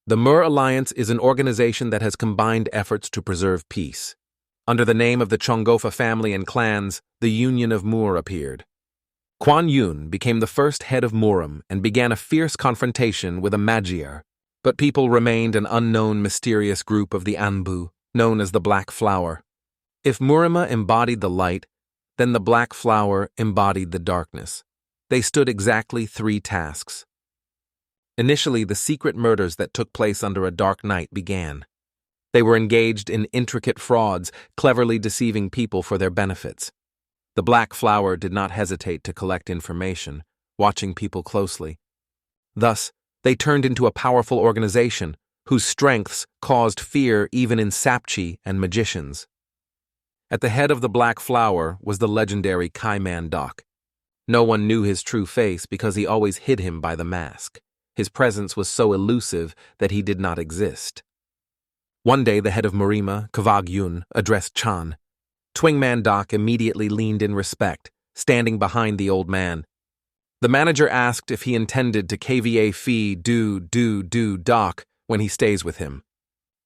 The Mer Alliance is an organization that has combined efforts to preserve peace. Under the name of the Chongofa family and clans, the Union of Mur appeared. Quan Yun became the first head of Murim and began a fierce confrontation with a Magyar, but people remained an unknown mysterious group of the Anbu, known as the Black Flower. If Murima embodied the light, then the Black Flower embodied the darkness. They stood exactly 3 tasks. Initially, the secret murders that took place under a dark night began. They were engaged in intricate frauds, cleverly deceiving people for their benefits. The Black Flower did not hesitate to collect information, watching people closely. Thus, they turned into a powerful organization whose strengths caused fear even in Sapchi and magicians. At the head of the Black Flower was the legendary Kaiman Doc. No one knew his true face because he always hid him by the mask. His presence was so elusive that he did not exist. One day, the head of Murima, Kvag Yun, addressed Chan. Twingman Doc immediately leaned in respect, standing behind the old man. The manager asked if he intended to KVA fee do Doc when he stays with him.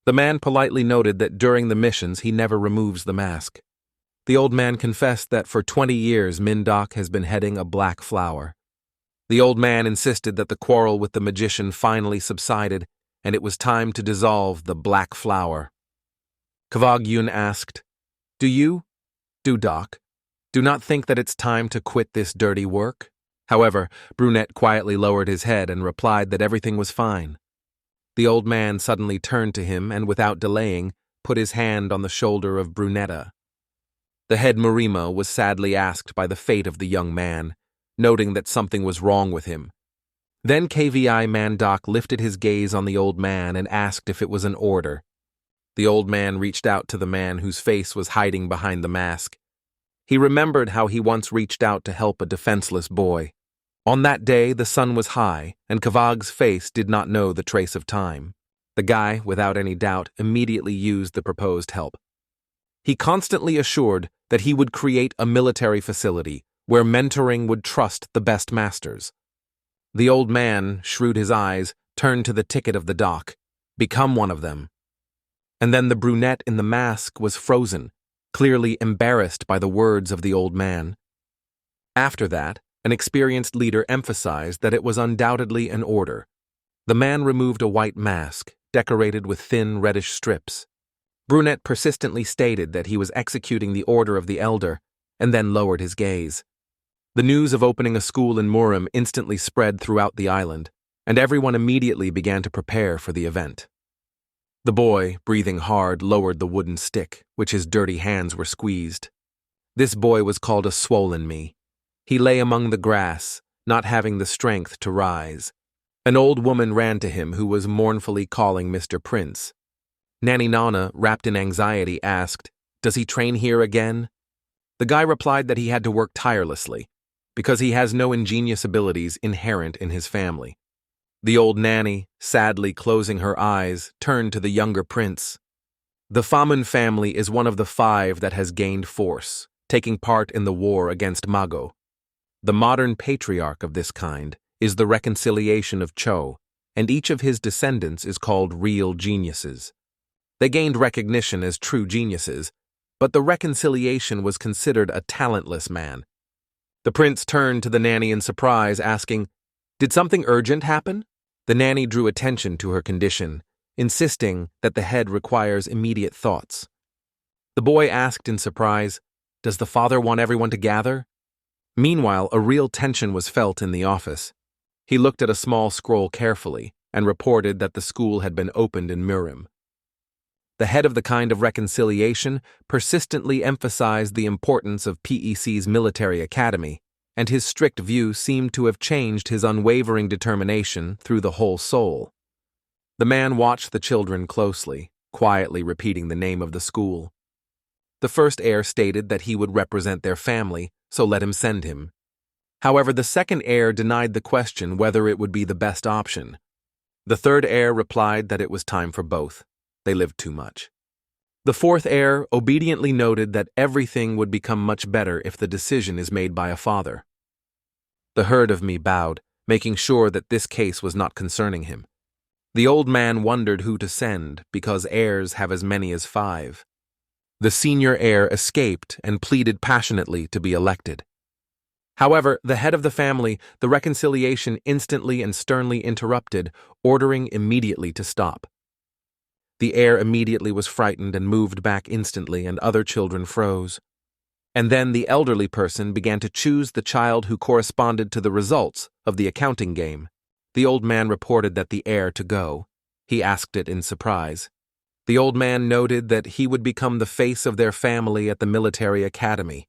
The man politely noted that during the missions he never removes the mask. The old man confessed that for 20 years Doc has been heading a Black Flower. The old man insisted that the quarrel with the magician finally subsided, and it was time to dissolve the Black Flower. Kvag Yun asked, Do you, Doc, do not think that it's time to quit this dirty work? However, Brunette quietly lowered his head and replied that everything was fine. The old man suddenly turned to him and, without delaying, put his hand on the shoulder of Brunetta. The head Murima was sadly asked by the fate of the young man, noting that something was wrong with him. Then KVI Man Doc lifted his gaze on the old man and asked if it was an order. The old man reached out to the man whose face was hiding behind the mask. He remembered how he once reached out to help a defenseless boy. On that day, the sun was high, and Kvag's face did not know the trace of time. The guy, without any doubt, immediately used the proposed help. He constantly assured that he would create a military facility where mentoring would trust the best masters. The old man, shrewd his eyes, turned to the ticket of the doc. Become one of them. And then the brunette in the mask was frozen, clearly embarrassed by the words of the old man. After that, an experienced leader emphasized that it was undoubtedly an order. The man removed a white mask, decorated with thin reddish strips. Brunette persistently stated that he was executing the order of the elder, and then lowered his gaze. The news of opening a school in Murim instantly spread throughout the island, and everyone immediately began to prepare for the event. The boy, breathing hard, lowered the wooden stick, which his dirty hands were squeezed. This boy was called a Swollen Me. He lay among the grass, not having the strength to rise. An old woman ran to him who was mournfully calling Mr. Prince. Nanny Nana, wrapped in anxiety, asked, "Does he train here again?" The guy replied that he had to work tirelessly, because he has no ingenious abilities inherent in his family. The old nanny, sadly closing her eyes, turned to the younger prince. The Famun family is one of the 5 that has gained force, taking part in the war against Mago. The modern patriarch of this kind is the reconciliation of Cho, and each of his descendants is called real geniuses. They gained recognition as true geniuses, but the reconciliation was considered a talentless man. The prince turned to the nanny in surprise, asking, "Did something urgent happen?" The nanny drew attention to her condition, insisting that the head requires immediate thoughts. The boy asked in surprise, "Does the father want everyone to gather?" Meanwhile, a real tension was felt in the office. He looked at a small scroll carefully and reported that the school had been opened in Murim. The head of the kind of reconciliation persistently emphasized the importance of PEC's military academy, and his strict view seemed to have changed his unwavering determination through the whole soul. The man watched the children closely, quietly repeating the name of the school. The first heir stated that he would represent their family, so let him send him. However, the second heir denied the question whether it would be the best option. The third heir replied that it was time for both. They lived too much. The fourth heir obediently noted that everything would become much better if the decision is made by a father. The herd of me bowed, making sure that this case was not concerning him. The old man wondered who to send, because heirs have as many as 5. The senior heir escaped and pleaded passionately to be elected. However, the head of the family, the reconciliation instantly and sternly interrupted, ordering immediately to stop. The heir immediately was frightened and moved back instantly, and other children froze. And then the elderly person began to choose the child who corresponded to the results of the accounting game. The old man reported that the heir to go. He asked it in surprise. The old man noted that he would become the face of their family at the military academy.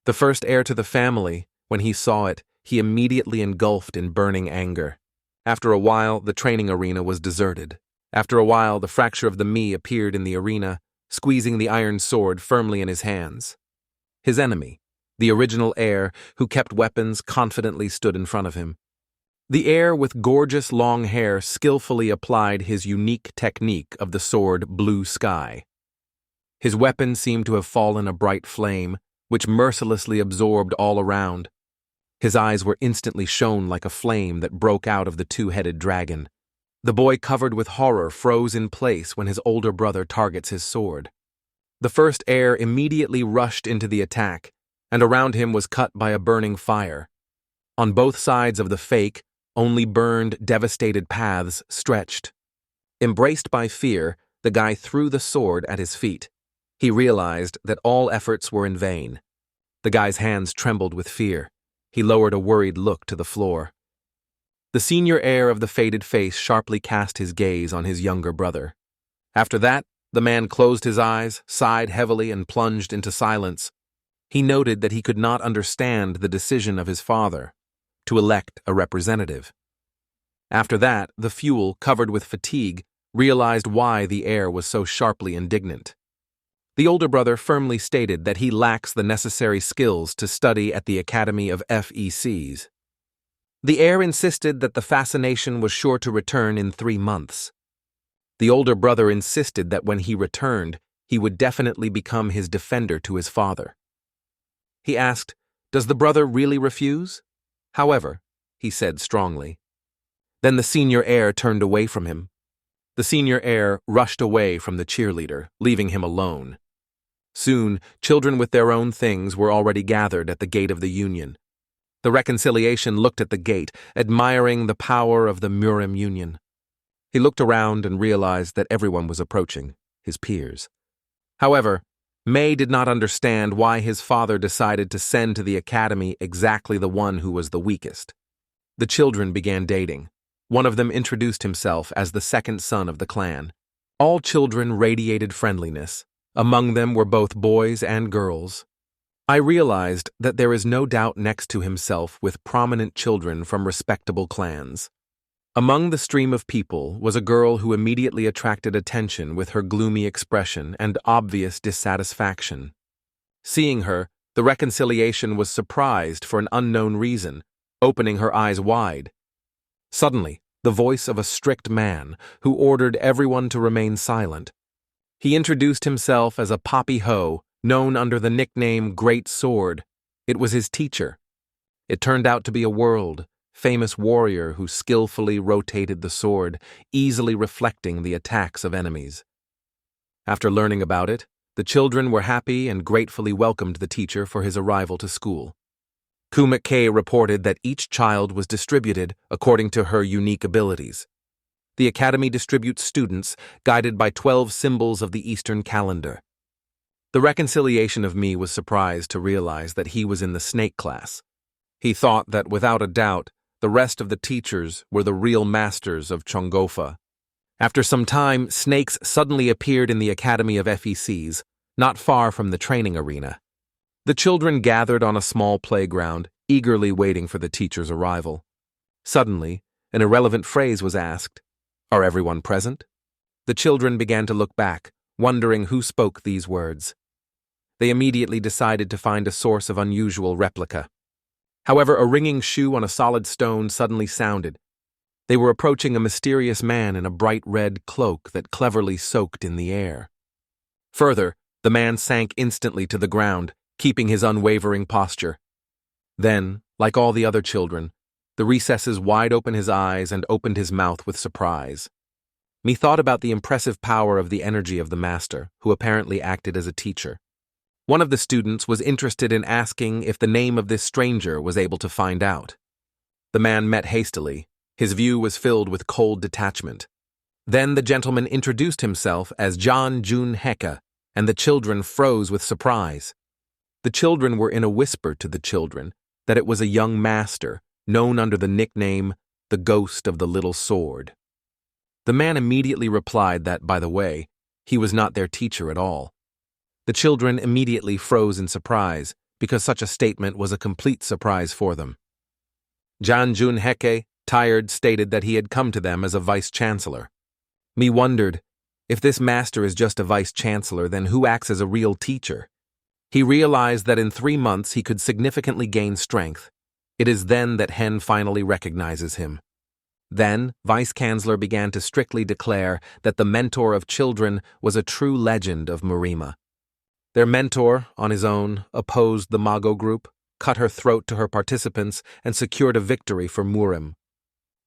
The first heir to the family, when he saw it, he immediately engulfed in burning anger. After a while, the training arena was deserted. After a while, the fracture of the me appeared in the arena, squeezing the iron sword firmly in his hands. His enemy, the original heir who kept weapons, confidently stood in front of him. The heir with gorgeous long hair skillfully applied his unique technique of the sword Blue Sky. His weapon seemed to have fallen a bright flame, which mercilessly absorbed all around. His eyes were instantly shone like a flame that broke out of the 2-headed dragon. The boy, covered with horror, froze in place when his older brother targets his sword. The first heir immediately rushed into the attack, and around him was cut by a burning fire. On both sides of the fake, only burned, devastated paths stretched. Embraced by fear, the guy threw the sword at his feet. He realized that all efforts were in vain. The guy's hands trembled with fear. He lowered a worried look to the floor. The senior heir of the faded face sharply cast his gaze on his younger brother. After that, the man closed his eyes, sighed heavily, and plunged into silence. He noted that he could not understand the decision of his father to elect a representative. After that, the Fuel, covered with fatigue, realized why the heir was so sharply indignant. The older brother firmly stated that he lacks the necessary skills to study at the Academy of FECs. The heir insisted that the fascination was sure to return in 3 months. The older brother insisted that when he returned, he would definitely become his defender to his father. He asked, "Does the brother really refuse?" "However," he said strongly. Then the senior heir turned away from him. The senior heir rushed away from the cheerleader, leaving him alone. Soon, children with their own things were already gathered at the gate of the Union. The reconciliation looked at the gate, admiring the power of the Murim Union. He looked around and realized that everyone was approaching, his peers. However, May did not understand why his father decided to send to the academy exactly the one who was the weakest. The children began dating. One of them introduced himself as the second son of the clan. All children radiated friendliness. Among them were both boys and girls. I realized that there is no doubt next to himself with prominent children from respectable clans. Among the stream of people was a girl who immediately attracted attention with her gloomy expression and obvious dissatisfaction. Seeing her, the reconciliation was surprised for an unknown reason, opening her eyes wide. Suddenly, the voice of a strict man who ordered everyone to remain silent. He introduced himself as a Poppy Ho, known under the nickname Great Sword. It was his teacher. It turned out to be a world-famous warrior who skillfully rotated the sword, easily reflecting the attacks of enemies. After learning about it, the children were happy and gratefully welcomed the teacher for his arrival to school. Kumake reported that each child was distributed according to her unique abilities. The academy distributes students guided by 12 symbols of the Eastern calendar. The reconciliation of me was surprised to realize that he was in the snake class. He thought that, without a doubt, the rest of the teachers were the real masters of Chongofa. After some time, snakes suddenly appeared in the Academy of FECs, not far from the training arena. The children gathered on a small playground, eagerly waiting for the teacher's arrival. Suddenly, an irrelevant phrase was asked. "Are everyone present?" The children began to look back, wondering who spoke these words. They immediately decided to find a source of unusual replica. However, a ringing shoe on a solid stone suddenly sounded. They were approaching a mysterious man in a bright red cloak that cleverly soaked in the air. Further, the man sank instantly to the ground, keeping his unwavering posture. Then, like all the other children, the recesses wide open his eyes and opened his mouth with surprise. Me thought about the impressive power of the energy of the master, who apparently acted as a teacher. One of the students was interested in asking if the name of this stranger was able to find out. The man met hastily. His view was filled with cold detachment. Then the gentleman introduced himself as John Jun Heka, and the children froze with surprise. The children were in a whisper to the children that it was a young master, known under the nickname the Ghost of the Little Sword. The man immediately replied that, by the way, he was not their teacher at all. The children immediately froze in surprise, because such a statement was a complete surprise for them. Jan Jun Heke, tired, stated that he had come to them as a vice-chancellor. Me wondered, if this master is just a vice-chancellor, then who acts as a real teacher? He realized that in 3 months he could significantly gain strength. It is then that Hen finally recognizes him. Then, Vice-Chancellor began to strictly declare that the mentor of children was a true legend of Murima. Their mentor, on his own, opposed the Mago group, cut her throat to her participants, and secured a victory for Murim.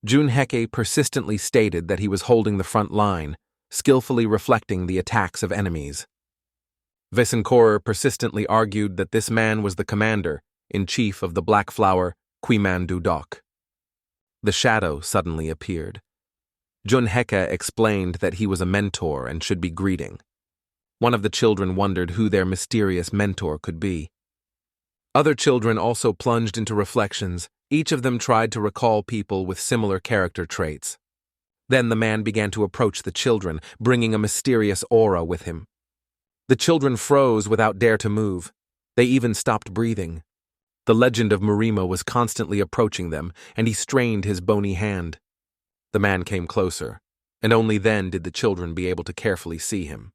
Jun Heke persistently stated that he was holding the front line, skillfully reflecting the attacks of enemies. Visenkorer persistently argued that this man was the commander-in-chief of the Black Flower, Quimandu Dok. The shadow suddenly appeared. Jun Heke explained that he was a mentor and should be greeting. One of the children wondered who their mysterious mentor could be. Other children also plunged into reflections. Each of them tried to recall people with similar character traits. Then the man began to approach the children, bringing a mysterious aura with him. The children froze without dare to move. They even stopped breathing. The legend of Murima was constantly approaching them, and he strained his bony hand. The man came closer, and only then did the children be able to carefully see him.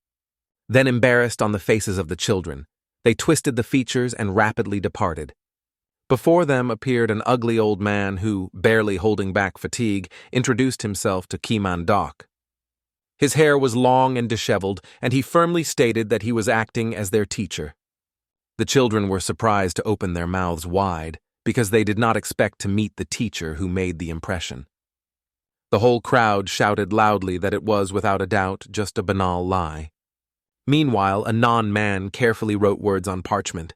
Then, embarrassed on the faces of the children, they twisted the features and rapidly departed. Before them appeared an ugly old man who, barely holding back fatigue, introduced himself to Kiman Dok. His hair was long and disheveled, and he firmly stated that he was acting as their teacher. The children were surprised to open their mouths wide, because they did not expect to meet the teacher who made the impression. The whole crowd shouted loudly that it was, without a doubt, just a banal lie. Meanwhile, a non-man carefully wrote words on parchment.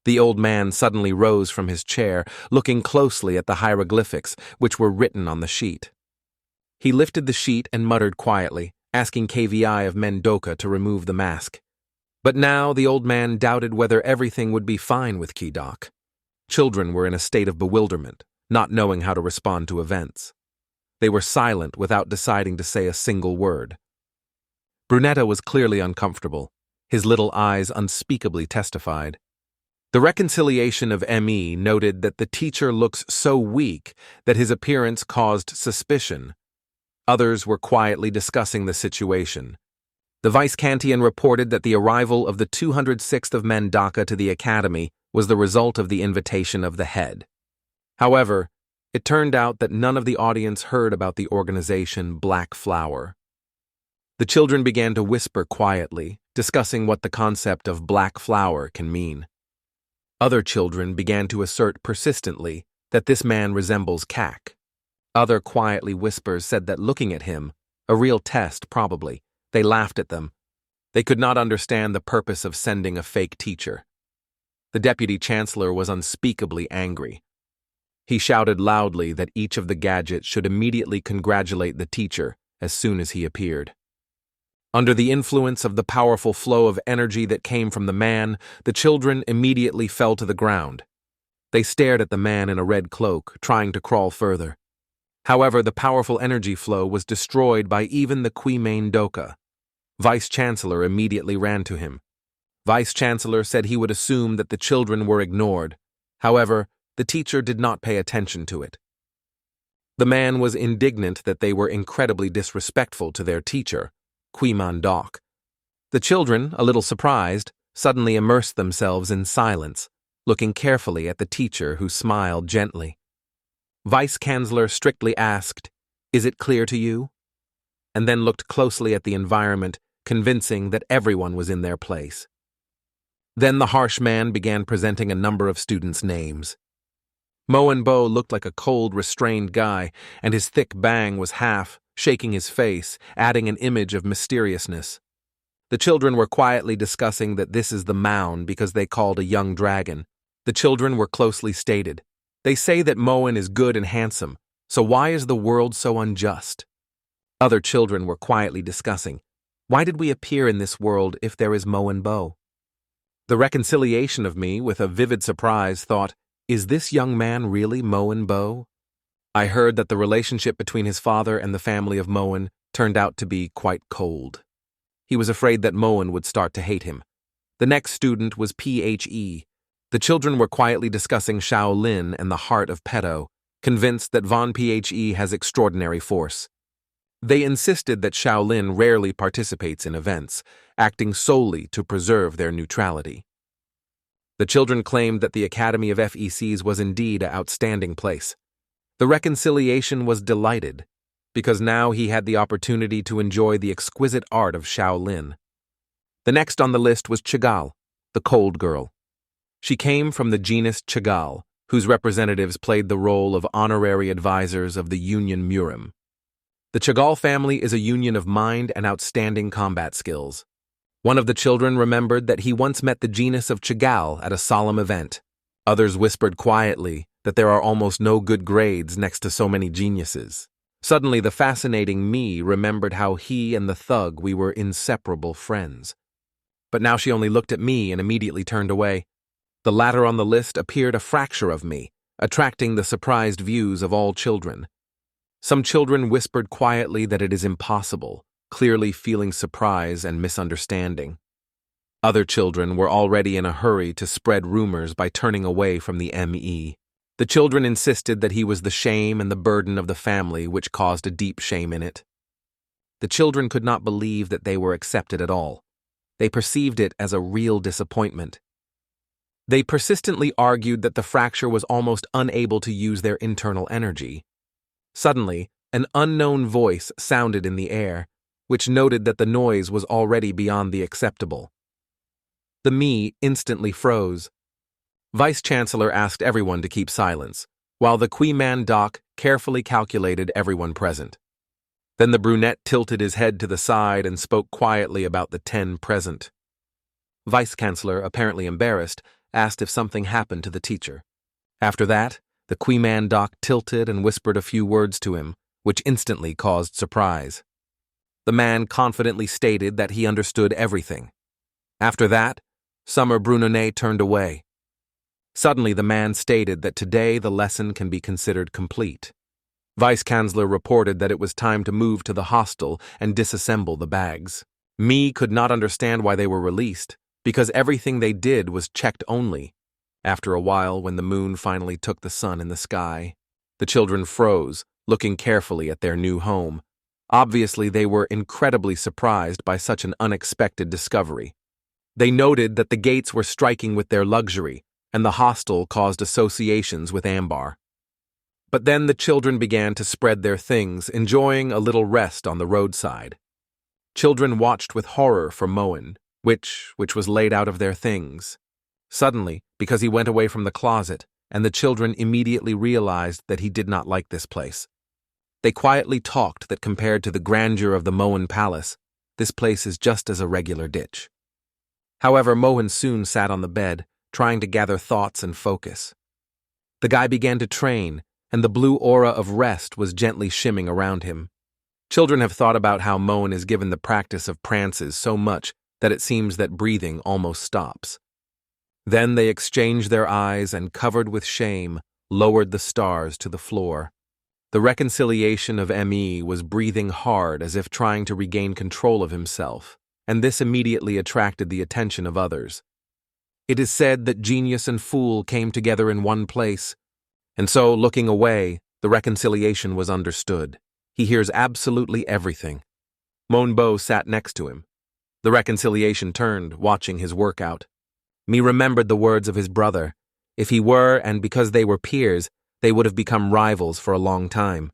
The old man suddenly rose from his chair, looking closely at the hieroglyphics which were written on the sheet. He lifted the sheet and muttered quietly, asking KVI of Mendoka to remove the mask. But now the old man doubted whether everything would be fine with Kidok. Children were in a state of bewilderment, not knowing how to respond to events. They were silent without deciding to say a single word. Brunetta was clearly uncomfortable. His little eyes unspeakably testified. The reconciliation of ME noted that the teacher looks so weak that his appearance caused suspicion. Others were quietly discussing the situation. The Vice-Cantian reported that the arrival of the 206th of Mandaka to the academy was the result of the invitation of the head. However, it turned out that none of the audience heard about the organization Black Flower. The children began to whisper quietly, discussing what the concept of Black Flower can mean. Other children began to assert persistently that this man resembles Kak. Other quietly whispers said that looking at him, a real test probably, they laughed at them. They could not understand the purpose of sending a fake teacher. The deputy chancellor was unspeakably angry. He shouted loudly that each of the gadgets should immediately congratulate the teacher as soon as he appeared. Under the influence of the powerful flow of energy that came from the man, the children immediately fell to the ground. They stared at the man in a red cloak, trying to crawl further. However, the powerful energy flow was destroyed by even the Quimane Doka. Vice-Chancellor immediately ran to him. Vice-Chancellor said he would assume that the children were ignored. However, the teacher did not pay attention to it. The man was indignant that they were incredibly disrespectful to their teacher, Quiman Dok. The children, a little surprised, suddenly immersed themselves in silence, looking carefully at the teacher who smiled gently. Vice-Chancellor strictly asked, "Is it clear to you?" and then looked closely at the environment, convincing that everyone was in their place. Then the harsh man began presenting a number of students' names. Moenbo looked like a cold, restrained guy, and his thick bang was half, shaking his face, adding an image of mysteriousness. The children were quietly discussing that this is the Mound because they called a young dragon. The children were closely stated. They say that Moen is good and handsome, so why is the world so unjust? Other children were quietly discussing. Why did we appear in this world if there is Moen Bo? The reconciliation of me, with a vivid surprise, thought, is this young man really Moen Bo? I heard that the relationship between his father and the family of Moen turned out to be quite cold. He was afraid that Moen would start to hate him. The next student was Phe. The children were quietly discussing Shaolin and the heart of Pedo, convinced that Von Phe has extraordinary force. They insisted that Shaolin rarely participates in events, acting solely to preserve their neutrality. The children claimed that the Academy of FECs was indeed an outstanding place. The reconciliation was delighted, because now he had the opportunity to enjoy the exquisite art of Shaolin. The next on the list was Chagall, the cold girl. She came from the genus Chagall, whose representatives played the role of honorary advisors of the Union Murim. The Chagall family is a union of mind and outstanding combat skills. One of the children remembered that he once met the genus of Chagall at a solemn event. Others whispered quietly that there are almost no good grades next to so many geniuses. Suddenly, the fascinating me remembered how he and the thug we were inseparable friends. But now she only looked at me and immediately turned away. The latter on the list appeared a fracture of me, attracting the surprised views of all children. Some children whispered quietly that it is impossible, clearly feeling surprise and misunderstanding. Other children were already in a hurry to spread rumors by turning away from the ME. The children insisted that he was the shame and the burden of the family, which caused a deep shame in it. The children could not believe that they were accepted at all. They perceived it as a real disappointment. They persistently argued that the fracture was almost unable to use their internal energy. Suddenly, an unknown voice sounded in the air, which noted that the noise was already beyond the acceptable. The me instantly froze. Vice-Chancellor asked everyone to keep silence, while the Qui-Man Doc carefully calculated everyone present. Then the brunette tilted his head to the side and spoke quietly about the 10 present. Vice-Chancellor, apparently embarrassed, asked if something happened to the teacher. After that, the Qui-Man Doc tilted and whispered a few words to him, which instantly caused surprise. The man confidently stated that he understood everything. After that, Summer Brunonet turned away. Suddenly, the man stated that today the lesson can be considered complete. Vice-Chancellor reported that it was time to move to the hostel and disassemble the bags. Me could not understand why they were released, because everything they did was checked only. After a while, when the moon finally took the sun in the sky, the children froze, looking carefully at their new home. Obviously, they were incredibly surprised by such an unexpected discovery. They noted that the gates were striking with their luxury, and the hostel caused associations with Ambar. But then the children began to spread their things, enjoying a little rest on the roadside. Children watched with horror for Moen, which was laid out of their things. Suddenly, because he went away from the closet, and the children immediately realized that he did not like this place. They quietly talked that compared to the grandeur of the Moen Palace, this place is just as a regular ditch. However, Moen soon sat on the bed, trying to gather thoughts and focus. The guy began to train, and the blue aura of rest was gently shimming around him. Children have thought about how Moen is given the practice of prances so much that it seems that breathing almost stops. Then they exchanged their eyes and, covered with shame, lowered the stars to the floor. The reconciliation of M.E. was breathing hard as if trying to regain control of himself, and this immediately attracted the attention of others. It is said that genius and fool came together in one place, and so, looking away, the reconciliation was understood. He hears absolutely everything. Monbo sat next to him. The reconciliation turned, watching his workout. Me remembered the words of his brother. If he were, and because they were peers, they would have become rivals for a long time.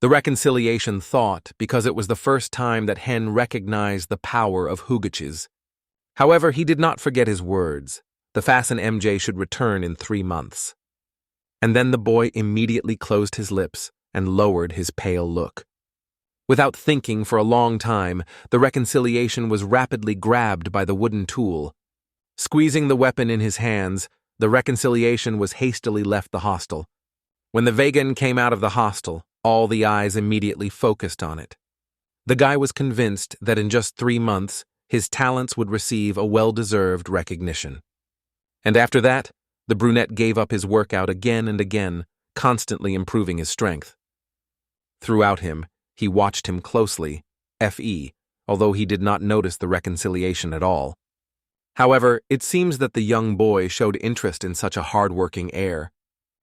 The reconciliation thought, because it was the first time that Hen recognized the power of Hugaches. However, he did not forget his words. The Fasten MJ should return in 3 months. And then the boy immediately closed his lips and lowered his pale look. Without thinking for a long time, the reconciliation was rapidly grabbed by the wooden tool. Squeezing the weapon in his hands, the reconciliation was hastily left the hostel. When the vegan came out of the hostel, all the eyes immediately focused on it. The guy was convinced that in just 3 months, his talents would receive a well-deserved recognition. And after that, the brunette gave up his workout again and again, constantly improving his strength. Throughout him, he watched him closely, FE, although he did not notice the reconciliation at all. However, it seems that the young boy showed interest in such a hard-working heir.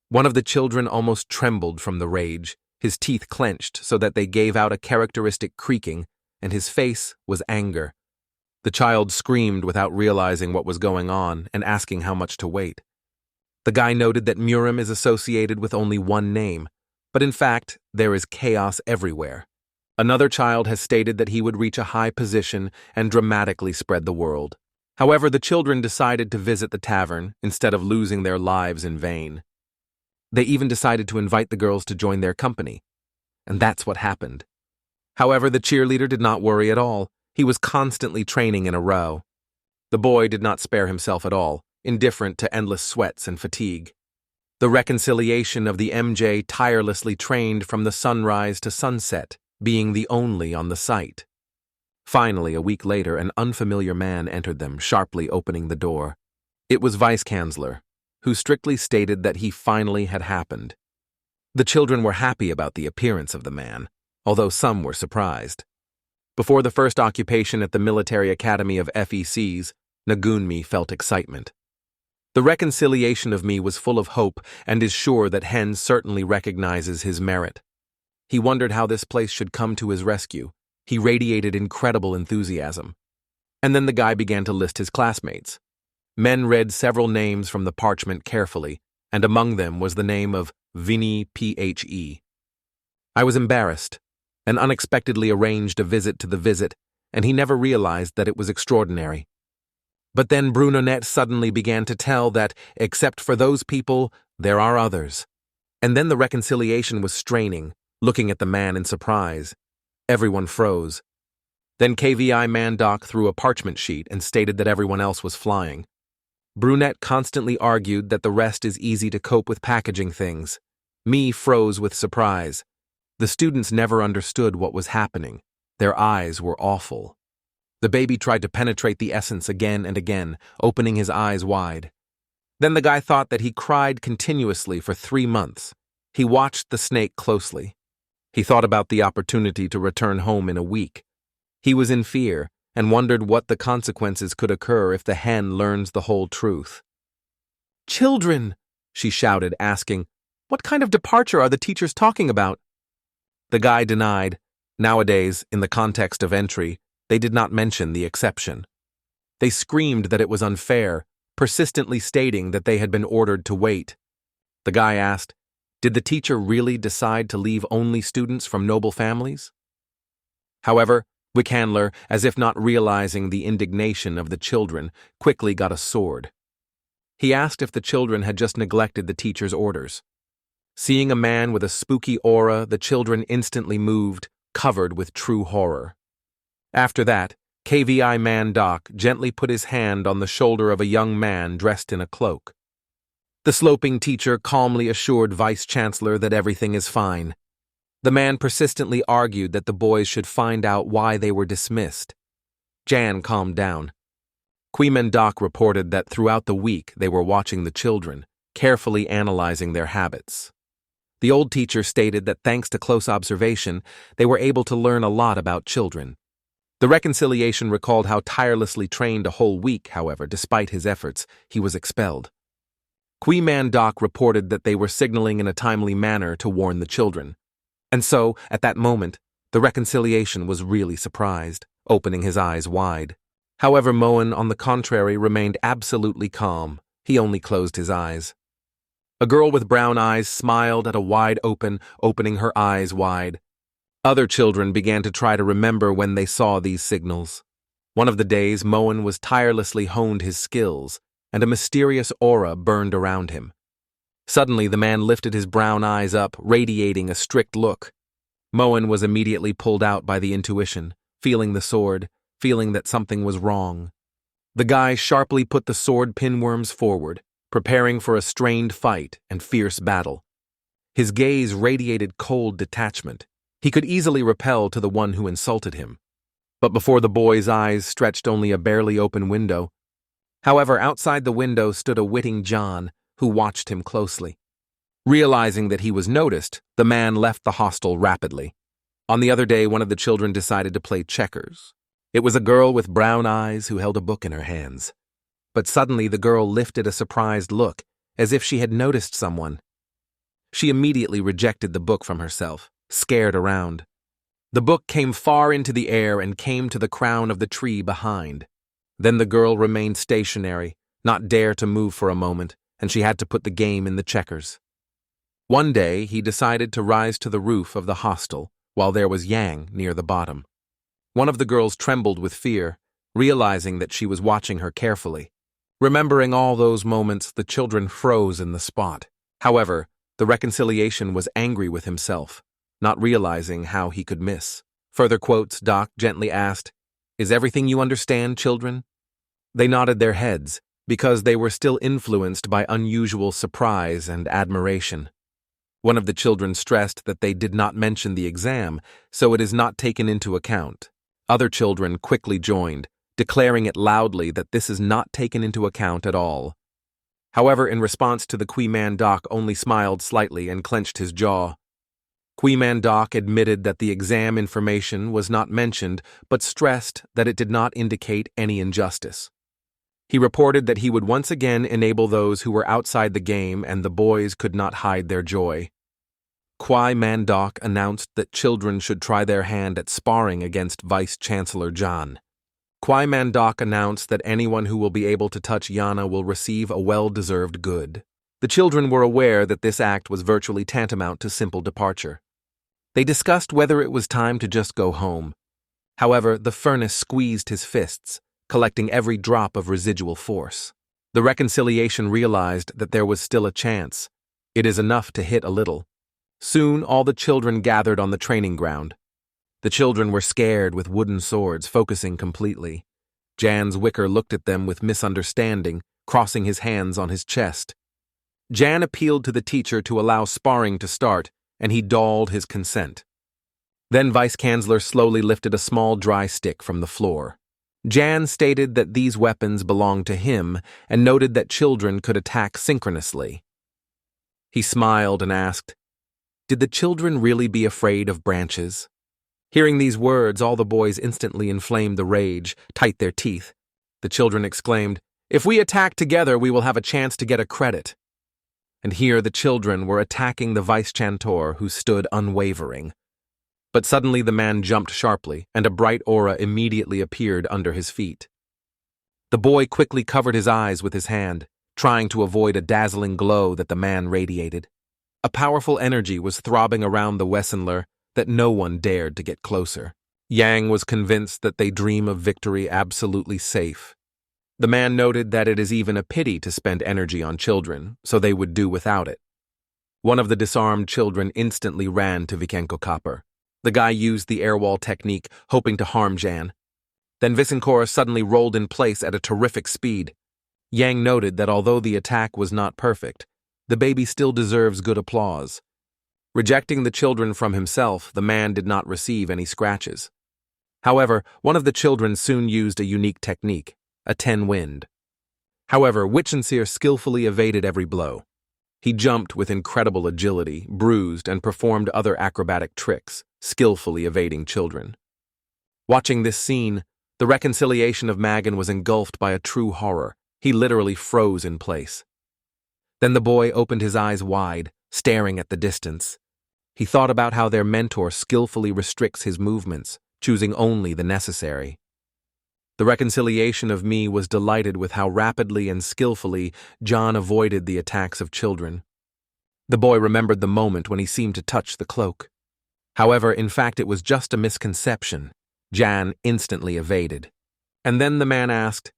One of the children almost trembled from the rage, his teeth clenched so that they gave out a characteristic creaking, and his face was anger. The child screamed without realizing what was going on and asking how much to wait. The guy noted that Murim is associated with only one name, but in fact, there is chaos everywhere. Another child has stated that he would reach a high position and dramatically spread the world. However, the children decided to visit the tavern instead of losing their lives in vain. They even decided to invite the girls to join their company. And that's what happened. However, the cheerleader did not worry at all. He was constantly training in a row. The boy did not spare himself at all, indifferent to endless sweats and fatigue. The reconciliation of the MJ tirelessly trained from the sunrise to sunset, being the only on the site. Finally, a week later, an unfamiliar man entered them, sharply opening the door. It was Vice-Chancellor, who strictly stated that he finally had happened. The children were happy about the appearance of the man, although some were surprised. Before the first occupation at the military academy of FECs, Nagunmi felt excitement. The reconciliation of me was full of hope and is sure that Hen certainly recognizes his merit. He wondered how this place should come to his rescue. He radiated incredible enthusiasm. And then the guy began to list his classmates. Men read several names from the parchment carefully, and among them was the name of Vinny Phe. I was embarrassed, and unexpectedly arranged a visit to the visit, and he never realized that it was extraordinary. But then Brunonette suddenly began to tell that, except for those people, there are others. And then the reconciliation was straining, looking at the man in surprise. Everyone froze. Then KVI Mandoc threw a parchment sheet and stated that everyone else was flying. Brunette constantly argued that the rest is easy to cope with packaging things. Me froze with surprise. The students never understood what was happening. Their eyes were awful. The baby tried to penetrate the essence again and again, opening his eyes wide. Then the guy thought that he cried continuously for 3 months. He watched the snake closely. He thought about the opportunity to return home in a week. He was in fear and wondered what the consequences could occur if the hen learns the whole truth. "Children!" she shouted, asking, "What kind of departure are the teachers talking about?" The guy denied. Nowadays, in the context of entry, they did not mention the exception. They screamed that it was unfair, persistently stating that they had been ordered to wait. The guy asked, did the teacher really decide to leave only students from noble families? However, Wickhandler, as if not realizing the indignation of the children, quickly got a sword. He asked if the children had just neglected the teacher's orders. Seeing a man with a spooky aura, the children instantly moved, covered with true horror. After that, KVI Mandoc gently put his hand on the shoulder of a young man dressed in a cloak. The sloping teacher calmly assured Vice-Chancellor that everything is fine. The man persistently argued that the boys should find out why they were dismissed. Jan calmed down. Mandoc reported that throughout the week they were watching the children, carefully analyzing their habits. The old teacher stated that thanks to close observation, they were able to learn a lot about children. The reconciliation recalled how tirelessly trained a whole week, however, despite his efforts, he was expelled. Mandoc reported that they were signaling in a timely manner to warn the children. And so, at that moment, the reconciliation was really surprised, opening his eyes wide. However, Moen, on the contrary, remained absolutely calm. He only closed his eyes. A girl with brown eyes smiled at a wide opening her eyes wide. Other children began to try to remember when they saw these signals. One of the days, Moen was tirelessly honed his skills, and a mysterious aura burned around him. Suddenly, the man lifted his brown eyes up, radiating a strict look. Moen was immediately pulled out by the intuition, feeling the sword, feeling that something was wrong. The guy sharply put the sword pinworms forward, preparing for a strained fight and fierce battle. His gaze radiated cold detachment. He could easily repel to the one who insulted him. But before the boy's eyes stretched only a barely open window. However, outside the window stood a witting John, who watched him closely. Realizing that he was noticed, the man left the hostel rapidly. On the other day, one of the children decided to play checkers. It was a girl with brown eyes who held a book in her hands. But suddenly the girl lifted a surprised look, as if she had noticed someone. She immediately rejected the book from herself, scared around. The book came far into the air and came to the crown of the tree behind. Then the girl remained stationary, not dare to move for a moment, and she had to put the game in the checkers. One day, he decided to rise to the roof of the hostel, while there was Yang near the bottom. One of the girls trembled with fear, realizing that she was watching her carefully. Remembering all those moments, the children froze in the spot. However, the reconciliation was angry with himself, not realizing how he could miss. Further quotes, Doc gently asked, "Is everything you understand, children?" They nodded their heads, because they were still influenced by unusual surprise and admiration. One of the children stressed that they did not mention the exam, so it is not taken into account. Other children quickly joined, declaring it loudly that this is not taken into account at all. However, in response to the Kweeman Doc only smiled slightly and clenched his jaw. Kweeman Doc admitted that the exam information was not mentioned, but stressed that it did not indicate any injustice. He reported that he would once again enable those who were outside the game, and the boys could not hide their joy. Kweeman Doc announced that children should try their hand at sparring against Vice-Chancellor John. Kweeman Doc announced that anyone who will be able to touch Yana will receive a well-deserved good. The children were aware that this act was virtually tantamount to simple departure. They discussed whether it was time to just go home. However, the furnace squeezed his fists, collecting every drop of residual force. The reconciliation realized that there was still a chance. It is enough to hit a little. Soon, all the children gathered on the training ground. The children were scared with wooden swords, focusing completely. Jan's Wicker looked at them with misunderstanding, crossing his hands on his chest. Jan appealed to the teacher to allow sparring to start, and he dawdled his consent. Then Vice-Chancellor slowly lifted a small dry stick from the floor. Jan stated that these weapons belonged to him and noted that children could attack synchronously. He smiled and asked, "Did the children really be afraid of branches?" Hearing these words, all the boys instantly inflamed the rage, tight their teeth. The children exclaimed, "If we attack together, we will have a chance to get a credit." And here the children were attacking the Vice-Chantor, who stood unwavering. But suddenly the man jumped sharply, and a bright aura immediately appeared under his feet. The boy quickly covered his eyes with his hand, trying to avoid a dazzling glow that the man radiated. A powerful energy was throbbing around the Wessenler that no one dared to get closer. Yang was convinced that they dream of victory absolutely safe. The man noted that it is even a pity to spend energy on children, so they would do without it. One of the disarmed children instantly ran to Vikenko. The guy used the airwall technique, hoping to harm Jan. Then Visenkor suddenly rolled in place at a terrific speed. Yang noted that although the attack was not perfect, the baby still deserves good applause. Rejecting the children from himself, the man did not receive any scratches. However, one of the children soon used a unique technique, a 10-wind. However, Witchenseer skillfully evaded every blow. He jumped with incredible agility, bruised, and performed other acrobatic tricks, skillfully evading children. Watching this scene, the reconciliation of Magan was engulfed by a true horror. He literally froze in place. Then the boy opened his eyes wide, staring at the distance. He thought about how their mentor skillfully restricts his movements, choosing only the necessary. The reconciliation of me was delighted with how rapidly and skillfully John avoided the attacks of children. The boy remembered the moment when he seemed to touch the cloak. However, in fact, it was just a misconception. Jan instantly evaded. And then the man asked,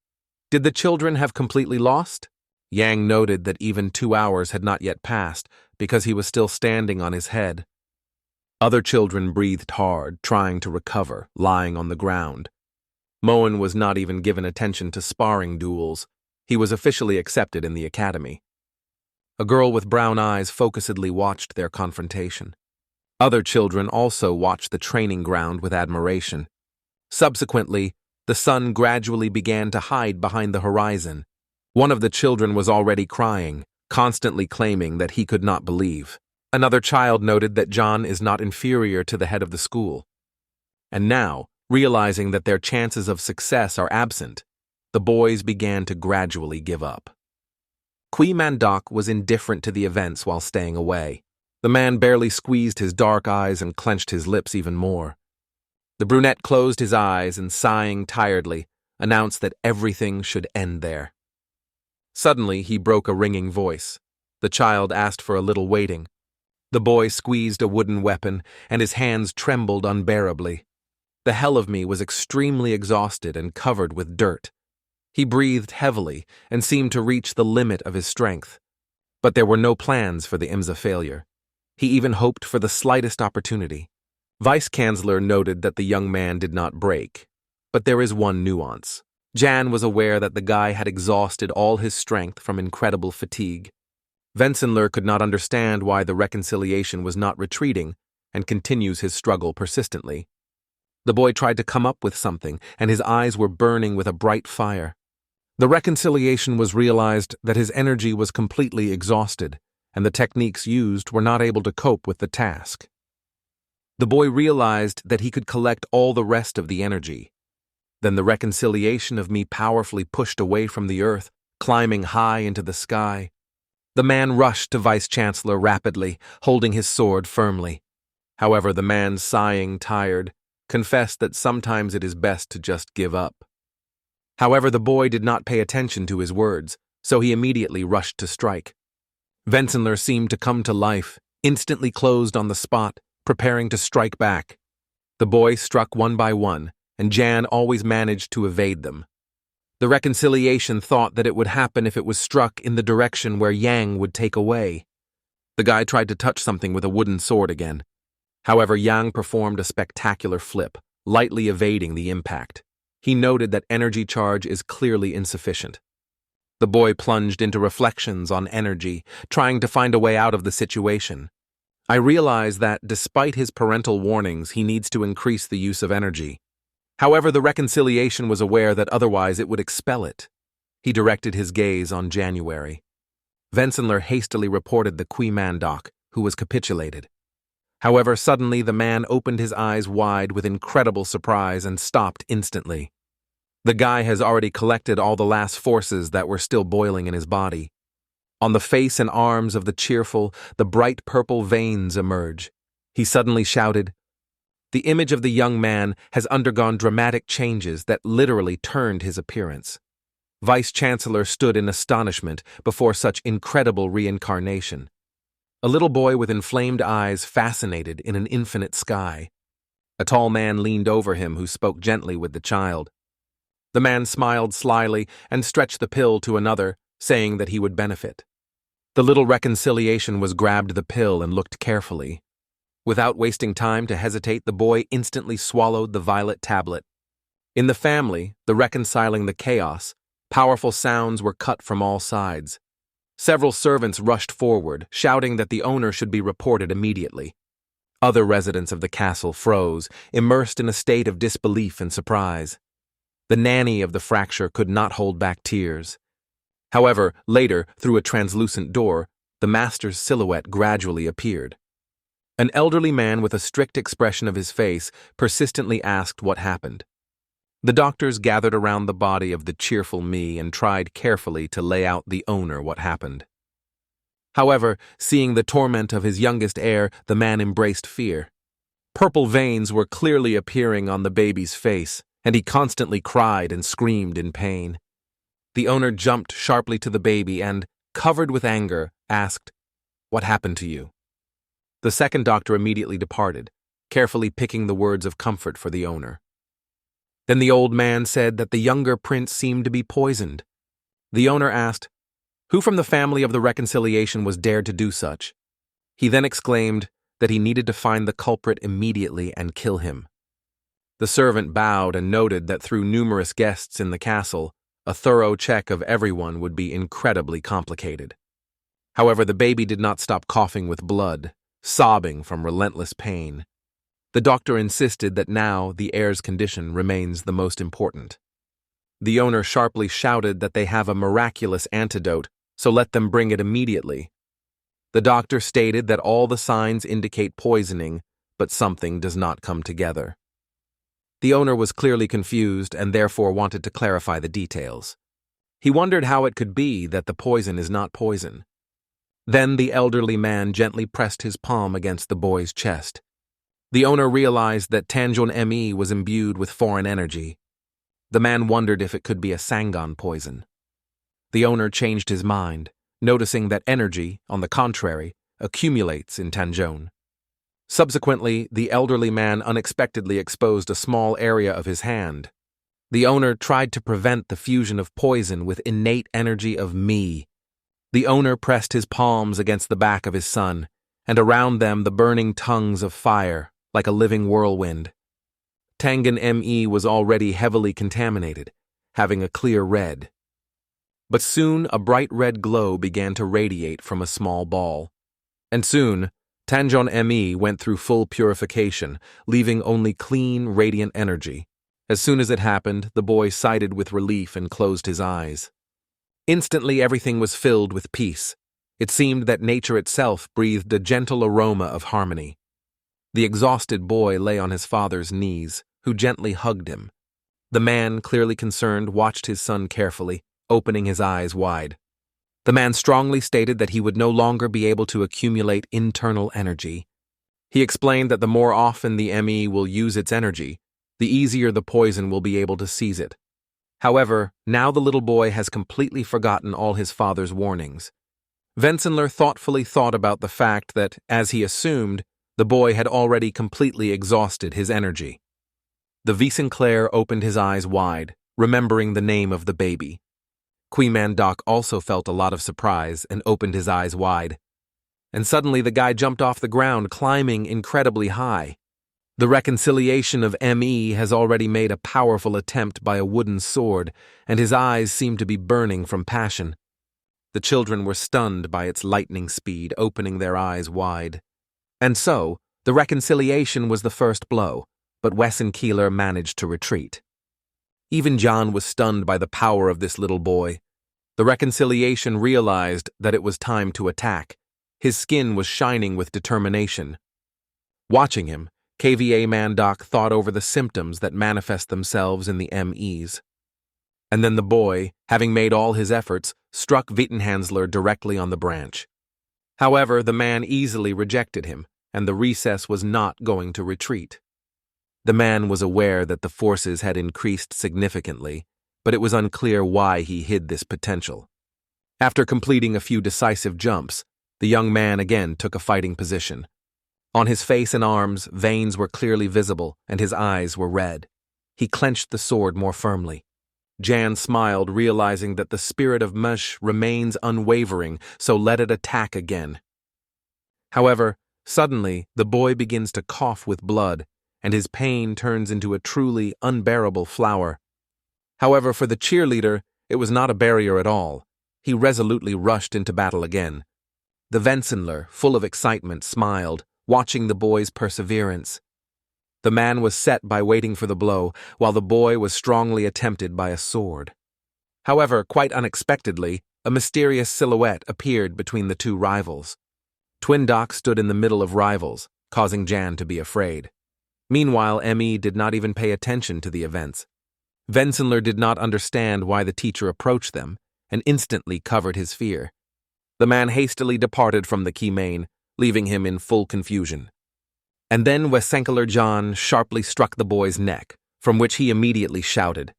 "Did the children have completely lost?" Yang noted that even 2 hours had not yet passed because he was still standing on his head. Other children breathed hard, trying to recover, lying on the ground. Moen was not even given attention to sparring duels. He was officially accepted in the academy. A girl with brown eyes focusedly watched their confrontation. Other children also watched the training ground with admiration. Subsequently, the sun gradually began to hide behind the horizon. One of the children was already crying, constantly claiming that he could not believe. Another child noted that John is not inferior to the head of the school. And now, realizing that their chances of success are absent, the boys began to gradually give up. Qui Mandok was indifferent to the events while staying away. The man barely squeezed his dark eyes and clenched his lips even more. The brunette closed his eyes and, sighing tiredly, announced that everything should end there. Suddenly, he broke a ringing voice. The child asked for a little waiting. The boy squeezed a wooden weapon, and his hands trembled unbearably. The hell of me was extremely exhausted and covered with dirt. He breathed heavily and seemed to reach the limit of his strength. But there were no plans for the IMSA failure. He even hoped for the slightest opportunity. Vice-Chancellor noted that the young man did not break. But there is one nuance. Jan was aware that the guy had exhausted all his strength from incredible fatigue. Vensenler could not understand why the reconciliation was not retreating and continues his struggle persistently. The boy tried to come up with something, and his eyes were burning with a bright fire. The reconciliation was realized that his energy was completely exhausted, and the techniques used were not able to cope with the task. The boy realized that he could collect all the rest of the energy. Then the reconciliation of me powerfully pushed away from the earth, climbing high into the sky. The man rushed to Vice-Chancellor rapidly, holding his sword firmly. However, the man, sighing tired, confessed that sometimes it is best to just give up. However, the boy did not pay attention to his words, so he immediately rushed to strike. Vensenler seemed to come to life, instantly closed on the spot, preparing to strike back. The boy struck one by one, and Jan always managed to evade them. The reconciliation thought that it would happen if it was struck in the direction where Yang would take away. The guy tried to touch something with a wooden sword again. However, Yang performed a spectacular flip, lightly evading the impact. He noted that energy charge is clearly insufficient. The boy plunged into reflections on energy, trying to find a way out of the situation. I realize that, despite his parental warnings, he needs to increase the use of energy. However, the reconciliation was aware that otherwise it would expel it. He directed his gaze on January. Vensenler hastily reported the Qui Mandok, who was capitulated. However, suddenly the man opened his eyes wide with incredible surprise and stopped instantly. The guy has already collected all the last forces that were still boiling in his body. On the face and arms of the cheerful, the bright purple veins emerge. He suddenly shouted, "The image of the young man has undergone dramatic changes that literally turned his appearance." Vice-Chancellor stood in astonishment before such incredible reincarnation. A little boy with inflamed eyes fascinated in an infinite sky. A tall man leaned over him who spoke gently with the child. The man smiled slyly and stretched the pill to another, saying that he would benefit. The little reconciliation was grabbed the pill and looked carefully. Without wasting time to hesitate, the boy instantly swallowed the violet tablet. In the family, the reconciling the chaos, powerful sounds were cut from all sides. Several servants rushed forward, shouting that the owner should be reported immediately. Other residents of the castle froze, immersed in a state of disbelief and surprise. The nanny of the fracture could not hold back tears. However, later, through a translucent door, the master's silhouette gradually appeared. An elderly man with a strict expression of his face persistently asked what happened. The doctors gathered around the body of the cheerful me and tried carefully to lay out the owner what happened. However, seeing the torment of his youngest heir, the man embraced fear. Purple veins were clearly appearing on the baby's face, and he constantly cried and screamed in pain. The owner jumped sharply to the baby and, covered with anger, asked, "What happened to you?" The second doctor immediately departed, carefully picking the words of comfort for the owner. Then the old man said that the younger prince seemed to be poisoned. The owner asked, "Who from the family of the reconciliation was dared to do such?" He then exclaimed, that he needed to find the culprit immediately and kill him. The servant bowed and noted that through numerous guests in the castle, a thorough check of everyone would be incredibly complicated. However, the baby did not stop coughing with blood, sobbing from relentless pain. The doctor insisted that now the heir's condition remains the most important. The owner sharply shouted that they have a miraculous antidote, so let them bring it immediately. The doctor stated that all the signs indicate poisoning, but something does not come together. The owner was clearly confused and therefore wanted to clarify the details. He wondered how it could be that the poison is not poison. Then the elderly man gently pressed his palm against the boy's chest. The owner realized that Tanjon Me was imbued with foreign energy. The man wondered if it could be a Sangon poison. The owner changed his mind, noticing that energy, on the contrary, accumulates in Tanjon. Subsequently, the elderly man unexpectedly exposed a small area of his hand. The owner tried to prevent the fusion of poison with innate energy of Me. The owner pressed his palms against the back of his son, and around them the burning tongues of fire, like a living whirlwind. Tangon Me was already heavily contaminated, having a clear red. But soon a bright red glow began to radiate from a small ball. And soon, Tanjon Me went through full purification, leaving only clean, radiant energy. As soon as it happened, the boy sighed with relief and closed his eyes. Instantly everything was filled with peace. It seemed that nature itself breathed a gentle aroma of harmony. The exhausted boy lay on his father's knees, who gently hugged him. The man, clearly concerned, watched his son carefully, opening his eyes wide. The man strongly stated that he would no longer be able to accumulate internal energy. He explained that the more often the ME will use its energy, the easier the poison will be able to seize it. However, now the little boy has completely forgotten all his father's warnings. Vensenler thoughtfully thought about the fact that, as he assumed, the boy had already completely exhausted his energy. The Vicenclair opened his eyes wide, remembering the name of the baby. Mandoc also felt a lot of surprise and opened his eyes wide. And suddenly the guy jumped off the ground, climbing incredibly high. The reconciliation of ME has already made a powerful attempt by a wooden sword, and his eyes seemed to be burning from passion. The children were stunned by its lightning speed, opening their eyes wide. And so, the reconciliation was the first blow, but Wesenkieler managed to retreat. Even John was stunned by the power of this little boy. The reconciliation realized that it was time to attack. His skin was shining with determination. Watching him, KVA Mandoc thought over the symptoms that manifest themselves in the MEs. And then the boy, having made all his efforts, struck Wittenhansler directly on the branch. However, the man easily rejected him, and the recess was not going to retreat. The man was aware that the forces had increased significantly, but it was unclear why he hid this potential. After completing a few decisive jumps, the young man again took a fighting position. On his face and arms, veins were clearly visible, and his eyes were red. He clenched the sword more firmly. Jan smiled, realizing that the spirit of Mush remains unwavering, so let it attack again. However, suddenly, the boy begins to cough with blood, and his pain turns into a truly unbearable flower. However, for the cheerleader, it was not a barrier at all. He resolutely rushed into battle again. The Vensenler, full of excitement, smiled, watching the boy's perseverance. The man was set by waiting for the blow, while the boy was strongly attempted by a sword. However, quite unexpectedly, a mysterious silhouette appeared between the two rivals. Twin Doc stood in the middle of rivals, causing Jan to be afraid. Meanwhile, ME did not even pay attention to the events. Vensenler did not understand why the teacher approached them, and instantly covered his fear. The man hastily departed from the Keymain, leaving him in full confusion. And then Wesenkieler John sharply struck the boy's neck, from which he immediately shouted.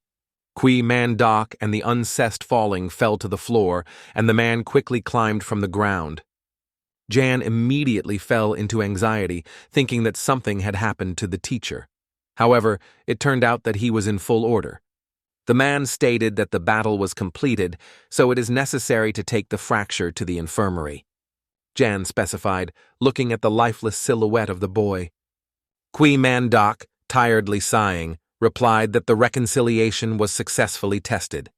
Mandoc and the uncessed falling fell to the floor, and the man quickly climbed from the ground. Jan immediately fell into anxiety, thinking that something had happened to the teacher. However, it turned out that he was in full order. The man stated that the battle was completed, so it is necessary to take the fracture to the infirmary. Jan specified, looking at the lifeless silhouette of the boy. Qui Mandoc, tiredly sighing, replied that the reconciliation was successfully tested.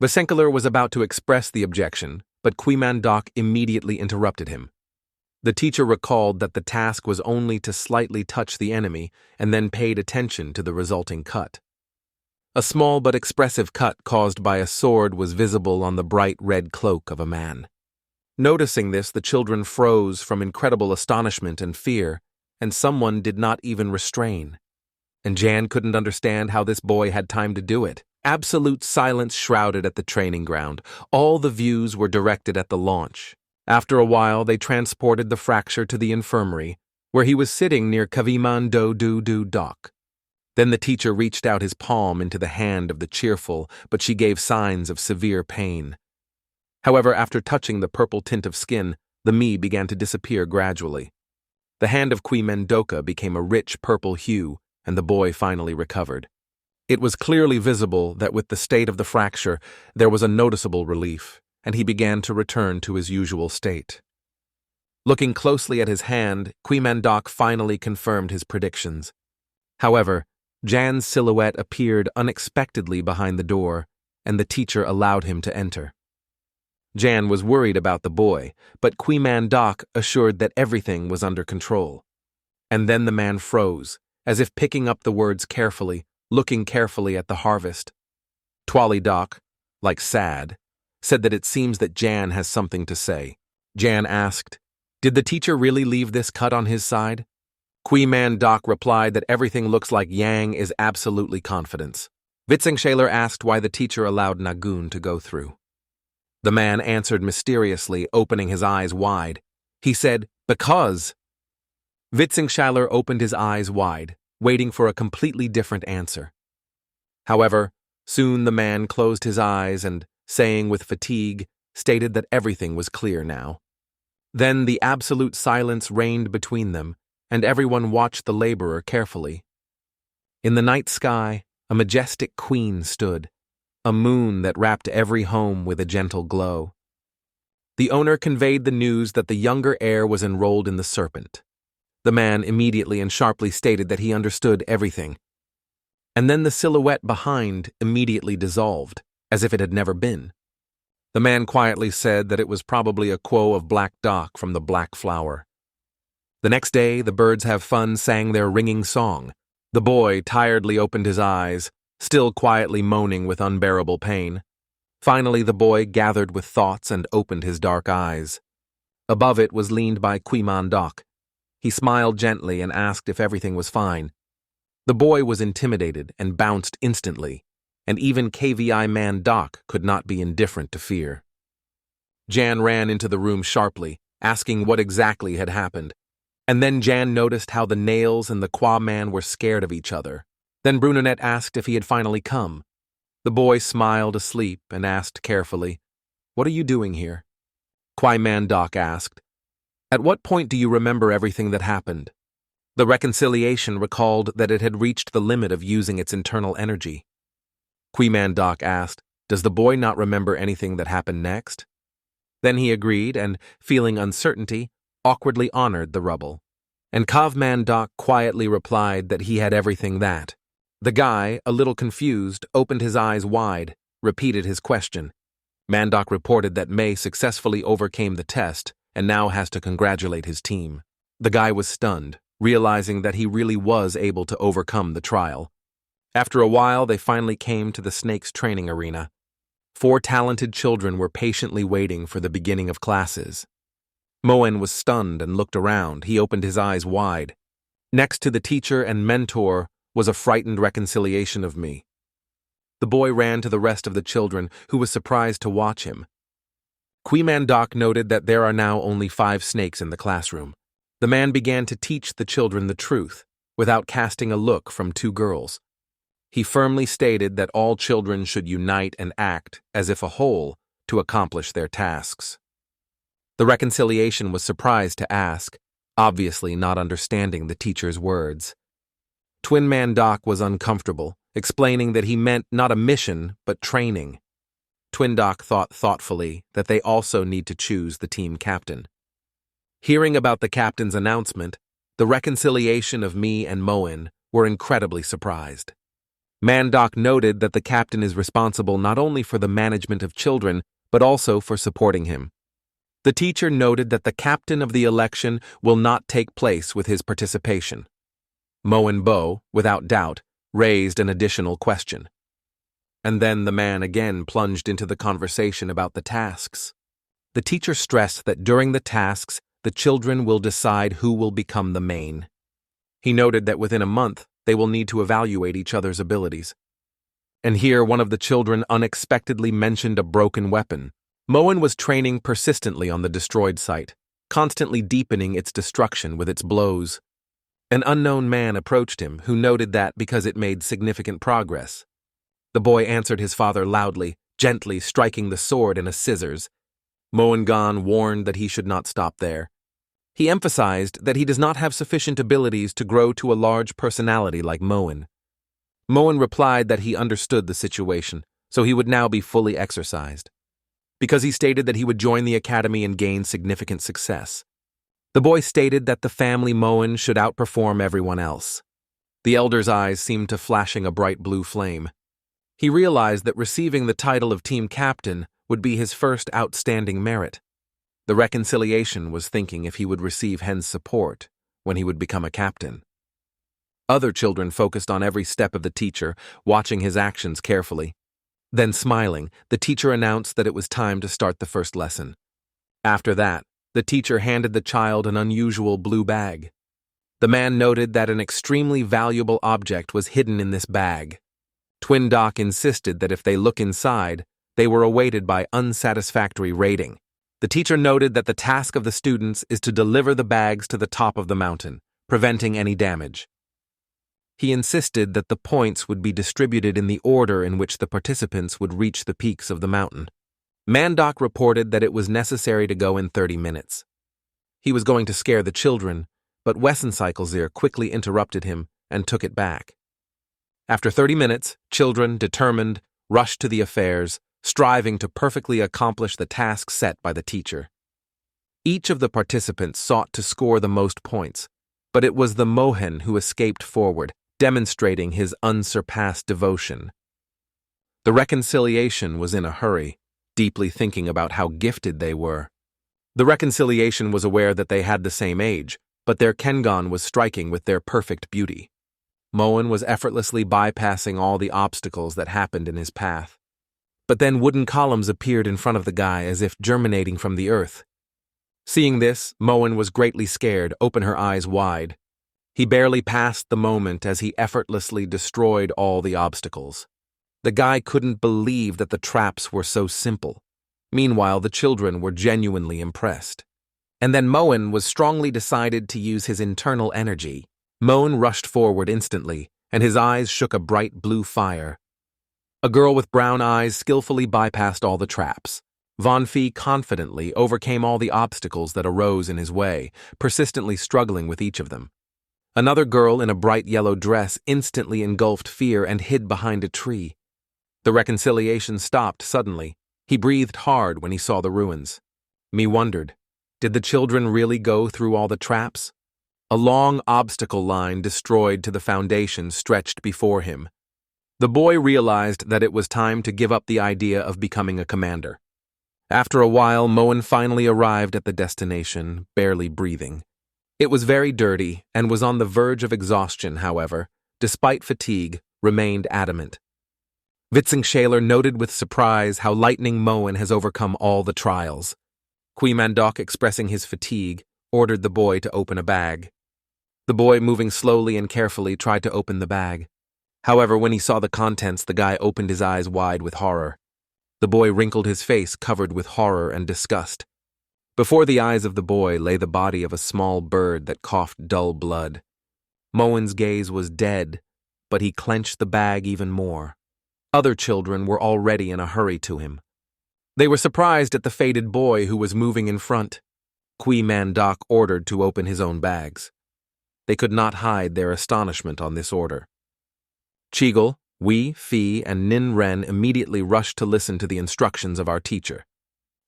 Visenkeler was about to express the objection, but Qui Mandoc immediately interrupted him. The teacher recalled that the task was only to slightly touch the enemy and then paid attention to the resulting cut. A small but expressive cut caused by a sword was visible on the bright red cloak of a man. Noticing this, the children froze from incredible astonishment and fear, and someone did not even restrain. And Jan couldn't understand how this boy had time to do it. Absolute silence shrouded at the training ground. All the views were directed at the launch. After a while, they transported the fracture to the infirmary, where he was sitting near Kaviman Do Doc. Then the teacher reached out his palm into the hand of the cheerful, but she gave signs of severe pain. However, after touching the purple tint of skin, the me began to disappear gradually. The hand of Qui Mendoca became a rich purple hue, and the boy finally recovered. It was clearly visible that with the state of the fracture, there was a noticeable relief, and he began to return to his usual state. Looking closely at his hand, Qui Mandoc finally confirmed his predictions. However, Jan's silhouette appeared unexpectedly behind the door, and the teacher allowed him to enter. Jan was worried about the boy, but Qui Mandoc assured that everything was under control. And then the man froze, as if picking up the words carefully, looking carefully at the harvest. Twali Doc, like sad, said that it seems that Jan has something to say. Jan asked, "Did the teacher really leave this cut on his side?" Qui Mandoc replied that everything looks like Yang is absolutely confidence. Visenkeler asked why the teacher allowed Nagun to go through. The man answered mysteriously, opening his eyes wide. He said, "Because." Visenkeler opened his eyes wide, waiting for a completely different answer. However, soon the man closed his eyes and, saying with fatigue, stated that everything was clear now. Then the absolute silence reigned between them, and everyone watched the laborer carefully. In the night sky, a majestic queen stood, a moon that wrapped every home with a gentle glow. The owner conveyed the news that the younger heir was enrolled in the Serpent. The man immediately and sharply stated that he understood everything. And then the silhouette behind immediately dissolved, as if it had never been. The man quietly said that it was probably a quo of Black Doc from the Black Flower. The next day, the Birds Have Fun sang their ringing song. The boy tiredly opened his eyes, still quietly moaning with unbearable pain. Finally, the boy gathered with thoughts and opened his dark eyes. Above it was leaned by Qui Mandoc. He smiled gently and asked if everything was fine. The boy was intimidated and bounced instantly, and even KVI Mandoc could not be indifferent to fear. Jan ran into the room sharply, asking what exactly had happened. And then Jan noticed how the Nails and the Qua man were scared of each other. Then Brunonette asked if he had finally come. The boy smiled asleep and asked carefully, "What are you doing here?" Qui Mandoc asked, "At what point do you remember everything that happened?" The reconciliation recalled that it had reached the limit of using its internal energy. Qui Mandoc asked, "Does the boy not remember anything that happened next?" Then he agreed and, feeling uncertainty, awkwardly honored the rubble. And Cav Mandoc quietly replied that he had everything that. The guy, a little confused, opened his eyes wide, repeated his question. Mandoc reported that May successfully overcame the test and now has to congratulate his team. The guy was stunned, realizing that he really was able to overcome the trial. After a while, they finally came to the snake's training arena. 4 talented children were patiently waiting for the beginning of classes. Moen was stunned and looked around. He opened his eyes wide. Next to the teacher and mentor was a frightened reconciliation of me. The boy ran to the rest of the children, who was surprised to watch him. Qui Mandoc noted that there are now only 5 snakes in the classroom. The man began to teach the children the truth, without casting a look from 2 girls. He firmly stated that all children should unite and act as if a whole to accomplish their tasks. The reconciliation was surprised to ask, obviously not understanding the teacher's words. Twin Mandoc was uncomfortable, explaining that he meant not a mission, but training. Twin Doc thought thoughtfully that they also need to choose the team captain. Hearing about the captain's announcement, the reconciliation of me and Moen were incredibly surprised. Mandoc noted that the captain is responsible not only for the management of children, but also for supporting him. The teacher noted that the captain of the election will not take place with his participation. Moen Bo, without doubt, raised an additional question. And then the man again plunged into the conversation about the tasks. The teacher stressed that during the tasks, the children will decide who will become the main. He noted that within a month, they will need to evaluate each other's abilities. And here one of the children unexpectedly mentioned a broken weapon. Moen was training persistently on the destroyed site, constantly deepening its destruction with its blows. An unknown man approached him, who noted that because it made significant progress. The boy answered his father loudly, gently striking the sword in a scissors. Moen Gan warned that he should not stop there. He emphasized that he does not have sufficient abilities to grow to a large personality like Moen. Moen replied that he understood the situation, so he would now be fully exercised, because he stated that he would join the academy and gain significant success. The boy stated that the family Moen should outperform everyone else. The elder's eyes seemed to flashing a bright blue flame. He realized that receiving the title of team captain would be his first outstanding merit. The reconciliation was thinking if he would receive Hen's support when he would become a captain. Other children focused on every step of the teacher, watching his actions carefully. Then smiling, the teacher announced that it was time to start the first lesson. After that, the teacher handed the child an unusual blue bag. The man noted that an extremely valuable object was hidden in this bag. Twin Doc insisted that if they look inside, they were awaited by unsatisfactory rating. The teacher noted that the task of the students is to deliver the bags to the top of the mountain, preventing any damage. He insisted that the points would be distributed in the order in which the participants would reach the peaks of the mountain. Mandoc reported that it was necessary to go in 30 minutes. He was going to scare the children, but Wessencyclesir quickly interrupted him and took it back. After 30 minutes, children, determined, rushed to the affairs, striving to perfectly accomplish the task set by the teacher. Each of the participants sought to score the most points, but it was the Mohen who escaped forward, demonstrating his unsurpassed devotion. The reconciliation was in a hurry, deeply thinking about how gifted they were. The reconciliation was aware that they had the same age, but their Kengan was striking with their perfect beauty. Moen was effortlessly bypassing all the obstacles that happened in his path. But then wooden columns appeared in front of the guy as if germinating from the earth. Seeing this, Moen was greatly scared, opened her eyes wide. He barely passed the moment as he effortlessly destroyed all the obstacles. The guy couldn't believe that the traps were so simple. Meanwhile, the children were genuinely impressed. And then Moen was strongly decided to use his internal energy. Moen rushed forward instantly, and his eyes shook a bright blue fire. A girl with brown eyes skillfully bypassed all the traps. Von Fee confidently overcame all the obstacles that arose in his way, persistently struggling with each of them. Another girl in a bright yellow dress instantly engulfed fear and hid behind a tree. The reconciliation stopped suddenly. He breathed hard when he saw the ruins. Me wondered, did the children really go through all the traps? A long obstacle line destroyed to the foundation stretched before him. The boy realized that it was time to give up the idea of becoming a commander. After a while, Moen finally arrived at the destination, barely breathing. It was very dirty and was on the verge of exhaustion, however, despite fatigue, remained adamant. Witzingschäler noted with surprise how Lightning Moen has overcome all the trials. Mandoc, expressing his fatigue, ordered the boy to open a bag. The boy, moving slowly and carefully, tried to open the bag. However, when he saw the contents, the guy opened his eyes wide with horror. The boy wrinkled his face, covered with horror and disgust. Before the eyes of the boy lay the body of a small bird that coughed dull blood. Moen's gaze was dead, but he clenched the bag even more. Other children were already in a hurry to him. They were surprised at the faded boy who was moving in front. Mandoc ordered to open his own bags. They could not hide their astonishment on this order. Chigel, Wei, Fee, and Nin Ren immediately rushed to listen to the instructions of our teacher.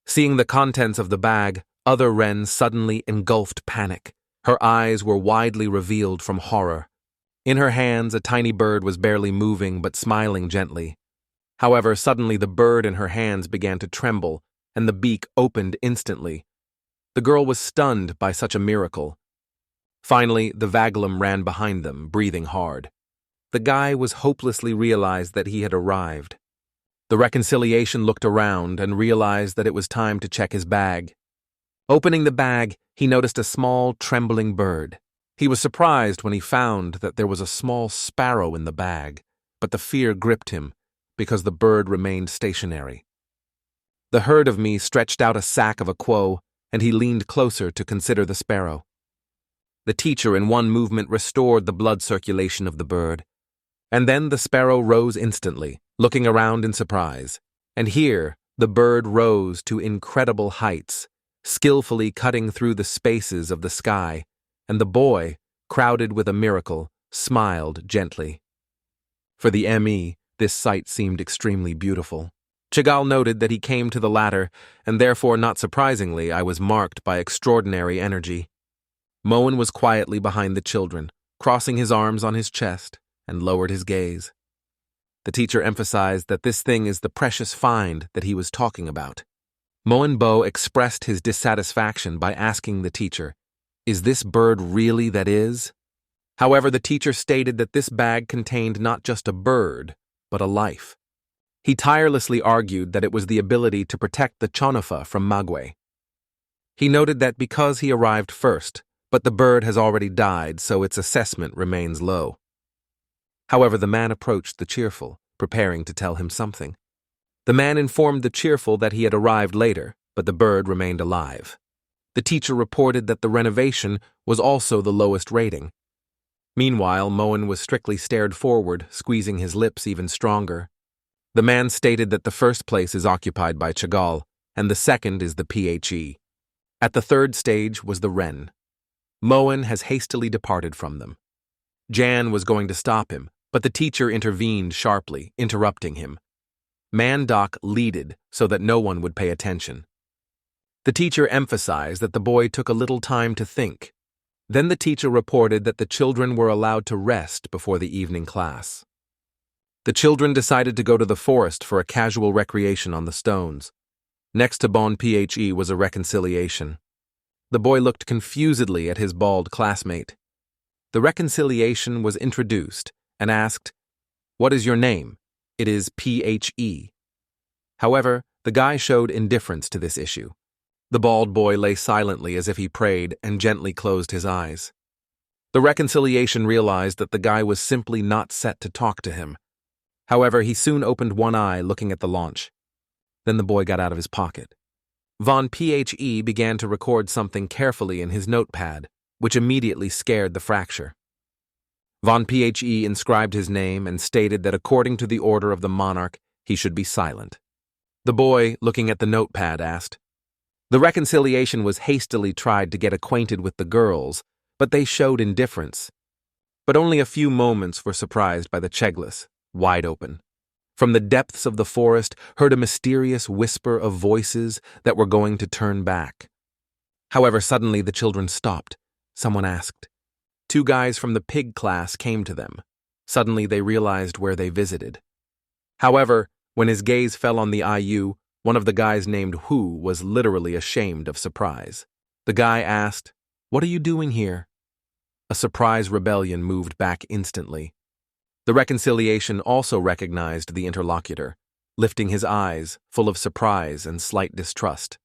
Seeing the contents of the bag, Other wrens suddenly engulfed panic. Her eyes were widely revealed from horror. In her hands, a tiny bird was barely moving but smiling gently. However, suddenly the bird in her hands began to tremble, and the beak opened instantly. The girl was stunned by such a miracle. Finally, the Vaglum ran behind them, breathing hard. The guy was hopelessly realized that he had arrived. The reconciliation looked around and realized that it was time to check his bag. Opening the bag, he noticed a small, trembling bird. He was surprised when he found that there was a small sparrow in the bag, but the fear gripped him because the bird remained stationary. The herd of me stretched out a sack of a quo, and he leaned closer to consider the sparrow. The teacher in one movement restored the blood circulation of the bird, and then the sparrow rose instantly, looking around in surprise. And here, the bird rose to incredible heights, skillfully cutting through the spaces of the sky, and the boy, crowded with a miracle, smiled gently. For the ME, this sight seemed extremely beautiful. Chagall noted that he came to the latter, and therefore, not surprisingly, I was marked by extraordinary energy. Moen was quietly behind the children, crossing his arms on his chest, and lowered his gaze. The teacher emphasized that this thing is the precious find that he was talking about. Moen Bo expressed his dissatisfaction by asking the teacher, "Is this bird really that is?" However, the teacher stated that this bag contained not just a bird, but a life. He tirelessly argued that it was the ability to protect the Chonofa from Magwe. He noted that because he arrived first, but the bird has already died, so its assessment remains low. However, the man approached the cheerful, preparing to tell him something. The man informed the cheerful that he had arrived later, but the bird remained alive. The teacher reported that the renovation was also the lowest rating. Meanwhile, Moen was strictly stared forward, squeezing his lips even stronger. The man stated that the first place is occupied by Chagall, and the second is the PHE. At the third stage was the Wren. Moen has hastily departed from them. Jan was going to stop him, but the teacher intervened sharply, interrupting him. Mandoc leaded so that no one would pay attention. The teacher emphasized that the boy took a little time to think. Then the teacher reported that the children were allowed to rest before the evening class. The children decided to go to the forest for a casual recreation on the stones. Next to Bon Phe was a reconciliation. The boy looked confusedly at his bald classmate. The reconciliation was introduced and asked, "What is your name?" "It is PHE. However, the guy showed indifference to this issue. The bald boy lay silently as if he prayed and gently closed his eyes. The reconciliation realized that the guy was simply not set to talk to him. However, he soon opened one eye looking at the launch. Then the boy got out of his pocket. Von Phe began to record something carefully in his notepad, which immediately scared the fracture. Von Phe inscribed his name and stated that according to the order of the monarch, he should be silent. The boy, looking at the notepad, asked. The reconciliation was hastily tried to get acquainted with the girls, but they showed indifference. But only a few moments were surprised by the Cheglis, wide open. From the depths of the forest heard a mysterious whisper of voices that were going to turn back. However, suddenly the children stopped. Someone asked. Two guys from the pig class came to them. Suddenly they realized where they visited. However, when his gaze fell on the IU, one of the guys named Hu was literally ashamed of surprise. The guy asked, "What are you doing here?" A surprise rebellion moved back instantly. The reconciliation also recognized the interlocutor, lifting his eyes, full of surprise and slight distrust.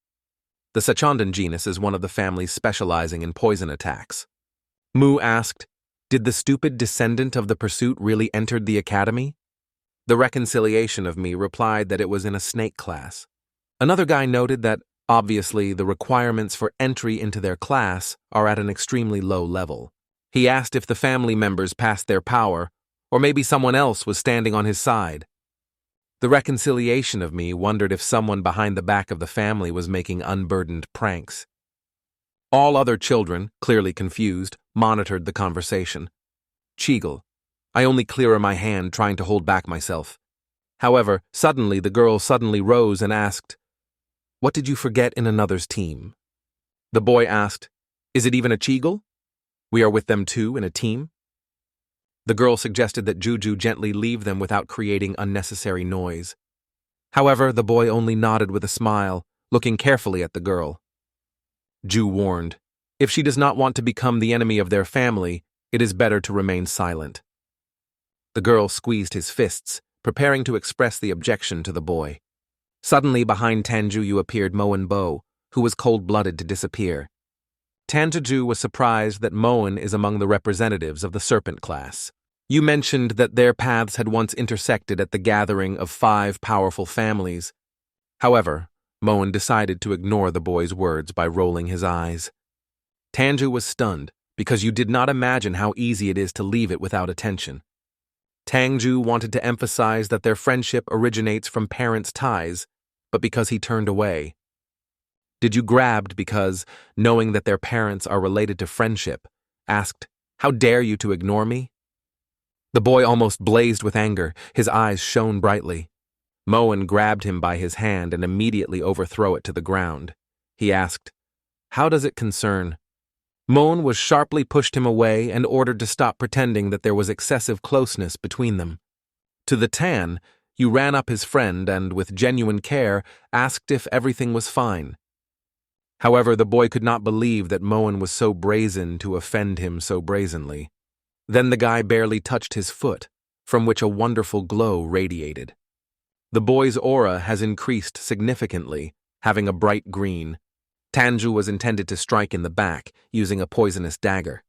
The Sachandan genus is one of the families specializing in poison attacks. Mu asked, "Did the stupid descendant of the pursuit really enter the academy?" The reconciliation of me replied that it was in a snake class. Another guy noted that, obviously, the requirements for entry into their class are at an extremely low level. He asked if the family members passed their power, or maybe someone else was standing on his side. The reconciliation of me wondered if someone behind the back of the family was making unburdened pranks. All other children, clearly confused, monitored the conversation. Cheagle. I only cleared my hand, trying to hold back myself. However, suddenly the girl rose and asked, "What did you forget in another's team?" The boy asked, "Is it even a Cheagle? We are with them too in a team?" The girl suggested that Juju gently leave them without creating unnecessary noise. However, the boy only nodded with a smile, looking carefully at the girl. Ju warned, if she does not want to become the enemy of their family, it is better to remain silent. The girl squeezed his fists, preparing to express the objection to the boy. Suddenly, behind Tanjuyu appeared Moen Bo, who was cold-blooded to disappear. Tanjuju was surprised that Moen is among the representatives of the serpent class. You mentioned that their paths had once intersected at the gathering of 5 powerful families. However, Moen decided to ignore the boy's words by rolling his eyes. Tanju was stunned because you did not imagine how easy it is to leave it without attention. Tangju wanted to emphasize that their friendship originates from parents' ties, but because he turned away. Did you grabbed because, knowing that their parents are related to friendship, asked, "How dare you to ignore me?" The boy almost blazed with anger, his eyes shone brightly. Moen grabbed him by his hand and immediately overthrew it to the ground. He asked, "How does it concern?" Moen was sharply pushed him away and ordered to stop pretending that there was excessive closeness between them. To the Tan, you ran up his friend and, with genuine care, asked if everything was fine. However, the boy could not believe that Moen was so brazen to offend him so brazenly. Then the guy barely touched his foot, from which a wonderful glow radiated. The boy's aura has increased significantly, having a bright green. Tanju was intended to strike in the back, using a poisonous dagger.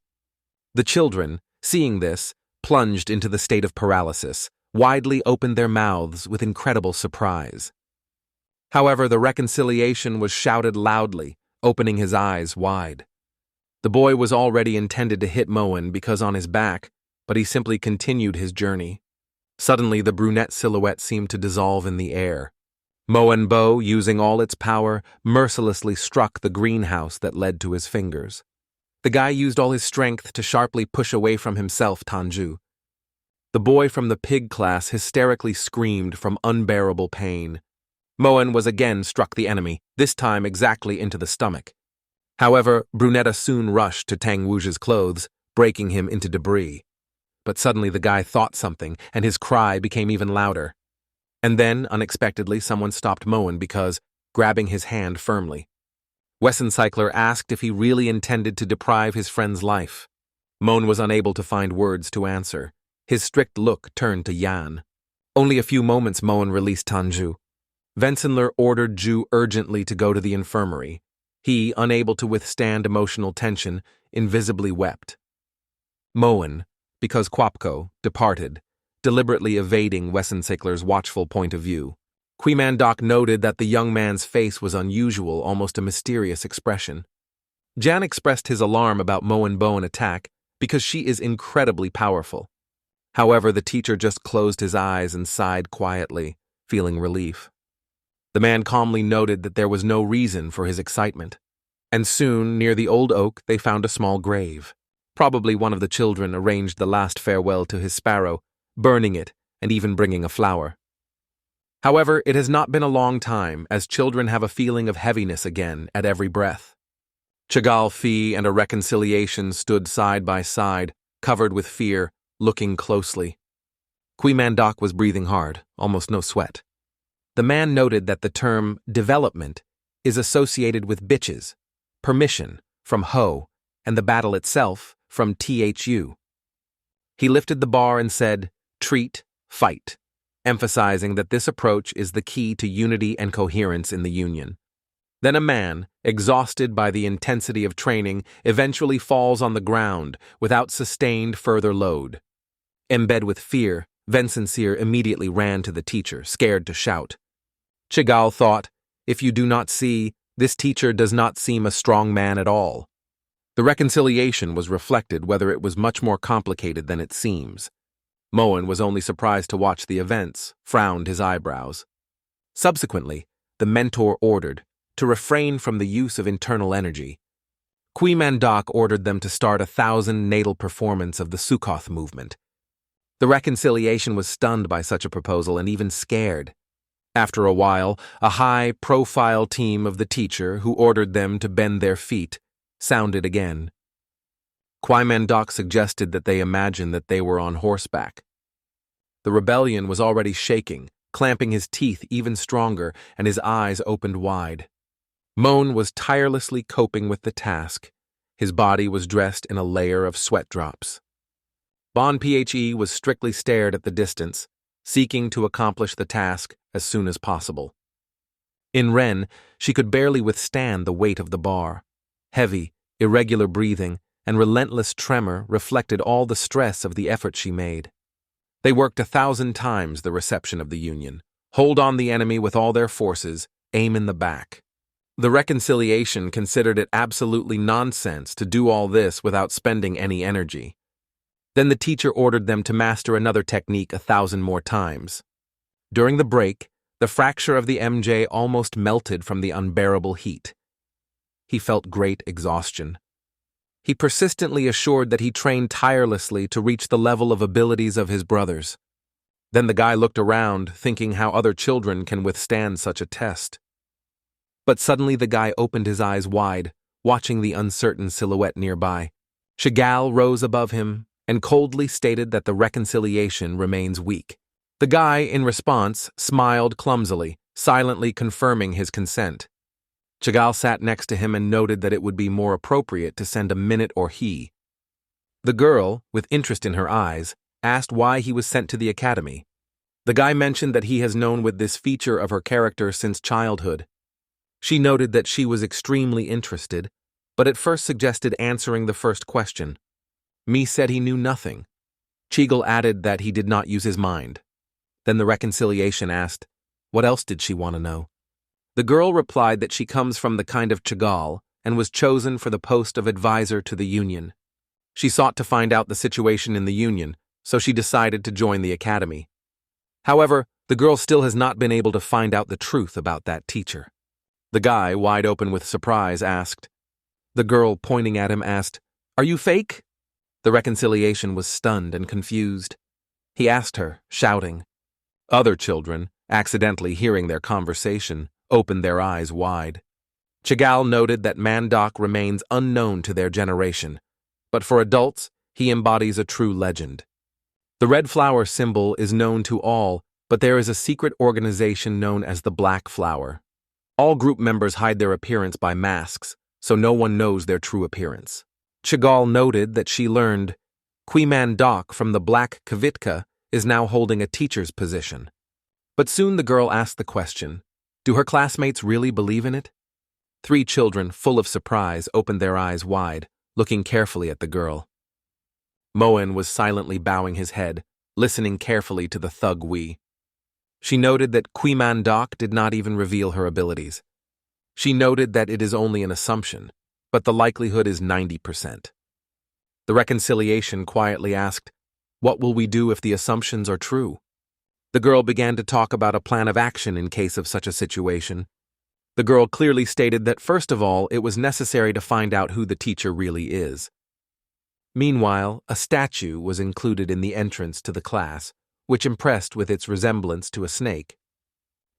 The children, seeing this, plunged into the state of paralysis, widely opened their mouths with incredible surprise. However, the reconciliation was shouted loudly, opening his eyes wide. The boy was already intended to hit Moen because on his back, but he simply continued his journey. Suddenly, the brunette silhouette seemed to dissolve in the air. Moen Bo, using all its power, mercilessly struck the greenhouse that led to his fingers. The guy used all his strength to sharply push away from himself Tanju. The boy from the pig class hysterically screamed from unbearable pain. Moen was again struck the enemy, this time exactly into the stomach. However, Brunetta soon rushed to Tang Wu's clothes, breaking him into debris. But suddenly the guy thought something, and his cry became even louder. And then, unexpectedly, someone stopped Moen because, grabbing his hand firmly. Wessencycler asked if he really intended to deprive his friend's life. Moen was unable to find words to answer. His strict look turned to Yan. Only a few moments Moen released Tanju. Vensenler ordered Ju urgently to go to the infirmary. He, unable to withstand emotional tension, invisibly wept. Moen, because Quapko, departed, deliberately evading Wessencycler's watchful point of view. Quimandok noted that the young man's face was unusual, almost a mysterious expression. Jan expressed his alarm about Moen Bo's attack because she is incredibly powerful. However, the teacher just closed his eyes and sighed quietly, feeling relief. The man calmly noted that there was no reason for his excitement. And soon, near the old oak, they found a small grave. Probably one of the children arranged the last farewell to his sparrow, burning it and even bringing a flower. However, it has not been a long time, as children have a feeling of heaviness again at every breath. Chagall Fi and a reconciliation stood side by side, covered with fear, looking closely. Quimandok was breathing hard, almost no sweat. The man noted that the term development is associated with bitches, permission from Ho, and the battle itself from THU. He lifted the bar and said, "Treat, fight," emphasizing that this approach is the key to unity and coherence in the Union. Then a man, exhausted by the intensity of training, eventually falls on the ground without sustained further load. Embed with fear, Vensincere immediately ran to the teacher, scared to shout. Chagall thought, if you do not see, this teacher does not seem a strong man at all. The reconciliation was reflected whether it was much more complicated than it seems. Moen was only surprised to watch the events, frowned his eyebrows. Subsequently, the mentor ordered to refrain from the use of internal energy. Quimandok ordered them to start 1,000 natal performance of the Sukhoth movement. The reconciliation was stunned by such a proposal and even scared. After a while, a high-profile team of the teacher, who ordered them to bend their feet, sounded again. Mandoc suggested that they imagine that they were on horseback. The rebellion was already shaking, clamping his teeth even stronger, and his eyes opened wide. Moan was tirelessly coping with the task. His body was dressed in a layer of sweat drops. Bon Phe was strictly stared at the distance, seeking to accomplish the task as soon as possible. In Ren, she could barely withstand the weight of the bar. Heavy, irregular breathing, and relentless tremor reflected all the stress of the effort she made. They worked 1,000 times the reception of the Union. Hold on the enemy with all their forces, aim in the back. The reconciliation considered it absolutely nonsense to do all this without spending any energy. Then the teacher ordered them to master another technique 1,000 more times. During the break, the fracture of the MJ almost melted from the unbearable heat. He felt great exhaustion. He persistently assured that he trained tirelessly to reach the level of abilities of his brothers. Then the guy looked around, thinking how other children can withstand such a test. But suddenly the guy opened his eyes wide, watching the uncertain silhouette nearby. Chagall rose above him and coldly stated that the reconciliation remains weak. The guy, in response, smiled clumsily, silently confirming his consent. Chagall sat next to him and noted that it would be more appropriate to send a minute or he. The girl, with interest in her eyes, asked why he was sent to the academy. The guy mentioned that he has known with this feature of her character since childhood. She noted that she was extremely interested, but at first suggested answering the first question. Mi said he knew nothing. Chigall added that he did not use his mind. Then the reconciliation asked, what else did she want to know? The girl replied that she comes from the kind of Chagall and was chosen for the post of advisor to the Union. She sought to find out the situation in the Union, so she decided to join the academy. However, the girl still has not been able to find out the truth about that teacher. The guy, wide open with surprise, asked. The girl, pointing at him, asked, "Are you fake?" The reconciliation was stunned and confused. He asked her, shouting. Other children, accidentally hearing their conversation, opened their eyes wide. Chagall noted that Mandoc remains unknown to their generation, but for adults, he embodies a true legend. The red flower symbol is known to all, but there is a secret organization known as the Black Flower. All group members hide their appearance by masks, so no one knows their true appearance. Chagall noted that she learned Mandoc from the Black Kvitka is now holding a teacher's position. But soon the girl asked the question, do her classmates really believe in it? 3 children, full of surprise, opened their eyes wide, looking carefully at the girl. Moen was silently bowing his head, listening carefully to the thug Wee. She noted that Mandoc did not even reveal her abilities. She noted that it is only an assumption, but the likelihood is 90%. The reconciliation quietly asked, what will we do if the assumptions are true? The girl began to talk about a plan of action in case of such a situation. The girl clearly stated that first of all, it was necessary to find out who the teacher really is. Meanwhile, a statue was included in the entrance to the class, which impressed with its resemblance to a snake.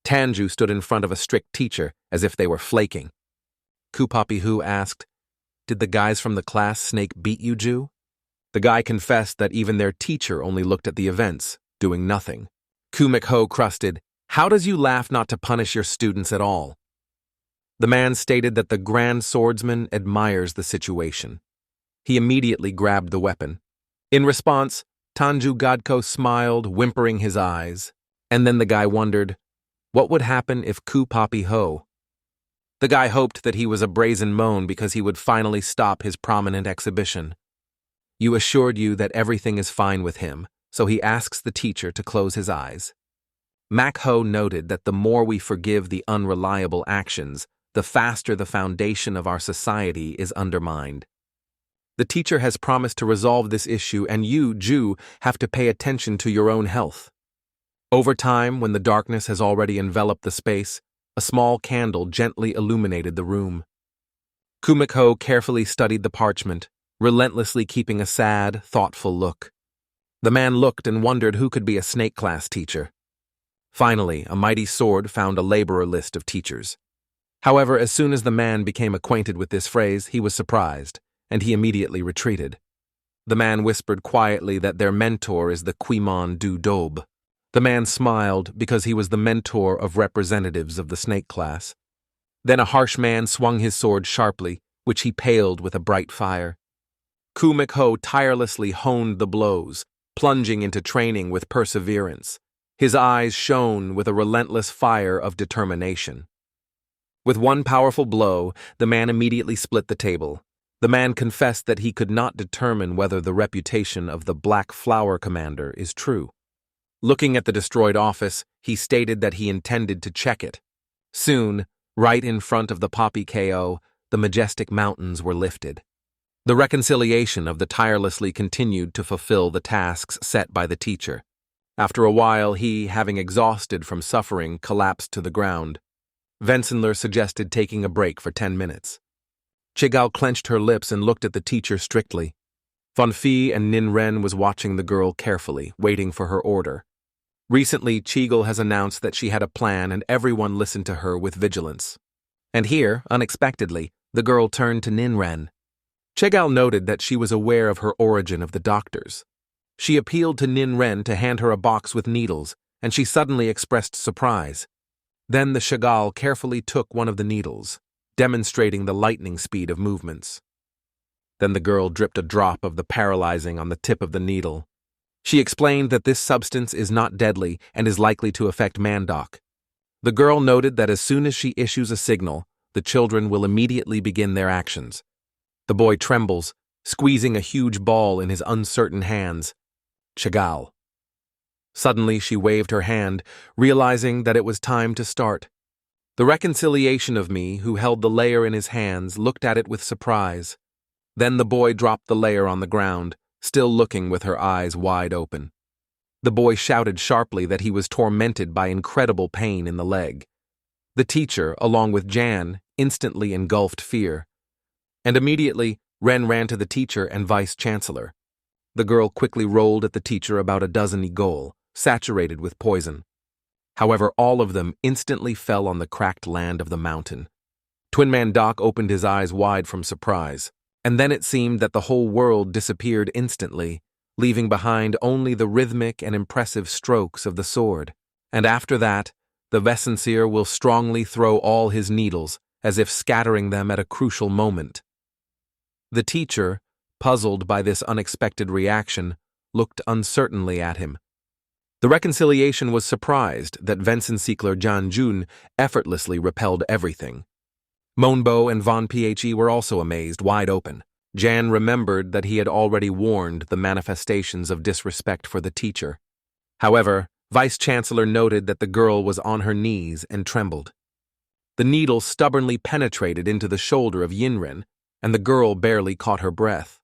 Tanju stood in front of a strict teacher, as if they were flaking. Kupapihu asked, did the guys from the class snake beat you, Ju? The guy confessed that even their teacher only looked at the events, doing nothing. Kumikho crusted, how does you laugh not to punish your students at all? The man stated that the Grand Swordsman admires the situation. He immediately grabbed the weapon. In response, Tanju Godko smiled, whimpering his eyes, and then the guy wondered, what would happen if Kupapiho? The guy hoped that he was a brazen moan because he would finally stop his prominent exhibition. You assured you that everything is fine with him, so he asks the teacher to close his eyes. Makho noted that the more we forgive the unreliable actions, the faster the foundation of our society is undermined. The teacher has promised to resolve this issue, and you, Ju, have to pay attention to your own health. Over time, when the darkness has already enveloped the space, a small candle gently illuminated the room. Kumikho carefully studied the parchment, relentlessly keeping a sad, thoughtful look. The man looked and wondered who could be a snake class teacher. Finally, a mighty sword found a laborer list of teachers. However, as soon as the man became acquainted with this phrase, he was surprised, and he immediately retreated. The man whispered quietly that their mentor is the Quimon du Daube. The man smiled because he was the mentor of representatives of the snake class. Then a harsh man swung his sword sharply, which he paled with a bright fire. Kumiko tirelessly honed the blows, plunging into training with perseverance. His eyes shone with a relentless fire of determination. With one powerful blow, the man immediately split the table. The man confessed that he could not determine whether the reputation of the Black Flower Commander is true. Looking at the destroyed office, he stated that he intended to check it. Soon, right in front of the Poppy KO, the majestic mountains were lifted. The reconciliation of the tirelessly continued to fulfill the tasks set by the teacher. After a while, he, having exhausted from suffering, collapsed to the ground. Vensenler suggested taking a break for 10 minutes. Chigao clenched her lips and looked at the teacher strictly. Von Fei and Nin Ren was watching the girl carefully, waiting for her order. Recently, Chigel has announced that she had a plan and everyone listened to her with vigilance. And here, unexpectedly, the girl turned to Nin Ren. Chigao noted that she was aware of her origin of the doctors. She appealed to Nin Ren to hand her a box with needles, and she suddenly expressed surprise. Then the Chagall carefully took one of the needles, demonstrating the lightning speed of movements. Then the girl dripped a drop of the paralyzing on the tip of the needle. She explained that this substance is not deadly and is likely to affect Mandoc. The girl noted that as soon as she issues a signal, the children will immediately begin their actions. The boy trembles, squeezing a huge ball in his uncertain hands. Chagall. Suddenly she waved her hand, realizing that it was time to start. The reconciliation of me, who held the layer in his hands, looked at it with surprise. Then the boy dropped the layer on the ground, still looking with her eyes wide open. The boy shouted sharply that he was tormented by incredible pain in the leg. The teacher, along with Jan, instantly engulfed fear. And immediately, Ren ran to the teacher and vice-chancellor. The girl quickly rolled at the teacher about a dozen goal, saturated with poison. However, all of them instantly fell on the cracked land of the mountain. Twin Man Doc opened his eyes wide from surprise, and then it seemed that the whole world disappeared instantly, leaving behind only the rhythmic and impressive strokes of the sword. And after that, the Vessenseer will strongly throw all his needles, as if scattering them at a crucial moment. The teacher, puzzled by this unexpected reaction, looked uncertainly at him. The reconciliation was surprised that Vensensiekler Janjun effortlessly repelled everything. Monbo and Von Phe were also amazed, wide open. Jan remembered that he had already warned the manifestations of disrespect for the teacher. However, Vice-Chancellor noted that the girl was on her knees and trembled. The needle stubbornly penetrated into the shoulder of Yinren, and the girl barely caught her breath.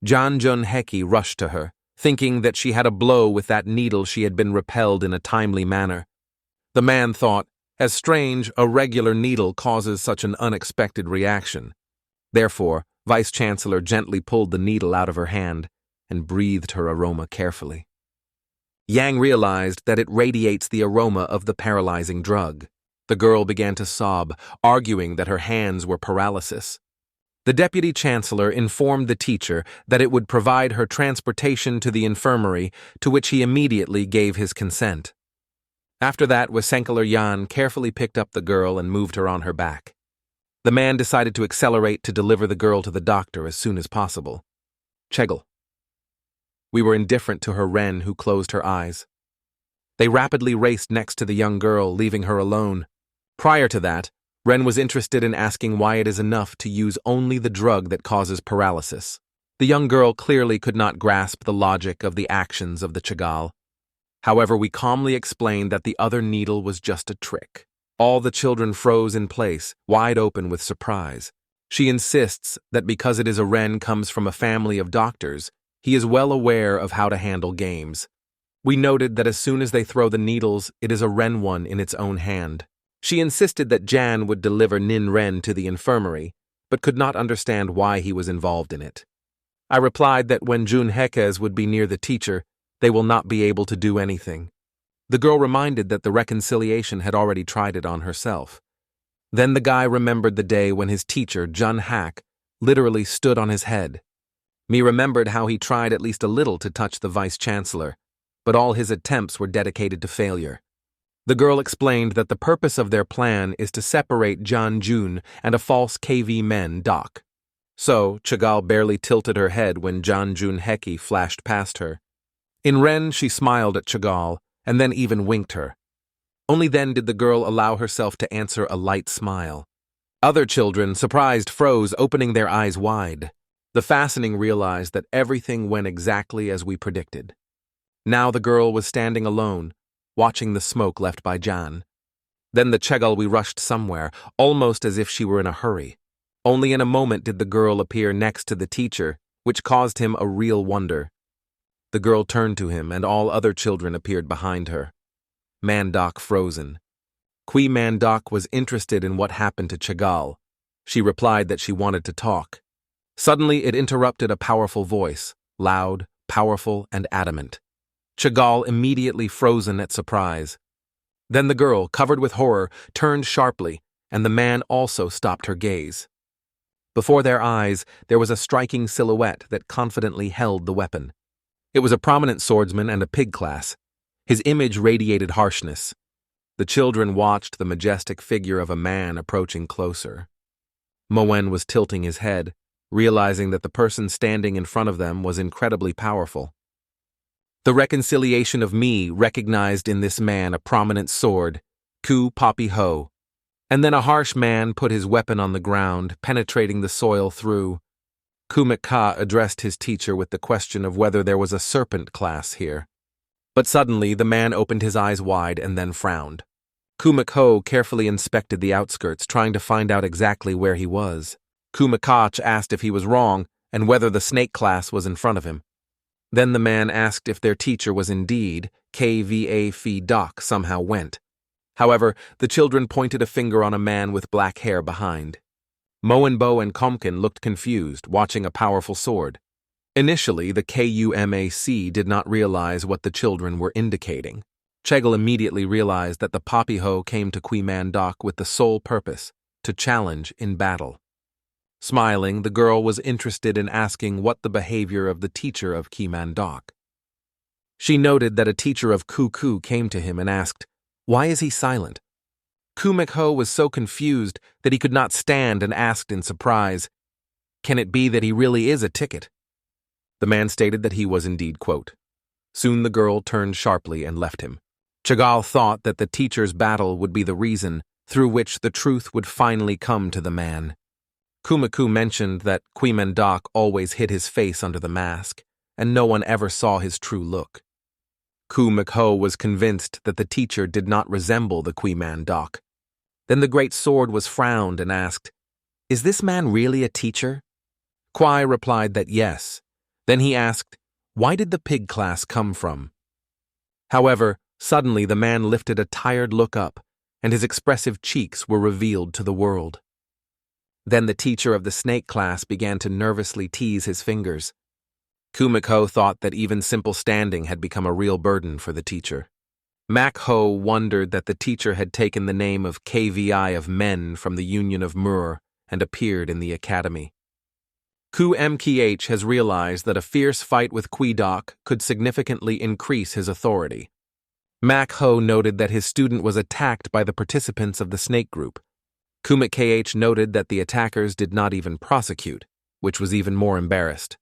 Janjun Heki rushed to her, thinking that she had a blow with that needle she had been repelled in a timely manner. The man thought, as strange, a regular needle causes such an unexpected reaction. Therefore, Vice-Chancellor gently pulled the needle out of her hand and breathed her aroma carefully. Yang realized that it radiates the aroma of the paralyzing drug. The girl began to sob, arguing that her hands were paralysis. The Deputy Chancellor informed the teacher that it would provide her transportation to the infirmary, to which he immediately gave his consent. After that, Wissenkeler Jan carefully picked up the girl and moved her on her back. The man decided to accelerate to deliver the girl to the doctor as soon as possible. Chegel. We were indifferent to her Ren, who closed her eyes. They rapidly raced next to the young girl, leaving her alone. Prior to that, Ren was interested in asking why it is enough to use only the drug that causes paralysis. The young girl clearly could not grasp the logic of the actions of the Chagall. However, we calmly explained that the other needle was just a trick. All the children froze in place, wide open with surprise. She insists that because it is a Ren comes from a family of doctors, he is well aware of how to handle games. We noted that as soon as they throw the needles, it is a Ren one in its own hand. She insisted that Jan would deliver Nin Ren to the infirmary, but could not understand why he was involved in it. I replied that when Jun Hekes would be near the teacher, they will not be able to do anything. The girl reminded that the reconciliation had already tried it on herself. Then the guy remembered the day when his teacher, Jun Hak, literally stood on his head. Me remembered how he tried at least a little to touch the vice-chancellor, but all his attempts were dedicated to failure. The girl explained that the purpose of their plan is to separate Jan Jun and a false KV men Doc. So, Chagall barely tilted her head when Jan Jun Heki flashed past her. In Ren, she smiled at Chagall, and then even winked her. Only then did the girl allow herself to answer a light smile. Other children, surprised, froze, opening their eyes wide. The fastening realized that everything went exactly as we predicted. Now the girl was standing alone, watching the smoke left by Jan. Then the Chagall rushed somewhere, almost as if she were in a hurry. Only in a moment did the girl appear next to the teacher, which caused him a real wonder. The girl turned to him, and all other children appeared behind her. Mandoc frozen. Qui Mandoc was interested in what happened to Chagall. She replied that she wanted to talk. Suddenly it interrupted a powerful voice, loud, powerful, and adamant. Chagall immediately frozen at surprise. Then the girl, covered with horror, turned sharply, and the man also stopped her gaze. Before their eyes, there was a striking silhouette that confidently held the weapon. It was a prominent swordsman and a pig class. His image radiated harshness. The children watched the majestic figure of a man approaching closer. Moen was tilting his head, realizing that the person standing in front of them was incredibly powerful. The reconciliation of me recognized in this man a prominent sword, Ku Poppy Ho. And then a harsh man put his weapon on the ground, penetrating the soil through. Kumika addressed his teacher with the question of whether there was a serpent class here. But suddenly the man opened his eyes wide and then frowned. Kumiko carefully inspected the outskirts, trying to find out exactly where he was. Kumikach asked if he was wrong and whether the snake class was in front of him. Then the man asked if their teacher was indeed KVA Phi Doc somehow went. However, the children pointed a finger on a man with black hair behind. Moenbo and Komkin looked confused, watching a powerful sword. Initially, the KUMAC did not realize what the children were indicating. Chegel immediately realized that the Poppy Ho came to Qui Mandoc with the sole purpose to challenge in battle. Smiling, the girl was interested in asking what the behavior of the teacher of Qui Mandoc. She noted that a teacher of Ku came to him and asked, "Why is he silent?" Kumikho was so confused that he could not stand and asked in surprise, "Can it be that he really is a ticket?" The man stated that he was indeed, quote. Soon the girl turned sharply and left him. Chagall thought that the teacher's battle would be the reason through which the truth would finally come to the man. Kumiku mentioned that Qui Mandoc always hid his face under the mask, and no one ever saw his true look. Kumikho was convinced that the teacher did not resemble the Qui Mandoc. Then the great sword was frowned and asked, "Is this man really a teacher?" Kwai replied that yes. Then he asked, "Why did the pig class come from?" However, suddenly the man lifted a tired look up, and his expressive cheeks were revealed to the world. Then the teacher of the snake class began to nervously tease his fingers. Kumiko thought that even simple standing had become a real burden for the teacher. Mac Ho wondered that the teacher had taken the name of KVI of men from the Union of Mur and appeared in the academy. Ku Mkh has realized that a fierce fight with Kuidok could significantly increase his authority. Mac Ho noted that his student was attacked by the participants of the snake group. Kumik KH noted that the attackers did not even prosecute, which was even more embarrassed.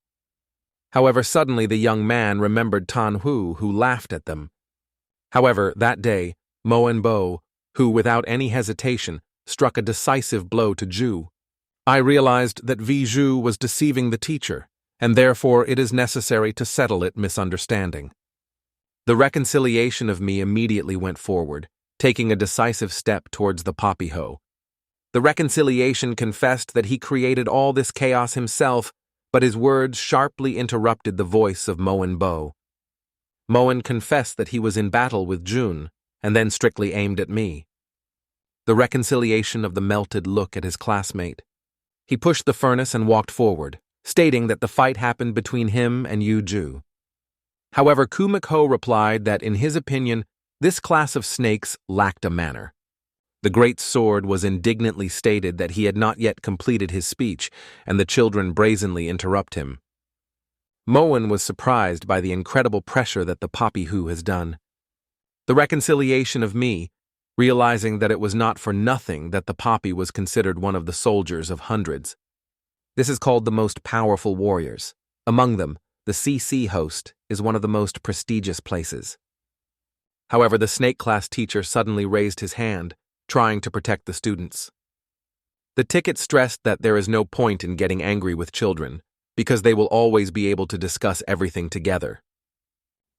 However, suddenly the young man remembered Tan Hu, who laughed at them. However, that day, Moen Bo, who without any hesitation struck a decisive blow to Ju. I realized that Vi Zhu was deceiving the teacher, and therefore it is necessary to settle it misunderstanding. The reconciliation of me immediately went forward, taking a decisive step towards the Poppy Ho. The reconciliation confessed that he created all this chaos himself, but his words sharply interrupted the voice of Moen Bo. Moen confessed that he was in battle with Jun, and then strictly aimed at me. The reconciliation of the melted look at his classmate. He pushed the furnace and walked forward, stating that the fight happened between him and Yu Ju. However, Kumiko replied that, in his opinion, This class of snakes lacked a manner. The great sword was indignantly stated that he had not yet completed his speech, and the children brazenly interrupt him. Moen was surprised by the incredible pressure that the Poppy Who has done. The reconciliation of me, realizing that it was not for nothing that the Poppy was considered one of the soldiers of hundreds. This is called the most powerful warriors. Among them, the CC host is one of the most prestigious places. However, the snake class teacher suddenly raised his hand, trying to protect the students. The ticket stressed that there is no point in getting angry with children, because they will always be able to discuss everything together.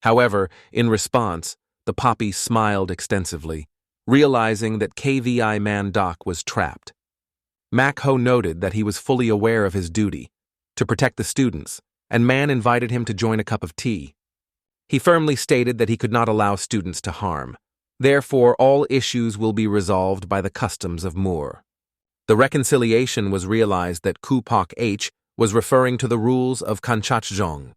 However, in response, the Poppy smiled extensively, realizing that KVI Man Doc was trapped. Mac Ho noted that he was fully aware of his duty, to protect the students, and Man invited him to join a cup of tea. He firmly stated that he could not allow students to harm. Therefore, all issues will be resolved by the customs of Moor. The reconciliation was realized that Kupak H was referring to the rules of Kanchachjong.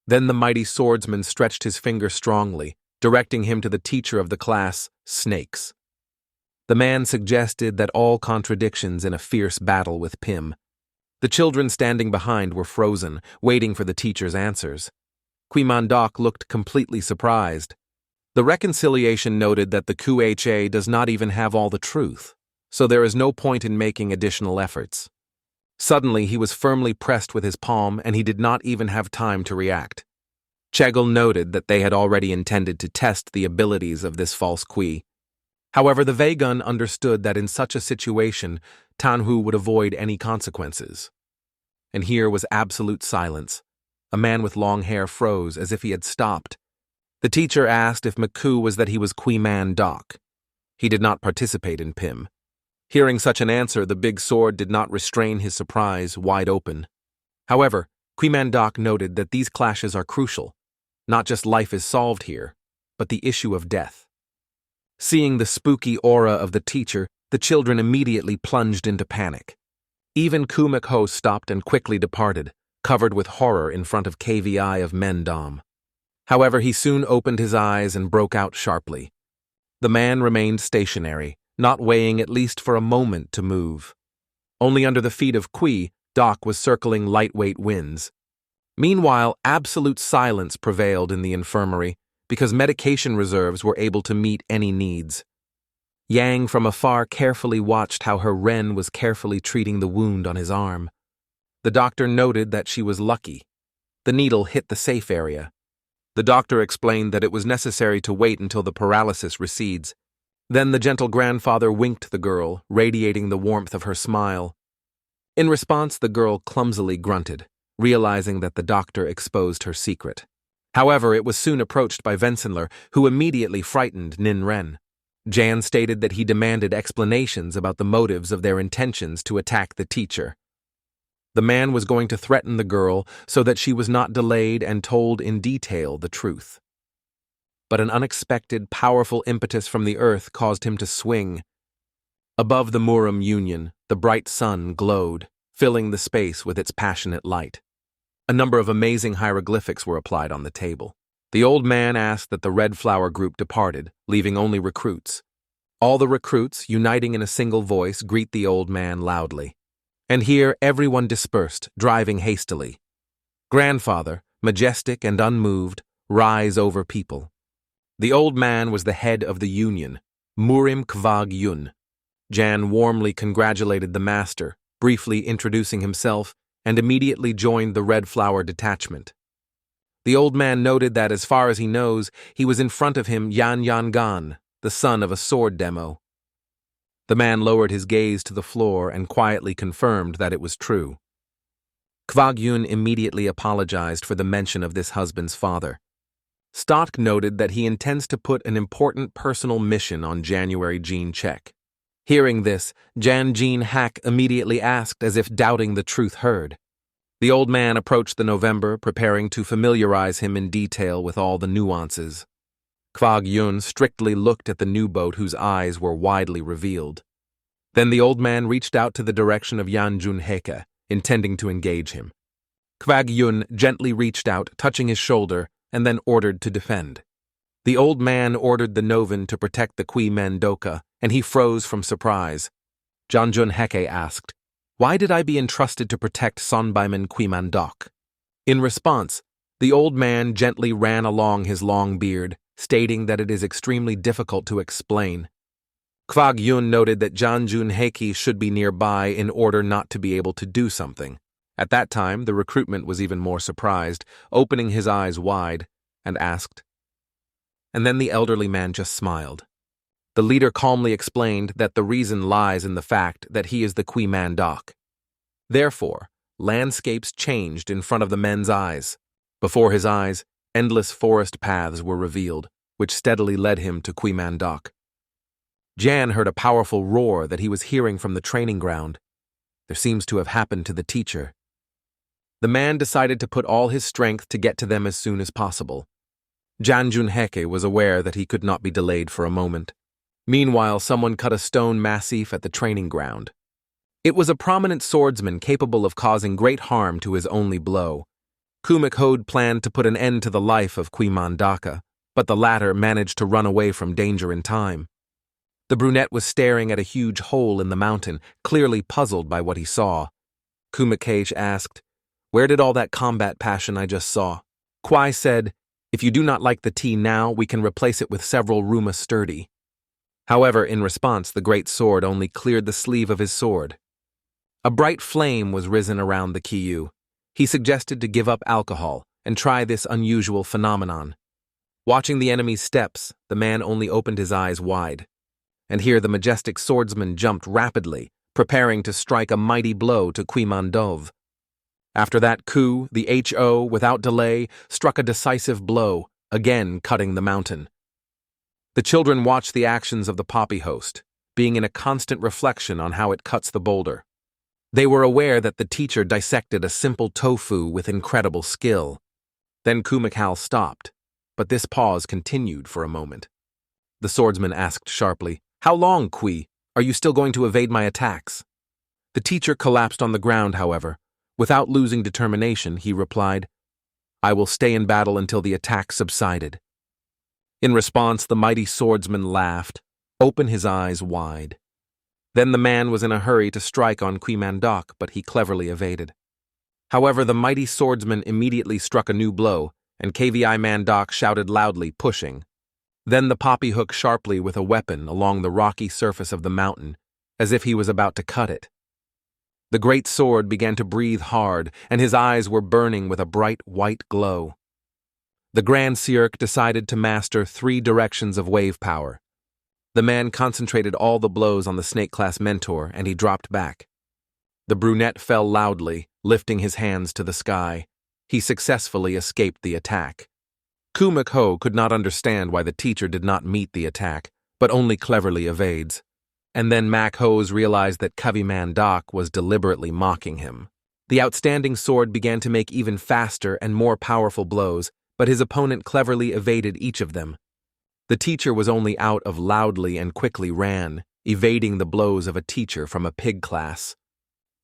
Then the mighty swordsman stretched his finger strongly, directing him to the teacher of the class, Snakes. The man suggested that all contradictions in a fierce battle with Pim. The children standing behind were frozen, waiting for the teacher's answers. Mandoc looked completely surprised. The reconciliation noted that the QHA does not even have all the truth, so there is no point in making additional efforts. Suddenly, he was firmly pressed with his palm, and he did not even have time to react. Chegel noted that they had already intended to test the abilities of this false Kui. However, the Vagun understood that in such a situation, Tanhu would avoid any consequences. And here was absolute silence. A man with long hair froze as if he had stopped. The teacher asked if Maku was that he was Kui Man Doc. He did not participate in Pim. Hearing such an answer, the big sword did not restrain his surprise wide open. However, Kui Man Doc noted that these clashes are crucial. Not just life is solved here, but the issue of death. Seeing the spooky aura of the teacher, the children immediately plunged into panic. Even Kumak Ho stopped and quickly departed, covered with horror in front of KVI of Mendom. However, he soon opened his eyes and broke out sharply. The man remained stationary, not weighing at least for a moment to move. Only under the feet of Kui, Doc was circling lightweight winds. Meanwhile, absolute silence prevailed in the infirmary because medication reserves were able to meet any needs. Yang from afar carefully watched how her Ren was carefully treating the wound on his arm. The doctor noted that she was lucky. The needle hit the safe area. The doctor explained that it was necessary to wait until the paralysis recedes. Then the gentle grandfather winked the girl, radiating the warmth of her smile. In response, the girl clumsily grunted, realizing that the doctor exposed her secret. However, it was soon approached by Vensenler, who immediately frightened Nin Ren. Jan stated that he demanded explanations about the motives of their intentions to attack the teacher. The man was going to threaten the girl so that she was not delayed and told in detail the truth. But an unexpected, powerful impetus from the earth caused him to swing. Above the Muram Union, the bright sun glowed, filling the space with its passionate light. A number of amazing hieroglyphics were applied on the table. The old man asked that the Red Flower group departed, leaving only recruits. All the recruits, uniting in a single voice, greet the old man loudly. And here everyone dispersed, driving hastily. Grandfather, majestic and unmoved, rise over people. The old man was the head of the union, Murim Kvag Yun. Jan warmly congratulated the master, briefly introducing himself, and immediately joined the Red Flower detachment. The old man noted that, as far as he knows, he was in front of him Yan Yan Gan, the son of a sword demo. The man lowered his gaze to the floor and quietly confirmed that it was true. Kvag Yun immediately apologized for the mention of this husband's father. Stock noted that he intends to put an important personal mission on January Jean Check. Hearing this, Jan Jean Hack immediately asked as if doubting the truth heard. The old man approached the November, preparing to familiarize him in detail with all the nuances. Kvag Yun strictly looked at the new boat whose eyes were widely revealed. Then the old man reached out to the direction of Yan Jun Heke, intending to engage him. Kvag Yun gently reached out, touching his shoulder, and then ordered to defend. The old man ordered the Novan to protect the Kui Mandoka, and he froze from surprise. Janjun Heke asked, "Why did I be entrusted to protect Sonbaiman Kui Mandok?" In response, the old man gently ran along his long beard, stating that it is extremely difficult to explain. Kwag Yun noted that Janjun Heke should be nearby in order not to be able to do something. At that time, the recruitment was even more surprised, opening his eyes wide, and asked. And then the elderly man just smiled. The leader calmly explained that the reason lies in the fact that he is the Kui Mandok. Therefore, landscapes changed in front of the men's eyes. Before his eyes, endless forest paths were revealed, which steadily led him to Kui Mandok. Jan heard a powerful roar that he was hearing from the training ground. There seems to have happened to the teacher. The man decided to put all his strength to get to them as soon as possible. Janjun Heke was aware that he could not be delayed for a moment. Meanwhile, someone cut a stone massif at the training ground. It was a prominent swordsman capable of causing great harm to his only blow. Kumakhode planned to put an end to the life of Kui Mandaka, but the latter managed to run away from danger in time. The brunette was staring at a huge hole in the mountain, clearly puzzled by what he saw. Kumakage asked, "Where did all that combat passion I just saw?" Kwai said, "If you do not like the tea now, we can replace it with several Ruma sturdy." However, in response, the great sword only cleared the sleeve of his sword. A bright flame was risen around the Kiyu. He suggested to give up alcohol and try this unusual phenomenon. Watching the enemy's steps, the man only opened his eyes wide. And here the majestic swordsman jumped rapidly, preparing to strike a mighty blow to Kui Mandov. After that coup, the HO, without delay, struck a decisive blow, again cutting the mountain. The children watched the actions of the poppy host, being in a constant reflection on how it cuts the boulder. They were aware that the teacher dissected a simple tofu with incredible skill. Then Kumakhal stopped, but this pause continued for a moment. The swordsman asked sharply, "How long, Kui? Are you still going to evade my attacks?" The teacher collapsed on the ground, however. Without losing determination, he replied, "I will stay in battle until the attack subsided." In response, the mighty swordsman laughed, opened his eyes wide. Then the man was in a hurry to strike on Kui Mandok, but he cleverly evaded. However, the mighty swordsman immediately struck a new blow, and KVI Mandok shouted loudly, pushing. Then the poppy hooked sharply with a weapon along the rocky surface of the mountain, as if he was about to cut it. The great sword began to breathe hard, and his eyes were burning with a bright white glow. The Grand Siurk decided to master 3 directions of wave power. The man concentrated all the blows on the snake-class mentor, and he dropped back. The brunette fell loudly, lifting his hands to the sky. He successfully escaped the attack. Kumakho could not understand why the teacher did not meet the attack, but only cleverly evades. And then Makhos realized that Kavi Mandok was deliberately mocking him. The outstanding sword began to make even faster and more powerful blows, but his opponent cleverly evaded each of them. The teacher was only out of loudly and quickly ran, evading the blows of a teacher from a pig class.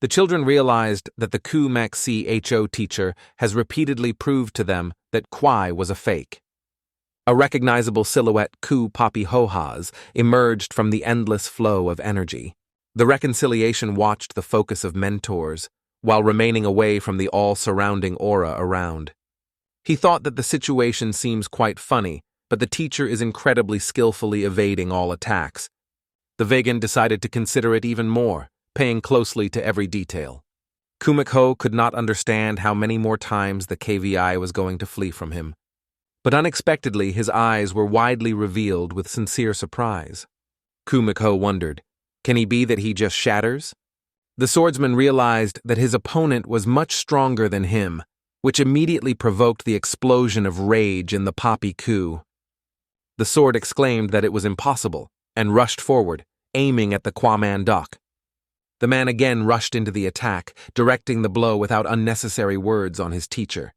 The children realized that the Ku Maxi HO teacher has repeatedly proved to them that Kwai was a fake. A recognizable silhouette Ku Poppy Hohas emerged from the endless flow of energy. The reconciliation watched the focus of mentors, while remaining away from the all-surrounding aura around. He thought that the situation seems quite funny, but the teacher is incredibly skillfully evading all attacks. The vegan decided to consider it even more, paying closely to every detail. Kumakho could not understand how many more times the KVI was going to flee from him. But unexpectedly, his eyes were widely revealed with sincere surprise. Kumakho wondered, can he be that he just shatters? The swordsman realized that his opponent was much stronger than him, which immediately provoked the explosion of rage in the Poppy Ku. The sword exclaimed that it was impossible, and rushed forward, aiming at the Kwamandok. The man again rushed into the attack, directing the blow without unnecessary words on his teacher.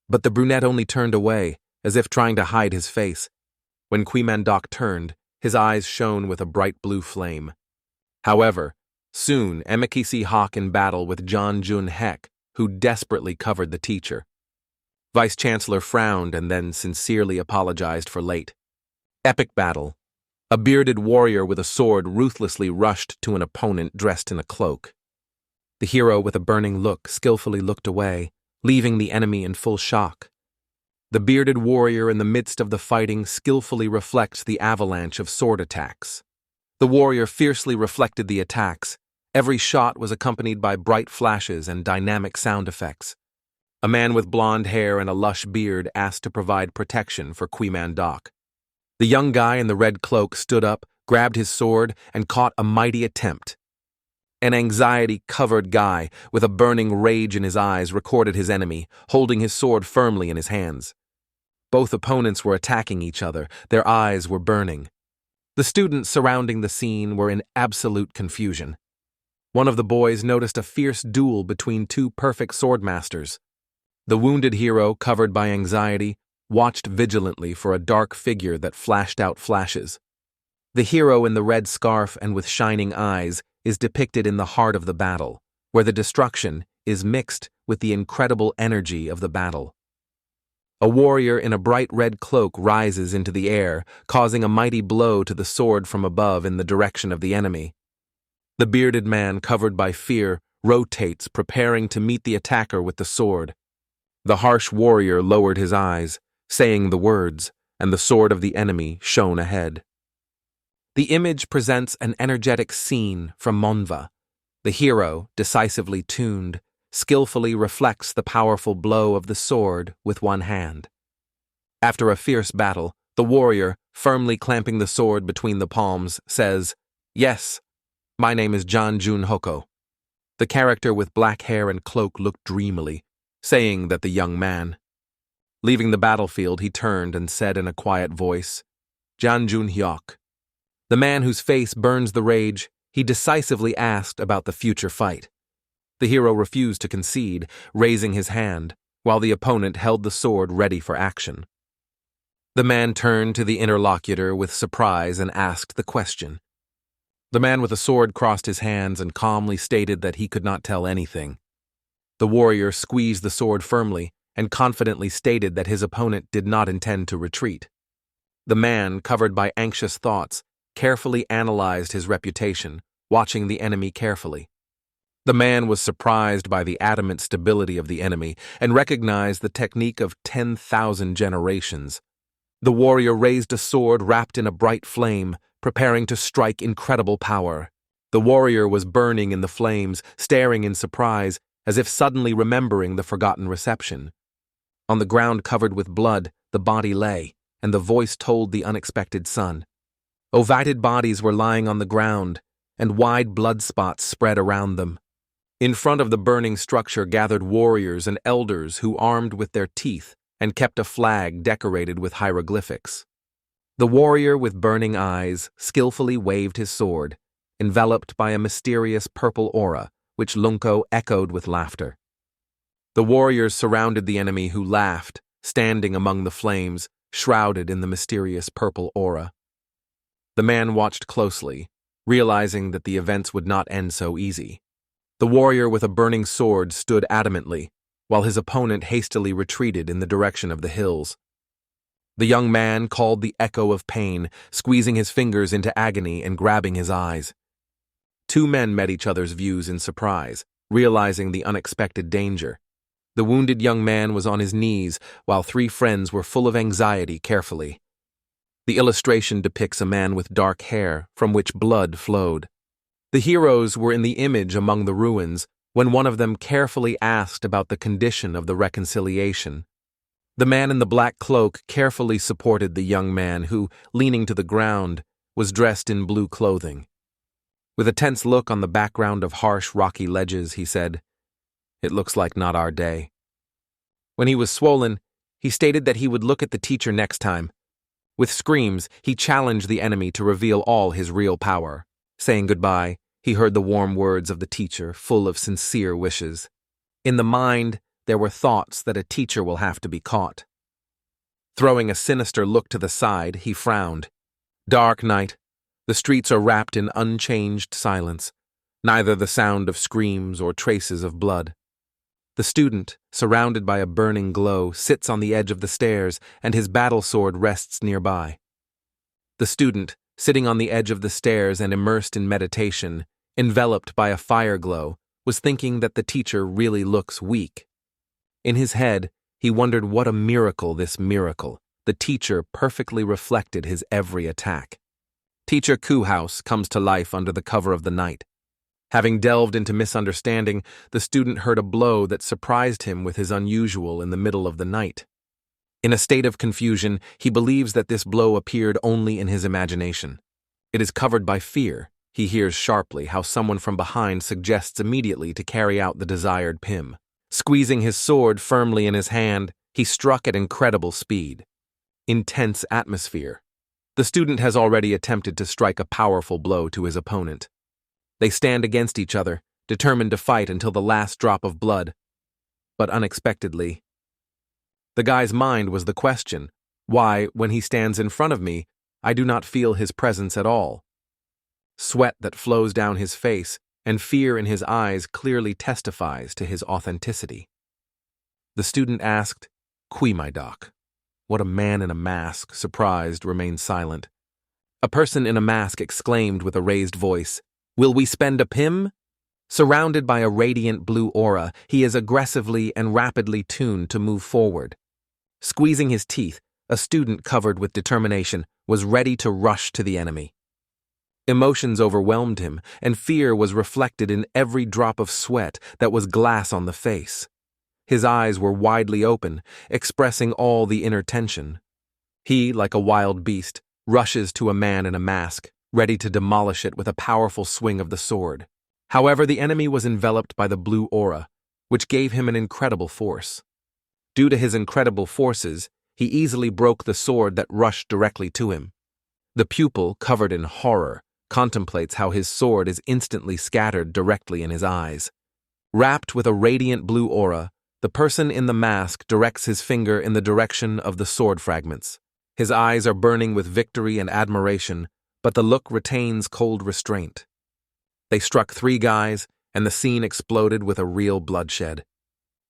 But the brunette only turned away, as if trying to hide his face. When Kwamandok turned, his eyes shone with a bright blue flame. However, soon Emikisi Hawk in battle with John Jun Hek, who desperately covered the teacher. Vice-Chancellor frowned and then sincerely apologized for late. Epic battle. A bearded warrior with a sword ruthlessly rushed to an opponent dressed in a cloak. The hero with a burning look skillfully looked away, leaving the enemy in full shock. The bearded warrior in the midst of the fighting skillfully reflects the avalanche of sword attacks. The warrior fiercely reflected the attacks. Every shot was accompanied by bright flashes and dynamic sound effects. A man with blonde hair and a lush beard asked to provide protection for Doc. The young guy in the red cloak stood up, grabbed his sword, and caught a mighty attempt. An anxiety-covered guy with a burning rage in his eyes recorded his enemy, holding his sword firmly in his hands. Both opponents were attacking each other. Their eyes were burning. The students surrounding the scene were in absolute confusion. One of the boys noticed a fierce duel between two perfect swordmasters. The wounded hero, covered by anxiety, watched vigilantly for a dark figure that flashed out flashes. The hero in the red scarf and with shining eyes is depicted in the heart of the battle, where the destruction is mixed with the incredible energy of the battle. A warrior in a bright red cloak rises into the air, causing a mighty blow to the sword from above in the direction of the enemy. The bearded man, covered by fear, rotates, preparing to meet the attacker with the sword. The harsh warrior lowered his eyes, saying the words, and the sword of the enemy shone ahead. The image presents an energetic scene from Manhwa. The hero, decisively tuned, skillfully reflects the powerful blow of the sword with one hand. After a fierce battle, the warrior, firmly clamping the sword between the palms, says, "Yes, my name is John Jun Hoko." The character with black hair and cloak looked dreamily, saying that the young man. Leaving the battlefield, he turned and said in a quiet voice, "Jan Jun Hyok." The man whose face burns the rage, he decisively asked about the future fight. The hero refused to concede, raising his hand, while the opponent held the sword ready for action. The man turned to the interlocutor with surprise and asked the question. The man with the sword crossed his hands and calmly stated that he could not tell anything. The warrior squeezed the sword firmly and confidently stated that his opponent did not intend to retreat. The man, covered by anxious thoughts, carefully analyzed his reputation, watching the enemy carefully. The man was surprised by the adamant stability of the enemy and recognized the technique of 10,000 generations. The warrior raised a sword wrapped in a bright flame, preparing to strike incredible power. The warrior was burning in the flames, staring in surprise, as if suddenly remembering the forgotten reception. On the ground covered with blood, the body lay, and the voice told the unexpected son. Ovated bodies were lying on the ground, and wide blood spots spread around them. In front of the burning structure gathered warriors and elders who armed with their teeth and kept a flag decorated with hieroglyphics. The warrior with burning eyes skillfully waved his sword, enveloped by a mysterious purple aura, which Lunko echoed with laughter. The warriors surrounded the enemy who laughed, standing among the flames, shrouded in the mysterious purple aura. The man watched closely, realizing that the events would not end so easy. The warrior with a burning sword stood adamantly, while his opponent hastily retreated in the direction of the hills. The young man called the echo of pain, squeezing his fingers into agony and grabbing his eyes. Two men met each other's views in surprise, realizing the unexpected danger. The wounded young man was on his knees, while three friends were full of anxiety carefully. The illustration depicts a man with dark hair, from which blood flowed. The heroes were in the image among the ruins, when one of them carefully asked about the condition of the reconciliation. The man in the black cloak carefully supported the young man who, leaning to the ground, was dressed in blue clothing. With a tense look on the background of harsh, rocky ledges, he said, "It looks like not our day." When he was swollen, he stated that he would look at the teacher next time. With screams, he challenged the enemy to reveal all his real power. Saying goodbye, he heard the warm words of the teacher, full of sincere wishes. In the mind, there were thoughts that a teacher will have to be caught. Throwing a sinister look to the side, he frowned. Dark night. The streets are wrapped in unchanged silence, neither the sound of screams or traces of blood. The student, surrounded by a burning glow, sits on the edge of the stairs, and his battle sword rests nearby. The student, sitting on the edge of the stairs and immersed in meditation, enveloped by a fire glow, was thinking that the teacher really looks weak. In his head, he wondered what a miracle this miracle. The teacher perfectly reflected his every attack. Teacher Kuhouse comes to life under the cover of the night. Having delved into misunderstanding, the student heard a blow that surprised him with his unusual in the middle of the night. In a state of confusion, he believes that this blow appeared only in his imagination. It is covered by fear. He hears sharply how someone from behind suggests immediately to carry out the desired pim. Squeezing his sword firmly in his hand, he struck at incredible speed. Intense atmosphere. The student has already attempted to strike a powerful blow to his opponent. They stand against each other, determined to fight until the last drop of blood. But unexpectedly, the guy's mind was the question, why, when he stands in front of me, I do not feel his presence at all. Sweat that flows down his face and fear in his eyes clearly testifies to his authenticity. The student asked, "Qui, my doc?" What a man in a mask, surprised, remained silent. A person in a mask exclaimed with a raised voice, "Will we spend a pim?" Surrounded by a radiant blue aura, he is aggressively and rapidly tuned to move forward. Squeezing his teeth, a student covered with determination was ready to rush to the enemy. Emotions overwhelmed him, and fear was reflected in every drop of sweat that was glass on the face. His eyes were widely open, expressing all the inner tension. He, like a wild beast, rushes to a man in a mask, ready to demolish it with a powerful swing of the sword. However, the enemy was enveloped by the blue aura, which gave him an incredible force. Due to his incredible forces, he easily broke the sword that rushed directly to him. The pupil, covered in horror, contemplates how his sword is instantly scattered directly in his eyes. Wrapped with a radiant blue aura, the person in the mask directs his finger in the direction of the sword fragments. His eyes are burning with victory and admiration, but the look retains cold restraint. They struck 3 guys, and the scene exploded with a real bloodshed.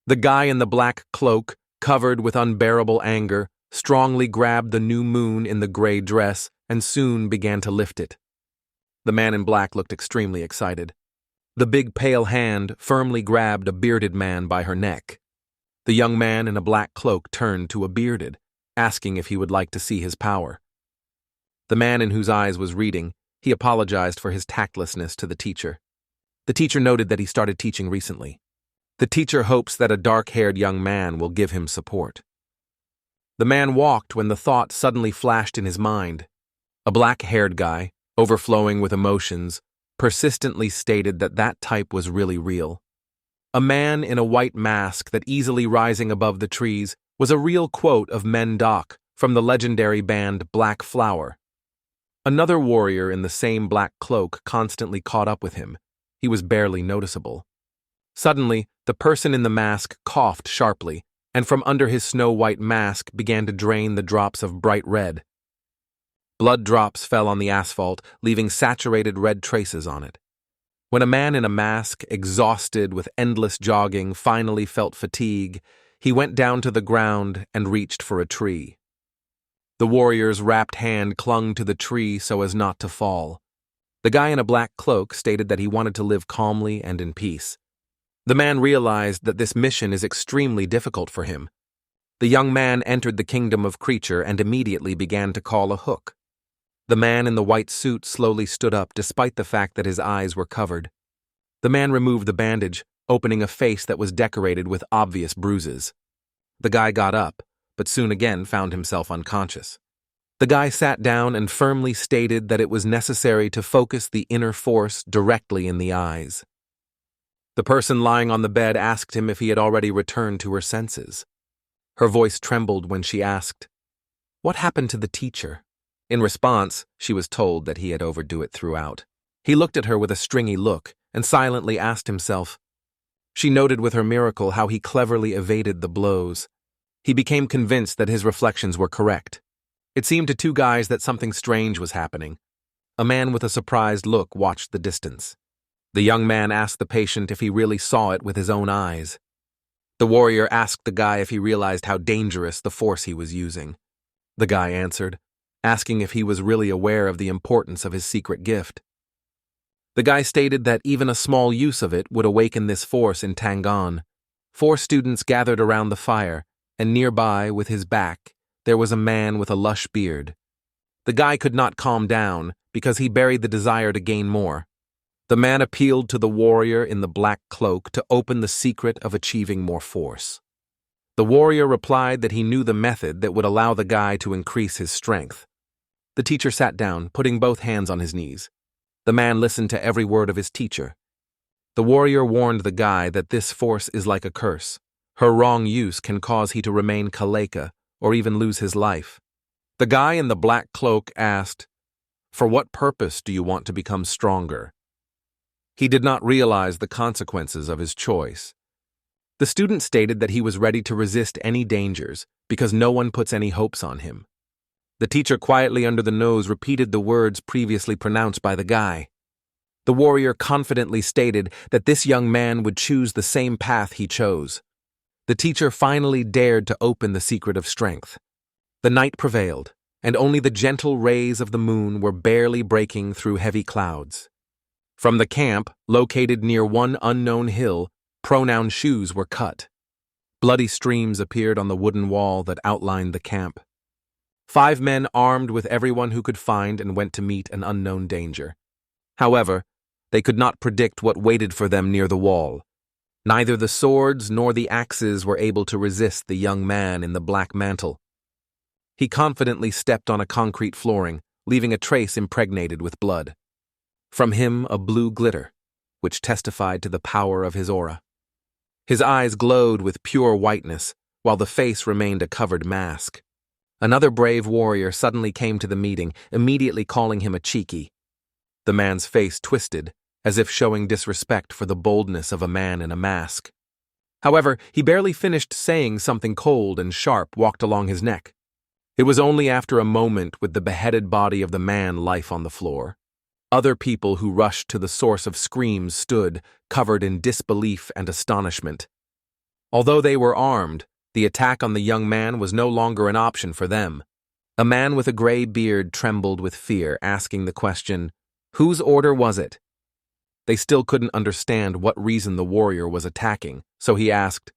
The guy in the black cloak, covered with unbearable anger, strongly grabbed the new moon in the gray dress and soon began to lift it. The man in black looked extremely excited. The big pale hand firmly grabbed a bearded man by her neck. The young man in a black cloak turned to a bearded, asking if he would like to see his power. The man in whose eyes was reading, he apologized for his tactlessness to the teacher. The teacher noted that he started teaching recently. The teacher hopes that a dark-haired young man will give him support. The man walked when the thought suddenly flashed in his mind. A black-haired guy, overflowing with emotions, persistently stated that that type was really real. A man in a white mask that easily rising above the trees was a real quote of Men Doc from the legendary band Black Flower. Another warrior in the same black cloak constantly caught up with him. He was barely noticeable. Suddenly, the person in the mask coughed sharply, and from under his snow-white mask began to drain the drops of bright red. Blood drops fell on the asphalt, leaving saturated red traces on it. When a man in a mask, exhausted with endless jogging, finally felt fatigue, he went down to the ground and reached for a tree. The warrior's wrapped hand clung to the tree so as not to fall. The guy in a black cloak stated that he wanted to live calmly and in peace. The man realized that this mission is extremely difficult for him. The young man entered the kingdom of creature and immediately began to call a hook. The man in the white suit slowly stood up despite the fact that his eyes were covered. The man removed the bandage, opening a face that was decorated with obvious bruises. The guy got up, but soon again found himself unconscious. The guy sat down and firmly stated that it was necessary to focus the inner force directly in the eyes. The person lying on the bed asked him if he had already returned to her senses. Her voice trembled when she asked, "What happened to the teacher?" In response, she was told that he had overdo it throughout. He looked at her with a stringy look and silently asked himself. She noted with her miracle how he cleverly evaded the blows. He became convinced that his reflections were correct. It seemed to 2 guys that something strange was happening. A man with a surprised look watched the distance. The young man asked the patient if he really saw it with his own eyes. The warrior asked the guy if he realized how dangerous the force he was using. The guy answered, asking if he was really aware of the importance of his secret gift. The guy stated that even a small use of it would awaken this force in Tangon. 4 students gathered around the fire, and nearby, with his back, there was a man with a lush beard. The guy could not calm down because he buried the desire to gain more. The man appealed to the warrior in the black cloak to open the secret of achieving more force. The warrior replied that he knew the method that would allow the guy to increase his strength. The teacher sat down, putting both hands on his knees. The man listened to every word of his teacher. The warrior warned the guy that this force is like a curse. Her wrong use can cause he to remain kaleka or even lose his life. The guy in the black cloak asked, "For what purpose do you want to become stronger?" He did not realize the consequences of his choice. The student stated that he was ready to resist any dangers because no one puts any hopes on him. The teacher quietly under the nose repeated the words previously pronounced by the guy. The warrior confidently stated that this young man would choose the same path he chose. The teacher finally dared to open the secret of strength. The night prevailed, and only the gentle rays of the moon were barely breaking through heavy clouds. From the camp, located near one unknown hill, pronoun shoes were cut. Bloody streams appeared on the wooden wall that outlined the camp. 5 men armed with everyone who could find and went to meet an unknown danger. However, they could not predict what waited for them near the wall. Neither the swords nor the axes were able to resist the young man in the black mantle. He confidently stepped on a concrete flooring, leaving a trace impregnated with blood. From him a blue glitter, which testified to the power of his aura. His eyes glowed with pure whiteness, while the face remained a covered mask. Another brave warrior suddenly came to the meeting, immediately calling him a cheeky. The man's face twisted, as if showing disrespect for the boldness of a man in a mask. However, he barely finished saying something cold and sharp walked along his neck. It was only after a moment with the beheaded body of the man life on the floor. Other people who rushed to the source of screams stood, covered in disbelief and astonishment. Although they were armed, the attack on the young man was no longer an option for them. A man with a gray beard trembled with fear, asking the question, "Whose order was it?" They still couldn't understand what reason the warrior was attacking, so he asked,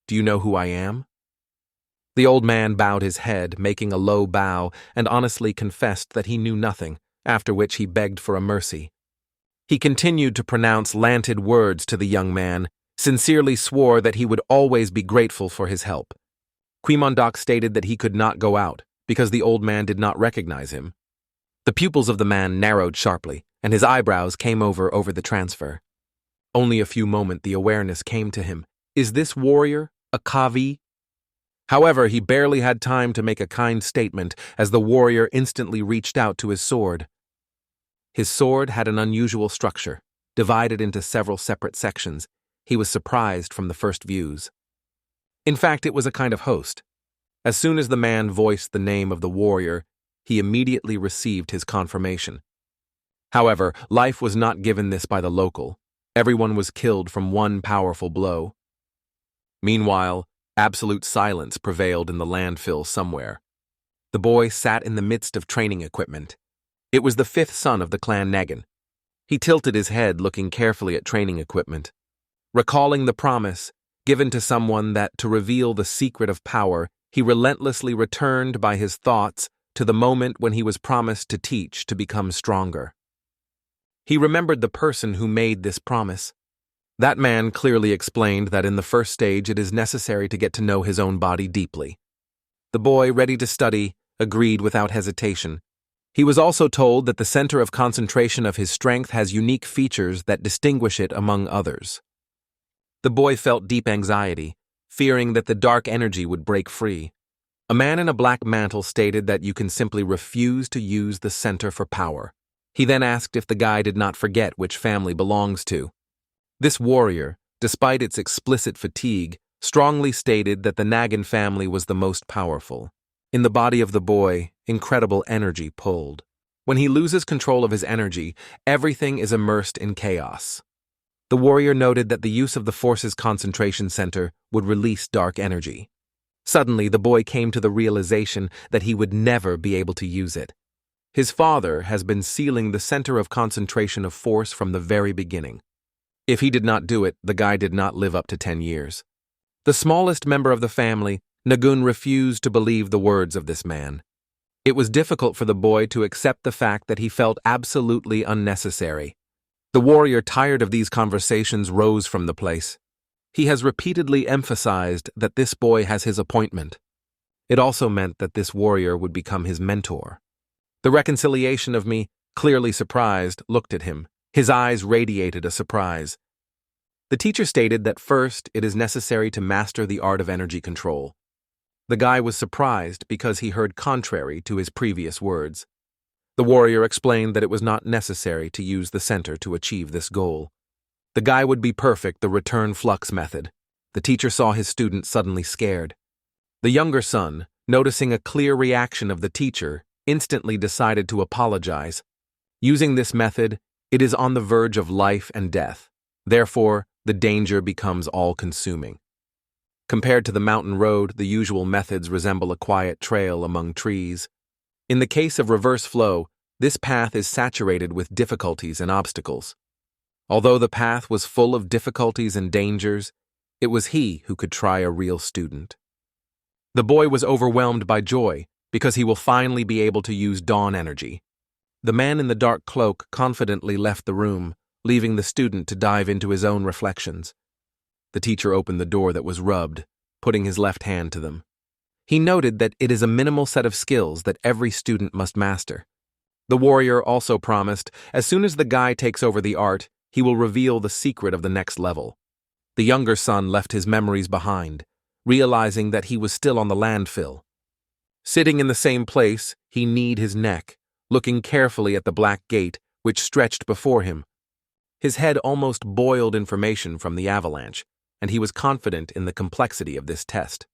"Do you know who I am?" The old man bowed his head, making a low bow, and honestly confessed that he knew nothing, after which he begged for a mercy. He continued to pronounce lanted words to the young man, sincerely swore that he would always be grateful for his help. Quimondok stated that he could not go out, because the old man did not recognize him. The pupils of the man narrowed sharply, and his eyebrows came over the transfer. Only a few moments the awareness came to him. Is this warrior a Kavi? However, he barely had time to make a kind statement as the warrior instantly reached out to his sword. His sword had an unusual structure, divided into several separate sections. He was surprised from the first views. In fact, it was a kind of host. As soon as the man voiced the name of the warrior, he immediately received his confirmation. However, life was not given this by the local. Everyone was killed from one powerful blow. Meanwhile, absolute silence prevailed in the landfill somewhere. The boy sat in the midst of training equipment. It was the 5th son of the clan Negan. He tilted his head, looking carefully at training equipment. Recalling the promise given to someone that to reveal the secret of power, he relentlessly returned by his thoughts to the moment when he was promised to teach to become stronger. He remembered the person who made this promise. That man clearly explained that in the first stage it is necessary to get to know his own body deeply. The boy, ready to study, agreed without hesitation. He was also told that the center of concentration of his strength has unique features that distinguish it among others. The boy felt deep anxiety, fearing that the dark energy would break free. A man in a black mantle stated that you can simply refuse to use the center for power. He then asked if the guy did not forget which family belongs to. This warrior, despite its explicit fatigue, strongly stated that the Nagan family was the most powerful. In the body of the boy, incredible energy pulled. When he loses control of his energy, everything is immersed in chaos. the warrior noted that the use of the force's concentration center would release dark energy. Suddenly, the boy came to the realization that he would never be able to use it. His father has been sealing the center of concentration of force from the very beginning. If he did not do it, the guy did not live up to 10 years. The smallest member of the family, Nagun, refused to believe the words of this man. It was difficult for the boy to accept the fact that he felt absolutely unnecessary. The warrior, tired of these conversations, rose from the place. He has repeatedly emphasized that this boy has his appointment. It also meant that this warrior would become his mentor. The reconciliation of me, clearly surprised, looked at him. His eyes radiated a surprise. The teacher stated that first it is necessary to master the art of energy control. The guy was surprised because he heard contrary to his previous words. The warrior explained that it was not necessary to use the center to achieve this goal. The guy would be perfect, the return flux method. The teacher saw his student suddenly scared. The younger son, noticing a clear reaction of the teacher, instantly decided to apologize. Using this method, it is on the verge of life and death. Therefore, the danger becomes all-consuming. Compared to the mountain road, the usual methods resemble a quiet trail among trees. In the case of reverse flow, this path is saturated with difficulties and obstacles. Although the path was full of difficulties and dangers, it was he who could try a real student. The boy was overwhelmed by joy because he will finally be able to use dawn energy. The man in the dark cloak confidently left the room, leaving the student to dive into his own reflections. The teacher opened the door that was rubbed, putting his left hand to them. He noted that it is a minimal set of skills that every student must master. The warrior also promised, as soon as the guy takes over the art, he will reveal the secret of the next level. The younger son left his memories behind, realizing that he was still on the landfill. Sitting in the same place, he kneed his neck, looking carefully at the black gate which stretched before him. His head almost boiled information from the avalanche, and he was confident in the complexity of this test.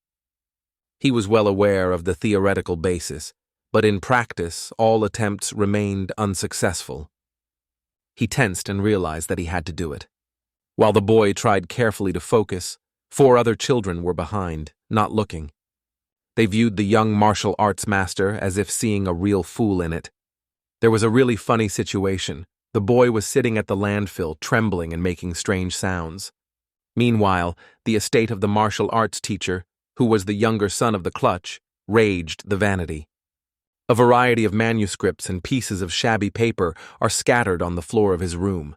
He was well aware of the theoretical basis, but in practice, all attempts remained unsuccessful. He tensed and realized that he had to do it. While the boy tried carefully to focus, 4 other children were behind, not looking. They viewed the young martial arts master as if seeing a real fool in it. There was a really funny situation. The boy was sitting at the landfill, trembling and making strange sounds. Meanwhile, the estate of the martial arts teacher, who was the younger son of the clutch, raged the vanity. A variety of manuscripts and pieces of shabby paper are scattered on the floor of his room.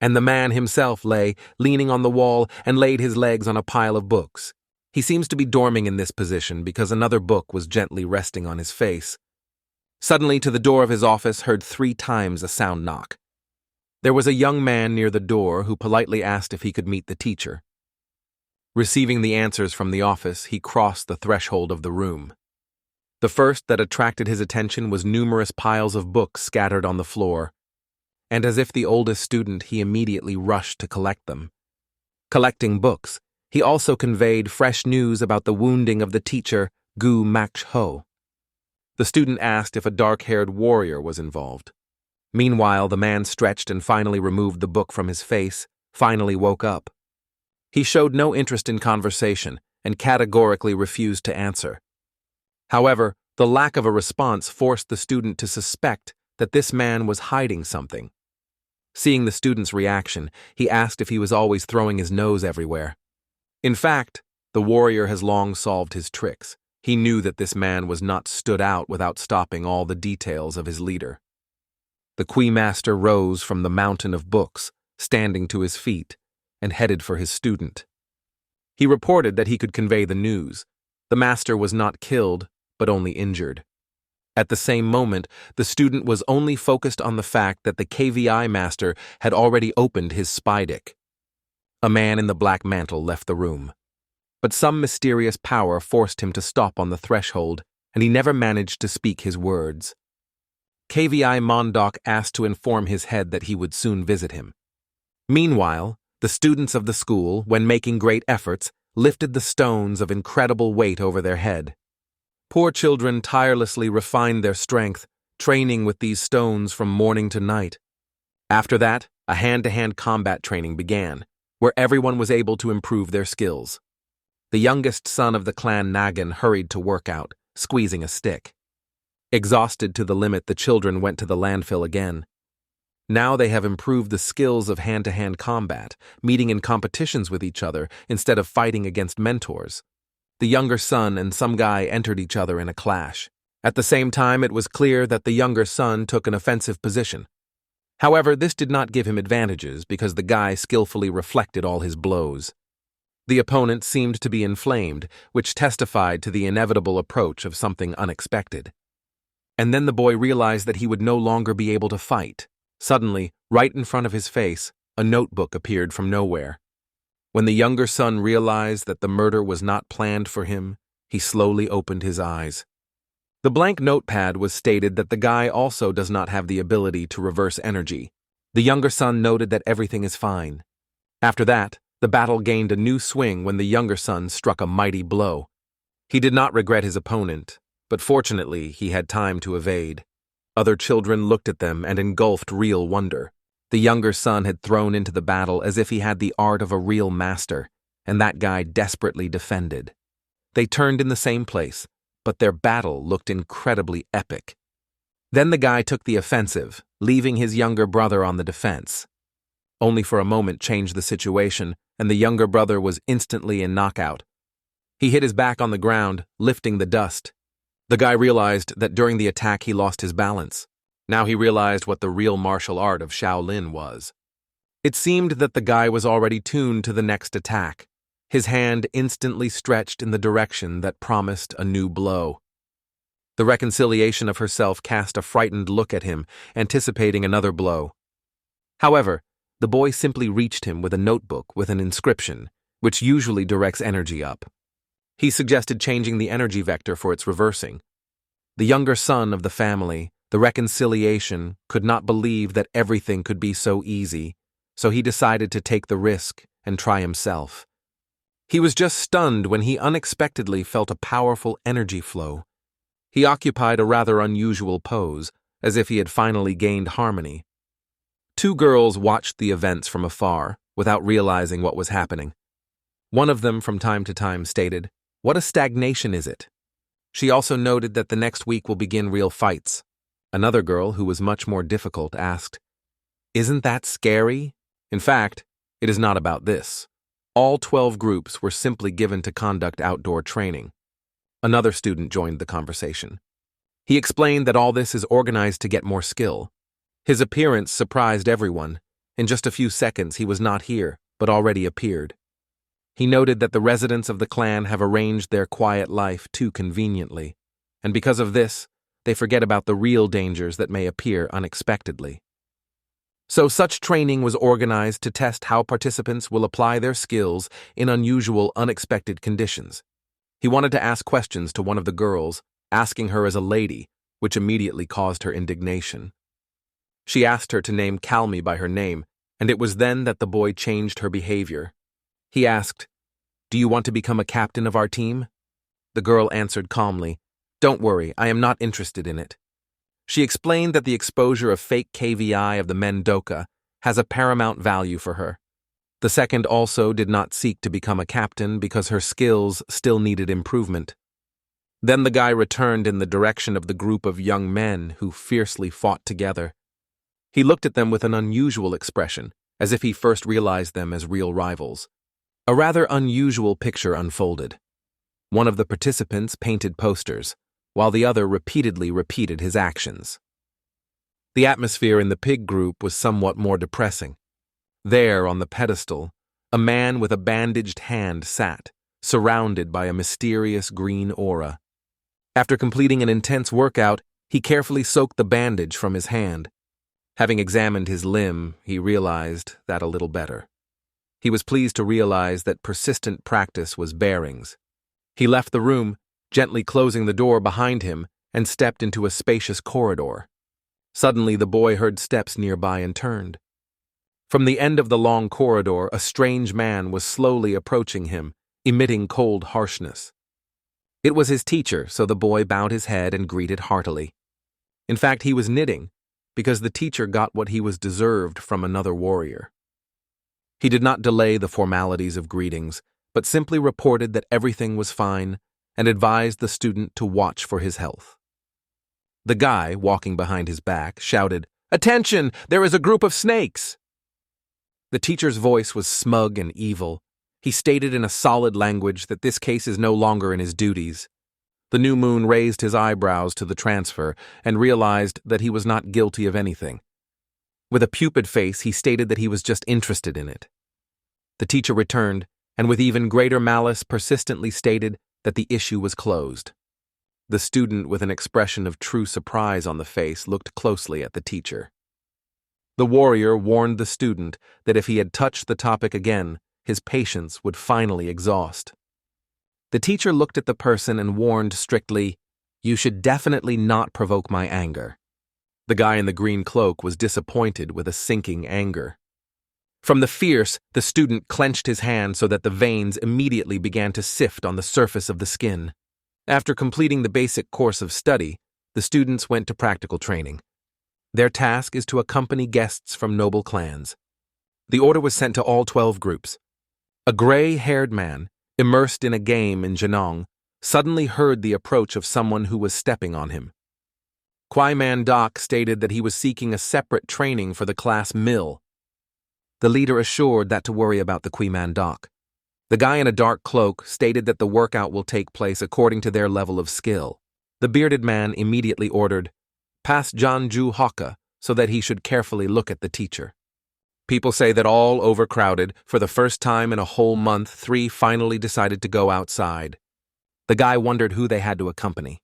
And the man himself lay, leaning on the wall, and laid his legs on a pile of books. He seems to be dorming in this position because another book was gently resting on his face. Suddenly, to the door of his office heard 3 times a sound knock. There was a young man near the door who politely asked if he could meet the teacher. Receiving the answers from the office, he crossed the threshold of the room. The first that attracted his attention was numerous piles of books scattered on the floor, and as if the oldest student, he immediately rushed to collect them. Collecting books, he also conveyed fresh news about the wounding of the teacher, Gu Makho. The student asked if a dark-haired warrior was involved. Meanwhile, the man stretched and finally removed the book from his face, finally woke up. He showed no interest in conversation and categorically refused to answer. However, the lack of a response forced the student to suspect that this man was hiding something. Seeing the student's reaction, he asked if he was always throwing his nose everywhere. In fact, the warrior has long solved his tricks. He knew that this man was not stood out without stopping all the details of his leader. The Master rose from the mountain of books, standing to his feet, and headed for his student. He reported that he could convey the news. The master was not killed, but only injured. At the same moment, the student was only focused on the fact that the KVI master had already opened his spydick. A man in the black mantle left the room. But some mysterious power forced him to stop on the threshold, and he never managed to speak his words. KVI Mondok asked to inform his head that he would soon visit him. Meanwhile, the students of the school, when making great efforts, lifted the stones of incredible weight over their head. Poor children tirelessly refined their strength, training with these stones from morning to night. After that, a hand-to-hand combat training began, where everyone was able to improve their skills. The youngest son of the clan Nagan hurried to work out, squeezing a stick. Exhausted to the limit, the children went to the landfill again. Now they have improved the skills of hand-to-hand combat, meeting in competitions with each other instead of fighting against mentors. The younger son and some guy entered each other in a clash. At the same time, it was clear that the younger son took an offensive position. However, this did not give him advantages because the guy skillfully reflected all his blows. The opponent seemed to be inflamed, which testified to the inevitable approach of something unexpected. And then the boy realized that he would no longer be able to fight. Suddenly, right in front of his face, a notebook appeared from nowhere. When the younger son realized that the murder was not planned for him, he slowly opened his eyes. The blank notepad was stated that the guy also does not have the ability to reverse energy. The younger son noted that everything is fine. After that, the battle gained a new swing when the younger son struck a mighty blow. He did not regret his opponent, but fortunately he had time to evade. Other children looked at them and engulfed real wonder. The younger son had thrown into the battle as if he had the art of a real master, and that guy desperately defended. They turned in the same place, but their battle looked incredibly epic. Then the guy took the offensive, leaving his younger brother on the defense. Only for a moment changed the situation, and the younger brother was instantly in knockout. He hit his back on the ground, lifting the dust. The guy realized that during the attack he lost his balance. Now he realized what the real martial art of Shaolin was. It seemed that the guy was already tuned to the next attack. His hand instantly stretched in the direction that promised a new blow. The reconciliation of herself cast a frightened look at him, anticipating another blow. However, the boy simply reached him with a notebook with an inscription, which usually directs energy up. He suggested changing the energy vector for its reversing. The younger son of the family, the reconciliation, could not believe that everything could be so easy, so he decided to take the risk and try himself. He was just stunned when he unexpectedly felt a powerful energy flow. He occupied a rather unusual pose, as if he had finally gained harmony. Two girls watched the events from afar, without realizing what was happening. One of them, from time to time, stated, "What a stagnation is it?" She also noted that the next week will begin real fights. Another girl, who was much more difficult, asked, "Isn't that scary?" In fact, it is not about this. All 12 groups were simply given to conduct outdoor training. Another student joined the conversation. He explained that all this is organized to get more skill. His appearance surprised everyone. In just a few seconds he was not here, but already appeared. He noted that the residents of the clan have arranged their quiet life too conveniently, and because of this, they forget about the real dangers that may appear unexpectedly. So such training was organized to test how participants will apply their skills in unusual, unexpected conditions. He wanted to ask questions to one of the girls, asking her as a lady, which immediately caused her indignation. She asked her to name Calmy by her name, and it was then that the boy changed her behavior. He asked, "Do you want to become a captain of our team?" The girl answered calmly, "Don't worry, I am not interested in it." She explained that the exposure of fake KVI of the Mendoka has a paramount value for her. The second also did not seek to become a captain because her skills still needed improvement. Then the guy returned in the direction of the group of young men who fiercely fought together. He looked at them with an unusual expression, as if he first realized them as real rivals. A rather unusual picture unfolded. One of the participants painted posters, while the other repeatedly repeated his actions. The atmosphere in the pig group was somewhat more depressing. There, on the pedestal, a man with a bandaged hand sat, surrounded by a mysterious green aura. After completing an intense workout, he carefully soaked the bandage from his hand. Having examined his limb, he realized that a little better. He was pleased to realize that persistent practice was bearings. He left the room, gently closing the door behind him, and stepped into a spacious corridor. Suddenly the boy heard steps nearby and turned. From the end of the long corridor, a strange man was slowly approaching him, emitting cold harshness. It was his teacher, so the boy bowed his head and greeted heartily. In fact, he was knitting. because the teacher got what he was deserved from another warrior. He did not delay the formalities of greetings, but simply reported that everything was fine and advised the student to watch for his health. The guy, walking behind his back, shouted, "Attention! There is a group of snakes!" The teacher's voice was smug and evil. He stated in a solid language that this case is no longer in his duties. The new moon raised his eyebrows to the transfer and realized that he was not guilty of anything. With a pupid face, he stated that he was just interested in it. The teacher returned, and with even greater malice persistently stated that the issue was closed. The student, with an expression of true surprise on the face, looked closely at the teacher. The warrior warned the student that if he had touched the topic again, his patience would finally exhaust. The teacher looked at the person and warned strictly, "You should definitely not provoke my anger." The guy in the green cloak was disappointed with a sinking anger. From the fierce, the student clenched his hand so that the veins immediately began to sift on the surface of the skin. After completing the basic course of study, the students went to practical training. Their task is to accompany guests from noble clans. The order was sent to all 12 groups. A gray-haired man, immersed in a game in Janong, suddenly heard the approach of someone who was stepping on him. ManhwaCapped stated that he was seeking a separate training for the class mill. The leader assured that to worry about the ManhwaCapped. The guy in a dark cloak stated that the workout will take place according to their level of skill. The bearded man immediately ordered, "Pass Janju Hoka," so that he should carefully look at the teacher. People say that all overcrowded, for the first time in a whole month, 3 finally decided to go outside. The guy wondered who they had to accompany.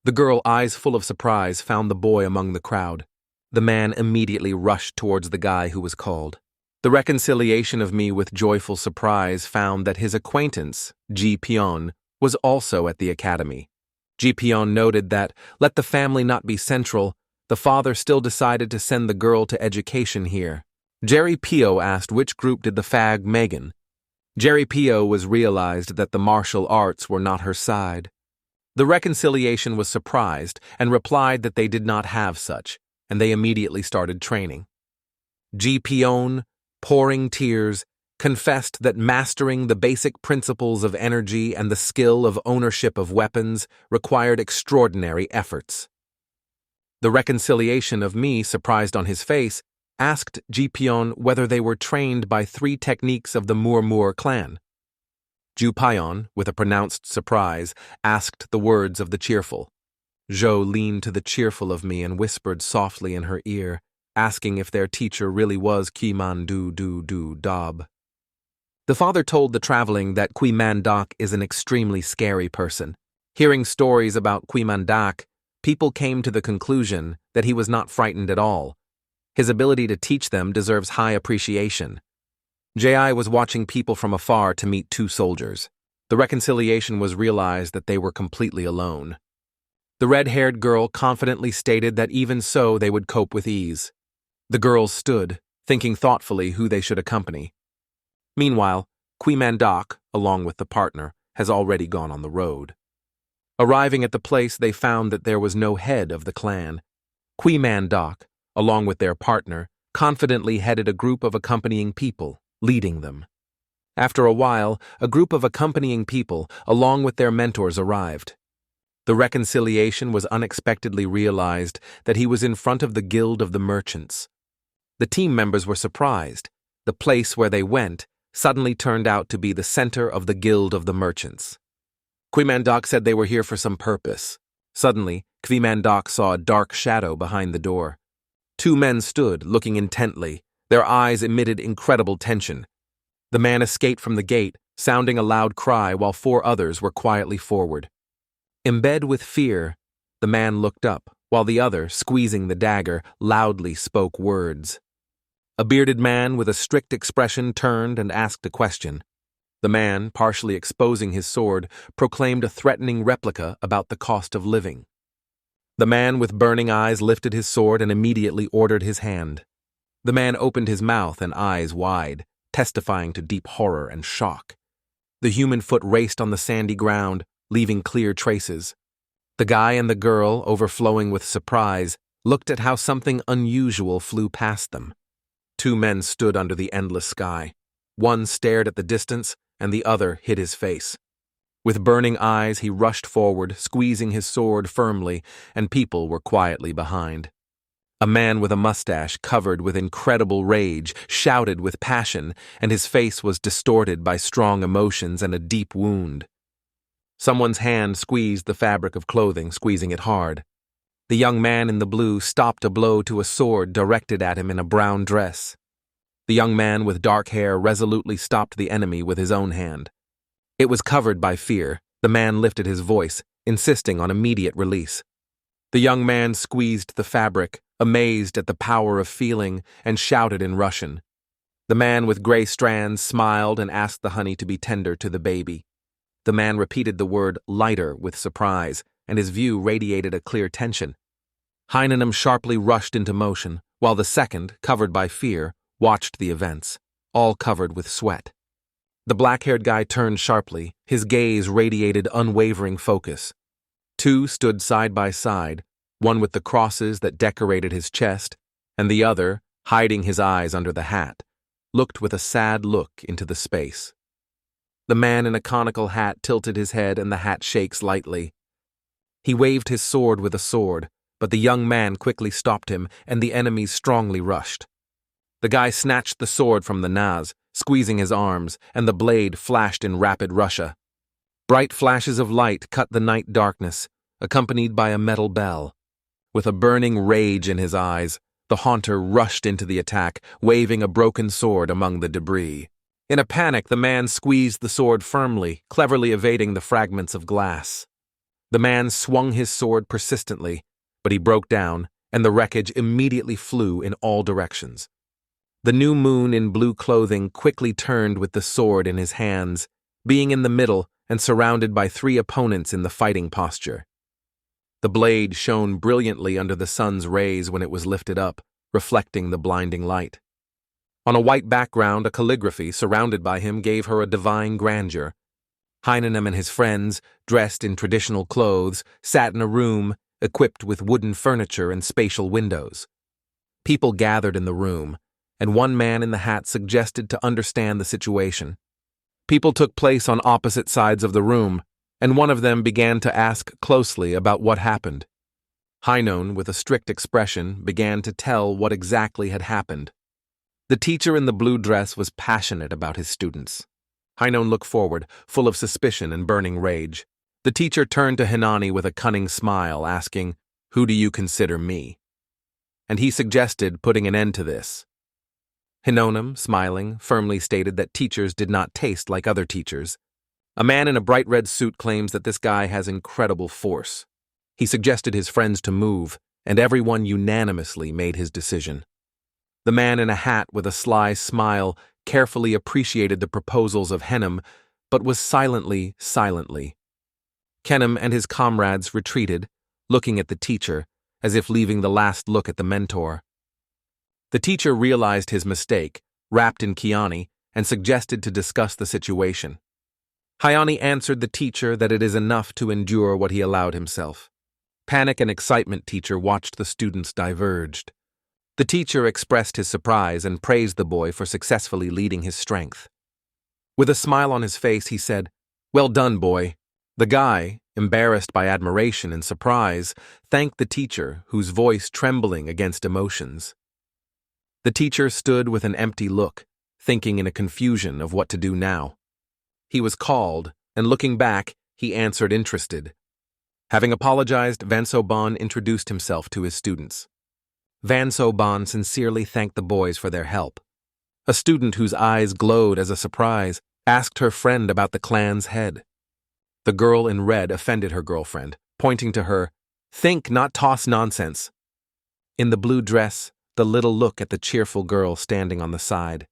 The girl, eyes full of surprise, found the boy among the crowd. The man immediately rushed towards the guy who was called. The reconciliation of me with joyful surprise found that his acquaintance, Ji Pion, was also at the academy. Ji Pion noted that, let the family not be central, the father still decided to send the girl to education here. Jerry Pio asked which group did the fag Megan. Jerry Pio was realized that the martial arts were not her side. The reconciliation was surprised and replied that they did not have such, and they immediately started training. Ji Pion, pouring tears, confessed that mastering the basic principles of energy and the skill of ownership of weapons required extraordinary efforts. The reconciliation of me, surprised on his face, asked Ji Pion whether they were trained by 3 techniques of the Murmur clan. Ju Pion, with a pronounced surprise, asked the words of the cheerful. Zhou leaned to the cheerful of me and whispered softly in her ear, asking if their teacher really was Qiman Du Dab. The father told the traveling that ManhwaCapped is an extremely scary person. Hearing stories about ManhwaCapped, people came to the conclusion that he was not frightened at all. His ability to teach them deserves high appreciation. Ji was watching people from afar to meet 2 soldiers. The reconciliation was realized that they were completely alone. The red-haired girl confidently stated that even so they would cope with ease. The girls stood, thinking thoughtfully who they should accompany. Meanwhile, ManhwaCapped, along with the partner, has already gone on the road. Arriving at the place, they found that there was no head of the clan. ManhwaCapped, along with their partner, confidently headed a group of accompanying people, leading them. After a while, a group of accompanying people, along with their mentors, arrived. The reconciliation was unexpectedly realized that he was in front of the Guild of the Merchants. The team members were surprised. The place where they went suddenly turned out to be the center of the Guild of the Merchants. ManhwaCapped said they were here for some purpose. Suddenly, ManhwaCapped saw a dark shadow behind the door. 2 men stood, looking intently. Their eyes emitted incredible tension. The man escaped from the gate, sounding a loud cry, while 4 others were quietly forward. In bed with fear, the man looked up, while the other, squeezing the dagger, loudly spoke words. A bearded man with a strict expression turned and asked a question. The man, partially exposing his sword, proclaimed a threatening replica about the cost of living. The man with burning eyes lifted his sword and immediately ordered his hand. The man opened his mouth and eyes wide, testifying to deep horror and shock. The human foot raced on the sandy ground, leaving clear traces. The guy and the girl, overflowing with surprise, looked at how something unusual flew past them. Two men stood under the endless sky. One stared at the distance, and the other hid his face. With burning eyes, he rushed forward, squeezing his sword firmly, and people were quietly behind. A man with a mustache covered with incredible rage shouted with passion, and his face was distorted by strong emotions and a deep wound. Someone's hand squeezed the fabric of clothing, squeezing it hard. The young man in the blue stopped a blow to a sword directed at him in a brown dress. The young man with dark hair resolutely stopped the enemy with his own hand. It was covered by fear. The man lifted his voice, insisting on immediate release. The young man squeezed the fabric, amazed at the power of feeling, and shouted in Russian. The man with gray strands smiled and asked the honey to be tender to the baby. The man repeated the word lighter with surprise, and his view radiated a clear tension. Heinenum sharply rushed into motion, while the second, covered by fear, watched the events, all covered with sweat. The black-haired guy turned sharply, his gaze radiated unwavering focus. Two stood side by side, one with the crosses that decorated his chest, and the other, hiding his eyes under the hat, looked with a sad look into the space. The man in a conical hat tilted his head and the hat shakes lightly. He waved his sword with a sword, but the young man quickly stopped him and the enemies strongly rushed. The guy snatched the sword from the Naz, squeezing his arms, and the blade flashed in rapid Russia. Bright flashes of light cut the night darkness, accompanied by a metal bell. With a burning rage in his eyes, the haunter rushed into the attack, waving a broken sword among the debris. In a panic, the man squeezed the sword firmly, cleverly evading the fragments of glass. The man swung his sword persistently, but he broke down, and the wreckage immediately flew in all directions. The new moon in blue clothing quickly turned with the sword in his hands, being in the middle and surrounded by three opponents in the fighting posture. The blade shone brilliantly under the sun's rays when it was lifted up, reflecting the blinding light. On a white background, a calligraphy surrounded by him gave her a divine grandeur. Heinenum and his friends, dressed in traditional clothes, sat in a room equipped with wooden furniture and spatial windows. People gathered in the room, and one man in the hat suggested to understand the situation. People took place on opposite sides of the room, and one of them began to ask closely about what happened. Heinone, with a strict expression, began to tell what exactly had happened. The teacher in the blue dress was passionate about his students. Heinone looked forward, full of suspicion and burning rage. The teacher turned to Hinani with a cunning smile, asking, "Who do you consider me?" And he suggested putting an end to this. Hinonem, smiling, firmly stated that teachers did not taste like other teachers. A man in a bright red suit claims that this guy has incredible force. He suggested his friends to move, and everyone unanimously made his decision. The man in a hat with a sly smile carefully appreciated the proposals of Hennem, but was silent. Kennem and his comrades retreated, looking at the teacher, as if leaving the last look at the mentor. The teacher realized his mistake, rapped in Kiani, and suggested to discuss the situation. Hayani answered the teacher that it is enough to endure what he allowed himself. Panic and excitement teacher watched the students diverged. The teacher expressed his surprise and praised the boy for successfully leading his strength. With a smile on his face, he said, "Well done, boy." The guy, embarrassed by admiration and surprise, thanked the teacher, whose voice trembling against emotions. The teacher stood with an empty look, thinking in a confusion of what to do now. He was called, and looking back, he answered interested. Having apologized, Vansobon introduced himself to his students. Vansobon sincerely thanked the boys for their help. A student whose eyes glowed as a surprise asked her friend about the clan's head. The girl in red offended her girlfriend, pointing to her, "Think, not toss nonsense." In the blue dress, the little look at the cheerful girl standing on the side.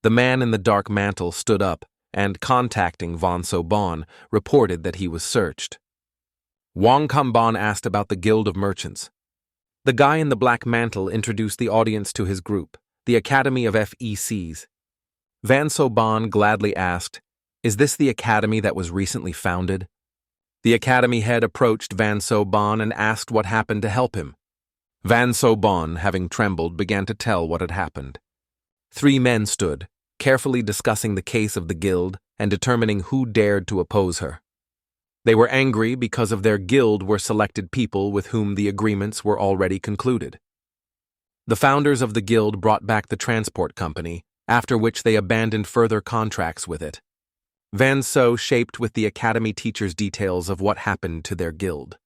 The man in the dark mantle stood up and, contacting Vansobon, reported that he was searched. Wang Kamban asked about the Guild of Merchants. The guy in the black mantle introduced the audience to his group, the Academy of FECs. Vansobon gladly asked, "Is this the academy that was recently founded?" The academy head approached Vansobon and asked what happened to help him. Van So Bon, having trembled, began to tell what had happened. 3 men stood, carefully discussing the case of the guild and determining who dared to oppose her. They were angry because of their guild were selected people with whom the agreements were already concluded. The founders of the guild brought back the transport company, after which they abandoned further contracts with it. Van So shaped with the academy teachers details of what happened to their guild.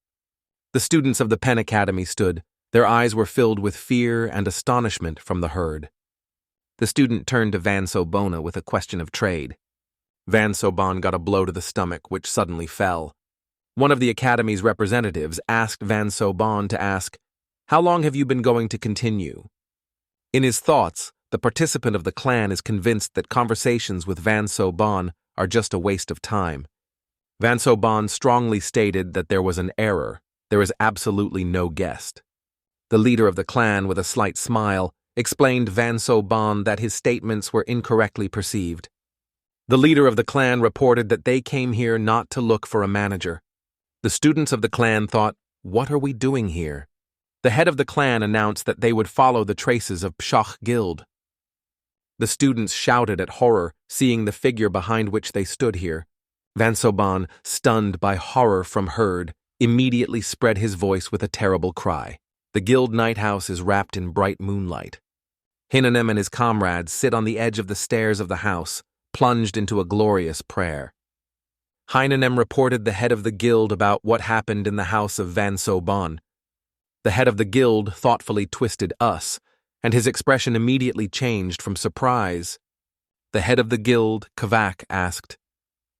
The students of the Pen Academy stood, their eyes were filled with fear and astonishment from the herd. The student turned to Van So Bona with a question of trade. Van So Bon got a blow to the stomach, which suddenly fell. One of the academy's representatives asked Van So Bon to ask, "How long have you been going to continue?" In his thoughts, the participant of the clan is convinced that conversations with Van So Bon are just a waste of time. Van So Bon strongly stated that there was an error. There is absolutely no guest. The leader of the clan, with a slight smile, explained Van So Bon that his statements were incorrectly perceived. The leader of the clan reported that they came here not to look for a manager. The students of the clan thought, "What are we doing here?" The head of the clan announced that they would follow the traces of Pshach Guild. The students shouted at horror, seeing the figure behind which they stood here. Van So Bon, stunned by horror from herd, immediately spread his voice with a terrible cry. The guild night house is wrapped in bright moonlight. Hinanem and his comrades sit on the edge of the stairs of the house, plunged into a glorious prayer. Hinanem reported the head of the guild about what happened in the house of Van So Bon. The head of the guild thoughtfully twisted us, and his expression immediately changed from surprise. The head of the guild, Kavak, asked,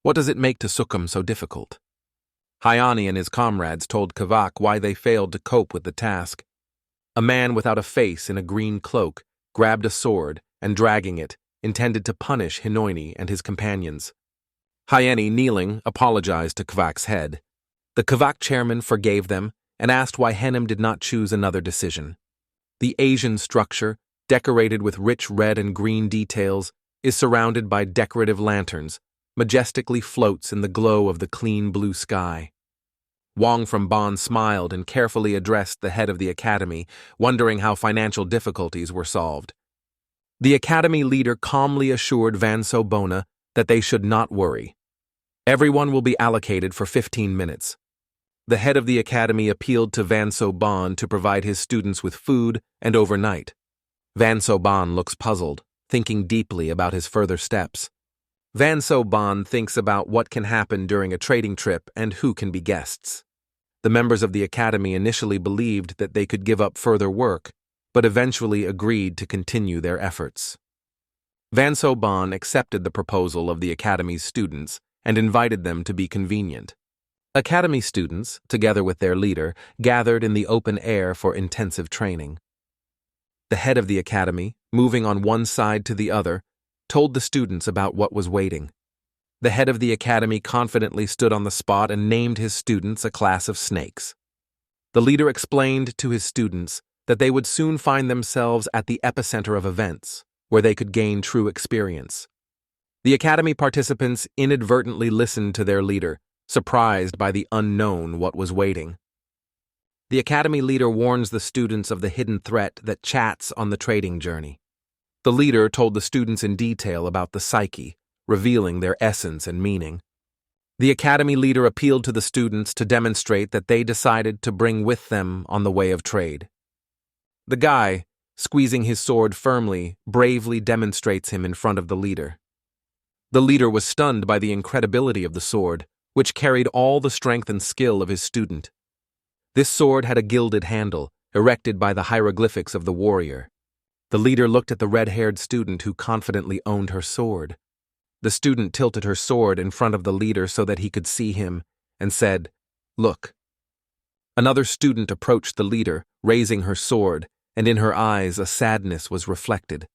"What does it make to Sukum so difficult?" Hyani and his comrades told Kavak why they failed to cope with the task. A man without a face in a green cloak grabbed a sword and, dragging it, intended to punish Hinoini and his companions. Hyeni, kneeling, apologized to Kavak's head. The Kavak chairman forgave them and asked why Henem did not choose another decision. The Asian structure, decorated with rich red and green details, is surrounded by decorative lanterns, majestically floats in the glow of the clean blue sky. Wang from Bon smiled and carefully addressed the head of the academy, wondering how financial difficulties were solved. The academy leader calmly assured Van So Bona that they should not worry. Everyone will be allocated for 15 minutes. The head of the academy appealed to Van So Bon to provide his students with food and overnight. Van So Bon looks puzzled, thinking deeply about his further steps. Van So Bon thinks about what can happen during a trading trip and who can be guests. The members of the academy initially believed that they could give up further work, but eventually agreed to continue their efforts. Van So Bon accepted the proposal of the academy's students and invited them to be convenient. Academy students, together with their leader, gathered in the open air for intensive training. The head of the academy, moving on one side to the other, told the students about what was waiting. The head of the academy confidently stood on the spot and named his students a class of snakes. The leader explained to his students that they would soon find themselves at the epicenter of events, where they could gain true experience. The academy participants inadvertently listened to their leader, surprised by the unknown what was waiting. The academy leader warns the students of the hidden threat that chats on the trading journey. The leader told the students in detail about the psyche, revealing their essence and meaning. The academy leader appealed to the students to demonstrate that they decided to bring with them on the way of trade. The guy, squeezing his sword firmly, bravely demonstrates him in front of the leader. The leader was stunned by the incredibility of the sword, which carried all the strength and skill of his student. This sword had a gilded handle, erected by the hieroglyphics of the warrior. The leader looked at the red-haired student who confidently owned her sword. The student tilted her sword in front of the leader so that he could see him, and said, "Look." Another student approached the leader, raising her sword, and in her eyes a sadness was reflected.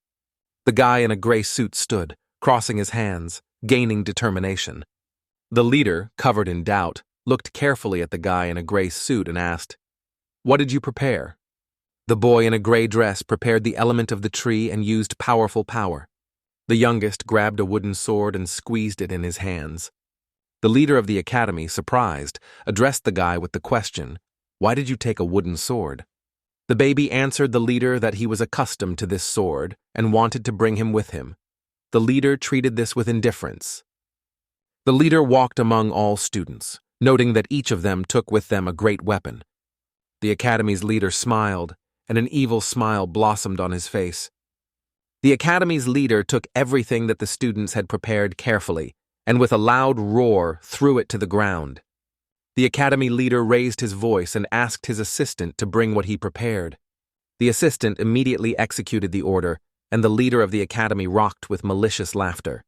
The guy in a gray suit stood, crossing his hands, gaining determination. The leader, covered in doubt, looked carefully at the guy in a gray suit and asked, "What did you prepare?" The boy in a gray dress prepared the element of the tree and used powerful power. The youngest grabbed a wooden sword and squeezed it in his hands. The leader of the academy, surprised, addressed the guy with the question, "Why did you take a wooden sword?" The baby answered the leader that he was accustomed to this sword and wanted to bring him with him. The leader treated this with indifference. The leader walked among all students, noting that each of them took with them a great weapon. The academy's leader smiled, and an evil smile blossomed on his face. The academy's leader took everything that the students had prepared carefully, and with a loud roar threw it to the ground. The academy leader raised his voice and asked his assistant to bring what he prepared. The assistant immediately executed the order, and the leader of the academy rocked with malicious laughter.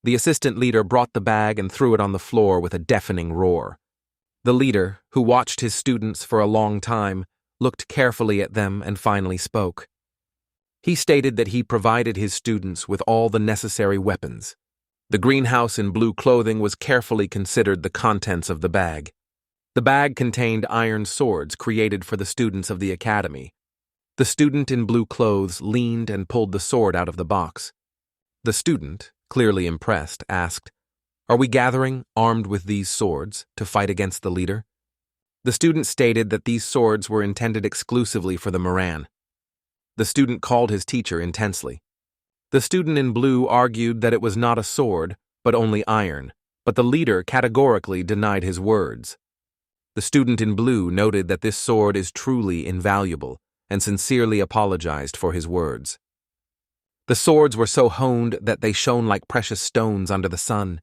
The assistant leader brought the bag and threw it on the floor with a deafening roar. The leader, who watched his students for a long time, looked carefully at them and finally spoke. He stated that he provided his students with all the necessary weapons. The greenhouse in blue clothing was carefully considered the contents of the bag. The bag contained iron swords created for the students of the academy. The student in blue clothes leaned and pulled the sword out of the box. The student, clearly impressed, asked, "Are we gathering, armed with these swords, to fight against the leader?" The student stated that these swords were intended exclusively for the Moran. The student called his teacher intensely. The student in blue argued that it was not a sword, but only iron, but the leader categorically denied his words. The student in blue noted that this sword is truly invaluable and sincerely apologized for his words. The swords were so honed that they shone like precious stones under the sun.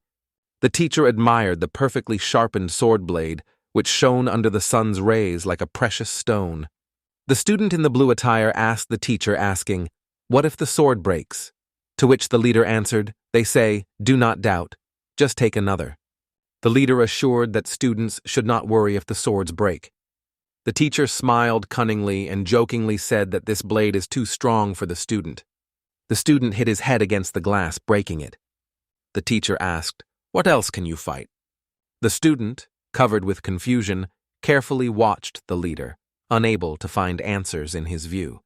The teacher admired the perfectly sharpened sword blade, which shone under the sun's rays like a precious stone. The student in the blue attire asked the teacher, asking, "What if the sword breaks?" To which the leader answered, "They say, do not doubt, just take another." The leader assured that students should not worry if the swords break. The teacher smiled cunningly and jokingly said that this blade is too strong for the student. The student hit his head against the glass, breaking it. The teacher asked, "What else can you fight?" The student, covered with confusion, carefully watched the leader, unable to find answers in his view.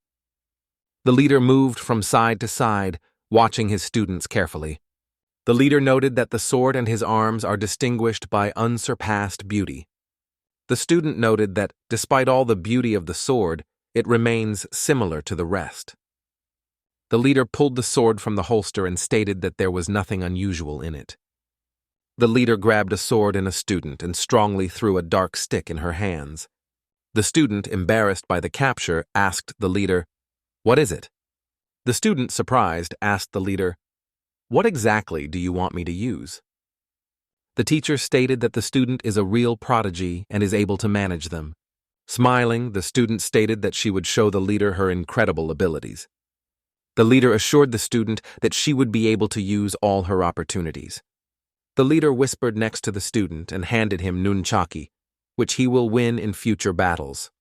The leader moved from side to side, watching his students carefully. The leader noted that the sword and his arms are distinguished by unsurpassed beauty. The student noted that, despite all the beauty of the sword, it remains similar to the rest. The leader pulled the sword from the holster and stated that there was nothing unusual in it. The leader grabbed a sword in a student and strongly threw a dark stick in her hands. The student, embarrassed by the capture, asked the leader, "What is it?" The student, surprised, asked the leader, "What exactly do you want me to use?" The teacher stated that the student is a real prodigy and is able to manage them. Smiling, the student stated that she would show the leader her incredible abilities. The leader assured the student that she would be able to use all her opportunities. The leader whispered next to the student and handed him nunchaki, which he will win in future battles.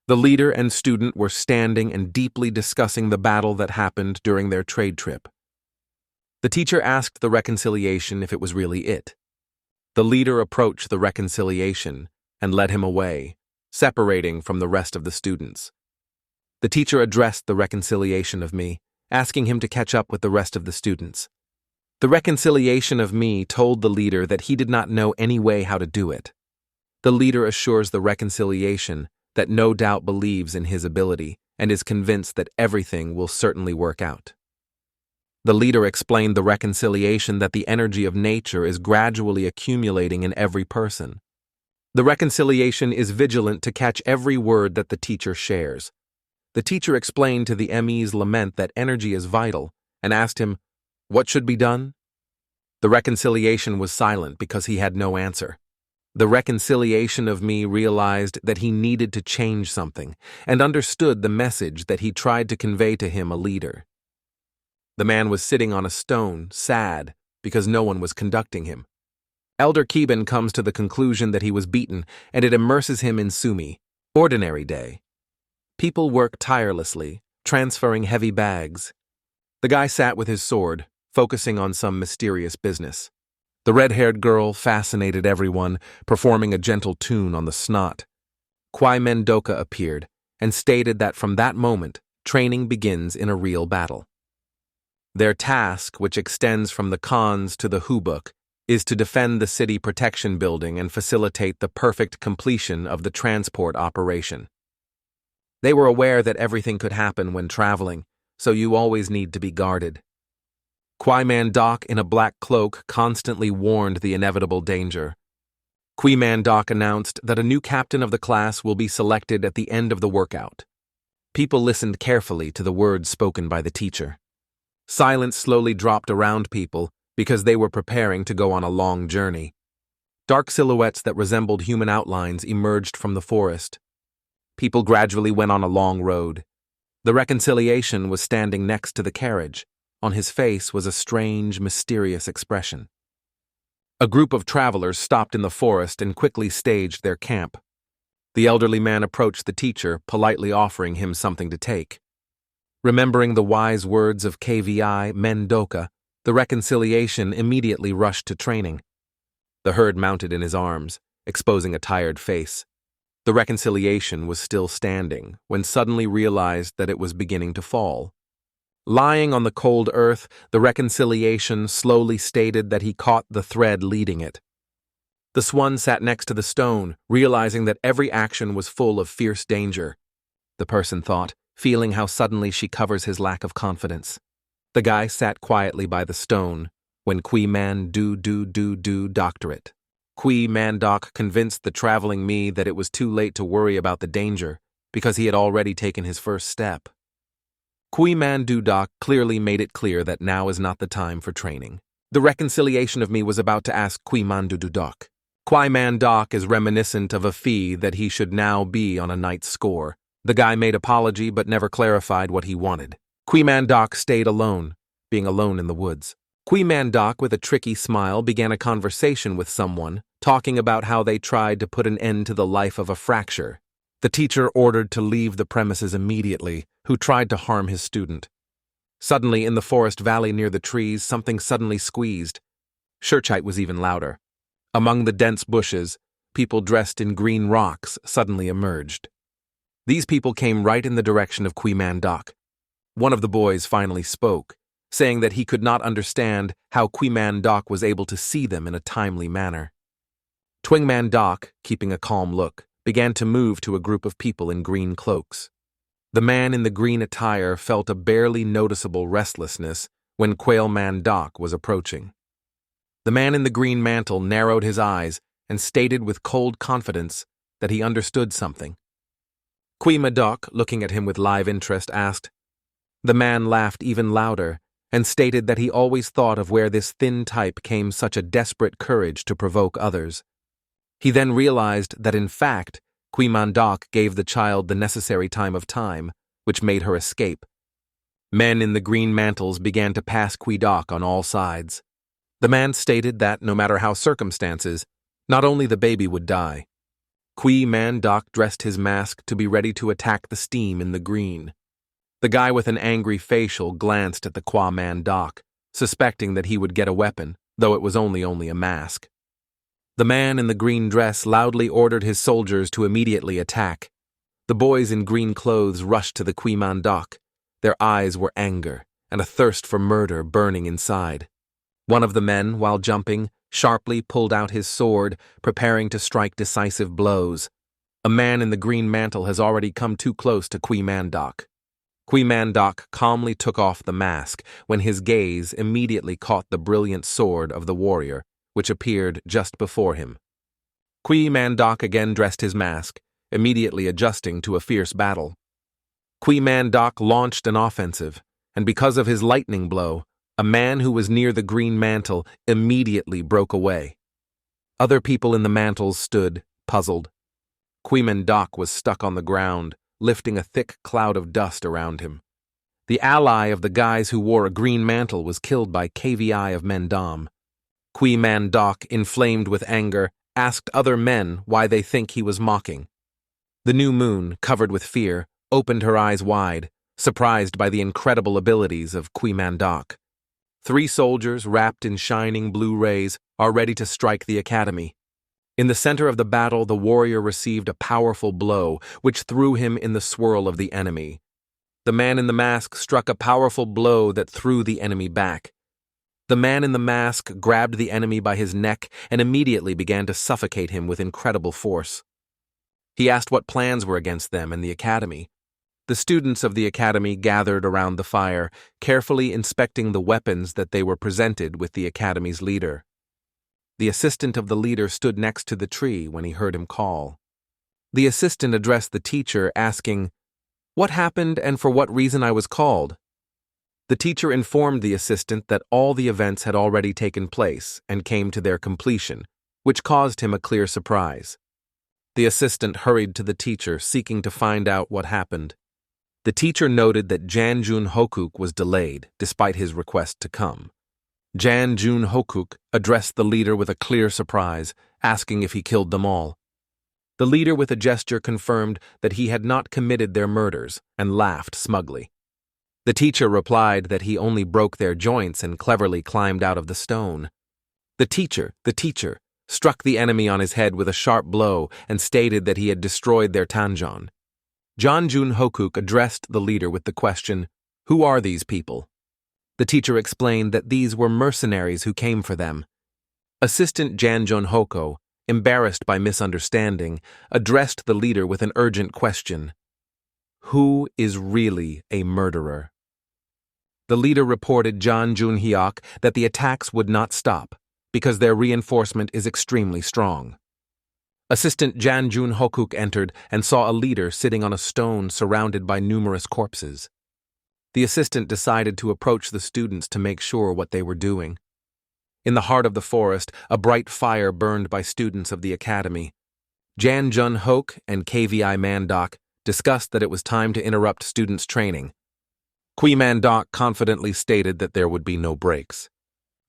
The leader and student were standing and deeply discussing the battle that happened during their trade trip. The teacher asked the reconciliation if it was really it. The leader approached the reconciliation and led him away, separating from the rest of the students. The teacher addressed the reconciliation of me, asking him to catch up with the rest of the students. The reconciliation of me told the leader that he did not know any way how to do it. The leader assures the reconciliation that no doubt believes in his ability and is convinced that everything will certainly work out. The leader explained the reconciliation that the energy of nature is gradually accumulating in every person. The reconciliation is vigilant to catch every word that the teacher shares. The teacher explained to the ME's lament that energy is vital and asked him, "What should be done?" The reconciliation was silent because he had no answer. The reconciliation of me realized that he needed to change something and understood the message that he tried to convey to him, a leader. The man was sitting on a stone, sad, because no one was conducting him. Elder Keben comes to the conclusion that he was beaten, and it immerses him in Sumi, ordinary day. People work tirelessly, transferring heavy bags. The guy sat with his sword, focusing on some mysterious business. The red-haired girl fascinated everyone, performing a gentle tune on the snot. Kwai Mendoka appeared and stated that from that moment, training begins in a real battle. Their task, which extends from the cons to the hubuk, is to defend the city protection building and facilitate the perfect completion of the transport operation. They were aware that everything could happen when traveling, so you always need to be guarded. Manhwa in a black cloak constantly warned the inevitable danger. Manhwa announced that a new captain of the class will be selected at the end of the workout. People listened carefully to the words spoken by the teacher. Silence slowly dropped around people because they were preparing to go on a long journey. Dark silhouettes that resembled human outlines emerged from the forest. People gradually went on a long road. The reconciliation was standing next to the carriage. On his face was a strange, mysterious expression. A group of travelers stopped in the forest and quickly staged their camp. The elderly man approached the teacher, politely offering him something to take. Remembering the wise words of KVI Mendoka, the reconciliation immediately rushed to training. The herd mounted in his arms, exposing a tired face. The reconciliation was still standing when suddenly realized that it was beginning to fall. Lying on the cold earth, the reconciliation slowly stated that he caught the thread leading it. The swan sat next to the stone, realizing that every action was full of fierce danger. The person thought, feeling how suddenly she covers his lack of confidence. The guy sat quietly by the stone when do doctorate. Manhwa convinced the traveling me that it was too late to worry about the danger because he had already taken his first step. Manhwa clearly made it clear that now is not the time for training. The reconciliation of me was about to ask Manhwa. Manhwa is reminiscent of a fee that he should now be on a knight's score. The guy made apology but never clarified what he wanted. Manhwa stayed alone, being alone in the woods. Manhwa, with a tricky smile, began a conversation with someone, talking about how they tried to put an end to the life of a fracture. The teacher ordered to leave the premises immediately, who tried to harm his student. Suddenly, in the forest valley near the trees, something suddenly squeezed. Shurchite was even louder. Among the dense bushes, people dressed in green rocks suddenly emerged. These people came right in the direction of Manhwa. One of the boys finally spoke, saying that he could not understand how Manhwa was able to see them in a timely manner. Manhwa, keeping a calm look, began to move to a group of people in green cloaks. The man in the green attire felt a barely noticeable restlessness when Manhwa was approaching. The man in the green mantle narrowed his eyes and stated with cold confidence that he understood something. Manhwa, looking at him with live interest, asked. The man laughed even louder and stated that he always thought of where this thin type came such a desperate courage to provoke others. He then realized that in fact, Manhwa gave the child the necessary time, which made her escape. Men in the green mantles began to pass Manhwa on all sides. The man stated that no matter how circumstances, not only the baby would die. Manhwa dressed his mask to be ready to attack the steam in the green. The guy with an angry facial glanced at the Manhwa, suspecting that he would get a weapon, though it was only a mask. The man in the green dress loudly ordered his soldiers to immediately attack. The boys in green clothes rushed to the Manhwa. Their eyes were anger and a thirst for murder burning inside. One of the men, while jumping, sharply pulled out his sword, preparing to strike decisive blows. A man in the green mantle has already come too close to Manhwa. Manhwa calmly took off the mask when his gaze immediately caught the brilliant sword of the warrior, which appeared just before him. Manhwa again dressed his mask, immediately adjusting to a fierce battle. Manhwa launched an offensive, and because of his lightning blow, a man who was near the green mantle immediately broke away. Other people in the mantles stood, puzzled. Manhwa was stuck on the ground, lifting a thick cloud of dust around him. The ally of the guys who wore a green mantle was killed by KVI of Mendam. Manhwa, inflamed with anger, asked other men why they think he was mocking. The new moon, covered with fear, opened her eyes wide, surprised by the incredible abilities of Manhwa. 3 soldiers, wrapped in shining blue rays, are ready to strike the academy. In the center of the battle, the warrior received a powerful blow, which threw him in the swirl of the enemy. The man in the mask struck a powerful blow that threw the enemy back. The man in the mask grabbed the enemy by his neck and immediately began to suffocate him with incredible force. He asked what plans were against them and the academy. The students of the academy gathered around the fire, carefully inspecting the weapons that they were presented with the academy's leader. The assistant of the leader stood next to the tree when he heard him call. The assistant addressed the teacher, asking, "What happened and for what reason I was called?" The teacher informed the assistant that all the events had already taken place and came to their completion, which caused him a clear surprise. The assistant hurried to the teacher, seeking to find out what happened. The teacher noted that Janjun Hokuk was delayed, despite his request to come. Janjun Hokuk addressed the leader with a clear surprise, asking if he killed them all. The leader with a gesture confirmed that he had not committed their murders, and laughed smugly. The teacher replied that he only broke their joints and cleverly climbed out of the stone. The teacher, struck the enemy on his head with a sharp blow and stated that he had destroyed their tanjon. Janjun Hokuk addressed the leader with the question, "Who are these people?" The teacher explained that these were mercenaries who came for them. Assistant Janjun Hoko, embarrassed by misunderstanding, addressed the leader with an urgent question. "Who is really a murderer?" The leader reported Janjun Hyok that the attacks would not stop, because their reinforcement is extremely strong. Assistant Janjun Hokuk entered and saw a leader sitting on a stone surrounded by numerous corpses. The assistant decided to approach the students to make sure what they were doing. In the heart of the forest, a bright fire burned by students of the academy. Janjun Hok and KVI Mandok discussed that it was time to interrupt students' training. Kui Mandok confidently stated that there would be no breaks.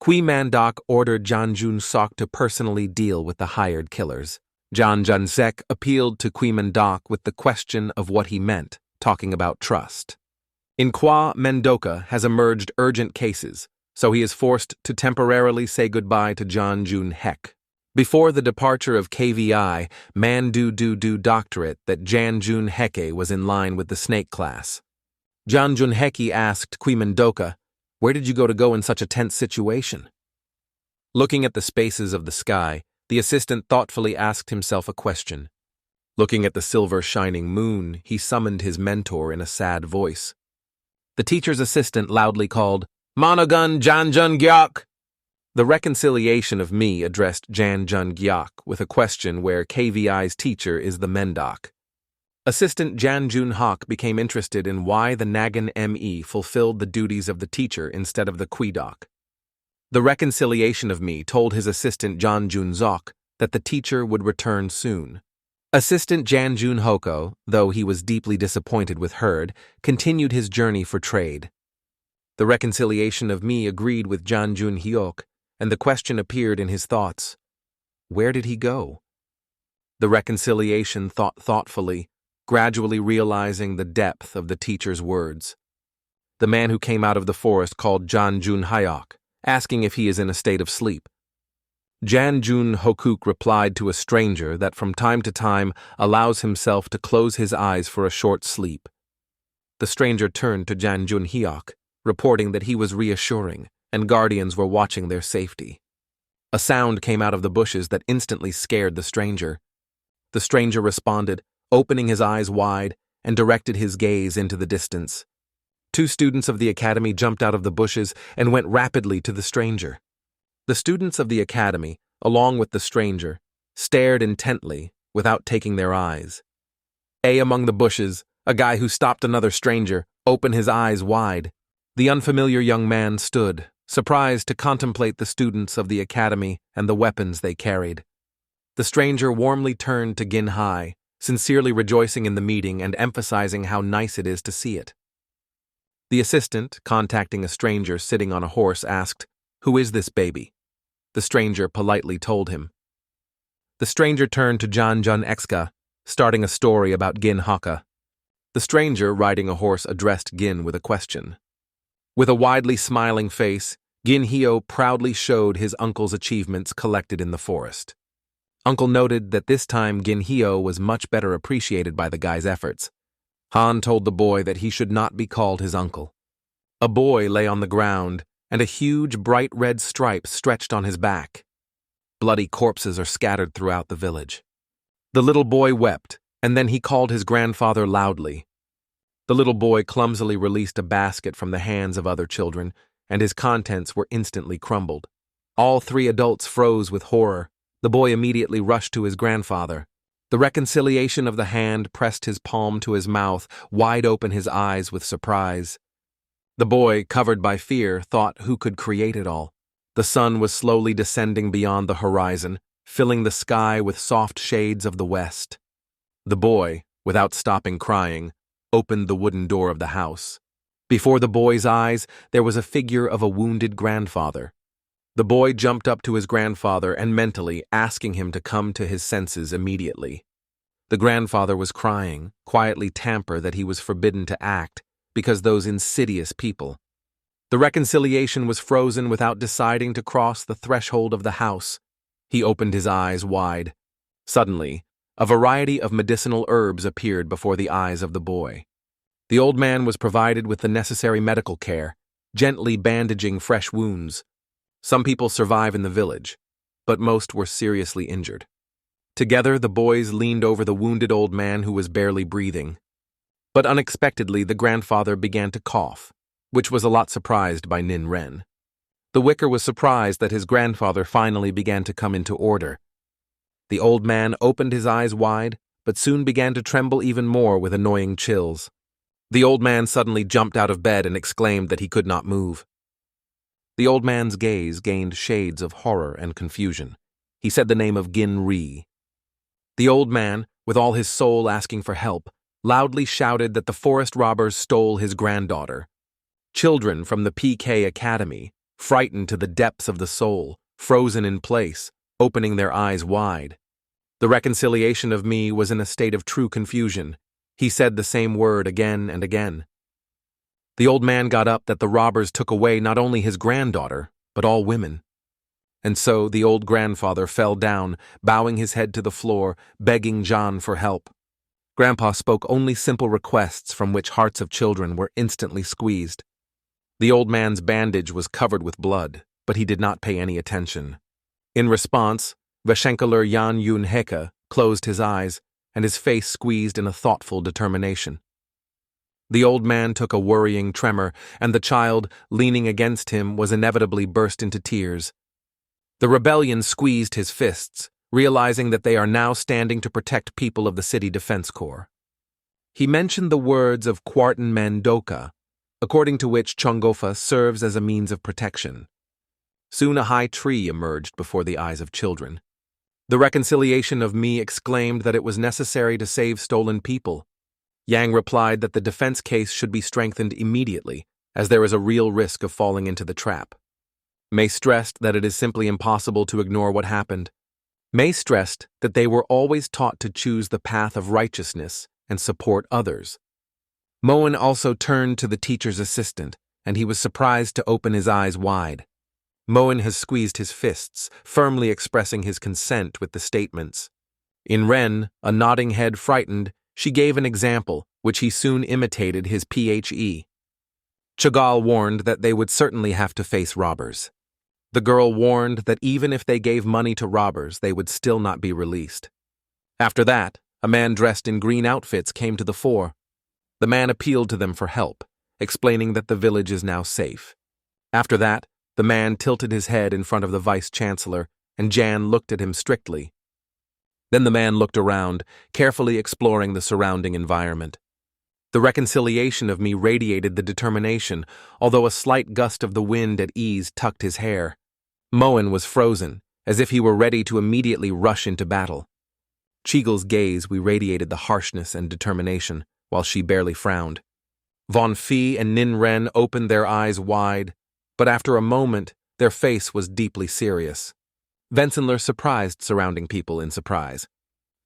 Kui Mandok ordered Janjun Sok to personally deal with the hired killers. Janjun Sek appealed to Kui Mandok with the question of what he meant, talking about trust. In Kwa Mendoka has emerged urgent cases, so he is forced to temporarily say goodbye to Janjun Hek. Before the departure of KVI, Mandu doctorate that Janjun Heke was in line with the snake class. Janjun Heki asked Kui Mendoka, "Where did you go in such a tense situation?" Looking at the spaces of the sky, the assistant thoughtfully asked himself a question. Looking at the silver shining moon, he summoned his mentor in a sad voice. The teacher's assistant loudly called, "Monogun Janjun Gyok!" The reconciliation of me addressed Janjun Gyok with a question where KVI's teacher is the Mendok. Assistant Janjun Hok became interested in why the Nagan ME fulfilled the duties of the teacher instead of the Kuidok. The reconciliation of me told his assistant Janjun Zok that the teacher would return soon. Assistant Janjun Hoko, though he was deeply disappointed with Herd, continued his journey for trade. The reconciliation of me agreed with Janjun Hyok, and the question appeared in his thoughts. Where did he go? The reconciliation thought thoughtfully, gradually realizing the depth of the teacher's words. The man who came out of the forest called Janjun Hyok, asking if he is in a state of sleep. Janjun Hokuk replied to a stranger that from time to time allows himself to close his eyes for a short sleep. The stranger turned to Janjun Hyok, reporting that he was reassuring and guardians were watching their safety. A sound came out of the bushes that instantly scared the stranger. The stranger responded, opening his eyes wide, and directed his gaze into the distance. Two students of the academy jumped out of the bushes and went rapidly to the stranger. The students of the academy, along with the stranger, stared intently without taking their eyes. Among the bushes, a guy who stopped another stranger opened his eyes wide. The unfamiliar young man stood, surprised to contemplate the students of the academy and the weapons they carried. The stranger warmly turned to Gin Hai, sincerely rejoicing in the meeting and emphasizing how nice it is to see it. The assistant, contacting a stranger sitting on a horse, asked, "Who is this baby?" The stranger politely told him. The stranger turned to Janjun Exka, starting a story about Gin Haka. The stranger, riding a horse, addressed Gin with a question. With a widely smiling face, Gin Hyo proudly showed his uncle's achievements collected in the forest. Uncle noted that this time Gin Hyo was much better appreciated by the guy's efforts. Han told the boy that he should not be called his uncle. A boy lay on the ground, and a huge bright red stripe stretched on his back. Bloody corpses are scattered throughout the village. The little boy wept, and then he called his grandfather loudly. The little boy clumsily released a basket from the hands of other children, and his contents were instantly crumbled. All three adults froze with horror. The boy immediately rushed to his grandfather. The reconciliation of the hand pressed his palm to his mouth, wide open his eyes with surprise. The boy, covered by fear, thought who could create it all. The sun was slowly descending beyond the horizon, filling the sky with soft shades of the west. The boy, without stopping crying, opened the wooden door of the house. Before the boy's eyes, there was a figure of a wounded grandfather. The boy jumped up to his grandfather and mentally asking him to come to his senses immediately. The grandfather was crying, quietly tamper that he was forbidden to act because those insidious people. The reconciliation was frozen without deciding to cross the threshold of the house. He opened his eyes wide. Suddenly, a variety of medicinal herbs appeared before the eyes of the boy. The old man was provided with the necessary medical care, gently bandaging fresh wounds. Some people survive in the village, but most were seriously injured. Together, the boys leaned over the wounded old man who was barely breathing. But unexpectedly, the grandfather began to cough, which was a lot surprised by Nin Ren. The Wicker was surprised that his grandfather finally began to come into order. The old man opened his eyes wide, but soon began to tremble even more with annoying chills. The old man suddenly jumped out of bed and exclaimed that he could not move. The old man's gaze gained shades of horror and confusion. He said the name of Gin Ri. The old man, with all his soul asking for help, loudly shouted that the forest robbers stole his granddaughter. Children from the PK Academy, frightened to the depths of the soul, frozen in place, opening their eyes wide. The reconciliation of me was in a state of true confusion. He said the same word again and again. The old man got up that the robbers took away not only his granddaughter, but all women. And so the old grandfather fell down, bowing his head to the floor, begging John for help. Grandpa spoke only simple requests from which hearts of children were instantly squeezed. The old man's bandage was covered with blood, but he did not pay any attention. In response, Vashenkaler Yan Yun Heka closed his eyes, and his face squeezed in a thoughtful determination. The old man took a worrying tremor, and the child, leaning against him, was inevitably burst into tears. The rebellion squeezed his fists, realizing that they are now standing to protect people of the City Defense Corps. He mentioned the words of Kwarten Mandoka, according to which Chongofa serves as a means of protection. Soon a high tree emerged before the eyes of children. The reconciliation of me exclaimed that it was necessary to save stolen people. Yang replied that the defense case should be strengthened immediately, as there is a real risk of falling into the trap. Mei stressed that it is simply impossible to ignore what happened. Mei stressed that they were always taught to choose the path of righteousness and support others. Moen also turned to the teacher's assistant, and he was surprised to open his eyes wide. Moen has squeezed his fists, firmly expressing his consent with the statements. In Ren, a nodding head frightened, she gave an example, which he soon imitated his PHE. Chagall warned that they would certainly have to face robbers. The girl warned that even if they gave money to robbers, they would still not be released. After that, a man dressed in green outfits came to the fore. The man appealed to them for help, explaining that the village is now safe. After that, the man tilted his head in front of the vice-chancellor, and Jan looked at him strictly. Then the man looked around, carefully exploring the surrounding environment. The reconciliation of me radiated the determination, although a slight gust of the wind at ease tucked his hair. Moen was frozen, as if he were ready to immediately rush into battle. Cheagle's gaze radiated the harshness and determination, while she barely frowned. Von Fee and Nin Ren opened their eyes wide, but after a moment, their face was deeply serious. Vensenler surprised surrounding people in surprise.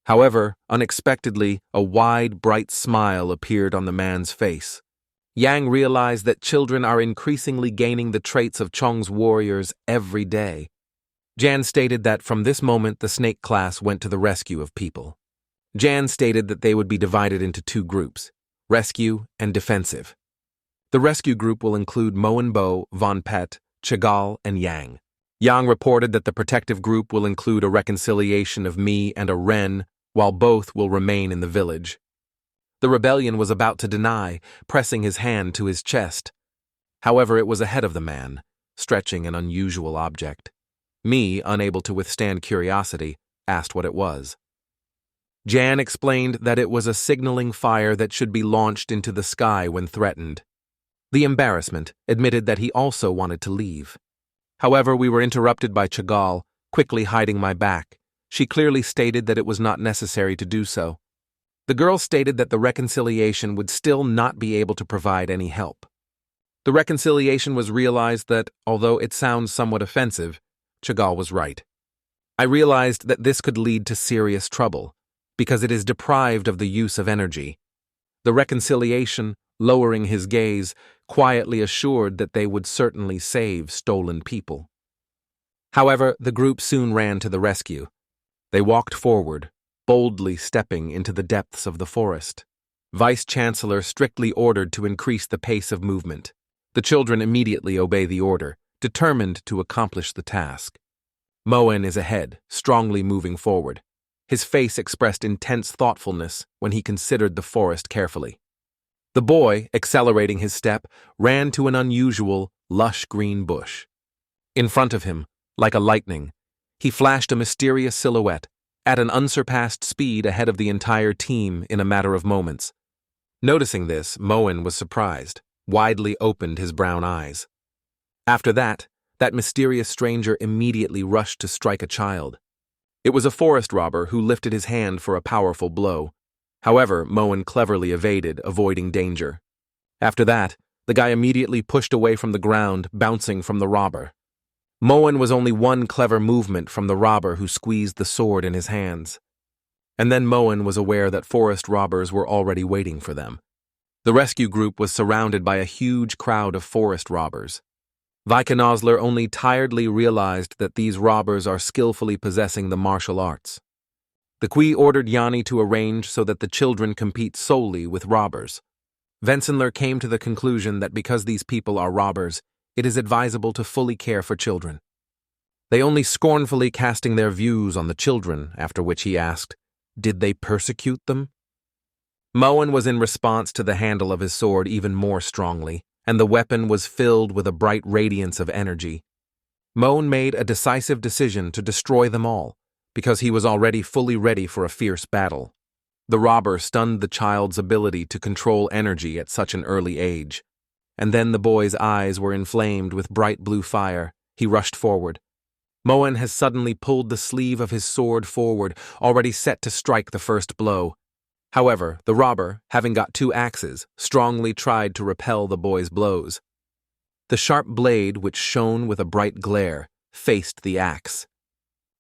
However, unexpectedly, a wide, bright smile appeared on the man's face. Yang realized that children are increasingly gaining the traits of Chong's warriors every day. Jan stated that from this moment the snake class went to the rescue of people. Jan stated that they would be divided into two groups, rescue and defensive. The rescue group will include Moen Bo, Von Pet, Chagall, and Yang. Yang reported that the protective group will include a reconciliation of me and a Ren, while both will remain in the village. The rebellion was about to deny, pressing his hand to his chest. However, it was ahead of the man, stretching an unusual object. Me, unable to withstand curiosity, asked what it was. Jan explained that it was a signaling fire that should be launched into the sky when threatened. The embarrassment admitted that he also wanted to leave. However, we were interrupted by Chagall, quickly hiding my back. She clearly stated that it was not necessary to do so. The girl stated that the reconciliation would still not be able to provide any help. The reconciliation was realized that, although it sounds somewhat offensive, Chagall was right. I realized that this could lead to serious trouble, because it is deprived of the use of energy. The reconciliation, lowering his gaze, quietly assured that they would certainly save stolen people. However, the group soon ran to the rescue. They walked forward, boldly stepping into the depths of the forest. Vice-Chancellor strictly ordered to increase the pace of movement. The children immediately obey the order, determined to accomplish the task. Moen is ahead, strongly moving forward. His face expressed intense thoughtfulness when he considered the forest carefully. The boy, accelerating his step, ran to an unusual, lush green bush. In front of him, like a lightning, he flashed a mysterious silhouette, at an unsurpassed speed ahead of the entire team in a matter of moments. Noticing this, Moen was surprised, widely opened his brown eyes. After that mysterious stranger immediately rushed to strike a child. It was a forest robber who lifted his hand for a powerful blow. However, Moen cleverly evaded, avoiding danger. After that, the guy immediately pushed away from the ground, bouncing from the robber. Moen was only one clever movement from the robber who squeezed the sword in his hands. And then Moen was aware that forest robbers were already waiting for them. The rescue group was surrounded by a huge crowd of forest robbers. Vikanozler only tiredly realized that these robbers are skillfully possessing the martial arts. The Kui ordered Yanni to arrange so that the children compete solely with robbers. Vensenler came to the conclusion that because these people are robbers, it is advisable to fully care for children. They only scornfully casting their views on the children, after which he asked, "Did they persecute them?" Moen was in response to the handle of his sword even more strongly, and the weapon was filled with a bright radiance of energy. Moen made a decisive decision to destroy them all, because he was already fully ready for a fierce battle. The robber stunned the child's ability to control energy at such an early age. And then the boy's eyes were inflamed with bright blue fire. He rushed forward. Moen has suddenly pulled the sleeve of his sword forward, already set to strike the first blow. However, the robber, having got 2 axes, strongly tried to repel the boy's blows. The sharp blade, which shone with a bright glare, faced the axe.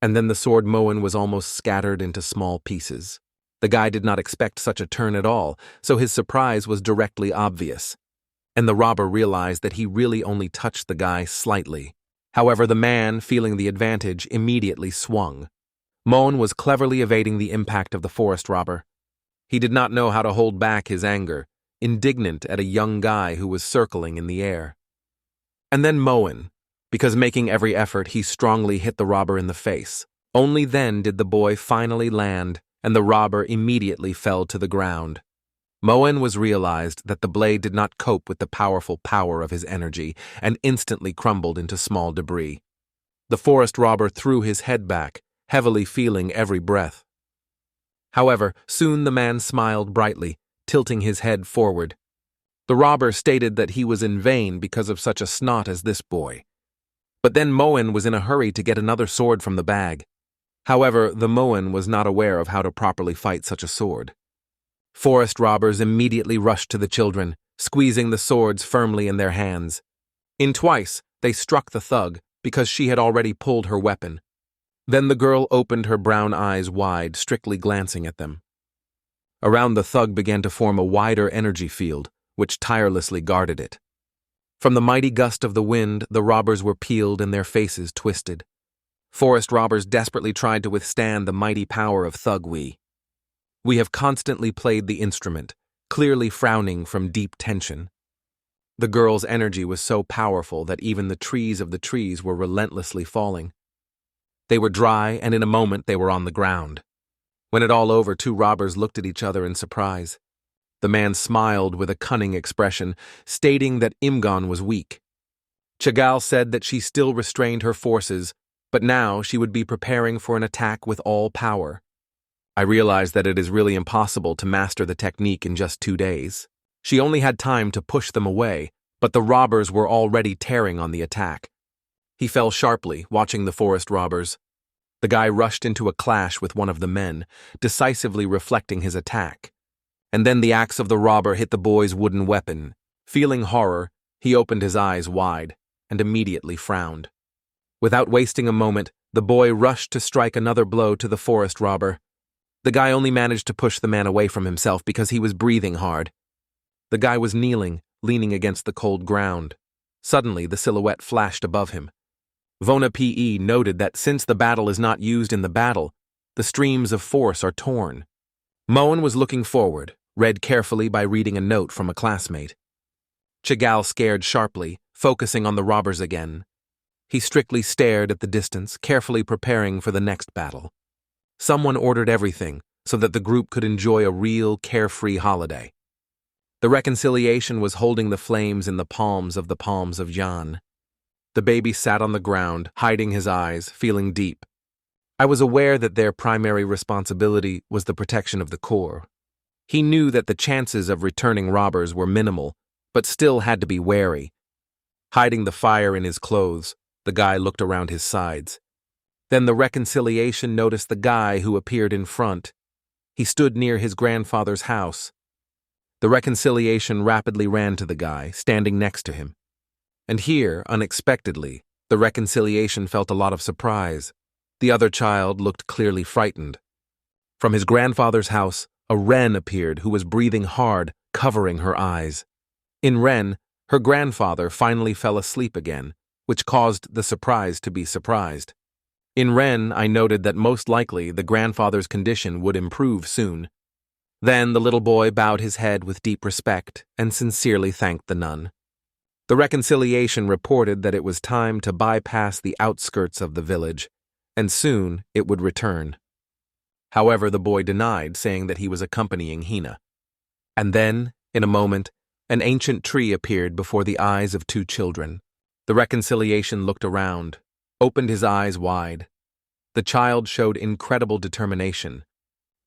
And then the sword Moen was almost scattered into small pieces. The guy did not expect such a turn at all, so his surprise was directly obvious. And the robber realized that he really only touched the guy slightly. However, the man, feeling the advantage, immediately swung. Moen was cleverly evading the impact of the forest robber. He did not know how to hold back his anger, indignant at a young guy who was circling in the air. And then Moen, because making every effort, he strongly hit the robber in the face. Only then did the boy finally land, and the robber immediately fell to the ground. Moen was realized that the blade did not cope with the powerful power of his energy and instantly crumbled into small debris. The forest robber threw his head back, heavily feeling every breath. However, soon the man smiled brightly, tilting his head forward. The robber stated that he was in vain because of such a snot as this boy. But then Moen was in a hurry to get another sword from the bag. However, the Moen was not aware of how to properly fight such a sword. Forest robbers immediately rushed to the children, squeezing the swords firmly in their hands. In twice, they struck the thug because she had already pulled her weapon. Then the girl opened her brown eyes wide, strictly glancing at them. Around the thug began to form a wider energy field, which tirelessly guarded it. From the mighty gust of the wind, the robbers were peeled and their faces twisted. Forest robbers desperately tried to withstand the mighty power of Thug Wee. We have constantly played the instrument, clearly frowning from deep tension. The girl's energy was so powerful that even the trees of the trees were relentlessly falling. They were dry, and in a moment they were on the ground. When it all over, 2 robbers looked at each other in surprise. The man smiled with a cunning expression, stating that Imgon was weak. Chagal said that she still restrained her forces, but now she would be preparing for an attack with all power. I realized that it is really impossible to master the technique in just 2 days. She only had time to push them away, but the robbers were already tearing on the attack. He fell sharply, watching the forest robbers. The guy rushed into a clash with one of the men, decisively reflecting his attack. And then the axe of the robber hit the boy's wooden weapon. Feeling horror, he opened his eyes wide and immediately frowned. Without wasting a moment, the boy rushed to strike another blow to the forest robber. The guy only managed to push the man away from himself because he was breathing hard. The guy was kneeling, leaning against the cold ground. Suddenly, the silhouette flashed above him. Vona P.E. noted that since the battle is not used in the battle, the streams of force are torn. Moen was looking forward, read carefully by reading a note from a classmate. Chagal scared sharply, focusing on the robbers again. He strictly stared at the distance, carefully preparing for the next battle. Someone ordered everything so that the group could enjoy a real, carefree holiday. The reconciliation was holding the flames in the palms of Jan. The baby sat on the ground, hiding his eyes, feeling deep. I was aware that their primary responsibility was the protection of the core. He knew that the chances of returning robbers were minimal, but still had to be wary. Hiding the fire in his clothes, the guy looked around his sides. Then the reconciliation noticed the guy who appeared in front. He stood near his grandfather's house. The reconciliation rapidly ran to the guy, standing next to him. And here, unexpectedly, the reconciliation felt a lot of surprise. The other child looked clearly frightened. From his grandfather's house, a wren appeared who was breathing hard, covering her eyes. In Wren, her grandfather finally fell asleep again, which caused the surprise to be surprised. In Wren, I noted that most likely the grandfather's condition would improve soon. Then the little boy bowed his head with deep respect and sincerely thanked the nun. The reconciliation reported that it was time to bypass the outskirts of the village, and soon it would return. However, the boy denied, saying that he was accompanying Hina. And then, in a moment, an ancient tree appeared before the eyes of 2 children. The reconciliation looked around, opened his eyes wide. The child showed incredible determination.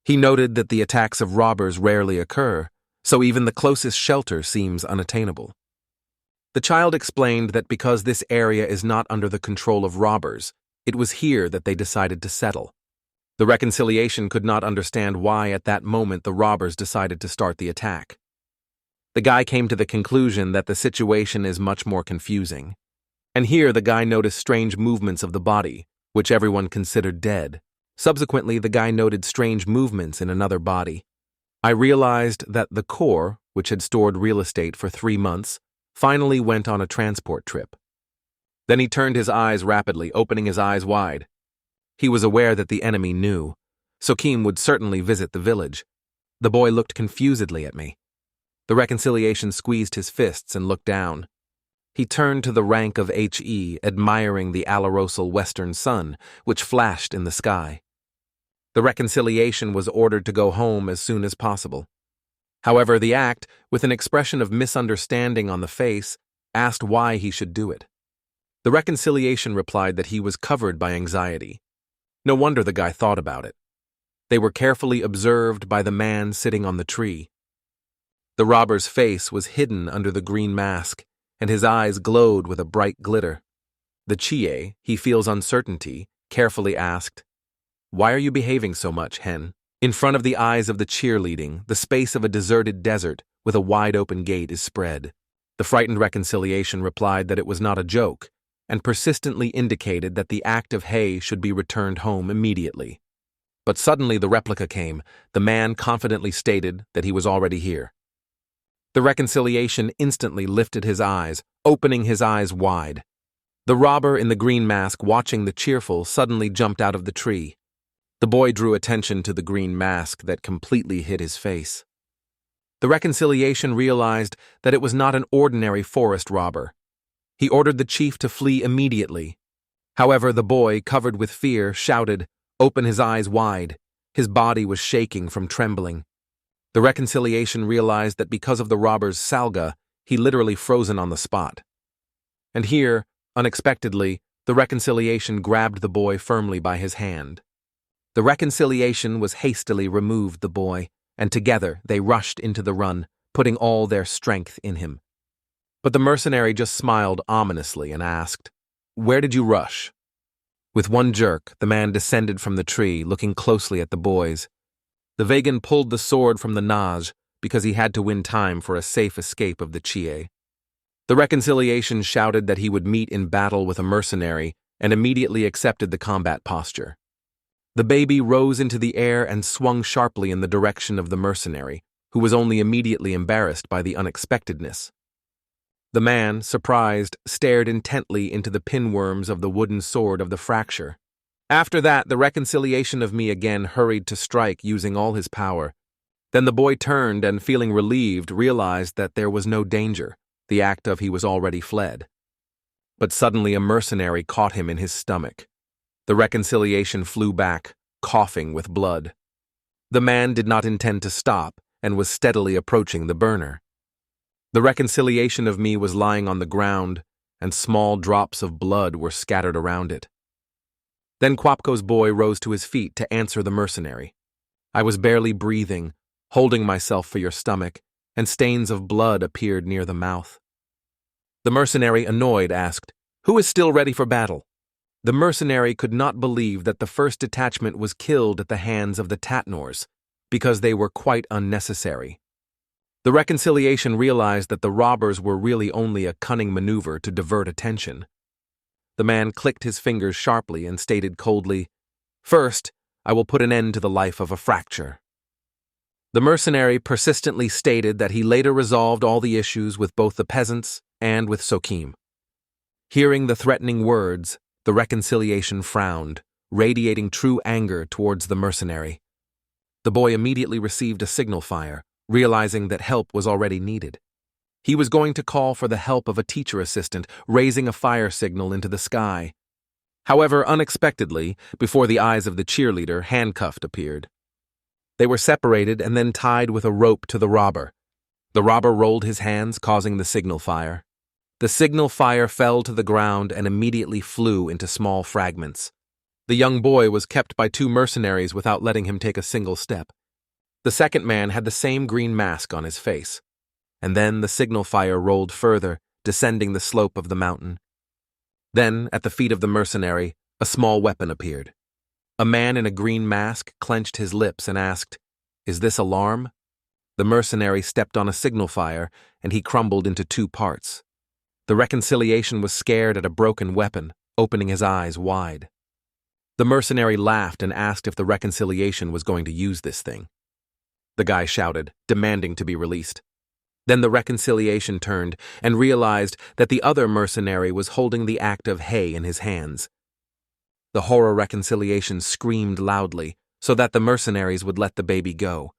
He noted that the attacks of robbers rarely occur, so even the closest shelter seems unattainable. The child explained that because this area is not under the control of robbers, it was here that they decided to settle. The reconciliation could not understand why at that moment the robbers decided to start the attack. The guy came to the conclusion that the situation is much more confusing. And here the guy noticed strange movements of the body, which everyone considered dead. Subsequently, the guy noted strange movements in another body. I realized that the core, which had stored real estate for 3 months, finally went on a transport trip. Then he turned his eyes rapidly, opening his eyes wide. He was aware that the enemy knew. Sokim would certainly visit the village. The boy looked confusedly at me. The reconciliation squeezed his fists and looked down. He turned to the rank of HE, admiring the alarosal western sun, which flashed in the sky. The reconciliation was ordered to go home as soon as possible. However, the act, with an expression of misunderstanding on the face, asked why he should do it. The reconciliation replied that he was covered by anxiety. No wonder the guy thought about it. They were carefully observed by the man sitting on the tree. The robber's face was hidden under the green mask, and his eyes glowed with a bright glitter. The Chie, he feels uncertainty, carefully asked, "Why are you behaving so much, Hen?" In front of the eyes of the cheerleading, the space of a deserted desert with a wide-open gate is spread. The frightened reconciliation replied that it was not a joke, and persistently indicated that the act of hay should be returned home immediately. But suddenly the replica came. The man confidently stated that he was already here. The reconciliation instantly lifted his eyes, opening his eyes wide. The robber in the green mask, watching the cheerful, suddenly jumped out of the tree. The boy drew attention to the green mask that completely hid his face. The reconciliation realized that it was not an ordinary forest robber. He ordered the chief to flee immediately. However, the boy, covered with fear, shouted, "Open his eyes wide." His body was shaking from trembling. The reconciliation realized that because of the robber's salga, he literally frozen on the spot. And here, unexpectedly, the reconciliation grabbed the boy firmly by his hand. The reconciliation was hastily removed the boy, and together they rushed into the run, putting all their strength in him. But the mercenary just smiled ominously and asked, "Where did you rush?" With one jerk, the man descended from the tree, looking closely at the boys. The vegan pulled the sword from the naj because he had to win time for a safe escape of the Chie. The reconciliation shouted that he would meet in battle with a mercenary and immediately accepted the combat posture. The baby rose into the air and swung sharply in the direction of the mercenary, who was only immediately embarrassed by the unexpectedness. The man, surprised, stared intently into the pinworms of the wooden sword of the fracture. After that, the reconciliation of me again hurried to strike using all his power. Then the boy turned and, feeling relieved, realized that there was no danger, the act of he was already fled. But suddenly a mercenary caught him in his stomach. The reconciliation flew back, coughing with blood. The man did not intend to stop and was steadily approaching the burner. The reconciliation of me was lying on the ground, and small drops of blood were scattered around it. Then Quapco's boy rose to his feet to answer the mercenary. I was barely breathing, holding myself for your stomach, and stains of blood appeared near the mouth. The mercenary, annoyed, asked, "Who is still ready for battle?" The mercenary could not believe that the first detachment was killed at the hands of the Tatnors, because they were quite unnecessary. The reconciliation realized that the robbers were really only a cunning maneuver to divert attention. The man clicked his fingers sharply and stated coldly, "First, I will put an end to the life of a fracture." The mercenary persistently stated that he later resolved all the issues with both the peasants and with Sokim. Hearing the threatening words, the reconciliation frowned, radiating true anger towards the mercenary. The boy immediately received a signal fire, realizing that help was already needed. He was going to call for the help of a teacher assistant, raising a fire signal into the sky. However, unexpectedly, before the eyes of the cheerleader, handcuffed appeared. They were separated and then tied with a rope to the robber. The robber rolled his hands, causing the signal fire. The signal fire fell to the ground and immediately flew into small fragments. The young boy was kept by two mercenaries without letting him take a single step. The second man had the same green mask on his face. And then the signal fire rolled further, descending the slope of the mountain. Then, at the feet of the mercenary, a small weapon appeared. A man in a green mask clenched his lips and asked, "Is this alarm?" The mercenary stepped on a signal fire, and he crumbled into two parts. The reconciliation was scared at a broken weapon, opening his eyes wide. The mercenary laughed and asked if the reconciliation was going to use this thing. The guy shouted, demanding to be released. Then the reconciliation turned and realized that the other mercenary was holding the act of hay in his hands. The horror reconciliation screamed loudly so that the mercenaries would let the baby go.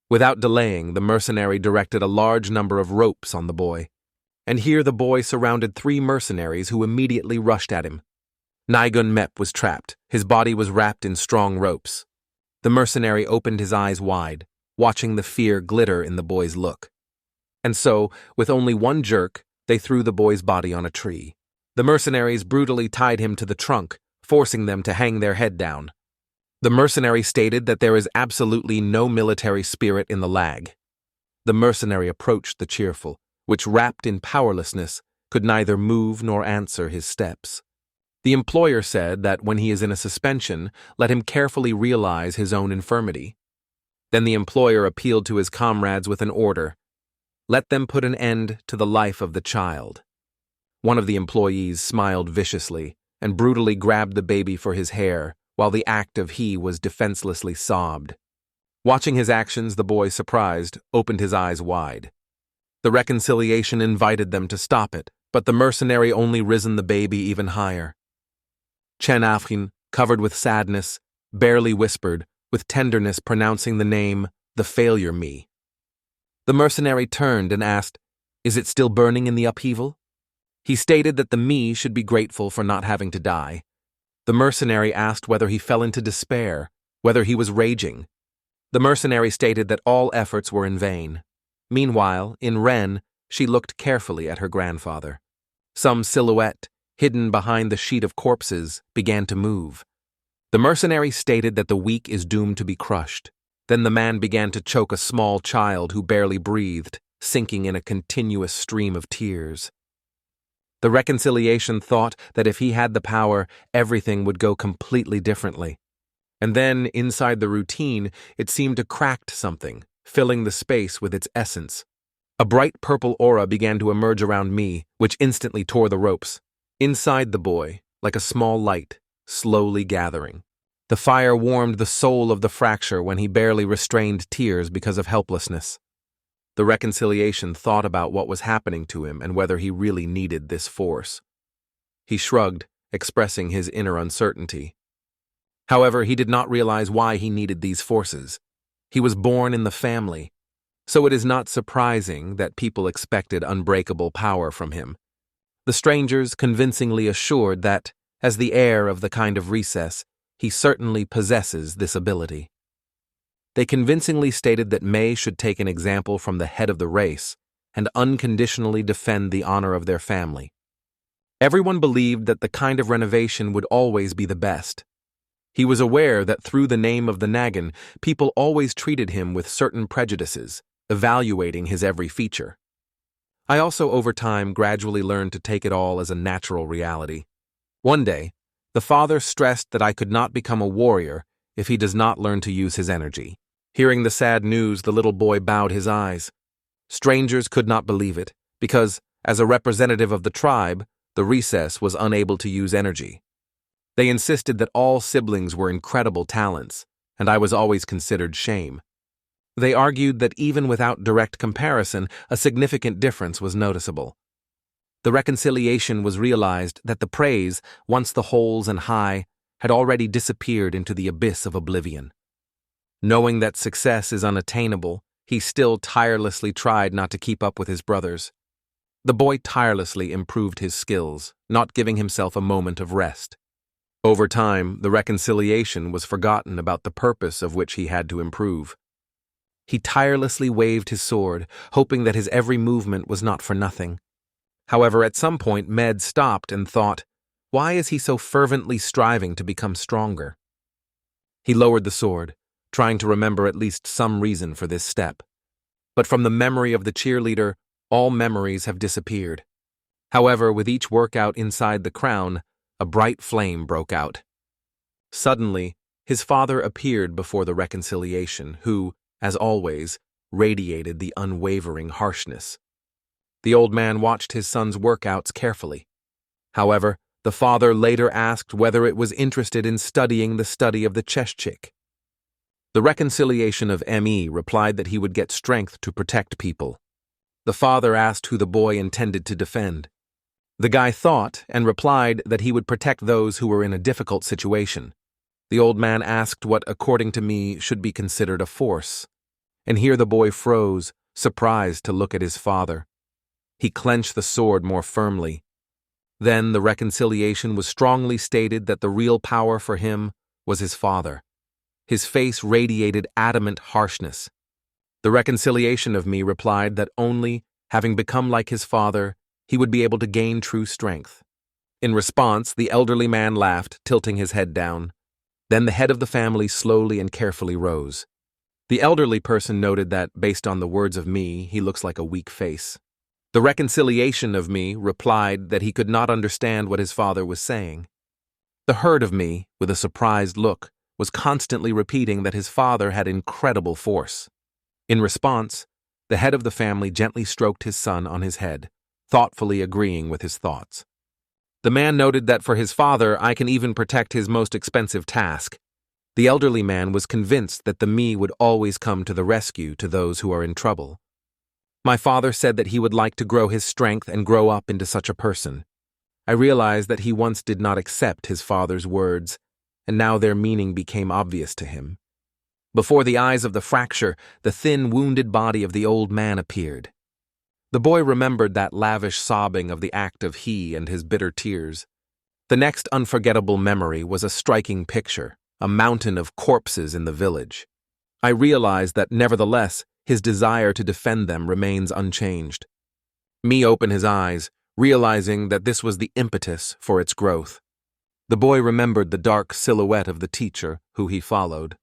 Without delaying, the mercenary directed a large number of ropes on the boy. And here the boy surrounded three mercenaries who immediately rushed at him. Naigun Mep was trapped. His body was wrapped in strong ropes. The mercenary opened his eyes wide, watching the fear glitter in the boy's look. And so, with only one jerk, they threw the boy's body on a tree. The mercenaries brutally tied him to the trunk, forcing them to hang their head down. The mercenary stated that there is absolutely no military spirit in the lag. The mercenary approached the cheerful, which, wrapped in powerlessness, could neither move nor answer his steps. The employer said that when he is in a suspension, let him carefully realize his own infirmity. Then the employer appealed to his comrades with an order. Let them put an end to the life of the child. One of the employees smiled viciously and brutally grabbed the baby for his hair, while the act of he was defenselessly sobbed. Watching his actions, the boy, surprised, opened his eyes wide. The reconciliation invited them to stop it, but the mercenary only risen the baby even higher. Chen Afrin, covered with sadness, barely whispered, with tenderness pronouncing the name, the failure me. The mercenary turned and asked, "Is it still burning in the upheaval?" He stated that the me should be grateful for not having to die. The mercenary asked whether he fell into despair, whether he was raging. The mercenary stated that all efforts were in vain. Meanwhile, in Ren, she looked carefully at her grandfather. Some silhouette, hidden behind the sheet of corpses, began to move. The mercenary stated that the weak is doomed to be crushed. Then the man began to choke a small child who barely breathed, sinking in a continuous stream of tears. The reconciliation thought that if he had the power, everything would go completely differently. And then, inside the routine, it seemed to crack something, filling the space with its essence. A bright purple aura began to emerge around me, which instantly tore the ropes. Inside the boy, like a small light, slowly gathering. The fire warmed the soul of the fracture when he barely restrained tears because of helplessness. The reconciliation thought about what was happening to him and whether he really needed this force. He shrugged, expressing his inner uncertainty. However, he did not realize why he needed these forces. He was born in the family, so it is not surprising that people expected unbreakable power from him. The strangers convincingly assured that, as the heir of the kind of recess, he certainly possesses this ability. They convincingly stated that May should take an example from the head of the race and unconditionally defend the honor of their family. Everyone believed that the kind of renovation would always be the best. He was aware that through the name of the Nagan, people always treated him with certain prejudices, evaluating his every feature. I also over time gradually learned to take it all as a natural reality. One day, the father stressed that I could not become a warrior if he does not learn to use his energy. Hearing the sad news, the little boy bowed his eyes. Strangers could not believe it, because, as a representative of the tribe, the recess was unable to use energy. They insisted that all siblings were incredible talents, and I was always considered shame. They argued that even without direct comparison, a significant difference was noticeable. The reconciliation was realized that the praise, once the holes and high, had already disappeared into the abyss of oblivion. Knowing that success is unattainable, he still tirelessly tried not to keep up with his brothers. The boy tirelessly improved his skills, not giving himself a moment of rest. Over time, the reconciliation was forgotten about the purpose of which he had to improve. He tirelessly waved his sword, hoping that his every movement was not for nothing. However, at some point, Med stopped and thought, why is he so fervently striving to become stronger? He lowered the sword, trying to remember at least some reason for this step. But from the memory of the cheerleader, all memories have disappeared. However, with each workout inside the crown, a bright flame broke out. Suddenly, his father appeared before the reconciliation, who, as always, radiated the unwavering harshness. The old man watched his son's workouts carefully. However, the father later asked whether it was interested in studying the study of the Cheshchik. The reconciliation of M.E. replied that he would get strength to protect people. The father asked who the boy intended to defend. The guy thought and replied that he would protect those who were in a difficult situation. The old man asked what, according to me, should be considered a force. And here the boy froze, surprised to look at his father. He clenched the sword more firmly. Then the reconciliation was strongly stated that the real power for him was his father. His face radiated adamant harshness. The reconciliation of me replied that only, having become like his father, he would be able to gain true strength. In response, the elderly man laughed, tilting his head down. Then the head of the family slowly and carefully rose. The elderly person noted that, based on the words of me, he looks like a weak face. The reconciliation of me replied that he could not understand what his father was saying. The herd of me, with a surprised look, was constantly repeating that his father had incredible force. In response, the head of the family gently stroked his son on his head, thoughtfully agreeing with his thoughts. The man noted that for his father, I can even protect his most expensive task. The elderly man was convinced that the me would always come to the rescue to those who are in trouble. My father said that he would like to grow his strength and grow up into such a person. I realized that he once did not accept his father's words, and now their meaning became obvious to him. Before the eyes of the fracture, the thin, wounded body of the old man appeared. The boy remembered that lavish sobbing of the act of he and his bitter tears. The next unforgettable memory was a striking picture, a mountain of corpses in the village. I realize that, nevertheless, his desire to defend them remains unchanged. Me opened his eyes, realizing that this was the impetus for its growth. The boy remembered the dark silhouette of the teacher who he followed.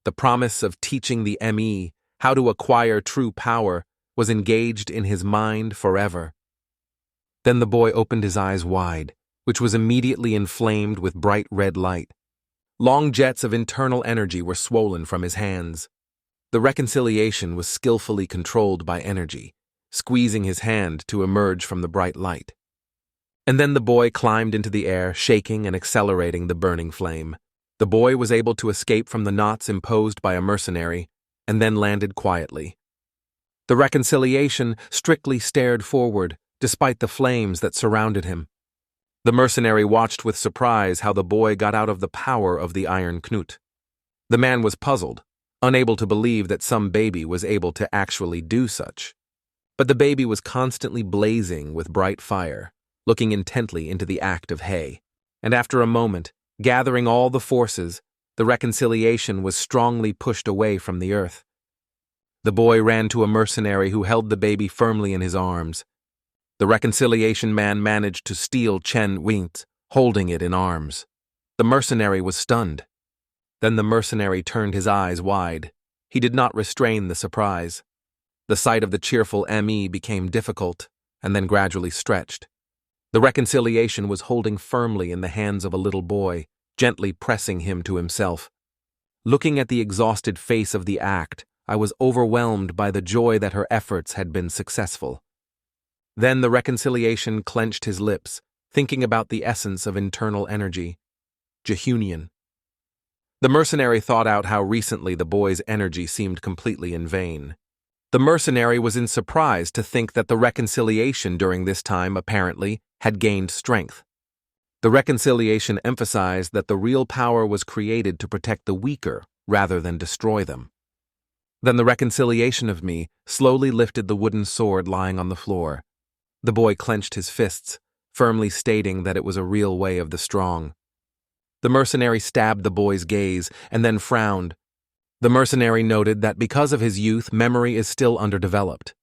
The promise of teaching the ME how to acquire true power was engaged in his mind forever. Then the boy opened his eyes wide, which was immediately inflamed with bright red light. Long jets of internal energy were swollen from his hands. The reconciliation was skillfully controlled by energy, squeezing his hand to emerge from the bright light. And then the boy climbed into the air, shaking and accelerating the burning flame. The boy was able to escape from the knots imposed by a mercenary, and then landed quietly. The reconciliation strictly stared forward, despite the flames that surrounded him. The mercenary watched with surprise how the boy got out of the power of the iron knut. The man was puzzled, unable to believe that some baby was able to actually do such. But the baby was constantly blazing with bright fire, looking intently into the act of hay. And after a moment, gathering all the forces, the reconciliation was strongly pushed away from the earth. The boy ran to a mercenary who held the baby firmly in his arms. The reconciliation man managed to steal Chen Wing's, holding it in arms. The mercenary was stunned. Then the mercenary turned his eyes wide. He did not restrain the surprise. The sight of the cheerful ME became difficult, and then gradually stretched. The reconciliation was holding firmly in the hands of a little boy, gently pressing him to himself. Looking at the exhausted face of the act, I was overwhelmed by the joy that her efforts had been successful. Then the reconciliation clenched his lips, thinking about the essence of internal energy. Jehunion. The mercenary thought out how recently the boy's energy seemed completely in vain. The mercenary was in surprise to think that the reconciliation during this time, apparently, had gained strength. The reconciliation emphasized that the real power was created to protect the weaker rather than destroy them. Then the reconciliation of me slowly lifted the wooden sword lying on the floor. The boy clenched his fists, firmly stating that it was a real way of the strong. The mercenary stabbed the boy's gaze and then frowned. The mercenary noted that because of his youth, memory is still underdeveloped.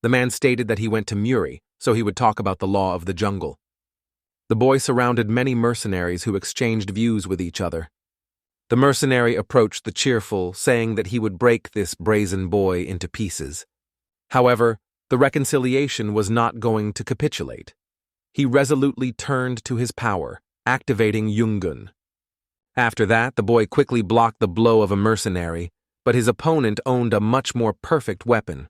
The man stated that he went to Muri, so he would talk about the law of the jungle. The boy surrounded many mercenaries who exchanged views with each other. The mercenary approached the cheerful, saying that he would break this brazen boy into pieces. However, the reconciliation was not going to capitulate. He resolutely turned to his power, activating Yungun. After that, the boy quickly blocked the blow of a mercenary, but his opponent owned a much more perfect weapon.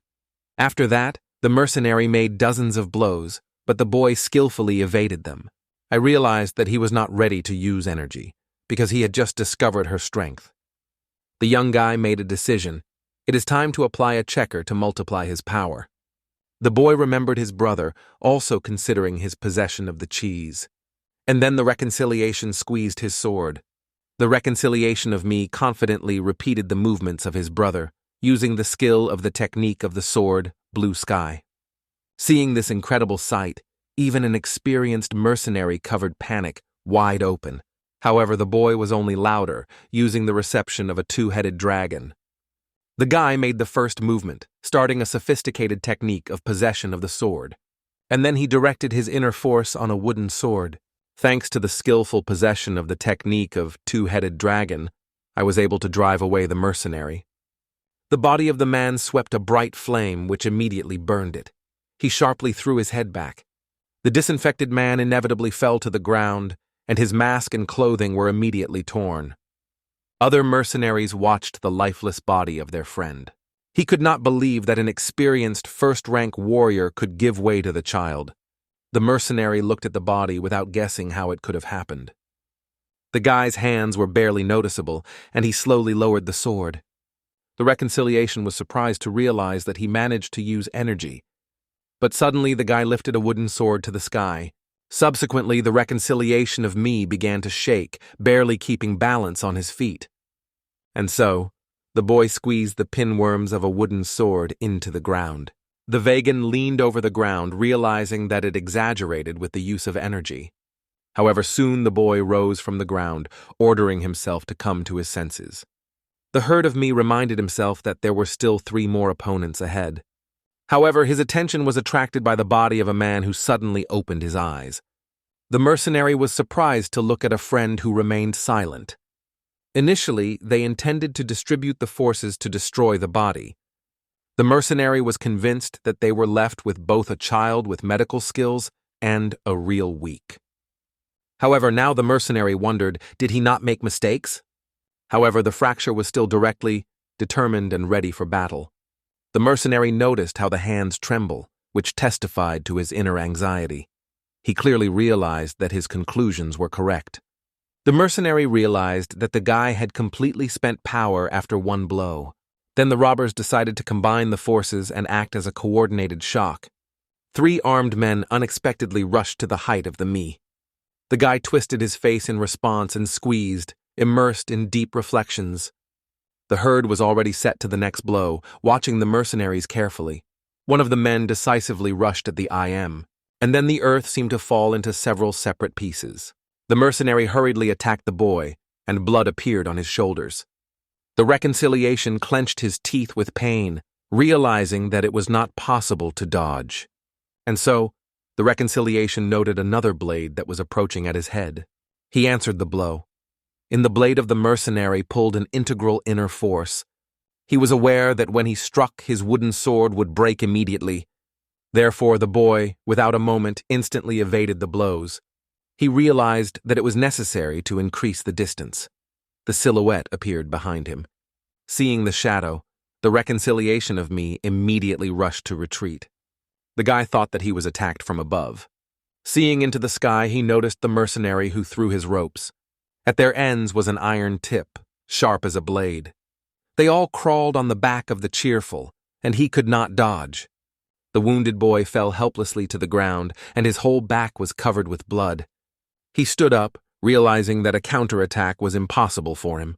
After that, the mercenary made dozens of blows, but the boy skillfully evaded them. I realized that he was not ready to use energy, because he had just discovered her strength. The young guy made a decision. It is time to apply a checker to multiply his power. The boy remembered his brother, also considering his possession of the cheese. And then the reconciliation squeezed his sword. The reconciliation of me confidently repeated the movements of his brother, using the skill of the technique of the sword, blue sky. Seeing this incredible sight, even an experienced mercenary covered panic, wide open. However, the boy was only louder, using the reception of a two-headed dragon. The guy made the first movement, starting a sophisticated technique of possession of the sword. And then he directed his inner force on a wooden sword. Thanks to the skillful possession of the technique of two-headed dragon, I was able to drive away the mercenary. The body of the man swept a bright flame which immediately burned it. He sharply threw his head back. The disinfected man inevitably fell to the ground, and his mask and clothing were immediately torn. Other mercenaries watched the lifeless body of their friend. He could not believe that an experienced first-rank warrior could give way to the child. The mercenary looked at the body without guessing how it could have happened. The guy's hands were barely noticeable, and he slowly lowered the sword. The reconciliation was surprised to realize that he managed to use energy. But suddenly the guy lifted a wooden sword to the sky. Subsequently, the reconciliation of me began to shake, barely keeping balance on his feet. And so, the boy squeezed the pinworms of a wooden sword into the ground. The vegan leaned over the ground, realizing that it exaggerated with the use of energy. However, soon the boy rose from the ground, ordering himself to come to his senses. The herd of me reminded himself that there were still 3 more opponents ahead. However, his attention was attracted by the body of a man who suddenly opened his eyes. The mercenary was surprised to look at a friend who remained silent. Initially, they intended to distribute the forces to destroy the body. The mercenary was convinced that they were left with both a child with medical skills and a real weak. However, now the mercenary wondered, did he not make mistakes? However, the fracture was still directly, determined and ready for battle. The mercenary noticed how the hands tremble, which testified to his inner anxiety. He clearly realized that his conclusions were correct. The mercenary realized that the guy had completely spent power after one blow. Then the robbers decided to combine the forces and act as a coordinated shock. 3 armed men unexpectedly rushed to the height of the me. The guy twisted his face in response and squeezed, immersed in deep reflections. The herd was already set to the next blow, watching the mercenaries carefully. One of the men decisively rushed at the IM, and then the earth seemed to fall into several separate pieces. The mercenary hurriedly attacked the boy, and blood appeared on his shoulders. The reconciliation clenched his teeth with pain, realizing that it was not possible to dodge. And so, the reconciliation noted another blade that was approaching at his head. He answered the blow. In the blade of the mercenary pulled an integral inner force. He was aware that when he struck, his wooden sword would break immediately. Therefore, the boy, without a moment, instantly evaded the blows. He realized that it was necessary to increase the distance. The silhouette appeared behind him. Seeing the shadow, the reconciliation of me immediately rushed to retreat. The guy thought that he was attacked from above. Seeing into the sky, he noticed the mercenary who threw his ropes. At their ends was an iron tip, sharp as a blade. They all crawled on the back of the cheerful, and he could not dodge. The wounded boy fell helplessly to the ground, and his whole back was covered with blood. He stood up, realizing that a counterattack was impossible for him.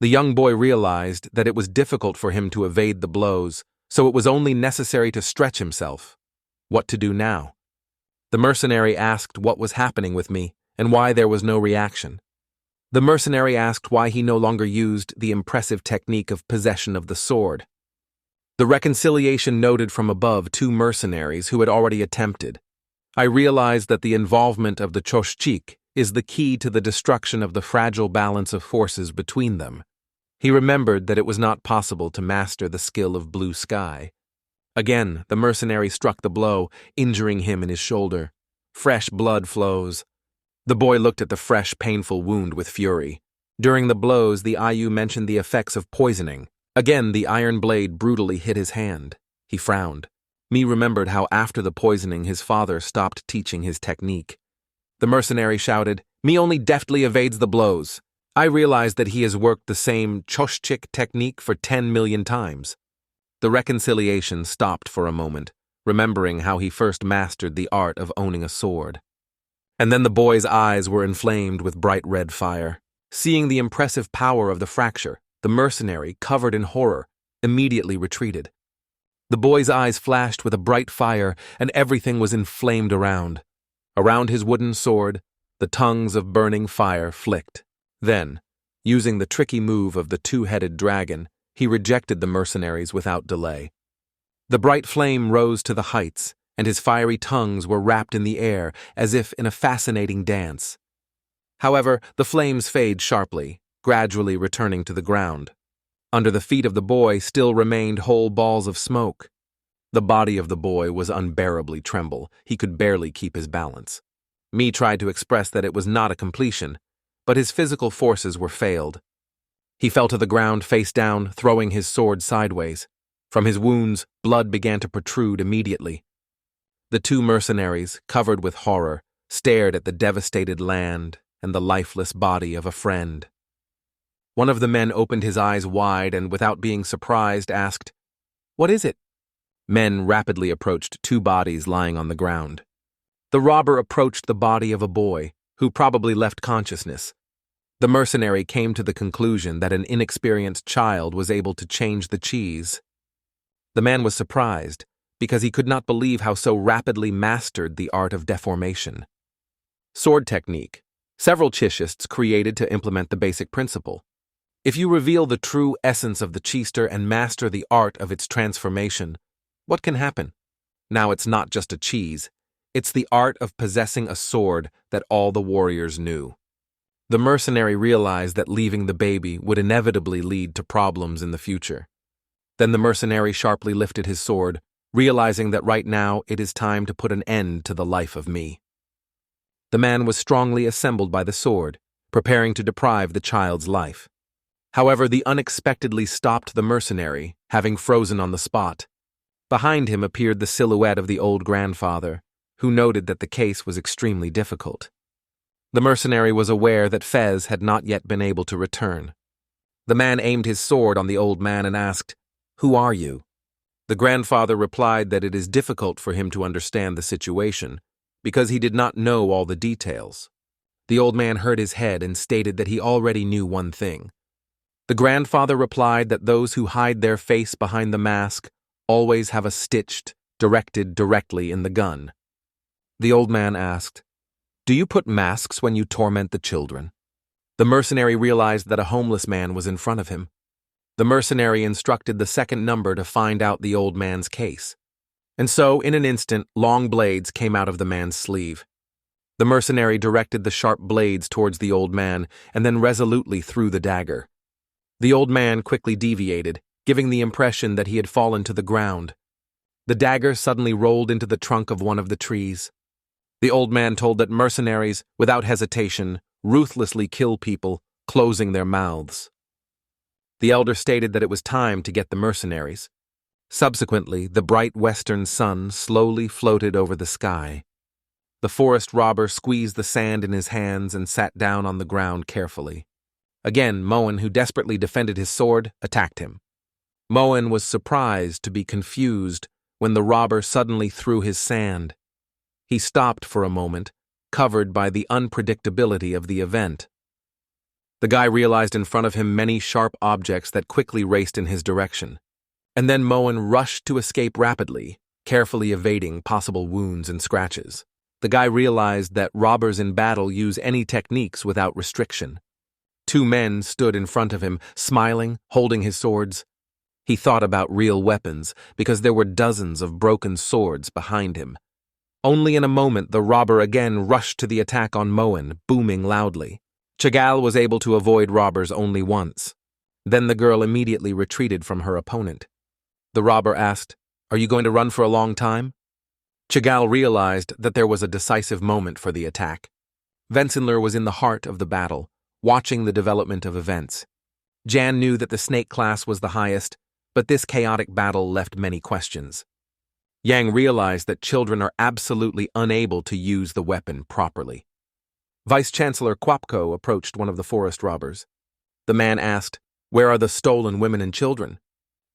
The young boy realized that it was difficult for him to evade the blows, so it was only necessary to stretch himself. What to do now? The mercenary asked what was happening with me, and why there was no reaction. The mercenary asked why he no longer used the impressive technique of possession of the sword. The reconciliation noted from above 2 mercenaries who had already attempted. I realized that the involvement of the choshchik is the key to the destruction of the fragile balance of forces between them. He remembered that it was not possible to master the skill of blue sky. Again, the mercenary struck the blow, injuring him in his shoulder. Fresh blood flows. The boy looked at the fresh, painful wound with fury. During the blows, the IU mentioned the effects of poisoning. Again, the iron blade brutally hit his hand. He frowned. Me remembered how after the poisoning his father stopped teaching his technique. The mercenary shouted, "Me only deftly evades the blows. I realized that he has worked the same choshchik technique for 10 million times." The reconciliation stopped for a moment, remembering how he first mastered the art of owning a sword. And then the boy's eyes were inflamed with bright red fire. Seeing the impressive power of the fracture, the mercenary, covered in horror, immediately retreated. The boy's eyes flashed with a bright fire, and everything was inflamed around. Around his wooden sword, the tongues of burning fire flicked. Then, using the tricky move of the 2-headed dragon, he rejected the mercenaries without delay. The bright flame rose to the heights, and his fiery tongues were wrapped in the air as if in a fascinating dance. However, the flames fade sharply, gradually returning to the ground. Under the feet of the boy still remained whole balls of smoke. The body of the boy was unbearably tremble. He could barely keep his balance. Me tried to express that it was not a completion, but his physical forces were failed. He fell to the ground face down, throwing his sword sideways. From his wounds, blood began to protrude immediately. The 2 mercenaries, covered with horror, stared at the devastated land and the lifeless body of a friend. One of the men opened his eyes wide and, without being surprised, asked, "What is it?" Men rapidly approached 2 bodies lying on the ground. The robber approached the body of a boy, who probably left consciousness. The mercenary came to the conclusion that an inexperienced child was able to change the cheese. The man was surprised, because he could not believe how so rapidly mastered the art of deformation. Sword technique. Several chishists created to implement the basic principle. If you reveal the true essence of the cheester and master the art of its transformation, what can happen? Now it's not just a cheese, it's the art of possessing a sword that all the warriors knew. The mercenary realized that leaving the baby would inevitably lead to problems in the future. Then the mercenary sharply lifted his sword, realizing that right now it is time to put an end to the life of me. The man was strongly assembled by the sword, preparing to deprive the child's life. However, the unexpectedly stopped the mercenary, having frozen on the spot. Behind him appeared the silhouette of the old grandfather, who noted that the case was extremely difficult. The mercenary was aware that Fez had not yet been able to return. The man aimed his sword on the old man and asked, "Who are you?" The grandfather replied that it is difficult for him to understand the situation, because he did not know all the details. The old man hurt his head and stated that he already knew one thing. The grandfather replied that those who hide their face behind the mask always have a stitched, directed directly in the gun. The old man asked, "Do you put masks when you torment the children?" The mercenary realized that a homeless man was in front of him. The mercenary instructed the second number to find out the old man's case. And so, in an instant, long blades came out of the man's sleeve. The mercenary directed the sharp blades towards the old man and then resolutely threw the dagger. The old man quickly deviated, giving the impression that he had fallen to the ground. The dagger suddenly rolled into the trunk of one of the trees. The old man told that mercenaries, without hesitation, ruthlessly kill people, closing their mouths. The elder stated that it was time to get the mercenaries. Subsequently, the bright western sun slowly floated over the sky. The forest robber squeezed the sand in his hands and sat down on the ground carefully. Again, Moen, who desperately defended his sword, attacked him. Moen was surprised to be confused when the robber suddenly threw his sand. He stopped for a moment, covered by the unpredictability of the event. The guy realized in front of him many sharp objects that quickly raced in his direction. And then Moen rushed to escape rapidly, carefully evading possible wounds and scratches. The guy realized that robbers in battle use any techniques without restriction. Two men stood in front of him, smiling, holding his swords. He thought about real weapons, because there were dozens of broken swords behind him. Only in a moment the robber again rushed to the attack on Moen, booming loudly. Chagall was able to avoid robbers only once. Then the girl immediately retreated from her opponent. The robber asked, "Are you going to run for a long time?" Chagall realized that there was a decisive moment for the attack. Vensenler was in the heart of the battle, watching the development of events. Jan knew that the snake class was the highest, but this chaotic battle left many questions. Yang realized that children are absolutely unable to use the weapon properly. Vice-Chancellor Quapko approached one of the forest robbers. The man asked, "Where are the stolen women and children?"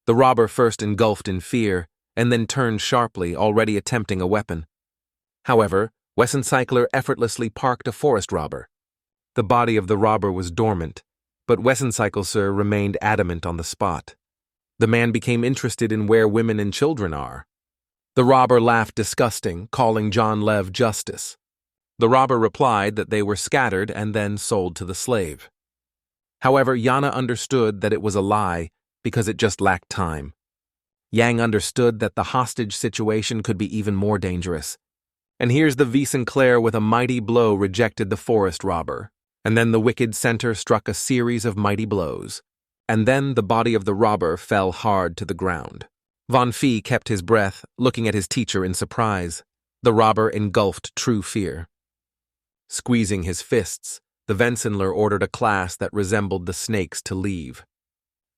The robber first engulfed in fear, and then turned sharply, already attempting a weapon. However, Wessencycler effortlessly parked a forest robber. The body of the robber was dormant, but Wessencycler remained adamant on the spot. The man became interested in where women and children are. The robber laughed disgusting, calling John Lev justice. The robber replied that they were scattered and then sold to the slave. However, Yana understood that it was a lie because it just lacked time. Yang understood that the hostage situation could be even more dangerous. And here's the V. Sinclair with a mighty blow rejected the forest robber, and then the wicked center struck a series of mighty blows, and then the body of the robber fell hard to the ground. Von Fee kept his breath, looking at his teacher in surprise. The robber engulfed true fear. Squeezing his fists, the Vensenler ordered a class that resembled the snakes to leave.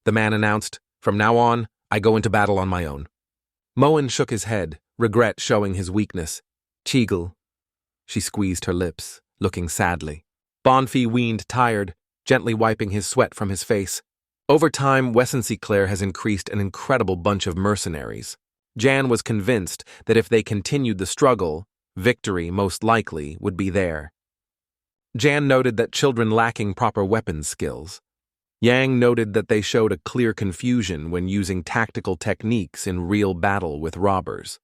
The man announced, "From now on, I go into battle on my own." Moen shook his head, regret showing his weakness. "Cheagle." She squeezed her lips, looking sadly. Bonfie weaned tired, gently wiping his sweat from his face. Over time, Wessencycler has increased an incredible bunch of mercenaries. Jan was convinced that if they continued the struggle, victory, most likely, would be there. Jan noted that children lacking proper weapons skills. Yang noted that they showed a clear confusion when using tactical techniques in real battle with robbers.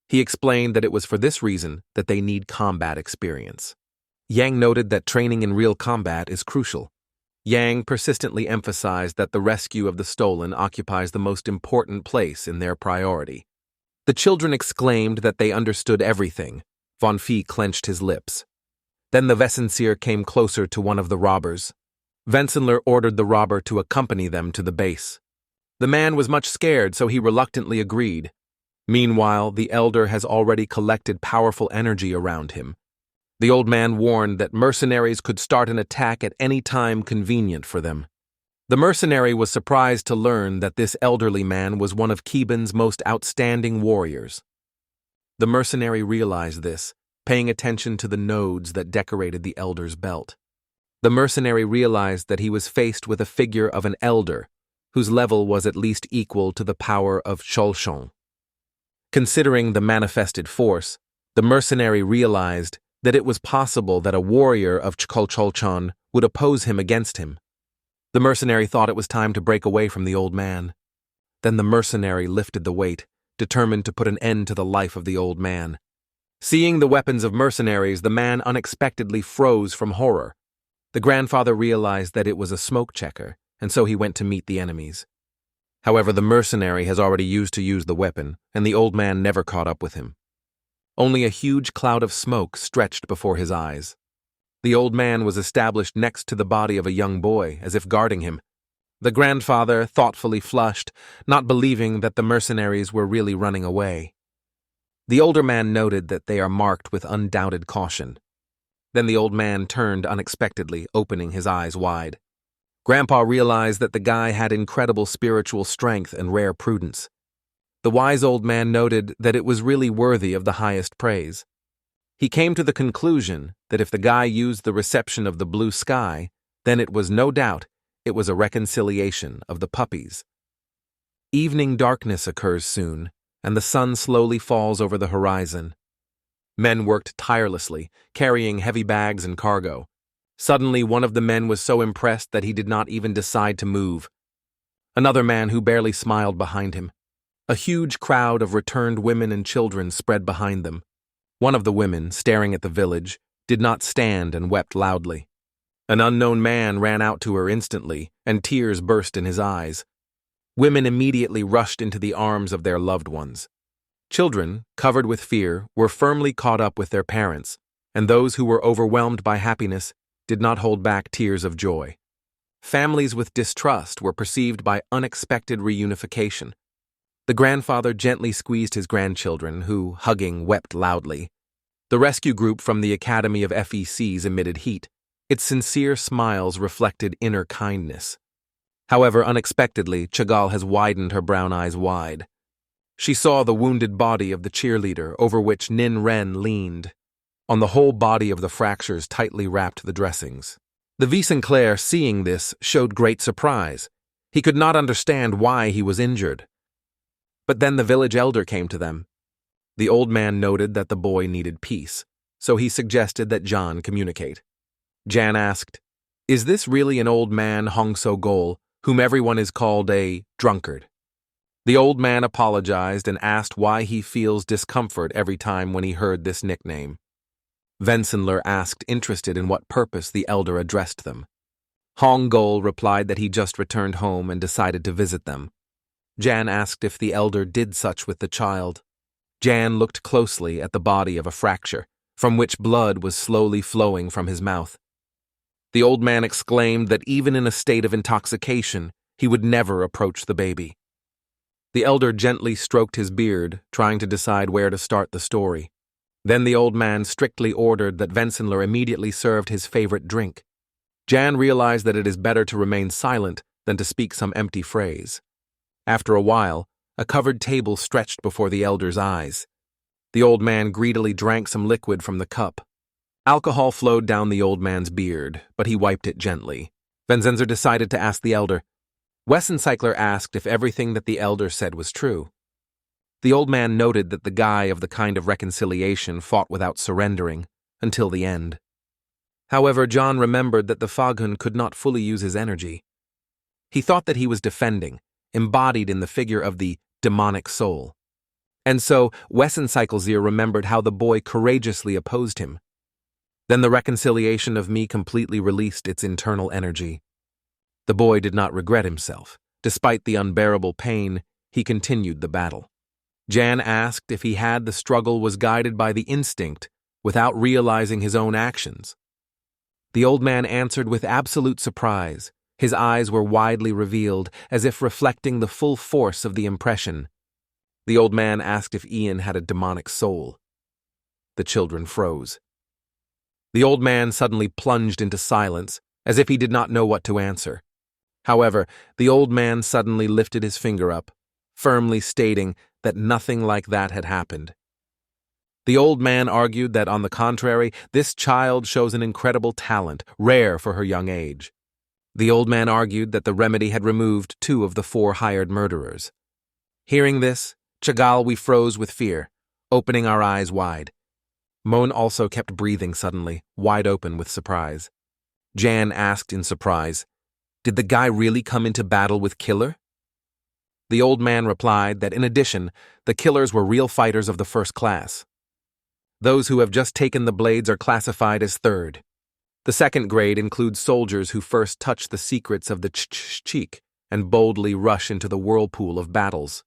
He explained that it was for this reason that they need combat experience. Yang noted that training in real combat is crucial. Yang persistently emphasized that the rescue of the stolen occupies the most important place in their priority. The children exclaimed that they understood everything. Von Phi clenched his lips. Then the Wessenseer came closer to one of the robbers. Wenzendler ordered the robber to accompany them to the base. The man was much scared, so he reluctantly agreed. Meanwhile, the elder has already collected powerful energy around him. The old man warned that mercenaries could start an attack at any time convenient for them. The mercenary was surprised to learn that this elderly man was one of Keban's most outstanding warriors. The mercenary realized this, paying attention to the nodes that decorated the elder's belt. The mercenary realized that he was faced with a figure of an elder, whose level was at least equal to the power of Cholchon. Considering the manifested force, the mercenary realized that it was possible that a warrior of Cholchon would oppose him against him. The mercenary thought it was time to break away from the old man. Then the mercenary lifted the weight, determined to put an end to the life of the old man. Seeing the weapons of mercenaries, the man unexpectedly froze from horror. The grandfather realized that it was a smoke checker, and so he went to meet the enemies. However, the mercenary has already used the weapon, and the old man never caught up with him. Only a huge cloud of smoke stretched before his eyes. The old man was established next to the body of a young boy, as if guarding him. The grandfather thoughtfully flushed, not believing that the mercenaries were really running away. The older man noted that they are marked with undoubted caution. Then the old man turned unexpectedly, opening his eyes wide. Grandpa realized that the guy had incredible spiritual strength and rare prudence. The wise old man noted that it was really worthy of the highest praise. He came to the conclusion that if the guy used the reception of the blue sky, then it was no doubt it was a reconciliation of the puppies. Evening darkness occurs soon, and the sun slowly falls over the horizon. Men worked tirelessly, carrying heavy bags and cargo. Suddenly, one of the men was so impressed that he did not even decide to move. Another man who barely smiled behind him. A huge crowd of returned women and children spread behind them. One of the women, staring at the village, did not stand and wept loudly. An unknown man ran out to her instantly, and tears burst in his eyes. Women immediately rushed into the arms of their loved ones. Children, covered with fear, were firmly caught up with their parents, and those who were overwhelmed by happiness did not hold back tears of joy. Families with distrust were perceived by unexpected reunification. The grandfather gently squeezed his grandchildren, who, hugging, wept loudly. The rescue group from the Academy of FECs emitted heat. Its sincere smiles reflected inner kindness. However, unexpectedly, Chagall has widened her brown eyes wide. She saw the wounded body of the cheerleader over which Nin Ren leaned. On the whole body of the fractures tightly wrapped the dressings. The Vice-Sinclair, seeing this, showed great surprise. He could not understand why he was injured. But then the village elder came to them. The old man noted that the boy needed peace, so he suggested that John communicate. Jan asked, "Is this really an old man, Hongso Gol, whom everyone is called a drunkard?" The old man apologized and asked why he feels discomfort every time when he heard this nickname. Wenzendler asked, interested in what purpose the elder addressed them. Hong Gol replied that he just returned home and decided to visit them. Jan asked if the elder did such with the child. Jan looked closely at the body of a fracture, from which blood was slowly flowing from his mouth. The old man exclaimed that even in a state of intoxication, he would never approach the baby. The elder gently stroked his beard, trying to decide where to start the story. Then the old man strictly ordered that Wenzendler immediately served his favorite drink. Jan realized that it is better to remain silent than to speak some empty phrase. After a while, a covered table stretched before the elder's eyes. The old man greedily drank some liquid from the cup. Alcohol flowed down the old man's beard, but he wiped it gently. Wenzendler decided to ask the elder. Wessencycler asked if everything that the elder said was true. The old man noted that the guy of the kind of reconciliation fought without surrendering, until the end. However, John remembered that the Faghun could not fully use his energy. He thought that he was defending, embodied in the figure of the demonic soul. And so Wessencyclesier remembered how the boy courageously opposed him. Then the reconciliation of me completely released its internal energy. The boy did not regret himself. Despite the unbearable pain, he continued the battle. Jan asked if he had the struggle was guided by the instinct without realizing his own actions. The old man answered with absolute surprise. His eyes were widely revealed, as if reflecting the full force of the impression. The old man asked if Ian had a demonic soul. The children froze. The old man suddenly plunged into silence, as if he did not know what to answer. However, the old man suddenly lifted his finger up, firmly stating that nothing like that had happened. The old man argued that, on the contrary, this child shows an incredible talent, rare for her young age. The old man argued that the remedy had removed 2 of the 4 hired murderers. Hearing this, we froze with fear, opening our eyes wide. Moan also kept breathing suddenly, wide open with surprise. Jan asked in surprise, "Did the guy really come into battle with Killer?" The old man replied that in addition, the killers were real fighters of the 1st class. Those who have just taken the blades are classified as 3rd. The 2nd grade includes soldiers who first touch the secrets of the cheek and boldly rush into the whirlpool of battles.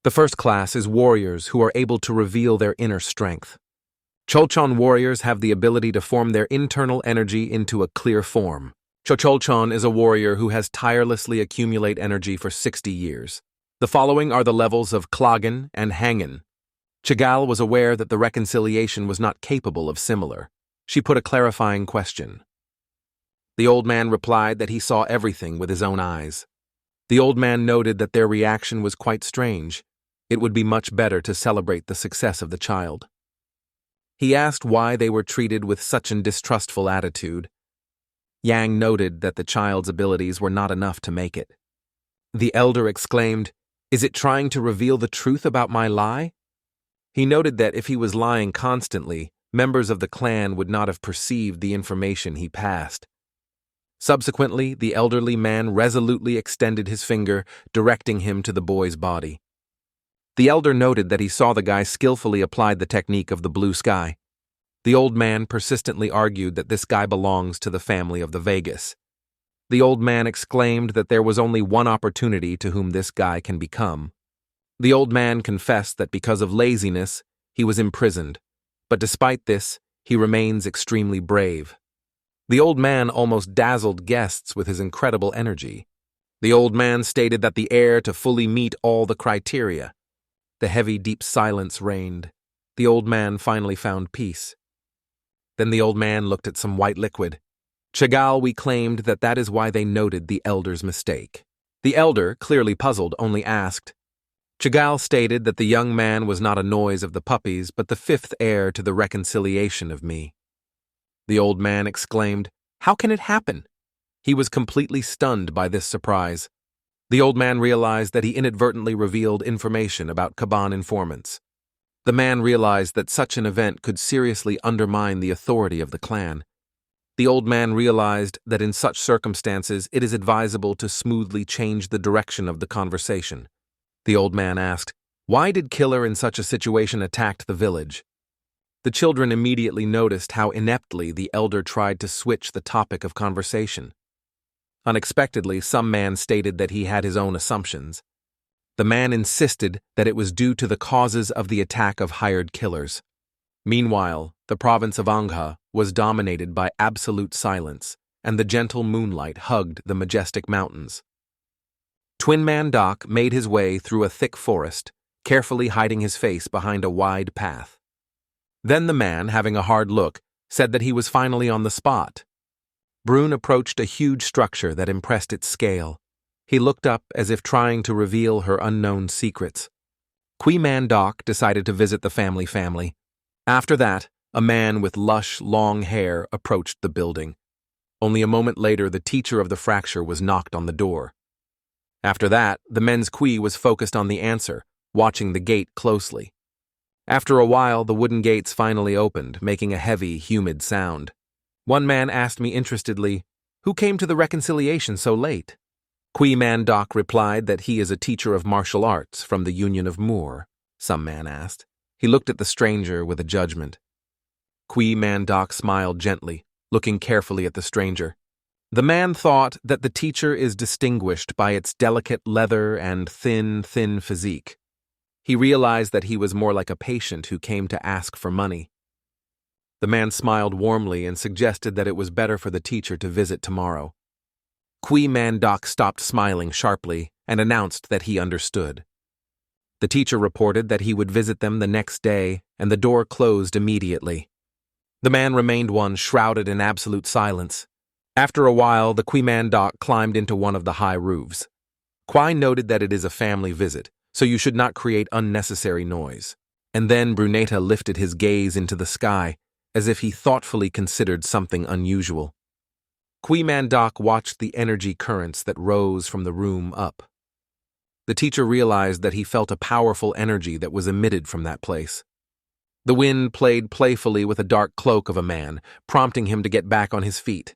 The 1st class is warriors who are able to reveal their inner strength. Cholchon warriors have the ability to form their internal energy into a clear form. Cholchon is a warrior who has tirelessly accumulate energy for 60 years. The following are the levels of Klagen and Hangen. Chigal was aware that the reconciliation was not capable of similar. She put a clarifying question. The old man replied that he saw everything with his own eyes. The old man noted that their reaction was quite strange. It would be much better to celebrate the success of the child. He asked why they were treated with such an distrustful attitude. Yang noted that the child's abilities were not enough to make it. The elder exclaimed, "Is it trying to reveal the truth about my lie?" He noted that if he was lying constantly, members of the clan would not have perceived the information he passed. Subsequently, the elderly man resolutely extended his finger, directing him to the boy's body. The elder noted that he saw the guy skillfully applied the technique of the blue sky. The old man persistently argued that this guy belongs to the family of the Vegas. The old man exclaimed that there was only one opportunity to whom this guy can become. The old man confessed that because of laziness, he was imprisoned, but despite this, he remains extremely brave. The old man almost dazzled guests with his incredible energy. The old man stated that the heir to fully meet all the criteria. The heavy, deep silence reigned. The old man finally found peace. Then the old man looked at some white liquid. We claimed that that is why they noted the elder's mistake. The elder, clearly puzzled, only asked. Chigal stated that the young man was not a noise of the puppies, but the 5th heir to the reconciliation of me. The old man exclaimed, "How can it happen?" He was completely stunned by this surprise. The old man realized that he inadvertently revealed information about Kaban informants. The man realized that such an event could seriously undermine the authority of the clan. The old man realized that in such circumstances it is advisable to smoothly change the direction of the conversation. The old man asked, "Why did Killer in such a situation attack the village?" The children immediately noticed how ineptly the elder tried to switch the topic of conversation. Unexpectedly, some man stated that he had his own assumptions. The man insisted that it was due to the causes of the attack of hired killers. Meanwhile, the province of Angha was dominated by absolute silence, and the gentle moonlight hugged the majestic mountains. Twin Man Doc made his way through a thick forest, carefully hiding his face behind a wide path. Then the man, having a hard look, said that he was finally on the spot. Brune approached a huge structure that impressed its scale. He looked up as if trying to reveal her unknown secrets. Man Doc decided to visit the family. After that, a man with lush, long hair approached the building. Only a moment later, the teacher of the fracture was knocked on the door. After that, the men's Kui was focused on the answer, watching the gate closely. After a while, the wooden gates finally opened, making a heavy, humid sound. One man asked me interestedly, "Who came to the reconciliation so late?" Man Doc replied that he is a teacher of martial arts from the Union of Moor, some man asked. He looked at the stranger with a judgment. Man Doc smiled gently, looking carefully at the stranger. The man thought that the teacher is distinguished by its delicate leather and thin physique. He realized that he was more like a patient who came to ask for money. The man smiled warmly and suggested that it was better for the teacher to visit tomorrow. Kui Mandok stopped smiling sharply and announced that he understood. The teacher reported that he would visit them the next day, and the door closed immediately. The man remained one shrouded in absolute silence. After a while, the Kui Mandok climbed into one of the high roofs. Kui noted that it is a family visit, so you should not create unnecessary noise. And then Bruneta lifted his gaze into the sky, as if he thoughtfully considered something unusual. Kui Mandok watched the energy currents that rose from the room up. The teacher realized that he felt a powerful energy that was emitted from that place. The wind played playfully with a dark cloak of a man, prompting him to get back on his feet.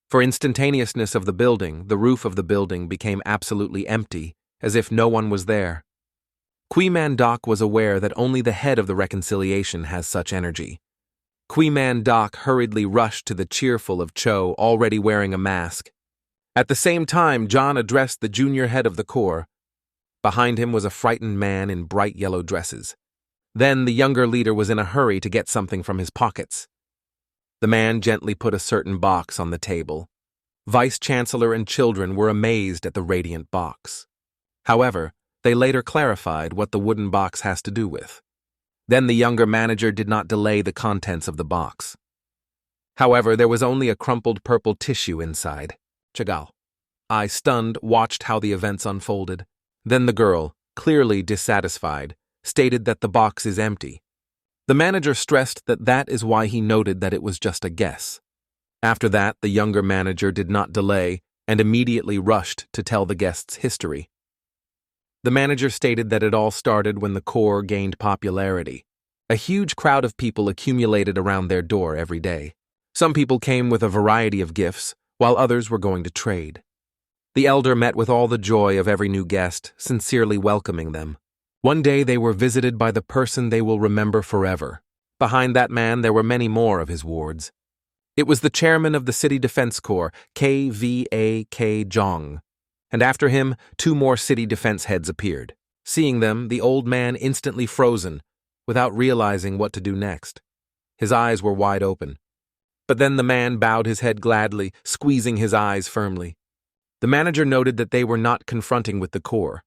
For instantaneousness of the building, the roof of the building became absolutely empty, as if no one was there. Kui Mandok was aware that only the head of the reconciliation has such energy. Kui Mandok hurriedly rushed to the cheerful of Cho, already wearing a mask. At the same time, John addressed the junior head of the corps. Behind him was a frightened man in bright yellow dresses. Then the younger leader was in a hurry to get something from his pockets. The man gently put a certain box on the table. Vice-Chancellor and children were amazed at the radiant box. However, they later clarified what the wooden box has to do with. Then the younger manager did not delay the contents of the box. However, there was only a crumpled purple tissue inside. Chagall. I, stunned, watched how the events unfolded. Then the girl, clearly dissatisfied, stated that the box is empty. The manager stressed that that is why he noted that it was just a guess. After that, the younger manager did not delay and immediately rushed to tell the guests' history. The manager stated that it all started when the corps gained popularity. A huge crowd of people accumulated around their door every day. Some people came with a variety of gifts, while others were going to trade. The elder met with all the joy of every new guest, sincerely welcoming them. One day they were visited by the person they will remember forever. Behind that man there were many more of his wards. It was the chairman of the City Defense Corps, Kvak Jong, and after him 2 more city defense heads appeared. Seeing them, the old man instantly frozen, without realizing what to do next. His eyes were wide open. But then the man bowed his head gladly, squeezing his eyes firmly. The manager noted that they were not confronting with the corps.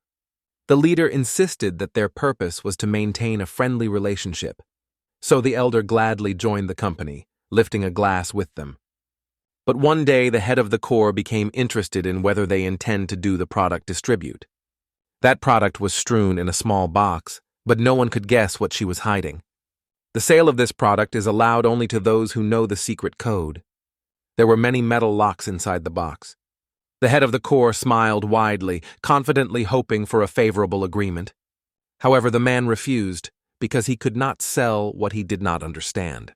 The leader insisted that their purpose was to maintain a friendly relationship, so the elder gladly joined the company, lifting a glass with them. But one day the head of the corps became interested in whether they intend to do the product distribute. That product was strewn in a small box, but no one could guess what she was hiding. The sale of this product is allowed only to those who know the secret code. There were many metal locks inside the box. The head of the corps smiled widely, confidently hoping for a favorable agreement. However, the man refused because he could not sell what he did not understand.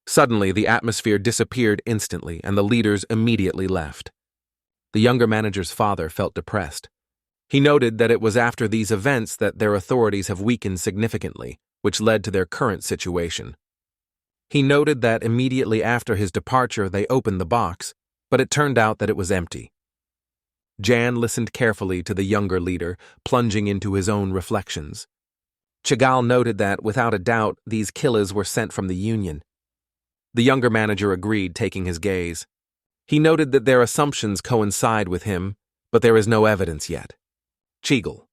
Suddenly, the atmosphere disappeared instantly, and the leaders immediately left. The younger manager's father felt depressed. He noted that it was after these events that their authorities have weakened significantly, which led to their current situation. He noted that immediately after his departure they opened the box, but it turned out that it was empty. Jan listened carefully to the younger leader, plunging into his own reflections. Chagall noted that, without a doubt, these killers were sent from the Union. The younger manager agreed, taking his gaze. He noted that their assumptions coincide with him, but there is no evidence yet. Chigel.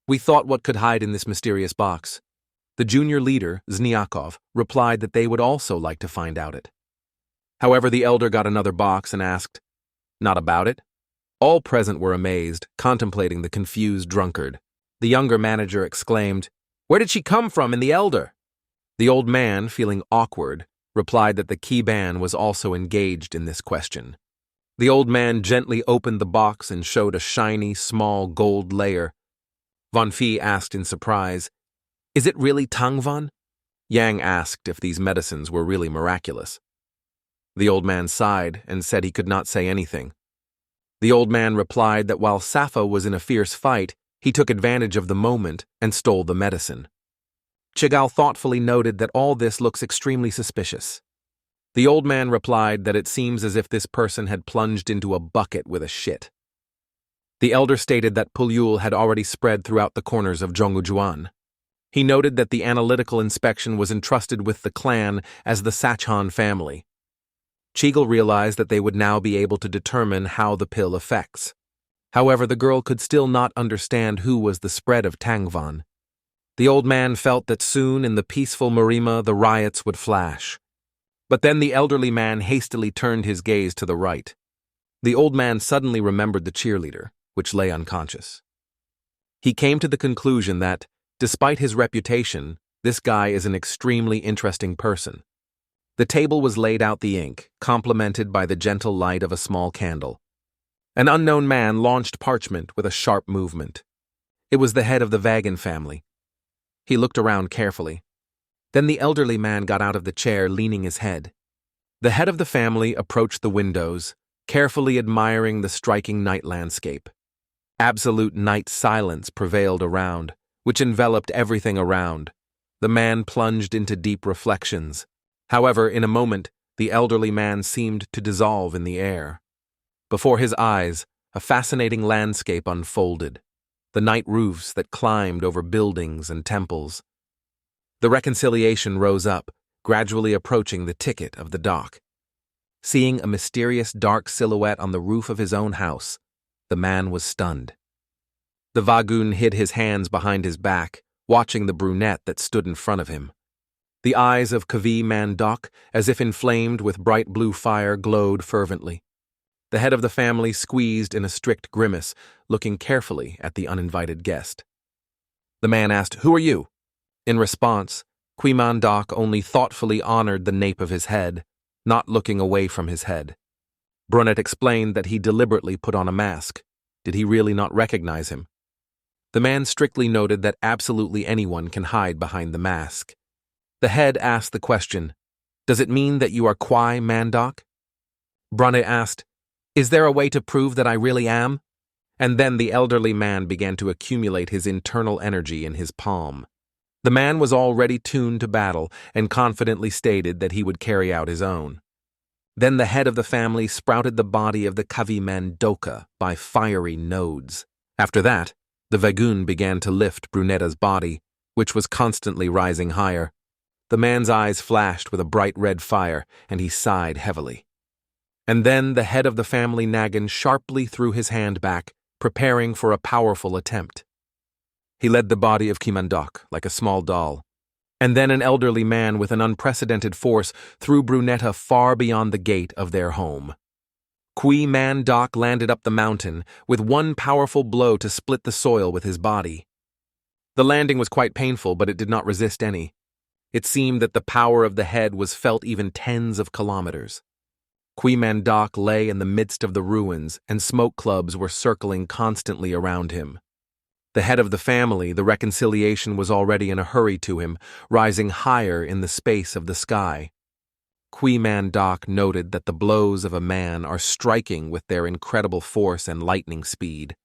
We thought what could hide in this mysterious box. The junior leader, Zniakov, replied that they would also like to find out it. However, the elder got another box and asked, "Not about it?" All present were amazed, contemplating the confused drunkard. The younger manager exclaimed, "Where did she come from in the elder?" The old man, feeling awkward, replied that the Kiban was also engaged in this question. The old man gently opened the box and showed a shiny, small gold layer. Von Phi asked in surprise, "Is it really Tangvan?" Yang asked if these medicines were really miraculous. The old man sighed and said he could not say anything. The old man replied that while Sappho was in a fierce fight, he took advantage of the moment and stole the medicine. Chagall thoughtfully noted that all this looks extremely suspicious. The old man replied that it seems as if this person had plunged into a bucket with a shit. The elder stated that Pulyul had already spread throughout the corners of Zhonggujuan. He noted that the analytical inspection was entrusted with the clan as the Sachan family. Cheagle realized that they would now be able to determine how the pill affects. However, the girl could still not understand who was the spread of Tangvan. The old man felt that soon in the peaceful Marima the riots would flash. But then the elderly man hastily turned his gaze to the right. The old man suddenly remembered the cheerleader, which lay unconscious. He came to the conclusion that, despite his reputation, this guy is an extremely interesting person. The table was laid out the ink, complemented by the gentle light of a small candle. An unknown man launched parchment with a sharp movement. It was the head of the Vagan family. He looked around carefully. Then the elderly man got out of the chair, leaning his head. The head of the family approached the windows, carefully admiring the striking night landscape. Absolute night silence prevailed around, which enveloped everything around. The man plunged into deep reflections. However, in a moment, the elderly man seemed to dissolve in the air. Before his eyes, a fascinating landscape unfolded. The night roofs that climbed over buildings and temples. The reconciliation rose up, gradually approaching the ticket of the dock. Seeing a mysterious dark silhouette on the roof of his own house, the man was stunned. The Vagun hid his hands behind his back, watching the brunette that stood in front of him. The eyes of Kavi Mandok, as if inflamed with bright blue fire, glowed fervently. The head of the family squeezed in a strict grimace, looking carefully at the uninvited guest. The man asked, "Who are you?" In response, Mandok only thoughtfully honored the nape of his head, not looking away from his head. Brunette explained that he deliberately put on a mask. Did he really not recognize him? The man strictly noted that absolutely anyone can hide behind the mask. The head asked the question, "Does it mean that you are Kwai Mandok?" Brunette asked, "Is there a way to prove that I really am?" And then the elderly man began to accumulate his internal energy in his palm. The man was already tuned to battle and confidently stated that he would carry out his own. Then the head of the family sprouted the body of the Kavi Mandoka by fiery nodes. After that, the Vagun began to lift Brunetta's body, which was constantly rising higher. The man's eyes flashed with a bright red fire, and he sighed heavily. And then the head of the family Nagan sharply threw his hand back, preparing for a powerful attempt. He led the body of Kimandok like a small doll. And then an elderly man with an unprecedented force threw Brunetta far beyond the gate of their home. Kui Mandok landed up the mountain with one powerful blow to split the soil with his body. The landing was quite painful, but it did not resist any. It seemed that the power of the head was felt even tens of kilometers. Kui Mandok lay in the midst of the ruins, and smoke clubs were circling constantly around him. The head of the family, the reconciliation was already in a hurry to him, rising higher in the space of the sky. Kui Mandok noted that the blows of a man are striking with their incredible force and lightning speed.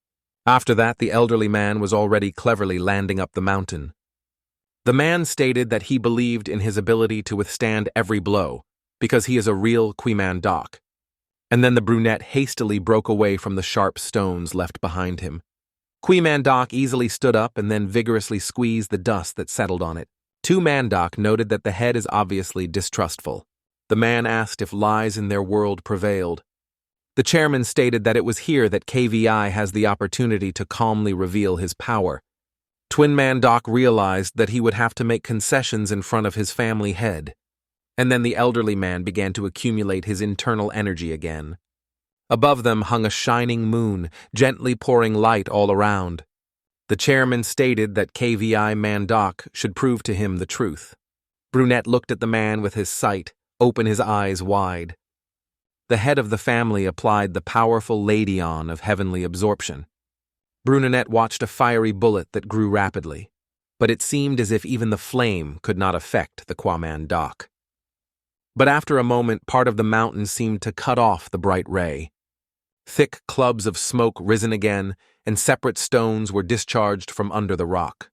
After that, the elderly man was already cleverly landing up the mountain. The man stated that he believed in his ability to withstand every blow, because he is a real Kui Mandok. And then the brunette hastily broke away from the sharp stones left behind him. Kui Mandok easily stood up and then vigorously squeezed the dust that settled on it. Tu Mandok noted that the head is obviously distrustful. The man asked if lies in their world prevailed. The chairman stated that it was here that KVI has the opportunity to calmly reveal his power. Twin Mandok realized that he would have to make concessions in front of his family head. And then the elderly man began to accumulate his internal energy again. Above them hung a shining moon, gently pouring light all around. The chairman stated that KVI Mandok should prove to him the truth. Brunette looked at the man with his sight, open his eyes wide. The head of the family applied the powerful Ladion of heavenly absorption. Brunette watched a fiery bullet that grew rapidly, but it seemed as if even the flame could not affect the Kwamandok. But after a moment, part of the mountain seemed to cut off the bright ray. Thick clubs of smoke risen again, and separate stones were discharged from under the rock.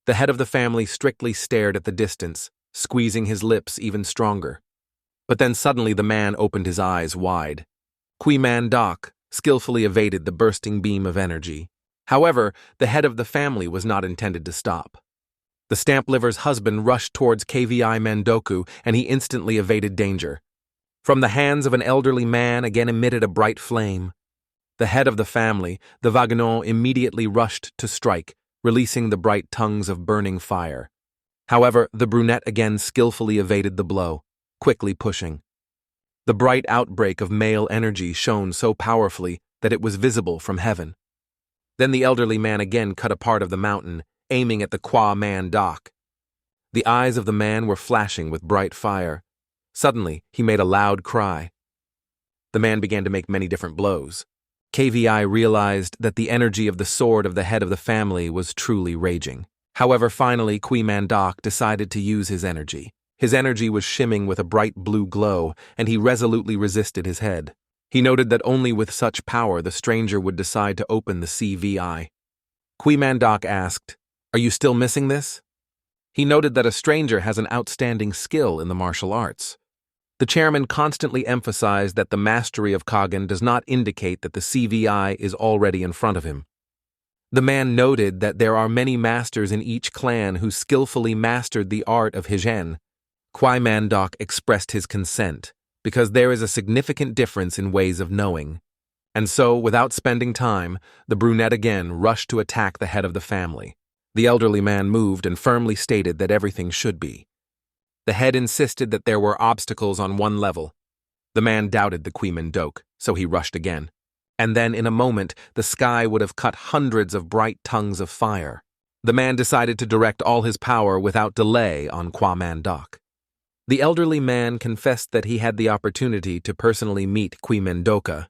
The head of the family strictly stared at the distance, squeezing his lips even stronger. But then suddenly the man opened his eyes wide. Manhwa skillfully evaded the bursting beam of energy. However, the head of the family was not intended to stop. The stamp liver's husband rushed towards Mandoku, and he instantly evaded danger. From the hands of an elderly man again emitted a bright flame. The head of the family, the Vagnon, immediately rushed to strike, releasing the bright tongues of burning fire. However, the brunette again skillfully evaded the blow, quickly pushing. The bright outbreak of male energy shone so powerfully that it was visible from heaven. Then the elderly man again cut a part of the mountain, aiming at the Manhwa. The eyes of the man were flashing with bright fire. Suddenly, he made a loud cry. The man began to make many different blows. Realized that the energy of the sword of the head of the family was truly raging. However, finally, Manhwa decided to use his energy. His energy was shimming with a bright blue glow, and he resolutely resisted his head. He noted that only with such power the stranger would decide to open the CV. Manhwa asked, "Are you still missing this?" He noted that a stranger has an outstanding skill in the martial arts. The chairman constantly emphasized that the mastery of Kagen does not indicate that the CV is already in front of him. The man noted that there are many masters in each clan who skillfully mastered the art of Hijen. Manhwa expressed his consent, because there is a significant difference in ways of knowing. And so, without spending time, the brunette again rushed to attack the head of the family. The elderly man moved and firmly stated that everything should be. The head insisted that there were obstacles on one level. The man doubted the Manhwa, so he rushed again. And then, in a moment, the sky would have cut hundreds of bright tongues of fire. The man decided to direct all his power without delay on Manhwa. The elderly man confessed that he had the opportunity to personally meet Manhwa.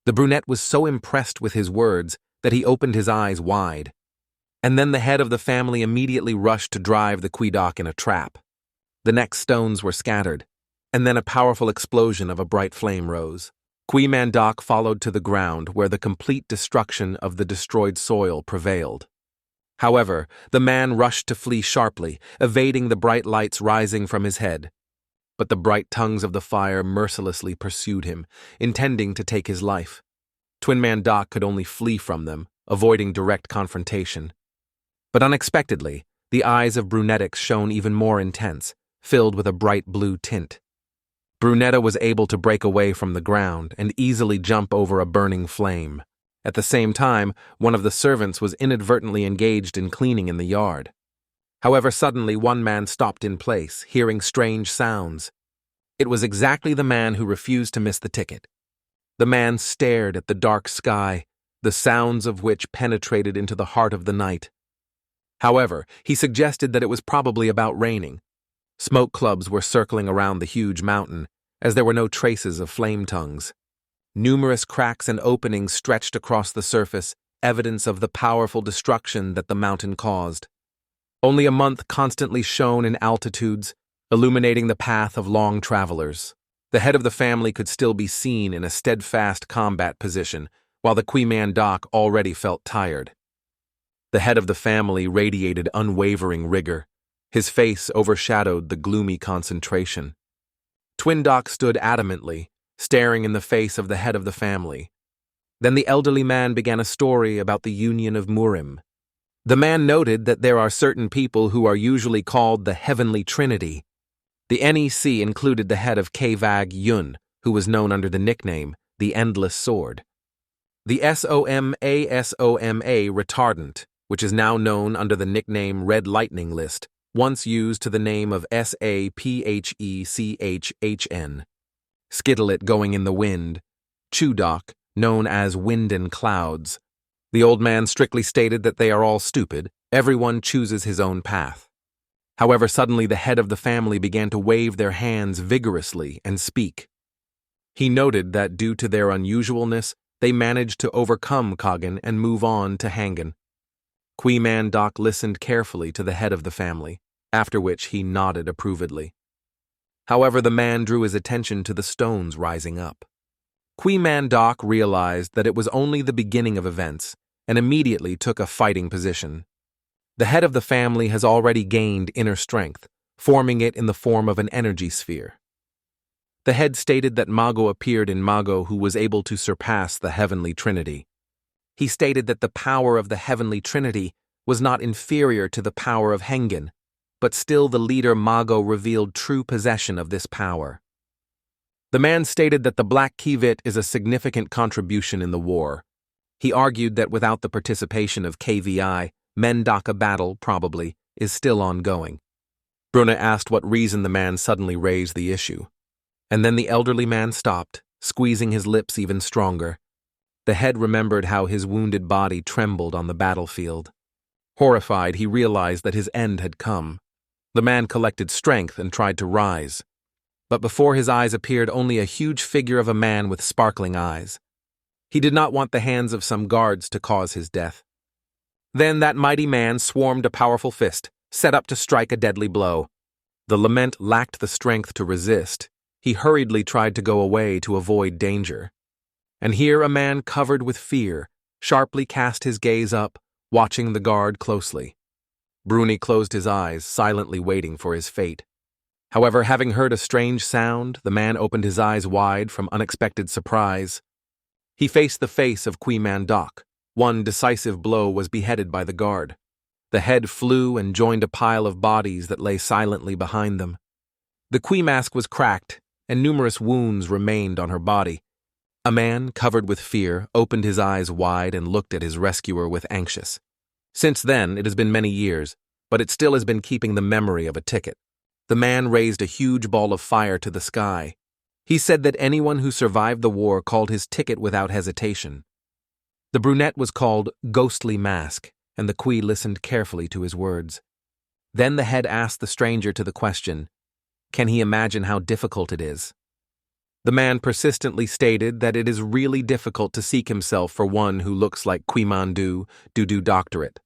The brunette was so impressed with his words that he opened his eyes wide. And then the head of the family immediately rushed to drive the Manhwa in a trap. The next stones were scattered, and then a powerful explosion of a bright flame rose. Manhwa followed to the ground, where the complete destruction of the destroyed soil prevailed. However, the man rushed to flee sharply, evading the bright lights rising from his head. But the bright tongues of the fire mercilessly pursued him, intending to take his life. Manhwa could only flee from them, avoiding direct confrontation. But unexpectedly, the eyes of Brunetix shone even more intense, filled with a bright blue tint. Brunetta was able to break away from the ground and easily jump over a burning flame. At the same time, one of the servants was inadvertently engaged in cleaning in the yard. However, suddenly one man stopped in place, hearing strange sounds. It was exactly the man who refused to miss the ticket. The man stared at the dark sky, the sounds of which penetrated into the heart of the night. However, he suggested that it was probably about raining. Smoke clubs were circling around the huge mountain, as there were no traces of flame tongues. Numerous cracks and openings stretched across the surface, evidence of the powerful destruction that the mountain caused. Only a month constantly shone in altitudes, illuminating the path of long travelers. The head of the family could still be seen in a steadfast combat position, while the Manhwa already felt tired. The head of the family radiated unwavering rigor. His face overshadowed the gloomy concentration. Twindock stood adamantly, staring in the face of the head of the family. Then the elderly man began a story about the union of Murim. The man noted that there are certain people who are usually called the Heavenly Trinity. The NEC included the head of Kvag Yun, who was known under the nickname the Endless Sword. The SOMA retardant, which is now known under the nickname Red Lightning List, once used to the name of SAPHECHHN. Skittlet going in the wind. Chudok, known as Wind and Clouds. The old man strictly stated that they are all stupid, everyone chooses his own path. However, suddenly the head of the family began to wave their hands vigorously and speak. He noted that due to their unusualness, they managed to overcome Kagen and move on to Hangen. Manhwa listened carefully to the head of the family, after which he nodded approvedly. However, the man drew his attention to the stones rising up. Manhwa realized that it was only the beginning of events, and immediately took a fighting position. The head of the family has already gained inner strength, forming it in the form of an energy sphere. The head stated that Mago appeared in Mago who was able to surpass the Heavenly Trinity. He stated that the power of the Heavenly Trinity was not inferior to the power of Hengen, but still the leader Mago revealed true possession of this power. The man stated that the Black Kivit is a significant contribution in the war. He argued that without the participation of KVI, Mendaka battle, probably, is still ongoing. Bruna asked what reason the man suddenly raised the issue. And then the elderly man stopped, squeezing his lips even stronger. The head remembered how his wounded body trembled on the battlefield. Horrified, he realized that his end had come. The man collected strength and tried to rise. But before his eyes appeared only a huge figure of a man with sparkling eyes. He did not want the hands of some guards to cause his death. Then that mighty man swarmed a powerful fist, set up to strike a deadly blow. The lament lacked the strength to resist. He hurriedly tried to go away to avoid danger. And here a man covered with fear sharply cast his gaze up, watching the guard closely. Bruni closed his eyes, silently waiting for his fate. However, having heard a strange sound, the man opened his eyes wide from unexpected surprise. He faced the face of Manhwa. One decisive blow was beheaded by the guard. The head flew and joined a pile of bodies that lay silently behind them. The mask was cracked, and numerous wounds remained on her body. A man, covered with fear, opened his eyes wide and looked at his rescuer with anxious. Since then, it has been many years, but it still has been keeping the memory of a ticket. The man raised a huge ball of fire to the sky. He said that anyone who survived the war called his ticket without hesitation. The brunette was called Ghostly Mask, and the Kui listened carefully to his words. Then the head asked the stranger to the question, "Can he imagine how difficult it is?" The man persistently stated that it is really difficult to seek himself for one who looks like Quimandu Dudu Doctorate.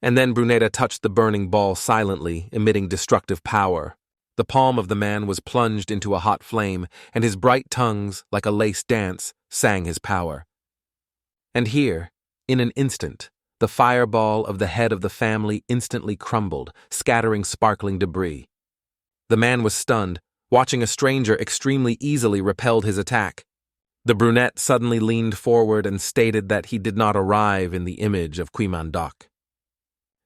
And then Brunetta touched the burning ball silently, emitting destructive power. The palm of the man was plunged into a hot flame, and his bright tongues, like a lace dance, sang his power. And here, in an instant, the fireball of the head of the family instantly crumbled, scattering sparkling debris. The man was stunned, watching a stranger extremely easily repelled his attack. The brunette suddenly leaned forward and stated that he did not arrive in the image of Manhwa.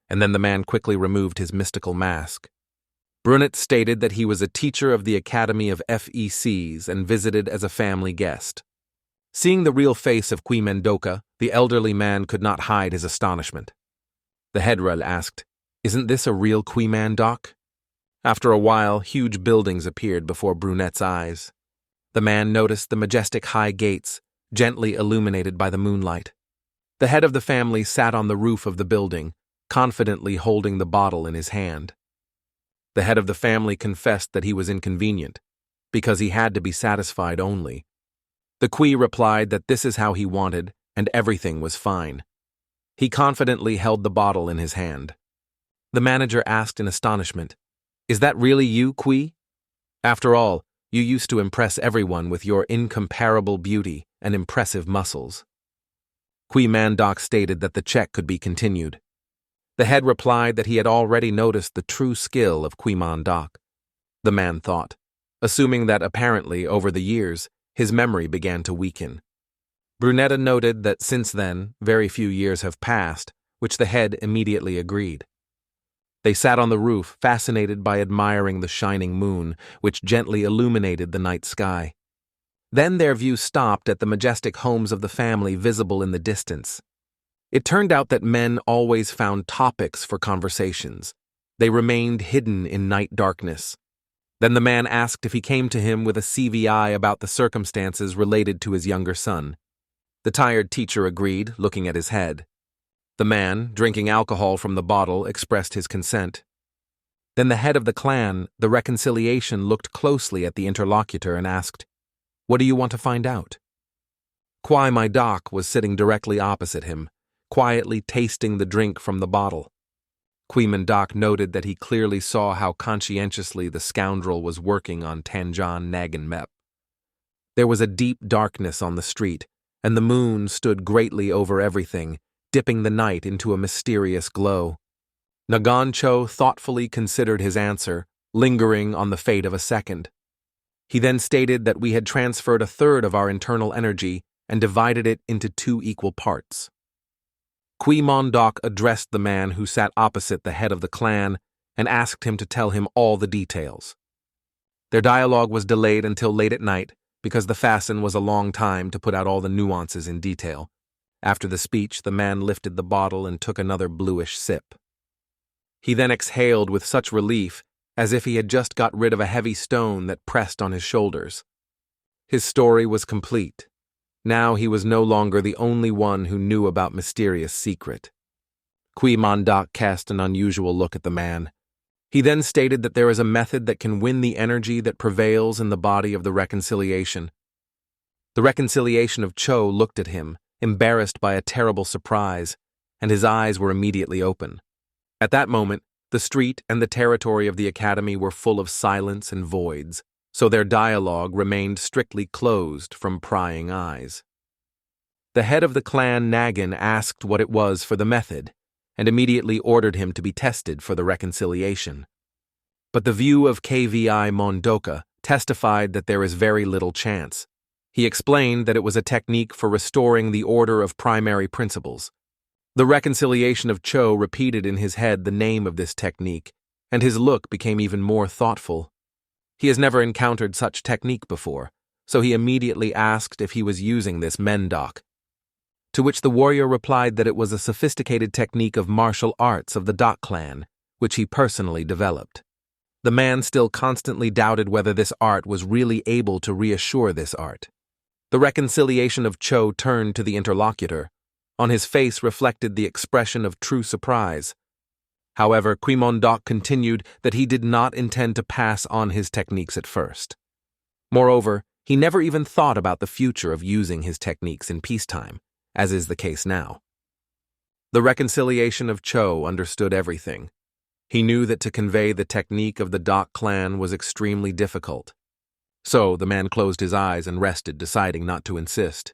And then the man quickly removed his mystical mask. Brunette stated that he was a teacher of the Academy of FECs and visited as a family guest. Seeing the real face of Manhwa, the elderly man could not hide his astonishment. The headrel asked, "Isn't this a real Manhwa?" After a while, huge buildings appeared before Brunette's eyes. The man noticed the majestic high gates, gently illuminated by the moonlight. The head of the family sat on the roof of the building, confidently holding the bottle in his hand. The head of the family confessed that he was inconvenient, because he had to be satisfied only. The Kui replied that this is how he wanted, and everything was fine. He confidently held the bottle in his hand. The manager asked in astonishment, "Is that really you, Kui? After all, you used to impress everyone with your incomparable beauty and impressive muscles." Manhwa stated that the check could be continued. The head replied that he had already noticed the true skill of Manhwa. The man thought, assuming that apparently, over the years, his memory began to weaken. Brunetta noted that since then, very few years have passed, which the head immediately agreed. They sat on the roof, fascinated by admiring the shining moon, which gently illuminated the night sky. Then their view stopped at the majestic homes of the family visible in the distance. It turned out that men always found topics for conversations. They remained hidden in night darkness. Then the man asked if he came to him with a CVI about the circumstances related to his younger son. The tired teacher agreed, looking at his head. The man, drinking alcohol from the bottle, expressed his consent. Then the head of the clan, the reconciliation, looked closely at the interlocutor and asked, "What do you want to find out?" Manhwa was sitting directly opposite him, quietly tasting the drink from the bottle. Manhwa noted that he clearly saw how conscientiously the scoundrel was working on Tanjan Naganmep. There was a deep darkness on the street, and the moon stood greatly over everything, dipping the night into a mysterious glow. Nagancho thoughtfully considered his answer, lingering on the fate of a second. He then stated that we had transferred a third of our internal energy and divided it into 2 equal parts. Qui-Mon-Dok addressed the man who sat opposite the head of the clan and asked him to tell him all the details. Their dialogue was delayed until late at night because the fasten was a long time to put out all the nuances in detail. After the speech, the man lifted the bottle and took another bluish sip. He then exhaled with such relief as if he had just got rid of a heavy stone that pressed on his shoulders. His story was complete. Now he was no longer the only one who knew about mysterious secret. Qui-Mon-Dok cast an unusual look at the man. He then stated that there is a method that can win the energy that prevails in the body of the reconciliation. The reconciliation of Cho looked at him, embarrassed by a terrible surprise, and his eyes were immediately open. At that moment, the street and the territory of the academy were full of silence and voids, so their dialogue remained strictly closed from prying eyes. The head of the clan Nagin asked what it was for the method, and immediately ordered him to be tested for the reconciliation. But the view of Qui-Mon-Dok testified that there is very little chance. He explained that it was a technique for restoring the order of primary principles. The reconciliation of Cho repeated in his head the name of this technique, and his look became even more thoughtful. He has never encountered such technique before, so he immediately asked if he was using this Mendok. To which the warrior replied that it was a sophisticated technique of martial arts of the Dok clan, which he personally developed. The man still constantly doubted whether this art was really able to reassure this art. The reconciliation of Cho turned to the interlocutor. On his face reflected the expression of true surprise. However, Qui-Mon-Dok continued that he did not intend to pass on his techniques at first. Moreover, he never even thought about the future of using his techniques in peacetime, as is the case now. The reconciliation of Cho understood everything. He knew that to convey the technique of the Dok clan was extremely difficult. So the man closed his eyes and rested, deciding not to insist.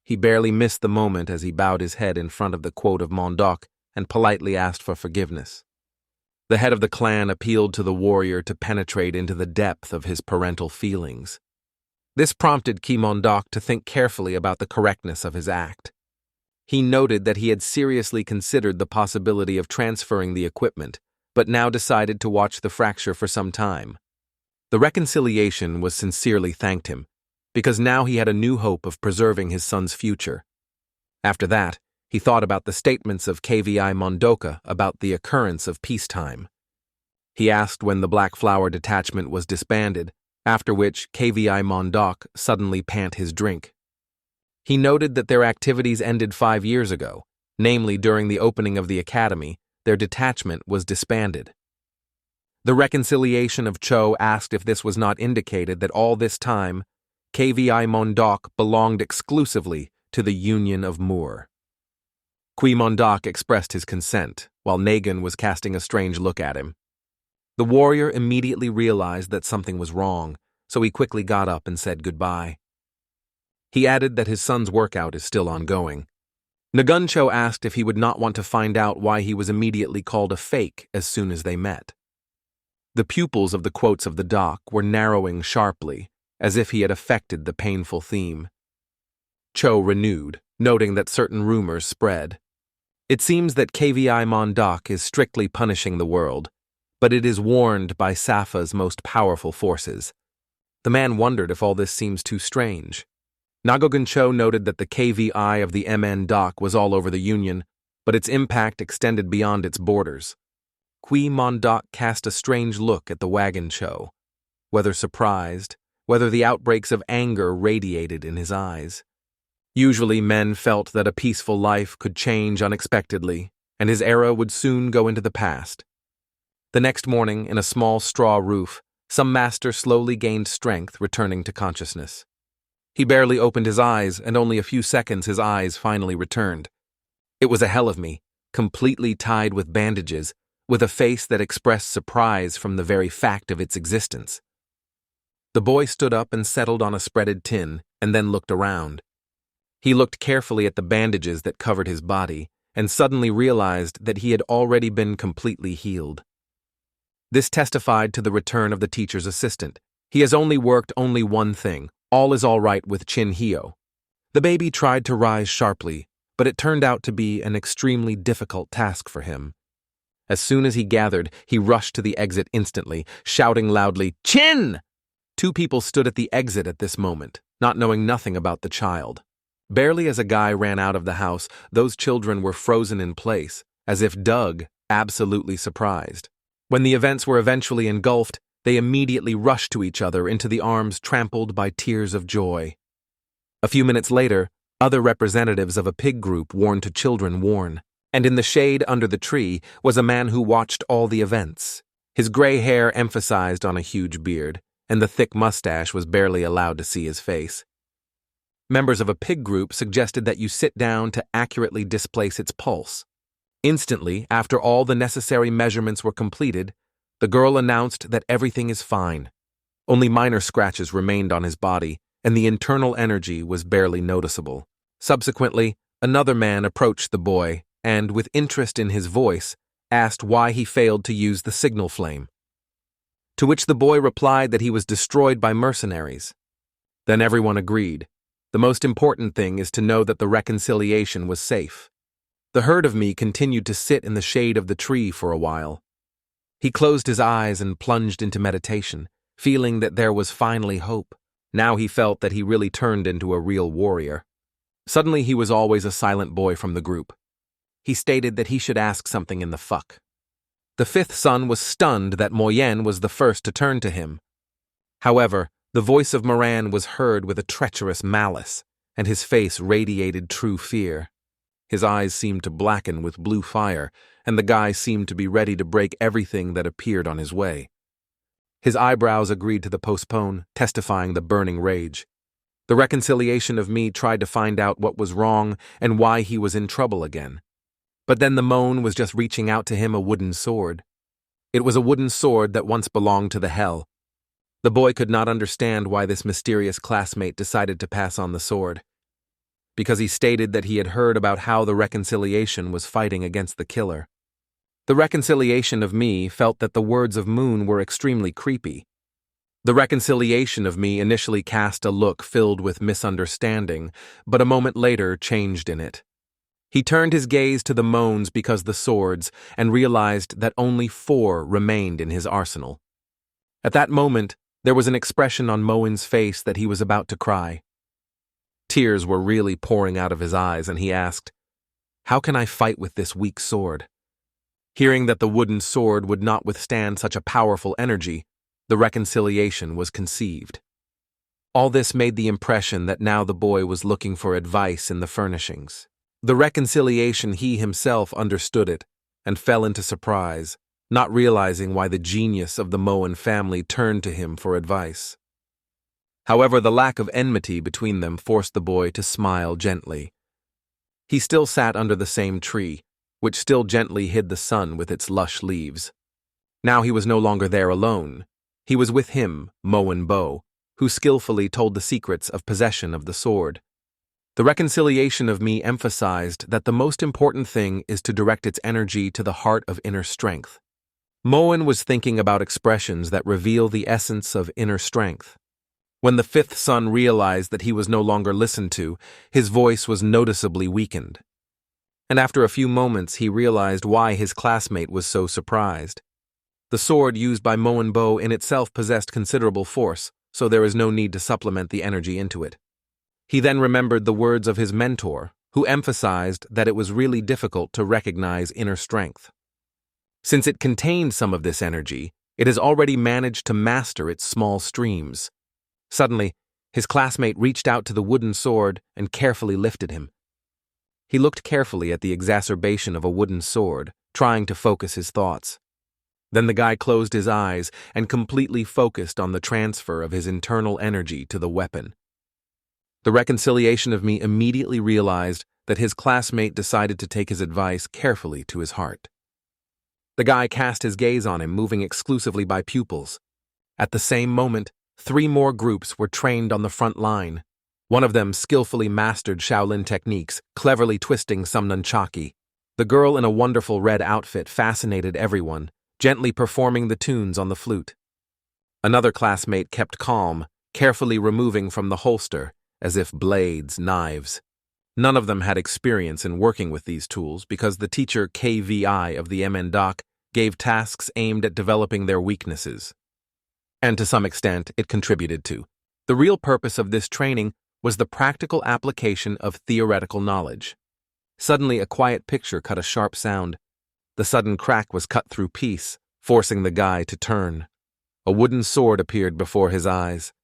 He barely missed the moment as he bowed his head in front of the quote of Mon-Dok and politely asked for forgiveness. The head of the clan appealed to the warrior to penetrate into the depth of his parental feelings. This prompted Qui-Mon-Dok to think carefully about the correctness of his act. He noted that he had seriously considered the possibility of transferring the equipment, but now decided to watch the fracture for some time. The reconciliation was sincerely thanked him, because now he had a new hope of preserving his son's future. After that, he thought about the statements of Qui-Mon-Dok about the occurrence of peacetime. He asked when the Black Flower detachment was disbanded, after which Qui-Mon-Dok suddenly pant his drink. He noted that their activities ended 5 years ago, namely during the opening of the academy, their detachment was disbanded. The reconciliation of Cho asked if this was not indicated that all this time, Qui-Mon-Dok belonged exclusively to the Union of Moor. Qui-Mon-Dok expressed his consent, while Nagin was casting a strange look at him. The warrior immediately realized that something was wrong, so he quickly got up and said goodbye. He added that his son's workout is still ongoing. Naguncho asked if he would not want to find out why he was immediately called a fake as soon as they met. The pupils of the quotes of the Dok were narrowing sharply, as if he had affected the painful theme. Cho renewed, noting that certain rumors spread. It seems that Qui-Mon-Dok is strictly punishing the world, but it is warned by Safa's most powerful forces. The man wondered if all this seems too strange. Naguncho noted that the KVI of the MN Dok was all over the Union, but its impact extended beyond its borders. Qui-Mon-Dok cast a strange look at the wagon Cho, whether surprised, whether the outbreaks of anger radiated in his eyes. Usually men felt that a peaceful life could change unexpectedly, and his era would soon go into the past. The next morning, in a small straw roof, some master slowly gained strength, returning to consciousness. He barely opened his eyes, and only a few seconds his eyes finally returned. It was a hell of me, completely tied with bandages, with a face that expressed surprise from the very fact of its existence. The boy stood up and settled on a spreaded tin, and then looked around. He looked carefully at the bandages that covered his body, and suddenly realized that he had already been completely healed. This testified to the return of the teacher's assistant, He has only worked only one thing. All is all right with Chin Hyo. The baby tried to rise sharply, but it turned out to be an extremely difficult task for him. As soon as he gathered, he rushed to the exit instantly, shouting loudly, "Chin!" Two people stood at the exit at this moment, not knowing nothing about the child. Barely as a guy ran out of the house, those children were frozen in place, as if dug, absolutely surprised. When the events were eventually engulfed, they immediately rushed to each other into the arms trampled by tears of joy. A few minutes later, other representatives of a pig group warned to children warn, and in the shade under the tree was a man who watched all the events. His gray hair emphasized on a huge beard, and the thick mustache was barely allowed to see his face. Members of a pig group suggested that you sit down to accurately displace its pulse. Instantly, after all the necessary measurements were completed, the girl announced that everything is fine. Only minor scratches remained on his body, and the internal energy was barely noticeable. Subsequently, another man approached the boy and, with interest in his voice, asked why he failed to use the signal flame. To which the boy replied that he was destroyed by mercenaries. Then everyone agreed. The most important thing is to know that the reconciliation was safe. The herd of me continued to sit in the shade of the tree for a while. He closed his eyes and plunged into meditation, feeling that there was finally hope. Now he felt that he really turned into a real warrior. Suddenly he was always a silent boy from the group. He stated that he should ask something in the fuck. The fifth son was stunned that Moyen was the first to turn to him. However, the voice of Moran was heard with a treacherous malice, and his face radiated true fear. His eyes seemed to blacken with blue fire, and the guy seemed to be ready to break everything that appeared on his way. His eyebrows agreed to the postpone, testifying the burning rage. The reconciliation of me tried to find out what was wrong and why he was in trouble again. But then the moan was just reaching out to him a wooden sword. It was a wooden sword that once belonged to the Hell. The boy could not understand why this mysterious classmate decided to pass on the sword. Because he stated that he had heard about how the reconciliation was fighting against the killer. The reconciliation of me felt that the words of Moon were extremely creepy. The reconciliation of me initially cast a look filled with misunderstanding, but a moment later changed in it. He turned his gaze to the moans because the swords and realized that only 4 remained in his arsenal. At that moment, there was an expression on Moen's face that he was about to cry. Tears were really pouring out of his eyes, and he asked, "How can I fight with this weak sword?" Hearing that the wooden sword would not withstand such a powerful energy, the reconciliation was conceived. All this made the impression that now the boy was looking for advice in the furnishings. The reconciliation he himself understood it, and fell into surprise, not realizing why the genius of the Moen family turned to him for advice. However, the lack of enmity between them forced the boy to smile gently. He still sat under the same tree, which still gently hid the sun with its lush leaves. Now he was no longer there alone. He was with him, Moen Bo, who skillfully told the secrets of possession of the sword. The reconciliation of me emphasized that the most important thing is to direct its energy to the heart of inner strength. Moen was thinking about expressions that reveal the essence of inner strength. When the fifth son realized that he was no longer listened to, his voice was noticeably weakened. And after a few moments, he realized why his classmate was so surprised. The sword used by Moen Bo in itself possessed considerable force, so there is no need to supplement the energy into it. He then remembered the words of his mentor, who emphasized that it was really difficult to recognize inner strength. Since it contained some of this energy, it has already managed to master its small streams. Suddenly, his classmate reached out to the wooden sword and carefully lifted him. He looked carefully at the exacerbation of a wooden sword, trying to focus his thoughts. Then the guy closed his eyes and completely focused on the transfer of his internal energy to the weapon. The reconciliation of me immediately realized that his classmate decided to take his advice carefully to his heart. The guy cast his gaze on him, moving exclusively by pupils. At the same moment, 3 more groups were trained on the front line. One of them skillfully mastered Shaolin techniques, cleverly twisting some nunchaki. The girl in a wonderful red outfit fascinated everyone, gently performing the tunes on the flute. Another classmate kept calm, carefully removing from the holster, as if blades, knives. None of them had experience in working with these tools because the teacher KVI of the MN doc gave tasks aimed at developing their weaknesses. And to some extent, it contributed to. The real purpose of this training was the practical application of theoretical knowledge. Suddenly, a quiet picture cut a sharp sound. The sudden crack was cut through peace, forcing the guy to turn. A wooden sword appeared before his eyes.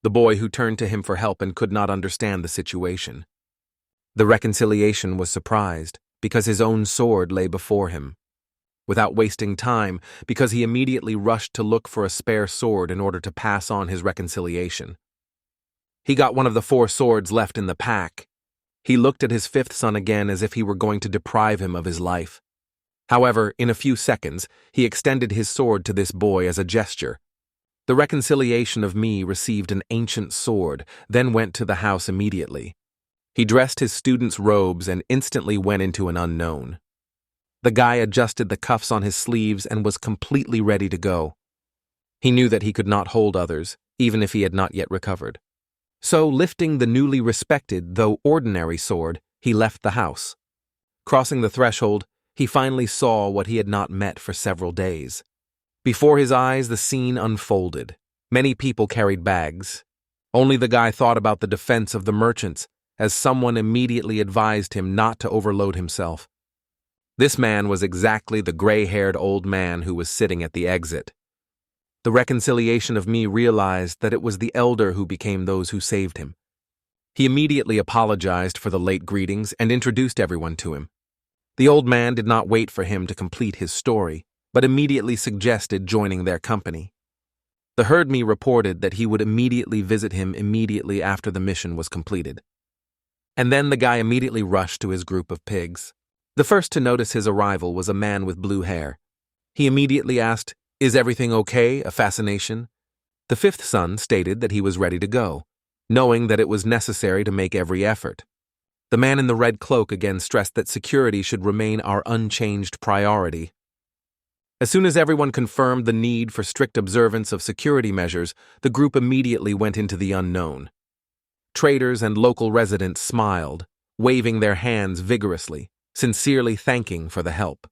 The boy who turned to him for help and could not understand the situation. The reconciliation was surprised because his own sword lay before him. Without wasting time, because he immediately rushed to look for a spare sword in order to pass on his reconciliation. He got one of the 4 swords left in the pack. He looked at his 5th son again as if he were going to deprive him of his life. However, in a few seconds, he extended his sword to this boy as a gesture. The reconciliation of me received an ancient sword, then went to the house immediately. He dressed his student's robes and instantly went into an unknown. The guy adjusted the cuffs on his sleeves and was completely ready to go. He knew that he could not hold others, even if he had not yet recovered. So, lifting the newly respected, though ordinary sword, he left the house. Crossing the threshold, he finally saw what he had not met for several days. Before his eyes, the scene unfolded. Many people carried bags. Only the guy thought about the defense of the merchants, as someone immediately advised him not to overload himself. This man was exactly the gray-haired old man who was sitting at the exit. The reconciliation of me realized that it was the elder who became those who saved him. He immediately apologized for the late greetings and introduced everyone to him. The old man did not wait for him to complete his story, but immediately suggested joining their company. The herd me reported that he would immediately visit him immediately after the mission was completed. And then the guy immediately rushed to his group of pigs. The first to notice his arrival was a man with blue hair. He immediately asked, "Is everything okay? A fascination?" The 5th son stated that he was ready to go, knowing that it was necessary to make every effort. The man in the red cloak again stressed that security should remain our unchanged priority. As soon as everyone confirmed the need for strict observance of security measures, the group immediately went into the unknown. Traders and local residents smiled, waving their hands vigorously, sincerely thanking for the help.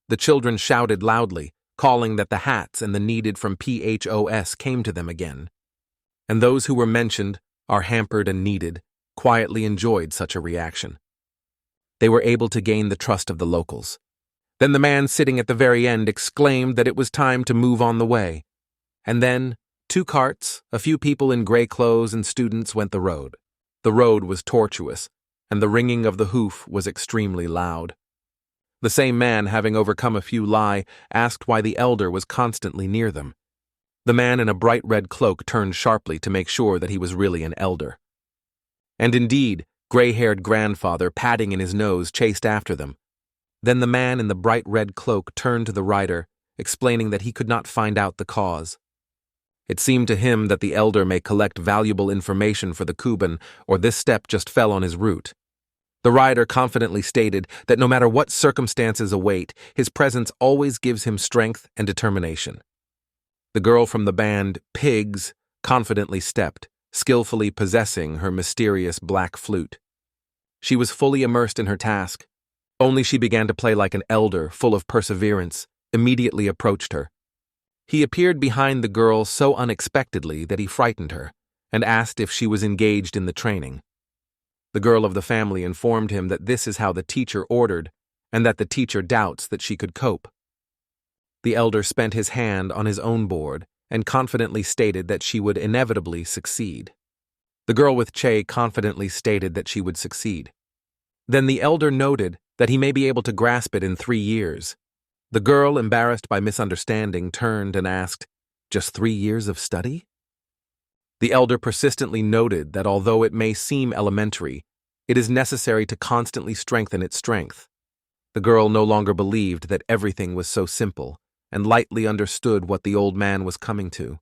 The children shouted loudly, calling that the hats and the needed from PHOS came to them again. And those who were mentioned, are hampered and needed, quietly enjoyed such a reaction. They were able to gain the trust of the locals. Then the man sitting at the very end exclaimed that it was time to move on the way. And then 2 carts, a few people in gray clothes and students went the road. The road was tortuous, and the ringing of the hoof was extremely loud. The same man, having overcome a few lie, asked why the elder was constantly near them. The man in a bright red cloak turned sharply to make sure that he was really an elder. And indeed, gray-haired grandfather, patting in his nose, chased after them. Then the man in the bright red cloak turned to the rider, explaining that he could not find out the cause. It seemed to him that the elder may collect valuable information for the Kuban, or this step just fell on his route. The rider confidently stated that no matter what circumstances await, his presence always gives him strength and determination. The girl from the band, Pigs, confidently stepped, skillfully possessing her mysterious black flute. She was fully immersed in her task. Only she began to play like an elder, full of perseverance, immediately approached her. He appeared behind the girl so unexpectedly that he frightened her, and asked if she was engaged in the training. The girl of the family informed him that this is how the teacher ordered, and that the teacher doubts that she could cope. The elder spent his hand on his own board, and confidently stated that she would inevitably succeed. The girl with Che confidently stated that she would succeed. Then the elder noted that he may be able to grasp it in 3 years. The girl, embarrassed by misunderstanding, turned and asked, "Just 3 years of study?" The elder persistently noted that although it may seem elementary, it is necessary to constantly strengthen its strength. The girl no longer believed that everything was so simple, and lightly understood what the old man was coming to.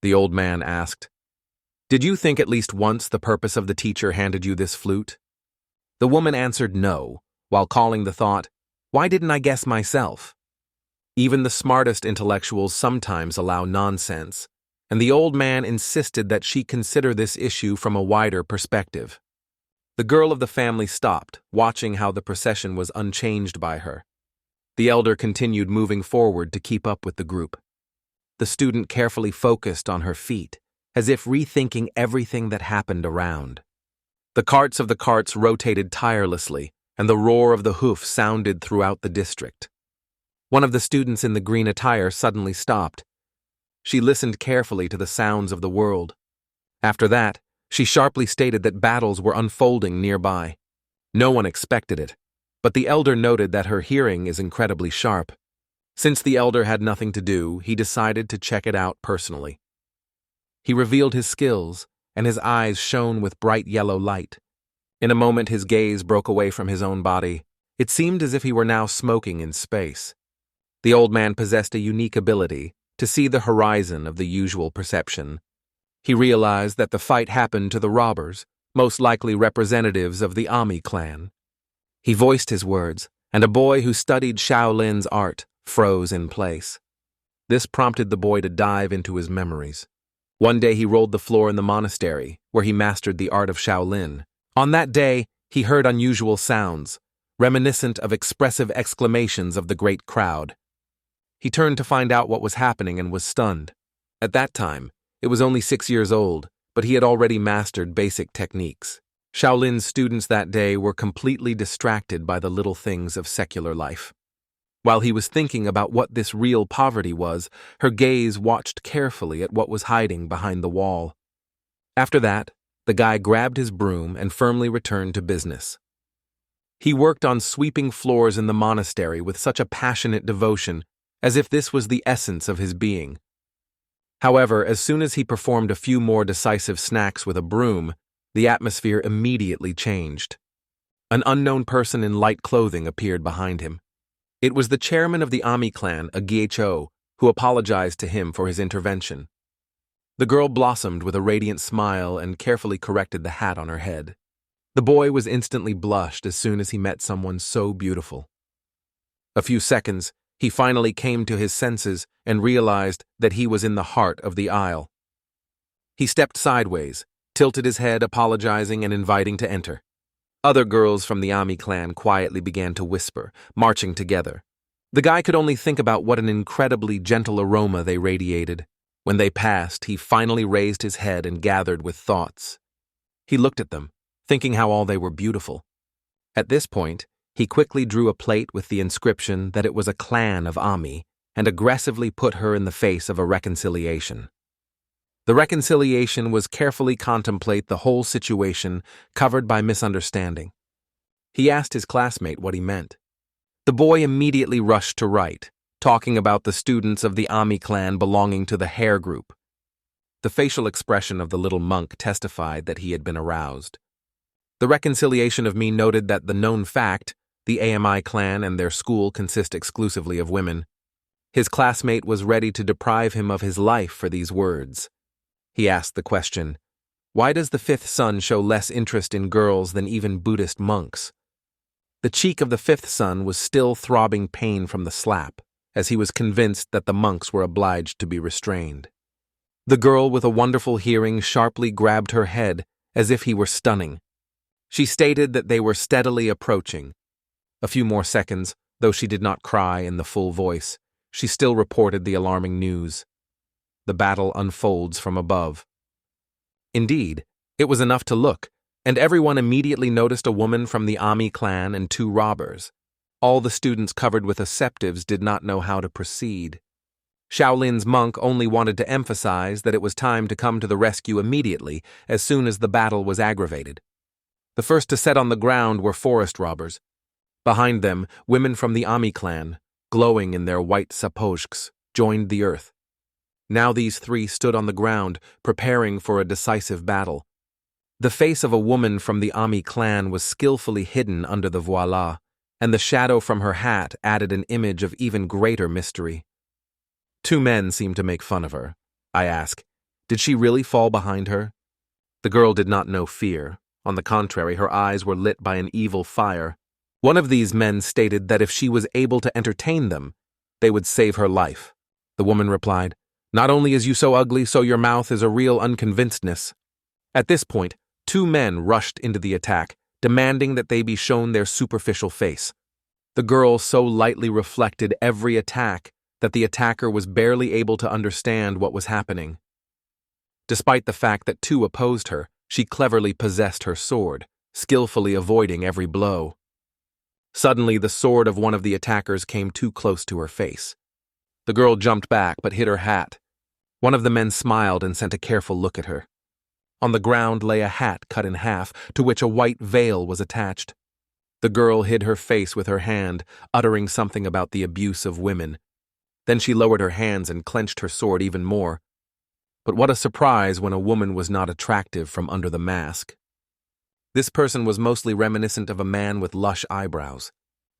The old man asked, "Did you think at least once the purpose of the teacher handed you this flute?" The woman answered no, while calling the thought, "Why didn't I guess myself?" Even the smartest intellectuals sometimes allow nonsense, and the old man insisted that she consider this issue from a wider perspective. The girl of the family stopped, watching how the procession was unchanged by her. The elder continued moving forward to keep up with the group. The student carefully focused on her feet, as if rethinking everything that happened around. The carts of the carts rotated tirelessly, and the roar of the hoof sounded throughout the district. One of the students in the green attire suddenly stopped. She listened carefully to the sounds of the world. After that, she sharply stated that battles were unfolding nearby. No one expected it, but the elder noted that her hearing is incredibly sharp. Since the elder had nothing to do, he decided to check it out personally. He revealed his skills, and his eyes shone with bright yellow light. In a moment his gaze broke away from his own body. It seemed as if he were now smoking in space. The old man possessed a unique ability to see the horizon of the usual perception. He realized that the fight happened to the robbers, most likely representatives of the Ami clan. He voiced his words, and a boy who studied Shaolin's art froze in place. This prompted the boy to dive into his memories. One day he rolled the floor in the monastery, where he mastered the art of Shaolin. On that day, he heard unusual sounds, reminiscent of expressive exclamations of the great crowd. He turned to find out what was happening and was stunned. At that time, it was only 6 years old, but he had already mastered basic techniques. Shaolin's students that day were completely distracted by the little things of secular life. While he was thinking about what this real poverty was, her gaze watched carefully at what was hiding behind the wall. After that, the guy grabbed his broom and firmly returned to business. He worked on sweeping floors in the monastery with such a passionate devotion, as if this was the essence of his being. However, as soon as he performed a few more decisive snacks with a broom, the atmosphere immediately changed. An unknown person in light clothing appeared behind him. It was the chairman of the Ami clan, a Gho, who apologized to him for his intervention. The girl blossomed with a radiant smile and carefully corrected the hat on her head. The boy was instantly blushed as soon as he met someone so beautiful. A few seconds, he finally came to his senses and realized that he was in the heart of the aisle. He stepped sideways, tilted his head, apologizing and inviting to enter. Other girls from the Ami clan quietly began to whisper, marching together. The guy could only think about what an incredibly gentle aroma they radiated. When they passed, he finally raised his head and gathered with thoughts. He looked at them, thinking how all they were beautiful. At this point, he quickly drew a plate with the inscription that it was a clan of Ami and aggressively put her in the face of a reconciliation. The reconciliation was carefully contemplate the whole situation covered by misunderstanding. He asked his classmate what he meant. The boy immediately rushed to write, talking about the students of the Ami clan belonging to the hair group. The facial expression of the little monk testified that he had been aroused. The reconciliation of me noted that the known fact, the Ami clan and their school consist exclusively of women. His classmate was ready to deprive him of his life for these words. He asked the question, why does the fifth son show less interest in girls than even Buddhist monks? The cheek of the fifth son was still throbbing pain from the slap, as he was convinced that the monks were obliged to be restrained. The girl with a wonderful hearing sharply grabbed her head as if he were stunning. She stated that they were steadily approaching. A few more seconds, though she did not cry in the full voice, she still reported the alarming news. The battle unfolds from above. Indeed, it was enough to look, and everyone immediately noticed a woman from the Ami clan and 2 robbers. All the students covered with asceptives did not know how to proceed. Shaolin's monk only wanted to emphasize that it was time to come to the rescue immediately as soon as the battle was aggravated. The first to set on the ground were forest robbers. Behind them, women from the Ami clan, glowing in their white sapojks, joined the earth. Now these 3 stood on the ground, preparing for a decisive battle. The face of a woman from the Ami clan was skillfully hidden under the voila, and the shadow from her hat added an image of even greater mystery. 2 men seemed to make fun of her. I asked, did she really fall behind her? The girl did not know fear. On the contrary, her eyes were lit by an evil fire. One of these men stated that if she was able to entertain them, they would save her life. The woman replied, "Not only is you so ugly, so your mouth is a real unconvincedness." At this point, two men rushed into the attack, demanding that they be shown their superficial face. The girl so lightly reflected every attack that the attacker was barely able to understand what was happening. Despite the fact that two opposed her, she cleverly possessed her sword, skillfully avoiding every blow. Suddenly, the sword of one of the attackers came too close to her face. The girl jumped back but hit her hat. One of the men smiled and sent a careful look at her. On the ground lay a hat cut in half, to which a white veil was attached. The girl hid her face with her hand, uttering something about the abuse of women. Then she lowered her hands and clenched her sword even more. But what a surprise when a woman was not attractive from under the mask. This person was mostly reminiscent of a man with lush eyebrows.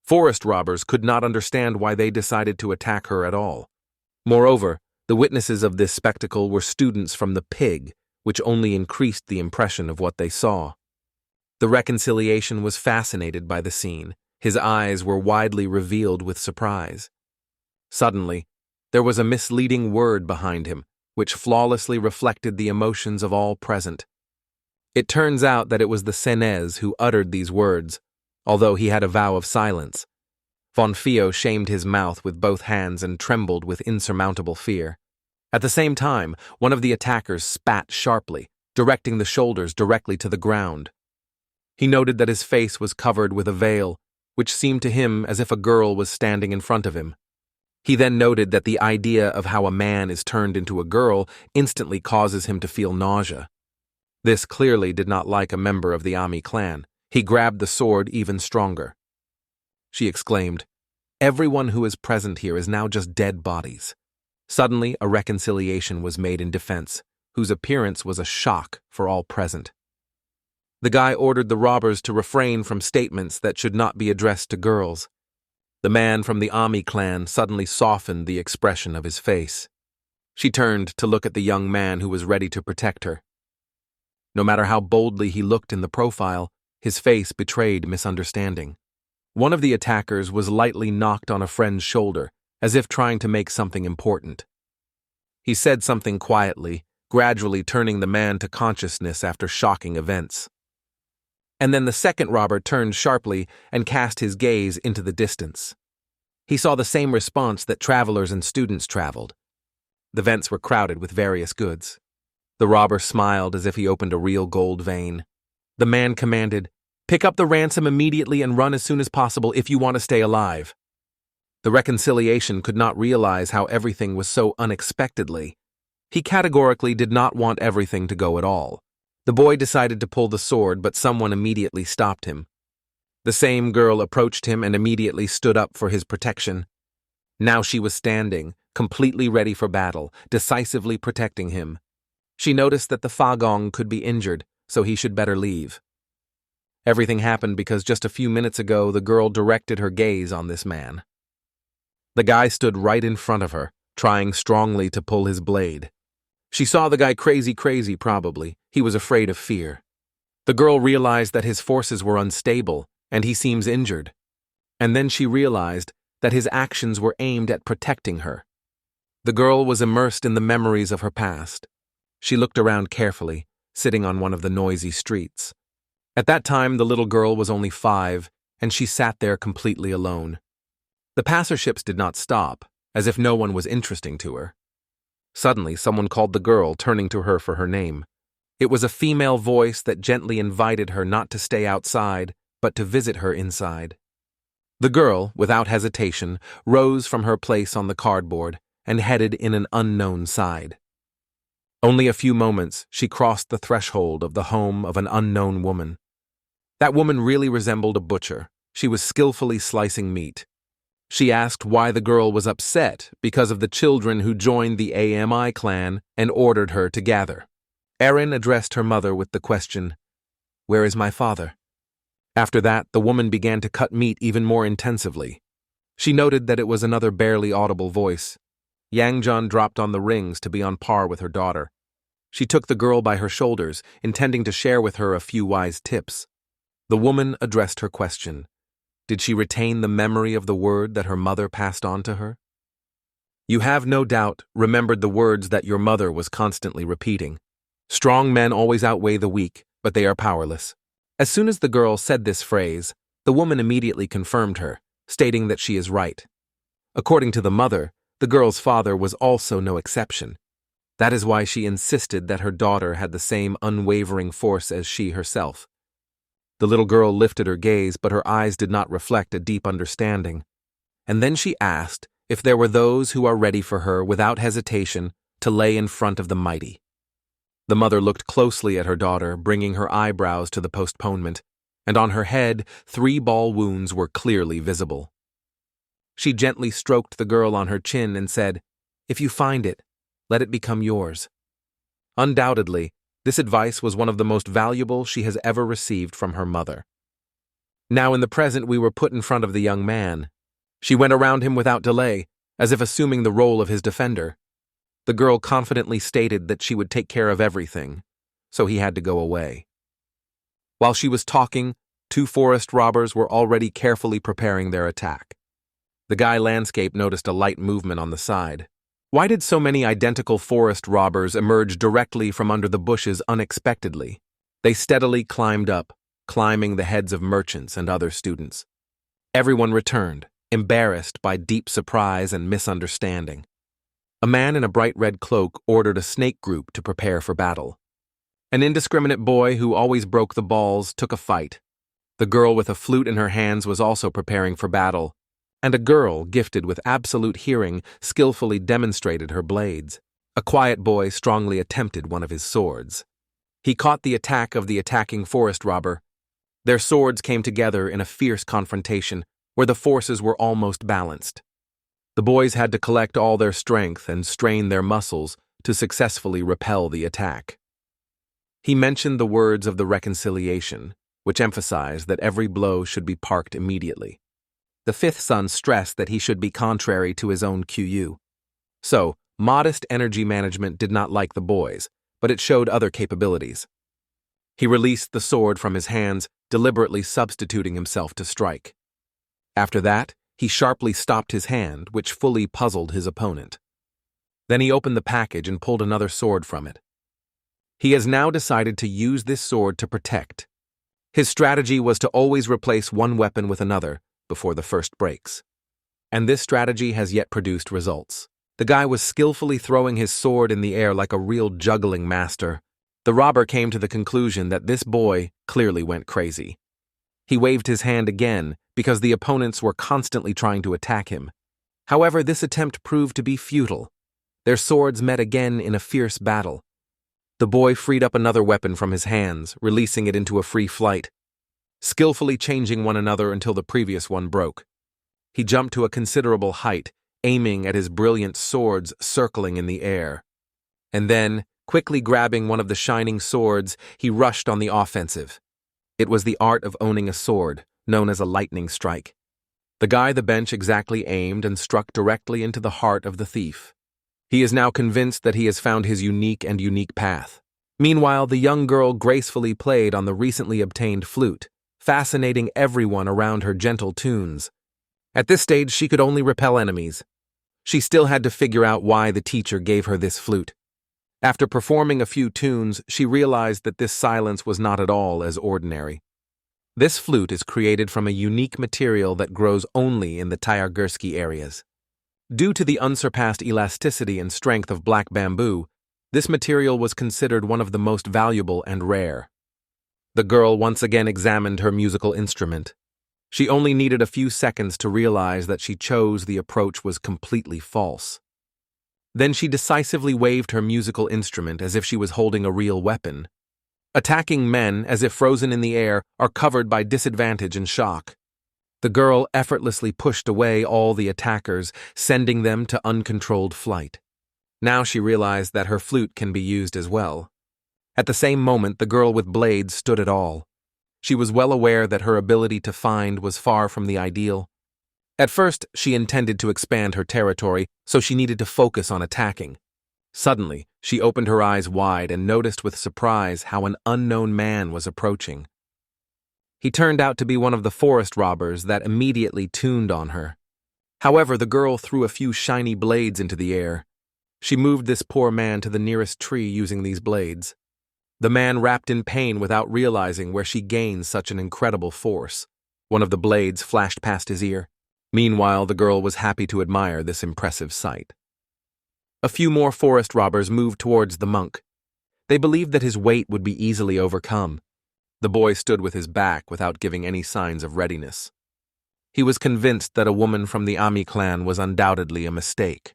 Forest robbers could not understand why they decided to attack her at all. Moreover, the witnesses of this spectacle were students from the Pig, which only increased the impression of what they saw. The reconciliation was fascinated by the scene. His eyes were widely revealed with surprise. Suddenly, there was a misleading word behind him, which flawlessly reflected the emotions of all present. It turns out that it was the Senez who uttered these words, although he had a vow of silence. Von Fio shamed his mouth with both hands and trembled with insurmountable fear. At the same time, one of the attackers spat sharply, directing the shoulders directly to the ground. He noted that his face was covered with a veil, which seemed to him as if a girl was standing in front of him. He then noted that the idea of how a man is turned into a girl instantly causes him to feel nausea. This clearly did not like a member of the Ami clan. He grabbed the sword even stronger. She exclaimed, "Everyone who is present here is now just dead bodies." Suddenly, a reconciliation was made in defense, whose appearance was a shock for all present. The guy ordered the robbers to refrain from statements that should not be addressed to girls. The man from the Ami clan suddenly softened the expression of his face. She turned to look at the young man who was ready to protect her. No matter how boldly he looked in the profile, his face betrayed misunderstanding. One of the attackers was lightly knocked on a friend's shoulder, as if trying to make something important. He said something quietly, gradually turning the man to consciousness after shocking events. And then the second robber turned sharply and cast his gaze into the distance. He saw the same response that travelers and students traveled. The vents were crowded with various goods. The robber smiled as if he opened a real gold vein. The man commanded, "Pick up the ransom immediately and run as soon as possible if you want to stay alive." The reconciliation could not realize how everything was so unexpectedly. He categorically did not want everything to go at all. The boy decided to pull the sword, but someone immediately stopped him. The same girl approached him and immediately stood up for his protection. Now she was standing, completely ready for battle, decisively protecting him. She noticed that the Fagong could be injured, so he should better leave. Everything happened because just a few minutes ago the girl directed her gaze on this man. The guy stood right in front of her, trying strongly to pull his blade. She saw the guy crazy probably. He was afraid of fear. The girl realized that his forces were unstable, and he seems injured. And then she realized that his actions were aimed at protecting her. The girl was immersed in the memories of her past. She looked around carefully, sitting on one of the noisy streets. At that time, the little girl was only 5, and she sat there completely alone. The passerships did not stop, as if no one was interesting to her. Suddenly, someone called the girl, turning to her for her name. It was a female voice that gently invited her not to stay outside, but to visit her inside. The girl, without hesitation, rose from her place on the cardboard and headed in an unknown side. Only a few moments, she crossed the threshold of the home of an unknown woman. That woman really resembled a butcher. She was skillfully slicing meat. She asked why the girl was upset because of the children who joined the AMI clan and ordered her to gather. Erin addressed her mother with the question, "Where is my father?" After that, the woman began to cut meat even more intensively. She noted that it was another barely audible voice. Yangjun dropped on the rings to be on par with her daughter. She took the girl by her shoulders, intending to share with her a few wise tips. The woman addressed her question. Did she retain the memory of the word that her mother passed on to her? You have no doubt remembered the words that your mother was constantly repeating. Strong men always outweigh the weak, but they are powerless. As soon as the girl said this phrase, the woman immediately confirmed her, stating that she is right. According to the mother, the girl's father was also no exception. That is why she insisted that her daughter had the same unwavering force as she herself. The little girl lifted her gaze, but her eyes did not reflect a deep understanding. And then she asked if there were those who are ready for her without hesitation to lay in front of the mighty. The mother looked closely at her daughter, bringing her eyebrows to the postponement, and on her head 3 ball wounds were clearly visible. She gently stroked the girl on her chin and said, "If you find it, let it become yours." Undoubtedly, this advice was one of the most valuable she has ever received from her mother. Now in the present we were put in front of the young man. She went around him without delay, as if assuming the role of his defender. The girl confidently stated that she would take care of everything, so he had to go away. While she was talking, 2 forest robbers were already carefully preparing their attack. The guy landscape noticed a light movement on the side. Why did so many identical forest robbers emerge directly from under the bushes unexpectedly? They steadily climbed up, climbing the heads of merchants and other students. Everyone returned, embarrassed by deep surprise and misunderstanding. A man in a bright red cloak ordered a snake group to prepare for battle. An indiscriminate boy who always broke the balls took a fight. The girl with a flute in her hands was also preparing for battle, and a girl gifted with absolute hearing skillfully demonstrated her blades. A quiet boy strongly attempted one of his swords. He caught the attack of the attacking forest robber. Their swords came together in a fierce confrontation where the forces were almost balanced. The boys had to collect all their strength and strain their muscles to successfully repel the attack. He mentioned the words of the reconciliation, which emphasized that every blow should be parked immediately. The 5th son stressed that he should be contrary to his own QU. So, modest energy management did not like the boys, but it showed other capabilities. He released the sword from his hands, deliberately substituting himself to strike. After that, he sharply stopped his hand, which fully puzzled his opponent. Then he opened the package and pulled another sword from it. He has now decided to use this sword to protect. His strategy was to always replace one weapon with another before the first breaks. And this strategy has yet produced results. The guy was skillfully throwing his sword in the air like a real juggling master. The robber came to the conclusion that this boy clearly went crazy. He waved his hand again because the opponents were constantly trying to attack him. However, this attempt proved to be futile. Their swords met again in a fierce battle. The boy freed up another weapon from his hands, releasing it into a free flight, skillfully changing one another until the previous one broke. He jumped to a considerable height, aiming at his brilliant swords circling in the air. And then, quickly grabbing one of the shining swords, he rushed on the offensive. It was the art of owning a sword, known as a lightning strike. The guy the bench exactly aimed and struck directly into the heart of the thief. He is now convinced that he has found his unique path. Meanwhile, the young girl gracefully played on the recently obtained flute, fascinating everyone around her gentle tunes. At this stage, she could only repel enemies. She still had to figure out why the teacher gave her this flute. After performing a few tunes, she realized that this silence was not at all as ordinary. This flute is created from a unique material that grows only in the Tyargursky areas. Due to the unsurpassed elasticity and strength of black bamboo, this material was considered one of the most valuable and rare. The girl once again examined her musical instrument. She only needed a few seconds to realize that she chose the approach was completely false. Then she decisively waved her musical instrument as if she was holding a real weapon. Attacking men, as if frozen in the air, are covered by disadvantage and shock. The girl effortlessly pushed away all the attackers, sending them to uncontrolled flight. Now she realized that her flute can be used as well. At the same moment, the girl with blades stood it all. She was well aware that her ability to find was far from the ideal. At first, she intended to expand her territory, so she needed to focus on attacking. Suddenly, she opened her eyes wide and noticed with surprise how an unknown man was approaching. He turned out to be one of the forest robbers that immediately tuned on her. However, the girl threw a few shiny blades into the air. She moved this poor man to the nearest tree using these blades. The man rapped in pain without realizing where she gained such an incredible force. One of the blades flashed past his ear. Meanwhile, the girl was happy to admire this impressive sight. A few more forest robbers moved towards the monk. They believed that his weight would be easily overcome. The boy stood with his back without giving any signs of readiness. He was convinced that a woman from the Ami clan was undoubtedly a mistake.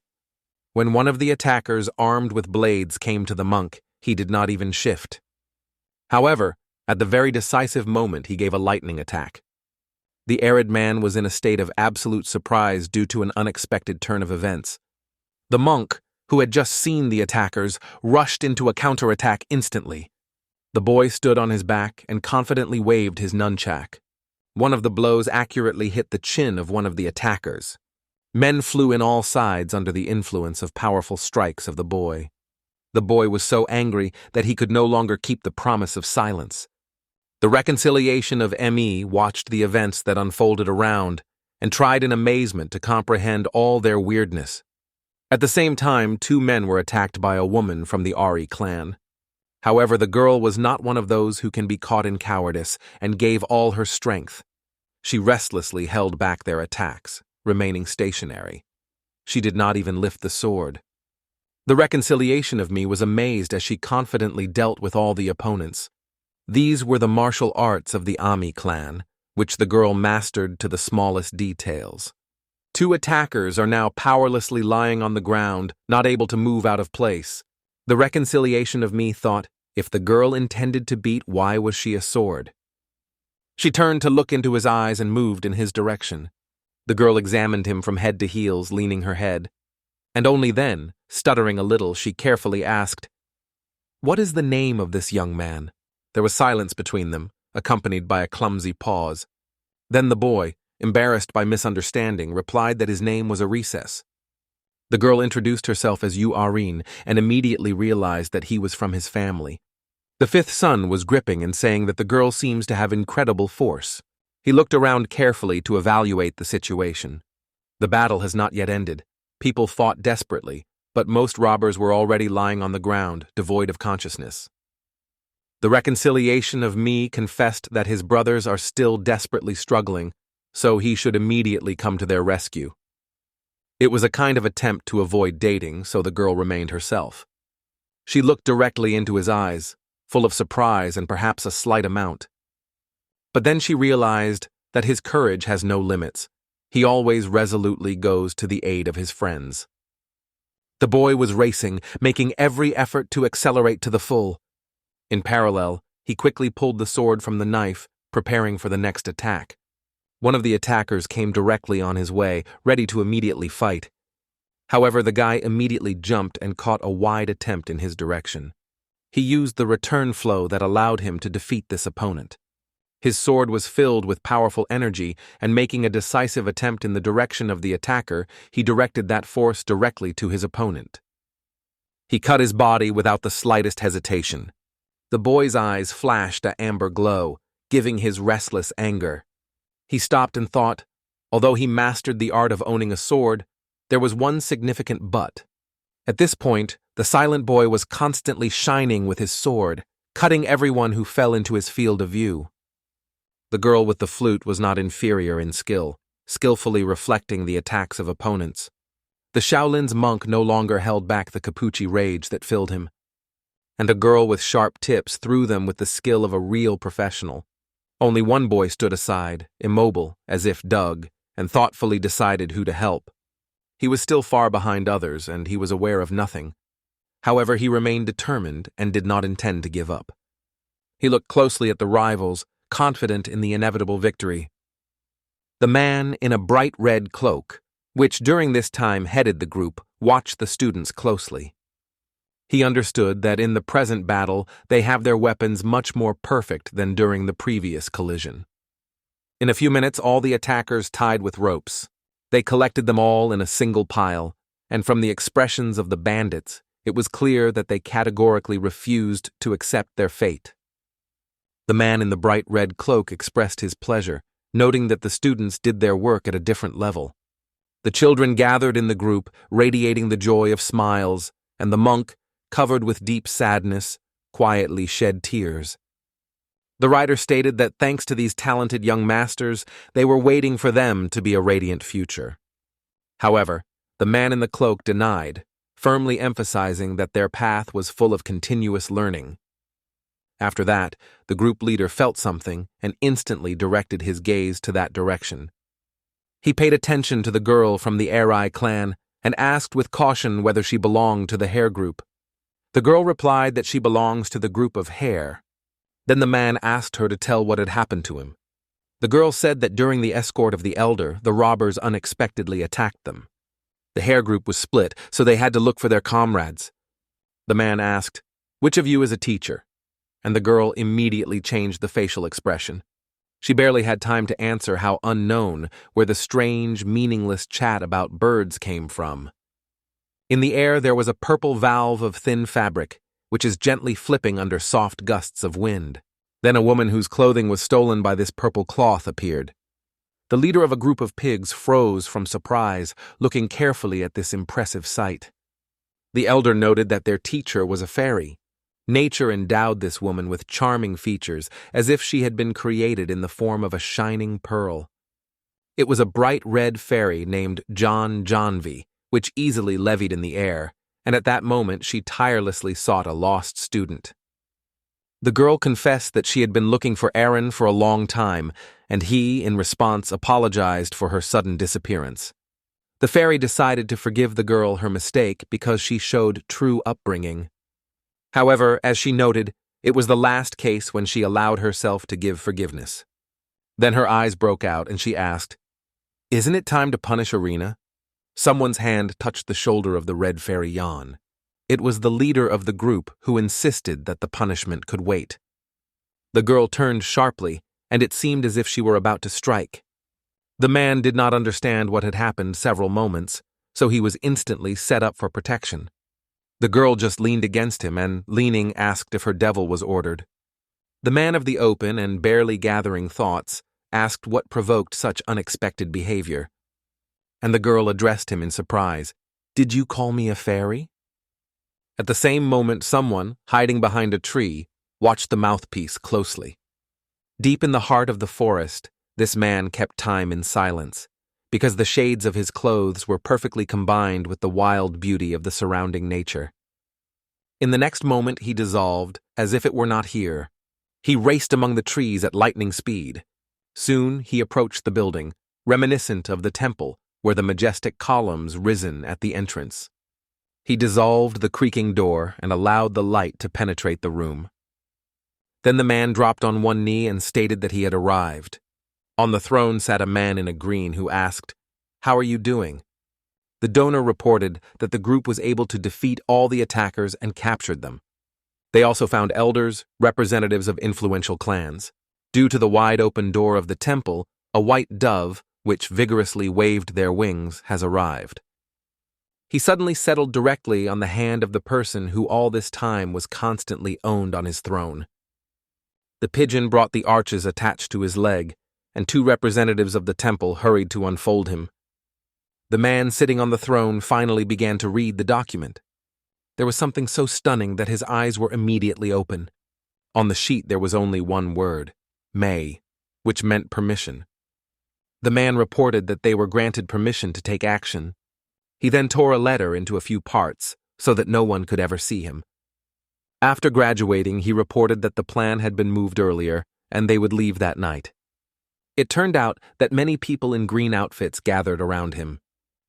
When one of the attackers armed with blades came to the monk, he did not even shift. However, at the very decisive moment he gave a lightning attack. The arid man was in a state of absolute surprise due to an unexpected turn of events. The monk, who had just seen the attackers, rushed into a counterattack instantly. The boy stood on his back and confidently waved his nunchuck. One of the blows accurately hit the chin of one of the attackers. Men flew in all sides under the influence of powerful strikes of the boy. The boy was so angry that he could no longer keep the promise of silence. The reconciliation of ME watched the events that unfolded around and tried in amazement to comprehend all their weirdness. At the same time, 2 men were attacked by a woman from the Ari clan. However, the girl was not one of those who can be caught in cowardice and gave all her strength. She restlessly held back their attacks, remaining stationary. She did not even lift the sword. The reconciliation of me was amazed as she confidently dealt with all the opponents. These were the martial arts of the Ami clan, which the girl mastered to the smallest details. 2 attackers are now powerlessly lying on the ground, not able to move out of place. The reconciliation of me thought, if the girl intended to beat, why was she a sword? She turned to look into his eyes and moved in his direction. The girl examined him from head to heels, leaning her head. And only then, stuttering a little, she carefully asked, "What is the name of this young man?" There was silence between them, accompanied by a clumsy pause. Then the boy, embarrassed by misunderstanding, replied that his name was Recess. The girl introduced herself as Uarine and immediately realized that he was from his family. The 5th son was gripping and saying that the girl seems to have incredible force. He looked around carefully to evaluate the situation. The battle has not yet ended. People fought desperately, but most robbers were already lying on the ground, devoid of consciousness. The reconciliation of me confessed that his brothers are still desperately struggling, so he should immediately come to their rescue. It was a kind of attempt to avoid dating, so the girl remained herself. She looked directly into his eyes, full of surprise and perhaps a slight amount. But then she realized that his courage has no limits. He always resolutely goes to the aid of his friends. The boy was racing, making every effort to accelerate to the full. In parallel, he quickly pulled the sword from the knife, preparing for the next attack. One of the attackers came directly on his way, ready to immediately fight. However, the guy immediately jumped and caught a wide attempt in his direction. He used the return flow that allowed him to defeat this opponent. His sword was filled with powerful energy, and making a decisive attempt in the direction of the attacker, he directed that force directly to his opponent. He cut his body without the slightest hesitation. The boy's eyes flashed an amber glow, giving his restless anger. He stopped and thought, although he mastered the art of owning a sword, there was one significant but. At this point, the silent boy was constantly shining with his sword, cutting everyone who fell into his field of view. The girl with the flute was not inferior in skill, skillfully reflecting the attacks of opponents. The Shaolin's monk no longer held back the Capucci rage that filled him, and the girl with sharp tips threw them with the skill of a real professional. Only one boy stood aside, immobile, as if dug, and thoughtfully decided who to help. He was still far behind others, and he was aware of nothing. However, he remained determined and did not intend to give up. He looked closely at the rivals, confident in the inevitable victory. The man in a bright red cloak, which during this time headed the group, watched the students closely. He understood that in the present battle they have their weapons much more perfect than during the previous collision. In a few minutes, all the attackers tied with ropes. They collected them all in a single pile, and from the expressions of the bandits, it was clear that they categorically refused to accept their fate. The man in the bright red cloak expressed his pleasure, noting that the students did their work at a different level. The children gathered in the group, radiating the joy of smiles, and the monk, covered with deep sadness, quietly shed tears. The writer stated that thanks to these talented young masters, they were waiting for them to be a radiant future. However, the man in the cloak denied, firmly emphasizing that their path was full of continuous learning. After that, the group leader felt something and instantly directed his gaze to that direction. He paid attention to the girl from the Eri clan and asked with caution whether she belonged to the hair group. The girl replied that she belongs to the group of hair. Then the man asked her to tell what had happened to him. The girl said that during the escort of the elder, the robbers unexpectedly attacked them. The hair group was split, so they had to look for their comrades. The man asked, "Which of you is a teacher?" And the girl immediately changed the facial expression. She barely had time to answer how unknown, where the strange, meaningless chat about birds came from. In the air there was a purple valve of thin fabric, which is gently flipping under soft gusts of wind. Then a woman whose clothing was stolen by this purple cloth appeared. The leader of a group of pigs froze from surprise, looking carefully at this impressive sight. The elder noted that their teacher was a fairy. Nature endowed this woman with charming features, as if she had been created in the form of a shining pearl. It was a bright red fairy named John Janvi, which easily levied in the air, and at that moment she tirelessly sought a lost student. The girl confessed that she had been looking for Aaron for a long time, and he, in response, apologized for her sudden disappearance. The fairy decided to forgive the girl her mistake because she showed true upbringing. However, as she noted, it was the last case when she allowed herself to give forgiveness. Then her eyes broke out and she asked, "Isn't it time to punish Arena?" Someone's hand touched the shoulder of the red fairy Jan. It was the leader of the group who insisted that the punishment could wait. The girl turned sharply, and it seemed as if she were about to strike. The man did not understand what had happened several moments, so he was instantly set up for protection. The girl just leaned against him and, leaning, asked if her devil was ordered. The man of the open and barely gathering thoughts asked what provoked such unexpected behavior. And the girl addressed him in surprise. "Did you call me a fairy?" At the same moment, someone, hiding behind a tree, watched the mouthpiece closely. Deep in the heart of the forest, this man kept time in silence, because the shades of his clothes were perfectly combined with the wild beauty of the surrounding nature. In the next moment he dissolved, as if it were not here. He raced among the trees at lightning speed. Soon he approached the building, reminiscent of the temple, where the majestic columns risen at the entrance. He dissolved the creaking door and allowed the light to penetrate the room. Then the man dropped on one knee and stated that he had arrived. On the throne sat a man in a green who asked, "How are you doing?" The donor reported that the group was able to defeat all the attackers and captured them. They also found elders, representatives of influential clans. Due to the wide-open door of the temple, a white dove, which vigorously waved their wings, has arrived. He suddenly settled directly on the hand of the person who all this time was constantly owned on his throne. The pigeon brought the arches attached to his leg, and two representatives of the temple hurried to unfold him. The man sitting on the throne finally began to read the document. There was something so stunning that his eyes were immediately open. On the sheet there was only one word, May, which meant permission. The man reported that they were granted permission to take action. He then tore a letter into a few parts so that no one could ever see him. After graduating, he reported that the plan had been moved earlier and they would leave that night. It turned out that many people in green outfits gathered around him.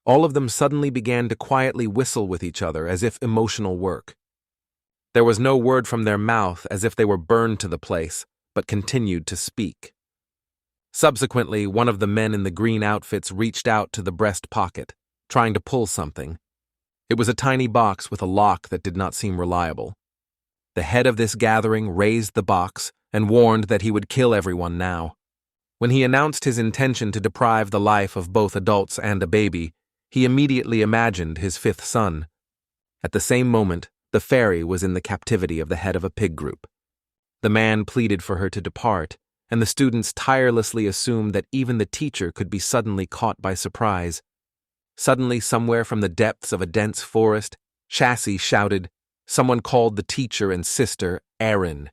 All of them suddenly began to quietly whistle with each other as if emotional work. There was no word from their mouth as if they were burned to the place, but continued to speak. Subsequently, one of the men in the green outfits reached out to the breast pocket, trying to pull something. It was a tiny box with a lock that did not seem reliable. The head of this gathering raised the box and warned that he would kill everyone now. When he announced his intention to deprive the life of both adults and a baby, he immediately imagined his fifth son. At the same moment, the fairy was in the captivity of the head of a pig group. The man pleaded for her to depart, and the students tirelessly assumed that even the teacher could be suddenly caught by surprise. Suddenly, somewhere from the depths of a dense forest, Chassis shouted. Someone called the teacher and sister Aaron.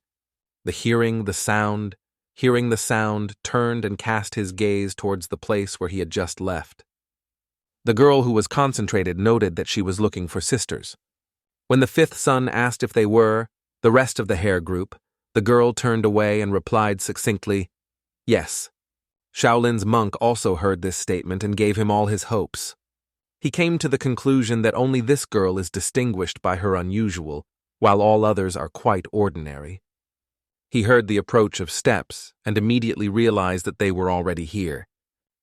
Hearing the sound, turned and cast his gaze towards the place where he had just left. The girl who was concentrated noted that she was looking for sisters. When the fifth son asked if they were, the rest of the hair group, the girl turned away and replied succinctly, yes. Shaolin's monk also heard this statement and gave him all his hopes. He came to the conclusion that only this girl is distinguished by her unusual, while all others are quite ordinary. He heard the approach of steps and immediately realized that they were already here.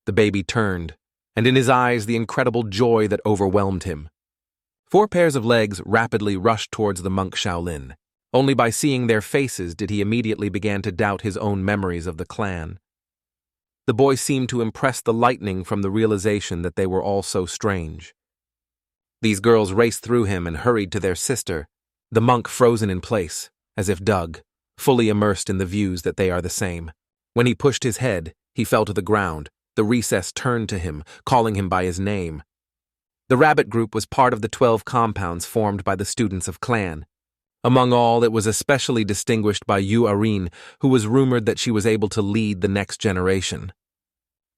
The baby turned, and in his eyes the incredible joy that overwhelmed him. 4 pairs of legs rapidly rushed towards the monk Shaolin. Only by seeing their faces did he immediately begin to doubt his own memories of the clan. The boy seemed to impress the lightning from the realization that they were all so strange. These girls raced through him and hurried to their sister, the monk frozen in place, as if dug, fully immersed in the views that they are the same. When he pushed his head, he fell to the ground. The recess turned to him, calling him by his name. The rabbit group was part of the 12 compounds formed by the students of clan. Among all, it was especially distinguished by Yu Arin, who was rumored that she was able to lead the next generation.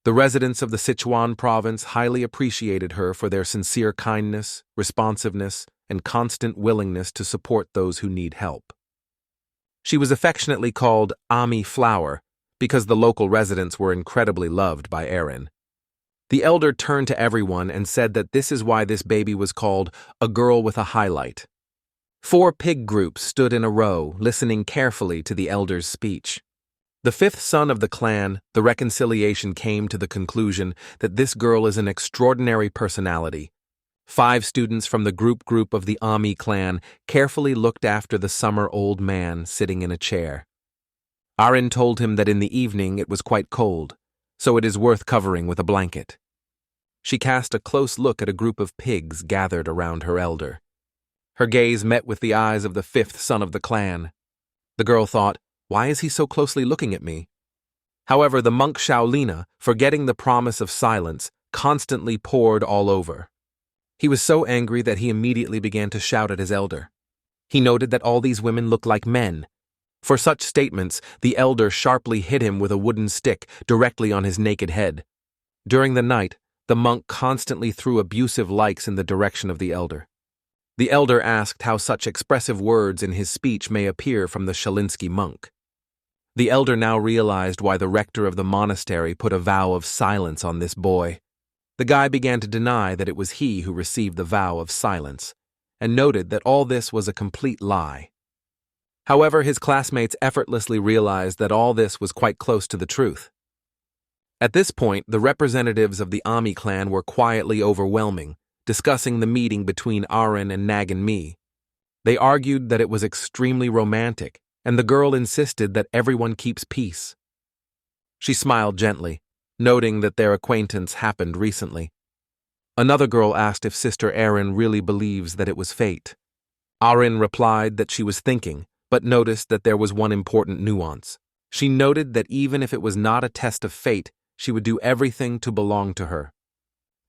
The residents of the Sichuan province highly appreciated her for their sincere kindness, responsiveness, and constant willingness to support those who need help. She was affectionately called Ami Flower because the local residents were incredibly loved by Aaron. The elder turned to everyone and said that this is why this baby was called a girl with a highlight. 4 pig groups stood in a row, listening carefully to the elder's speech. The 5th son of the clan, the reconciliation came to the conclusion that this girl is an extraordinary personality. 5 students from the group of the Ami clan carefully looked after the summer-old man sitting in a chair. Aaron told him that in the evening it was quite cold, so it is worth covering with a blanket. She cast a close look at a group of pigs gathered around her elder. Her gaze met with the eyes of the 5th son of the clan. The girl thought, why is he so closely looking at me? However, the monk Shaolina, forgetting the promise of silence, constantly poured all over. He was so angry that he immediately began to shout at his elder. He noted that all these women looked like men. For such statements, the elder sharply hit him with a wooden stick directly on his naked head. During the night, the monk constantly threw abusive likes in the direction of the elder. The elder asked how such expressive words in his speech may appear from the Shalinsky monk. The elder now realized why the rector of the monastery put a vow of silence on this boy. The guy began to deny that it was he who received the vow of silence, and noted that all this was a complete lie. However, his classmates effortlessly realized that all this was quite close to the truth. At this point, the representatives of the Ami clan were quietly overwhelming, discussing the meeting between Aaron and Nag and me. They argued that it was extremely romantic, and the girl insisted that everyone keeps peace. She smiled gently, noting that their acquaintance happened recently. Another girl asked if Sister Aaron really believes that it was fate. Aaron replied that she was thinking, but noticed that there was one important nuance. She noted that even if it was not a test of fate, she would do everything to belong to her.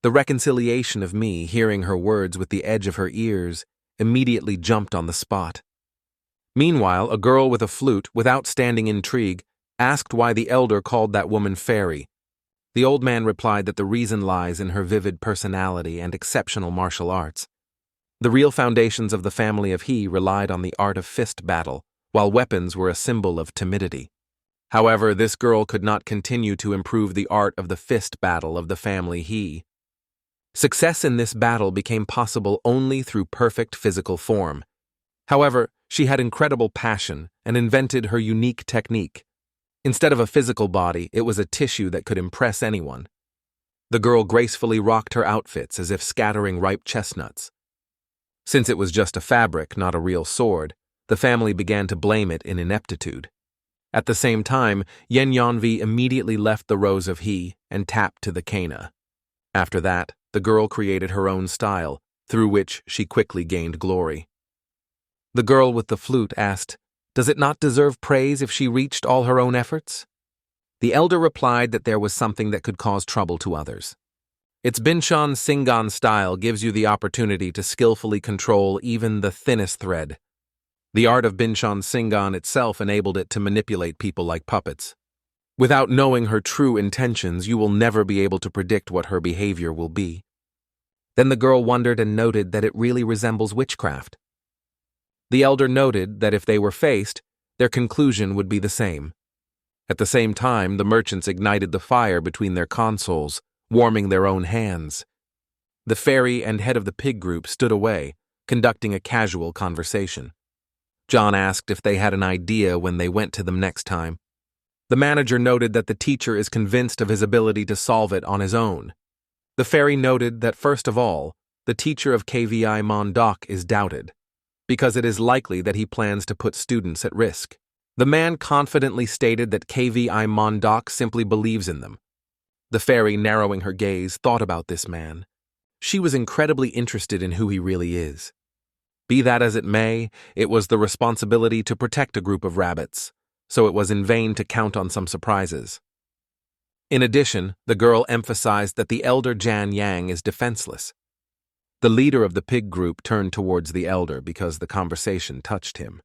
The reconciliation of me, hearing her words with the edge of her ears, immediately jumped on the spot. Meanwhile, a girl with a flute, without standing intrigue, asked why the elder called that woman fairy. The old man replied that the reason lies in her vivid personality and exceptional martial arts. The real foundations of the family of He relied on the art of fist battle, while weapons were a symbol of timidity. However, this girl could not continue to improve the art of the fist battle of the family He. Success in this battle became possible only through perfect physical form. However, she had incredible passion and invented her unique technique. Instead of a physical body, it was a tissue that could impress anyone. The girl gracefully rocked her outfits as if scattering ripe chestnuts. Since it was just a fabric, not a real sword, the family began to blame it in ineptitude. At the same time, Yen Yanvi immediately left the rows of He and tapped to the Kana. After that, the girl created her own style, through which she quickly gained glory. The girl with the flute asked, "Does it not deserve praise if she reached all her own efforts?" The elder replied that there was something that could cause trouble to others. Its Binshan Singan style gives you the opportunity to skillfully control even the thinnest thread. The art of Binshan Singan itself enabled it to manipulate people like puppets. Without knowing her true intentions, you will never be able to predict what her behavior will be. Then the girl wondered and noted that it really resembles witchcraft. The elder noted that if they were faced, their conclusion would be the same. At the same time, the merchants ignited the fire between their consoles, warming their own hands. The fairy and head of the pig group stood away, conducting a casual conversation. John asked if they had an idea when they went to them next time. The manager noted that the teacher is convinced of his ability to solve it on his own. The fairy noted that, first of all, the teacher of KVI Mondok is doubted, because it is likely that he plans to put students at risk. The man confidently stated that KVI Mondok simply believes in them. The fairy, narrowing her gaze, thought about this man. She was incredibly interested in who he really is. Be that as it may, it was the responsibility to protect a group of rabbits, so it was in vain to count on some surprises. In addition, the girl emphasized that the elder Jan Yang is defenseless. The leader of the pig group turned towards the elder because the conversation touched him.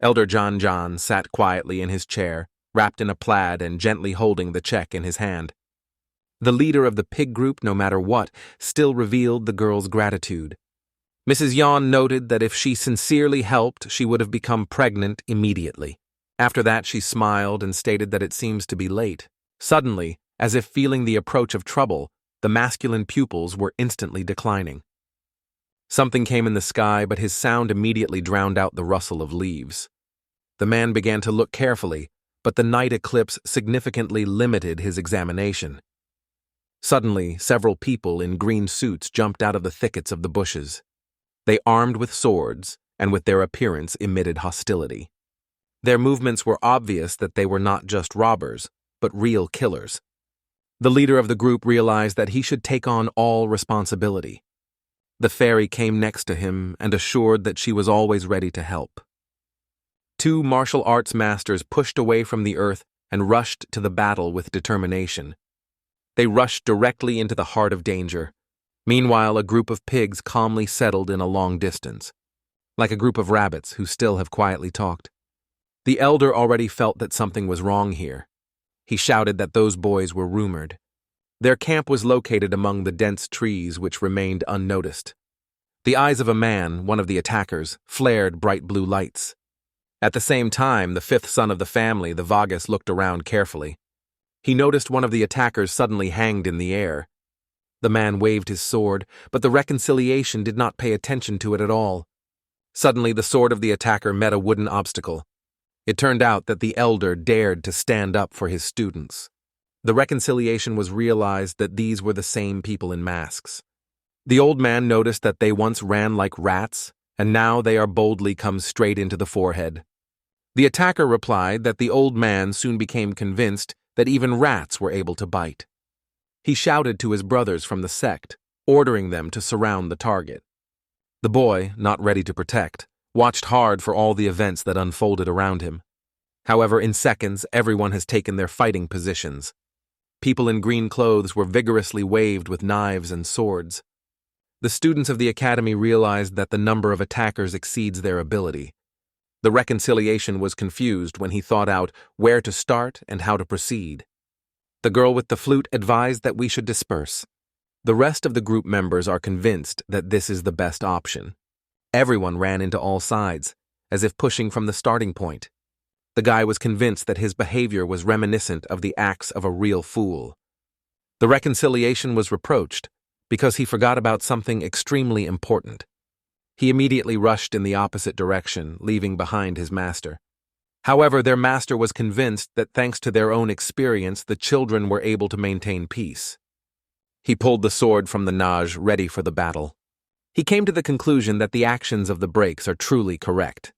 Elder John John sat quietly in his chair, wrapped in a plaid and gently holding the check in his hand. The leader of the pig group, no matter what, still revealed the girl's gratitude. Mrs. Yon noted that if she sincerely helped, she would have become pregnant immediately. After that, she smiled and stated that it seems to be late. Suddenly, as if feeling the approach of trouble, the masculine pupils were instantly declining. Something came in the sky, but his sound immediately drowned out the rustle of leaves. The man began to look carefully, but the night eclipse significantly limited his examination. Suddenly, several people in green suits jumped out of the thickets of the bushes. They armed with swords, and with their appearance emitted hostility. Their movements were obvious that they were not just robbers, but real killers. The leader of the group realized that he should take on all responsibility. The fairy came next to him and assured that she was always ready to help. Two martial arts masters pushed away from the earth and rushed to the battle with determination. They rushed directly into the heart of danger. Meanwhile, a group of pigs calmly settled in a long distance, like a group of rabbits who still have quietly talked. The elder already felt that something was wrong here. He shouted that those boys were rumored. Their camp was located among the dense trees which remained unnoticed. The eyes of a man, one of the attackers, flared bright blue lights. At the same time, the fifth son of the family, the Vagus, looked around carefully. He noticed one of the attackers suddenly hanged in the air. The man waved his sword, but the reconciliation did not pay attention to it at all. Suddenly, the sword of the attacker met a wooden obstacle. It turned out that the elder dared to stand up for his students. The reconciliation was realized that these were the same people in masks. The old man noticed that they once ran like rats, and now they are boldly come straight into the forehead. The attacker replied that the old man soon became convinced that even rats were able to bite. He shouted to his brothers from the sect, ordering them to surround the target. The boy, not ready to protect, watched hard for all the events that unfolded around him. However, in seconds, everyone has taken their fighting positions. People in green clothes were vigorously waved with knives and swords. The students of the academy realized that the number of attackers exceeds their ability. The reconciliation was confused when he thought out where to start and how to proceed. The girl with the flute advised that we should disperse. The rest of the group members are convinced that this is the best option. Everyone ran into all sides, as if pushing from the starting point. The guy was convinced that his behavior was reminiscent of the acts of a real fool. The reconciliation was reproached because he forgot about something extremely important. He immediately rushed in the opposite direction, leaving behind his master. However, their master was convinced that thanks to their own experience, the children were able to maintain peace. He pulled the sword from the Naj, ready for the battle. He came to the conclusion that the actions of the breaks are truly correct.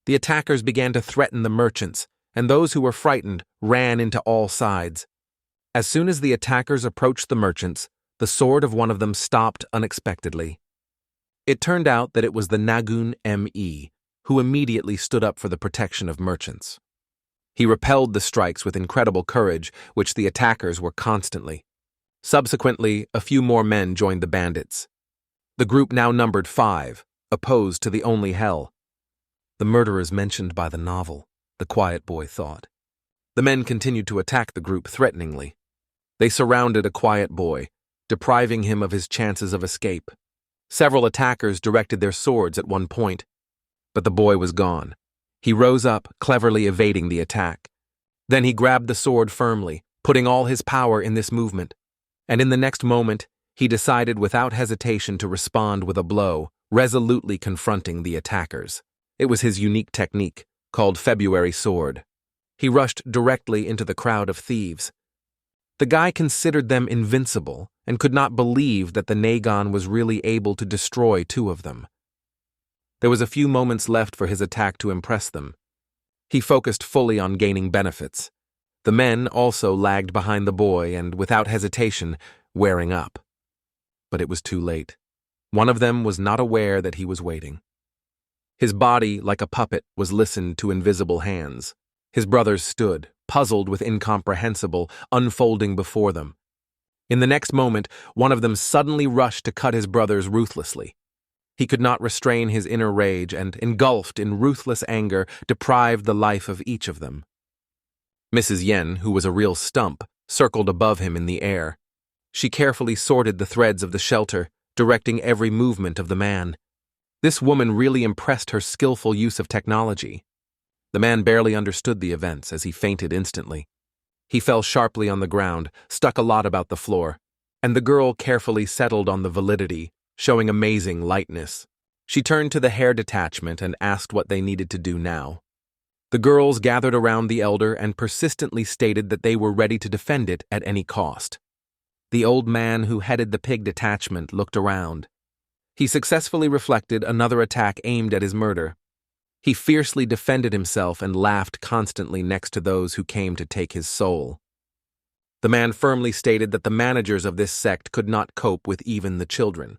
The attackers began to threaten the merchants, and those who were frightened ran into all sides. As soon as the attackers approached the merchants, the sword of one of them stopped unexpectedly. It turned out that it was the Nagun M.E., who immediately stood up for the protection of merchants. He repelled the strikes with incredible courage, which the attackers were constantly. Subsequently, a few more men joined the bandits. The group now numbered 5, opposed to the only Hell. The murderers mentioned by the novel, the quiet boy thought. The men continued to attack the group threateningly. They surrounded a quiet boy, depriving him of his chances of escape. Several attackers directed their swords at one point, but the boy was gone. He rose up, cleverly evading the attack. Then he grabbed the sword firmly, putting all his power in this movement. And in the next moment, he decided without hesitation to respond with a blow, resolutely confronting the attackers. It was his unique technique, called February Sword. He rushed directly into the crowd of thieves. The guy considered them invincible and could not believe that the Nagon was really able to destroy 2 of them. There was a few moments left for his attack to impress them. He focused fully on gaining benefits. The men also lagged behind the boy and, without hesitation, wearing up. But it was too late. One of them was not aware that he was waiting. His body, like a puppet, was listened to invisible hands. His brothers stood, puzzled with incomprehensible, unfolding before them. In the next moment, one of them suddenly rushed to cut his brothers ruthlessly. He could not restrain his inner rage and, engulfed in ruthless anger, deprived the life of each of them. Mrs. Yen, who was a real stump, circled above him in the air. She carefully sorted the threads of the shelter, directing every movement of the man. This woman really impressed her skillful use of technology. The man barely understood the events as he fainted instantly. He fell sharply on the ground, stuck a lot about the floor, and the girl carefully settled on the validity, showing amazing lightness. She turned to the hair detachment and asked what they needed to do now. The girls gathered around the elder and persistently stated that they were ready to defend it at any cost. The old man who headed the pig detachment looked around. He successfully reflected another attack aimed at his murder. He fiercely defended himself and laughed constantly next to those who came to take his soul. The man firmly stated that the managers of this sect could not cope with even the children.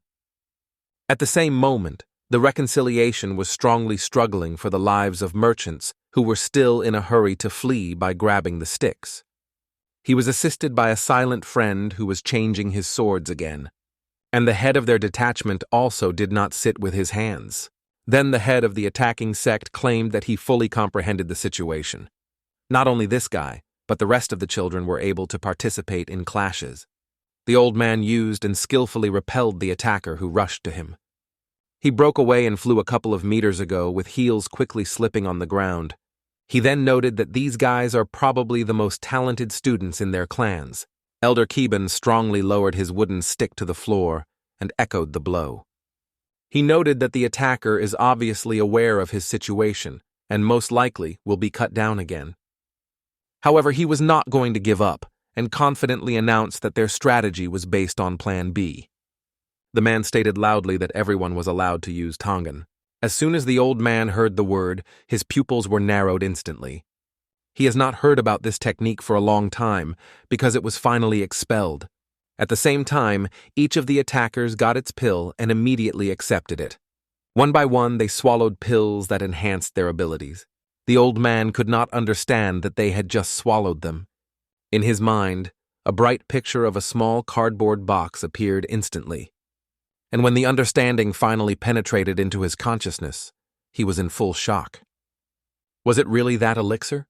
At the same moment, the reconciliation was strongly struggling for the lives of merchants who were still in a hurry to flee by grabbing the sticks. He was assisted by a silent friend who was changing his swords again. And the head of their detachment also did not sit with his hands. Then the head of the attacking sect claimed that he fully comprehended the situation. Not only this guy, but the rest of the children were able to participate in clashes. The old man used and skillfully repelled the attacker who rushed to him. He broke away and flew a couple of meters ago with heels quickly slipping on the ground. He then noted that these guys are probably the most talented students in their clans. Elder Keban strongly lowered his wooden stick to the floor and echoed the blow. He noted that the attacker is obviously aware of his situation and most likely will be cut down again. However, he was not going to give up and confidently announced that their strategy was based on Plan B. The man stated loudly that everyone was allowed to use Tongan. As soon as the old man heard the word, his pupils were narrowed instantly. He has not heard about this technique for a long time because it was finally expelled. At the same time, each of the attackers got its pill and immediately accepted it. One by one, they swallowed pills that enhanced their abilities. The old man could not understand that they had just swallowed them. In his mind, a bright picture of a small cardboard box appeared instantly. And when the understanding finally penetrated into his consciousness, he was in full shock. Was it really that elixir?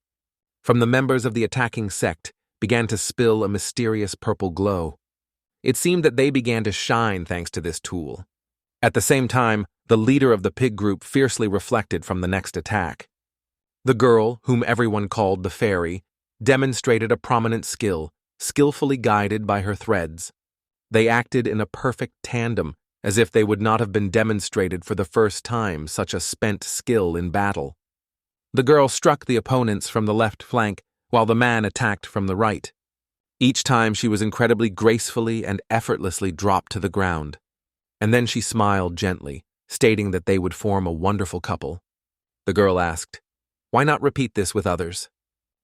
From the members of the attacking sect began to spill a mysterious purple glow. It seemed that they began to shine thanks to this tool. At the same time, the leader of the pig group fiercely reflected from the next attack. The girl, whom everyone called the fairy, demonstrated a prominent skill, skillfully guided by her threads. They acted in a perfect tandem, as if they would not have been demonstrated for the first time such a spent skill in battle. The girl struck the opponents from the left flank, while the man attacked from the right. Each time she was incredibly gracefully and effortlessly dropped to the ground. And then she smiled gently, stating that they would form a wonderful couple. The girl asked, "Why not repeat this with others?"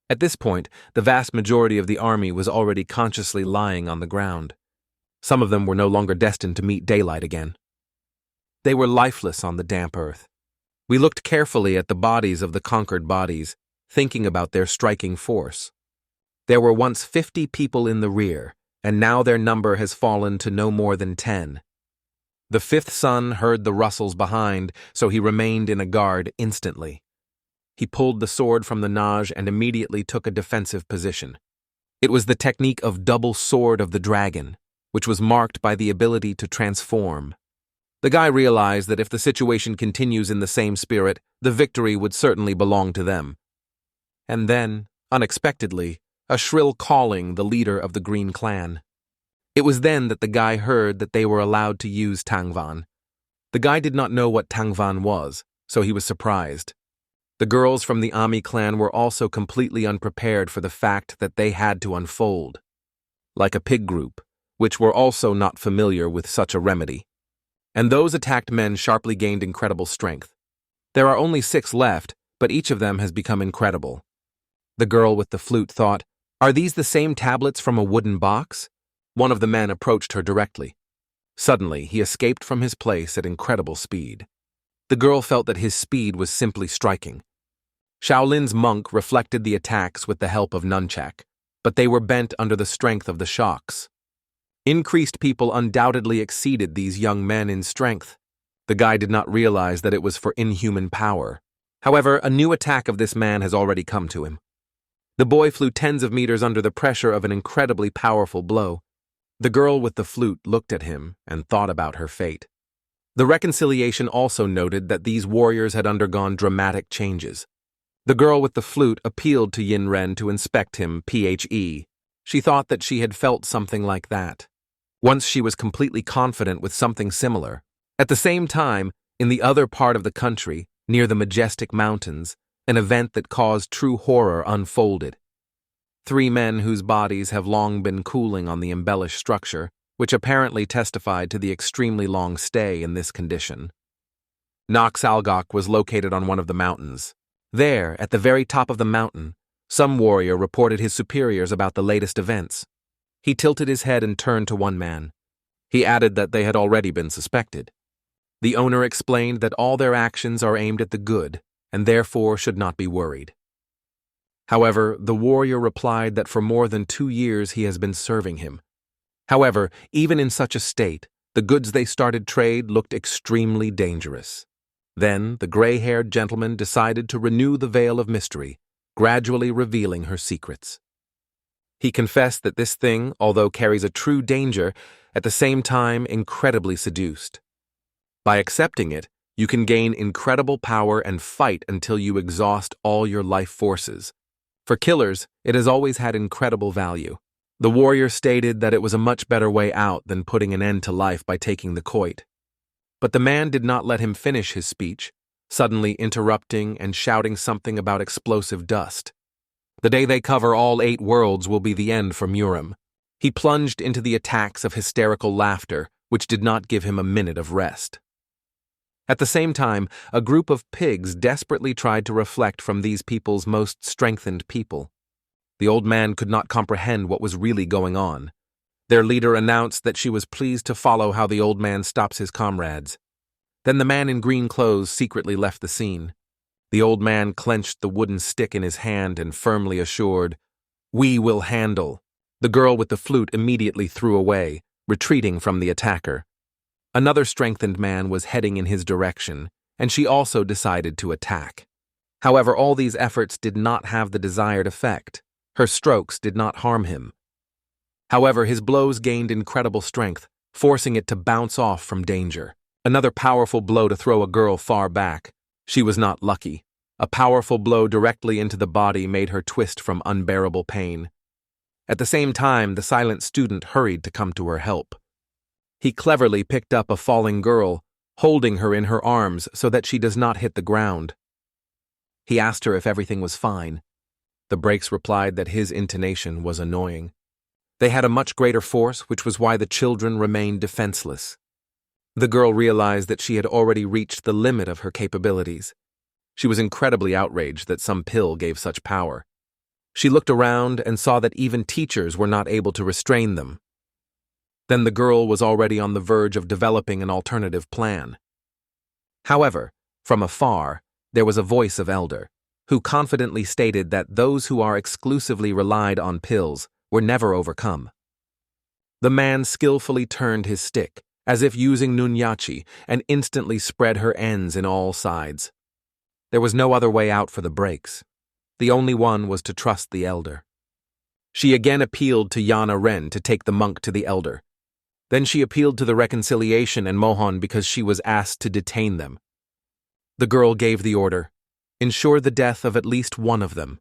At this point, the vast majority of the army was already consciously lying on the ground. Some of them were no longer destined to meet daylight again. They were lifeless on the damp earth. We looked carefully at the bodies of the conquered bodies, thinking about their striking force. There were once 50 people in the rear, and now their number has fallen to no more than 10. The fifth son heard the rustles behind, so he remained in a guard instantly. He pulled the sword from the nage and immediately took a defensive position. It was the technique of double sword of the dragon, which was marked by the ability to transform. The guy realized that if the situation continues in the same spirit, the victory would certainly belong to them. And then, unexpectedly, a shrill calling the leader of the Green Clan. It was then that the guy heard that they were allowed to use Tangvan. The guy did not know what Tangvan was, so he was surprised. The girls from the Ami clan were also completely unprepared for the fact that they had to unfold. Like a pig group, which were also not familiar with such a remedy. And those attacked men sharply gained incredible strength. There are only 6 left, but each of them has become incredible. The girl with the flute thought, "Are these the same tablets from a wooden box?" One of the men approached her directly. Suddenly, he escaped from his place at incredible speed. The girl felt that his speed was simply striking. Shaolin's monk reflected the attacks with the help of nunchak, but they were bent under the strength of the shocks. Increased people undoubtedly exceeded these young men in strength. The guy did not realize that it was for inhuman power. However, a new attack of this man has already come to him. The boy flew tens of meters under the pressure of an incredibly powerful blow. The girl with the flute looked at him and thought about her fate. The reconciliation also noted that these warriors had undergone dramatic changes. The girl with the flute appealed to Yin Ren to inspect him, PHE. She thought that she had felt something like that. Once she was completely confident with something similar. At the same time, in the other part of the country, near the majestic mountains, an event that caused true horror unfolded. 3 men whose bodies have long been cooling on the embellished structure, which apparently testified to the extremely long stay in this condition. Nox Algok was located on one of the mountains. There, at the very top of the mountain, some warrior reported his superiors about the latest events. He tilted his head and turned to one man. He added that they had already been suspected. The owner explained that all their actions are aimed at the good, and therefore should not be worried. However, the warrior replied that for more than 2 years he has been serving him. However, even in such a state, the goods they started trade looked extremely dangerous. Then, the gray-haired gentleman decided to renew the veil of mystery, gradually revealing her secrets. He confessed that this thing, although carries a true danger, at the same time incredibly seduced. By accepting it, you can gain incredible power and fight until you exhaust all your life forces. For killers, it has always had incredible value. The warrior stated that it was a much better way out than putting an end to life by taking the quoit. But the man did not let him finish his speech, suddenly interrupting and shouting something about explosive dust. The day they cover all 8 worlds will be the end for Murim. He plunged into the attacks of hysterical laughter, which did not give him a minute of rest. At the same time, a group of pigs desperately tried to reflect from these people's most strengthened people. The old man could not comprehend what was really going on. Their leader announced that she was pleased to follow how the old man stops his comrades. Then the man in green clothes secretly left the scene. The old man clenched the wooden stick in his hand and firmly assured, "We will handle." The girl with the flute immediately threw away, retreating from the attacker. Another strengthened man was heading in his direction, and she also decided to attack. However, all these efforts did not have the desired effect. Her strokes did not harm him. However, his blows gained incredible strength, forcing it to bounce off from danger. Another powerful blow to throw a girl far back. She was not lucky. A powerful blow directly into the body made her twist from unbearable pain. At the same time, the silent student hurried to come to her help. He cleverly picked up a falling girl, holding her in her arms so that she does not hit the ground. He asked her if everything was fine. The brakes replied that his intonation was annoying. They had a much greater force, which was why the children remained defenseless. The girl realized that she had already reached the limit of her capabilities. She was incredibly outraged that some pill gave such power. She looked around and saw that even teachers were not able to restrain them. Then the girl was already on the verge of developing an alternative plan. However, from afar, there was a voice of elder, who confidently stated that those who are exclusively relied on pills were never overcome. The man skillfully turned his stick, as if using nunyachi, and instantly spread her ends in all sides. There was no other way out for the breaks. The only one was to trust the elder. She again appealed to Yana Ren to take the monk to the elder. Then she appealed to the reconciliation and Mohon because she was asked to detain them. The girl gave the order, ensure the death of at least one of them.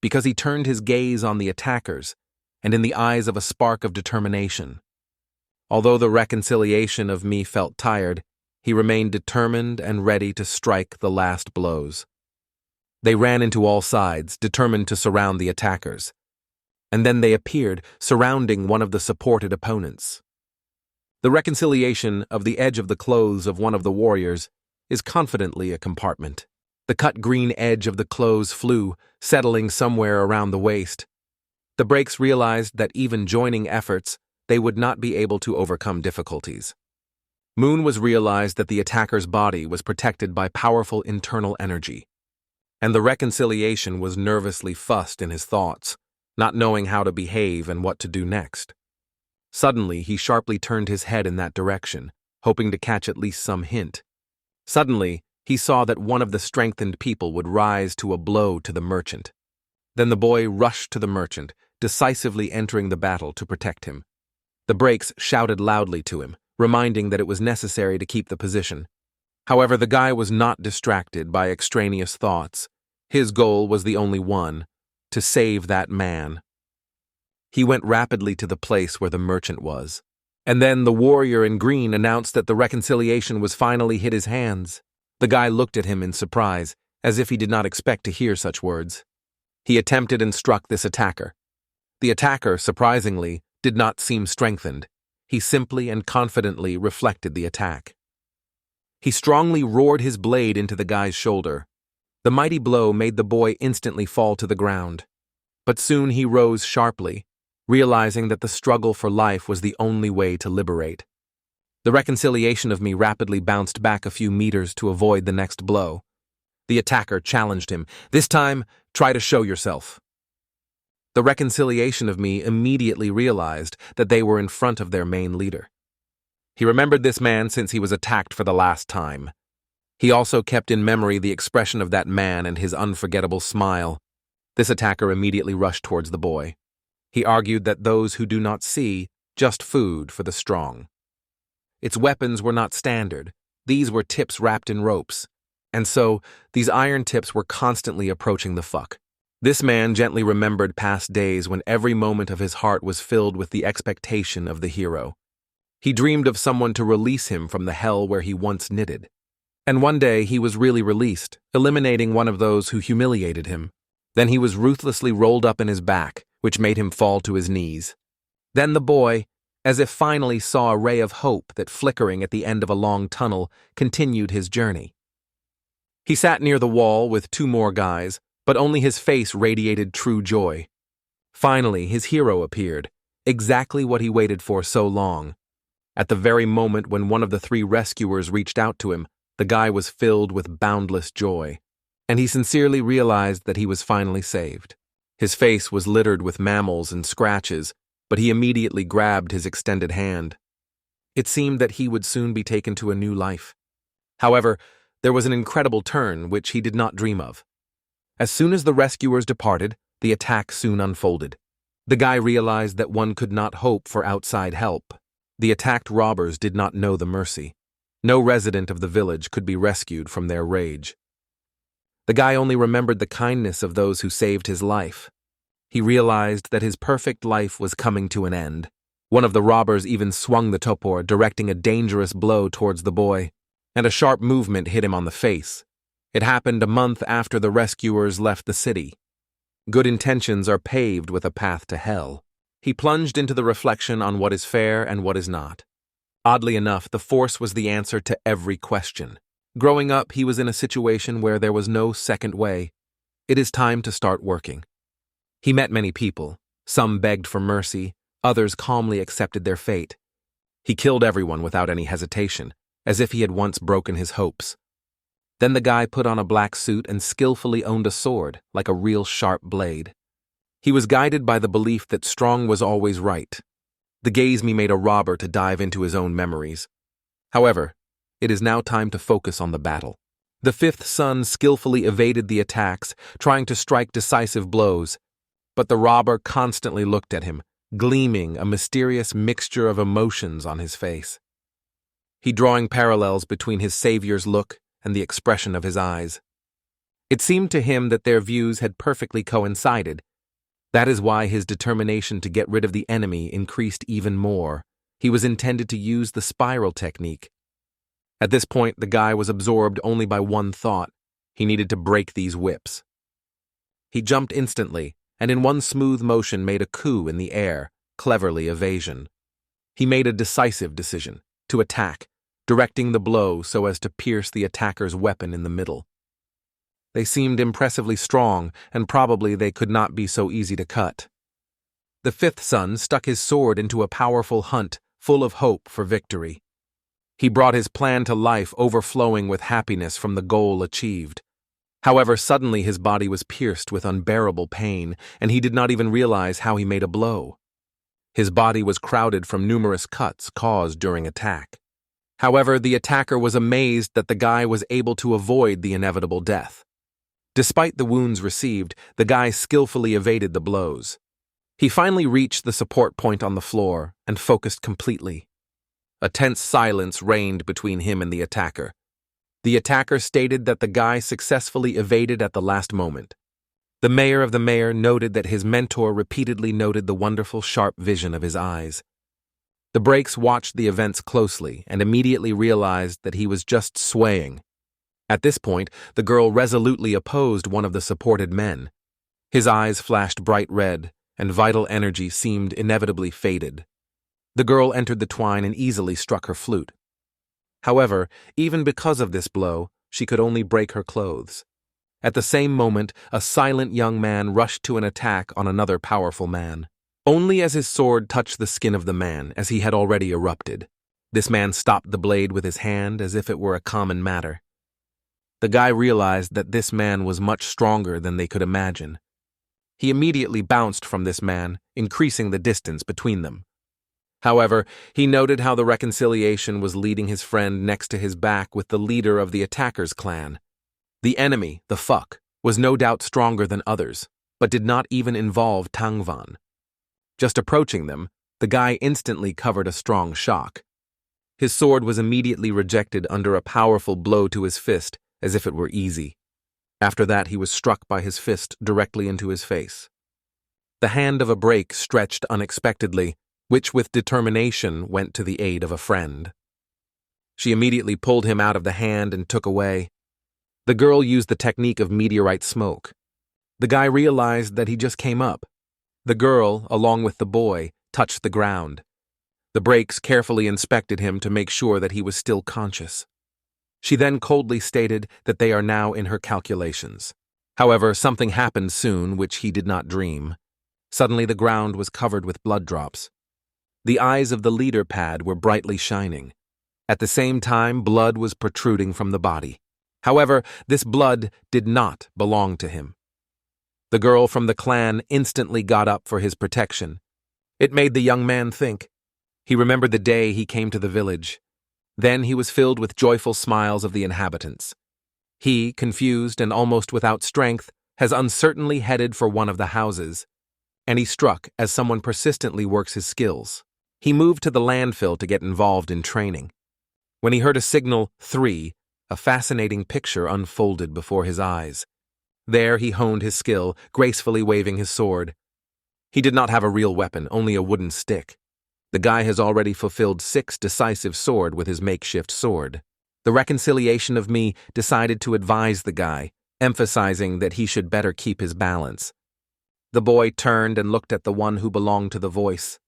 Because he turned his gaze on the attackers, and in the eyes of a spark of determination. Although the reconciliation of me felt tired, he remained determined and ready to strike the last blows. They ran into all sides, determined to surround the attackers. And then they appeared, surrounding one of the supported opponents. The reconciliation of the edge of the clothes of one of the warriors is confidently a compartment. The cut green edge of the clothes flew, settling somewhere around the waist. The breaks realized that even joining efforts, they would not be able to overcome difficulties. Moon was realized that the attacker's body was protected by powerful internal energy. And the reconciliation was nervously fussed in his thoughts, not knowing how to behave and what to do next. Suddenly, he sharply turned his head in that direction, hoping to catch at least some hint. Suddenly, he saw that one of the strengthened people would rise to a blow to the merchant. Then the boy rushed to the merchant, decisively entering the battle to protect him. The breaks shouted loudly to him, reminding that it was necessary to keep the position. However, the guy was not distracted by extraneous thoughts. His goal was the only one, to save that man. He went rapidly to the place where the merchant was. And then the warrior in green announced that the reconciliation was finally hit his hands. The guy looked at him in surprise, as if he did not expect to hear such words. He attempted and struck this attacker. The attacker, surprisingly, did not seem strengthened. He simply and confidently reflected the attack. He strongly roared his blade into the guy's shoulder. The mighty blow made the boy instantly fall to the ground. But soon he rose sharply, realizing that the struggle for life was the only way to liberate. The reconciliation of me rapidly bounced back a few meters to avoid the next blow. The attacker challenged him. This time, try to show yourself. The reconciliation of me immediately realized that they were in front of their main leader. He remembered this man since he was attacked for the last time. He also kept in memory the expression of that man and his unforgettable smile. This attacker immediately rushed towards the boy. He argued that those who do not see, just food for the strong. Its weapons were not standard. These were tips wrapped in ropes. And so, these iron tips were constantly approaching the fuck. This man gently remembered past days when every moment of his heart was filled with the expectation of the hero. He dreamed of someone to release him from the hell where he once knitted. And one day he was really released, eliminating one of those who humiliated him. Then he was ruthlessly rolled up in his back, which made him fall to his knees. Then the boy, as if finally saw a ray of hope that flickering at the end of a long tunnel, continued his journey. He sat near the wall with two more guys, but only his face radiated true joy. Finally, his hero appeared, exactly what he waited for so long. At the very moment when one of the three rescuers reached out to him, the guy was filled with boundless joy, and he sincerely realized that he was finally saved. His face was littered with mammals and scratches, but he immediately grabbed his extended hand. It seemed that he would soon be taken to a new life. However, there was an incredible turn which he did not dream of. As soon as the rescuers departed, the attack soon unfolded. The guy realized that one could not hope for outside help. The attacked robbers did not know the mercy. No resident of the village could be rescued from their rage. The guy only remembered the kindness of those who saved his life. He realized that his perfect life was coming to an end. One of the robbers even swung the topor, directing a dangerous blow towards the boy, and a sharp movement hit him on the face. It happened a month after the rescuers left the city. Good intentions are paved with a path to hell. He plunged into the reflection on what is fair and what is not. Oddly enough, the Force was the answer to every question. Growing up, he was in a situation where there was no second way. It is time to start working. He met many people. Some begged for mercy, others calmly accepted their fate. He killed everyone without any hesitation, as if he had once broken his hopes. Then the guy put on a black suit and skillfully owned a sword, like a real sharp blade. He was guided by the belief that strong was always right. The gaze me made a robber to dive into his own memories. However, it is now time to focus on the battle. The fifth son skillfully evaded the attacks, trying to strike decisive blows, but the robber constantly looked at him, gleaming a mysterious mixture of emotions on his face. He drawing parallels between his savior's look and the expression of his eyes. It seemed to him that their views had perfectly coincided. That is why his determination to get rid of the enemy increased even more. He was intended to use the spiral technique. At this point, the guy was absorbed only by one thought. He needed to break these whips. He jumped instantly, and in one smooth motion made a coup in the air, cleverly evasion. He made a decisive decision, to attack, directing the blow so as to pierce the attacker's weapon in the middle. They seemed impressively strong, and probably they could not be so easy to cut. The fifth son stuck his sword into a powerful hunt, full of hope for victory. He brought his plan to life, overflowing with happiness from the goal achieved. However, suddenly his body was pierced with unbearable pain, and he did not even realize how he made a blow. His body was crowded from numerous cuts caused during attack. However, the attacker was amazed that the guy was able to avoid the inevitable death. Despite the wounds received, the guy skillfully evaded the blows. He finally reached the support point on the floor and focused completely. A tense silence reigned between him and the attacker. The attacker stated that the guy successfully evaded at the last moment. The mayor of the mayor noted that his mentor repeatedly noted the wonderful sharp vision of his eyes. The Breaks watched the events closely and immediately realized that he was just swaying. At this point, the girl resolutely opposed one of the supported men. His eyes flashed bright red, and vital energy seemed inevitably faded. The girl entered the twine and easily struck her flute. However, even because of this blow, she could only break her clothes. At the same moment, a silent young man rushed to an attack on another powerful man. Only as his sword touched the skin of the man, as he had already erupted. This man stopped the blade with his hand as if it were a common matter. The guy realized that this man was much stronger than they could imagine. He immediately bounced from this man, increasing the distance between them. However, he noted how the reconciliation was leading his friend next to his back with the leader of the attacker's clan. The enemy, the fuck, was no doubt stronger than others, but did not even involve Tangvan. Just approaching them, the guy instantly covered a strong shock. His sword was immediately rejected under a powerful blow to his fist, as if it were easy. After that, he was struck by his fist directly into his face. The hand of a Break stretched unexpectedly, which with determination went to the aid of a friend. She immediately pulled him out of the hand and took away. The girl used the technique of meteorite smoke. The guy realized that he just came up. The girl, along with the boy, touched the ground. The Breaks carefully inspected him to make sure that he was still conscious. She then coldly stated that they are now in her calculations. However, something happened soon which he did not dream. Suddenly the ground was covered with blood drops. The eyes of the leader pad were brightly shining. At the same time, blood was protruding from the body. However, this blood did not belong to him. The girl from the clan instantly got up for his protection. It made the young man think. He remembered the day he came to the village. Then he was filled with joyful smiles of the inhabitants. He, confused and almost without strength, has uncertainly headed for one of the houses. And he struck as someone persistently works his skills. He moved to the landfill to get involved in training. When he heard a signal 3, a fascinating picture unfolded before his eyes. There he honed his skill, gracefully waving his sword. He did not have a real weapon, only a wooden stick. The guy has already fulfilled 6 decisive sword with his makeshift sword. The reconciliation of me decided to advise the guy, emphasizing that he should better keep his balance. The boy turned and looked at the one who belonged to the voice.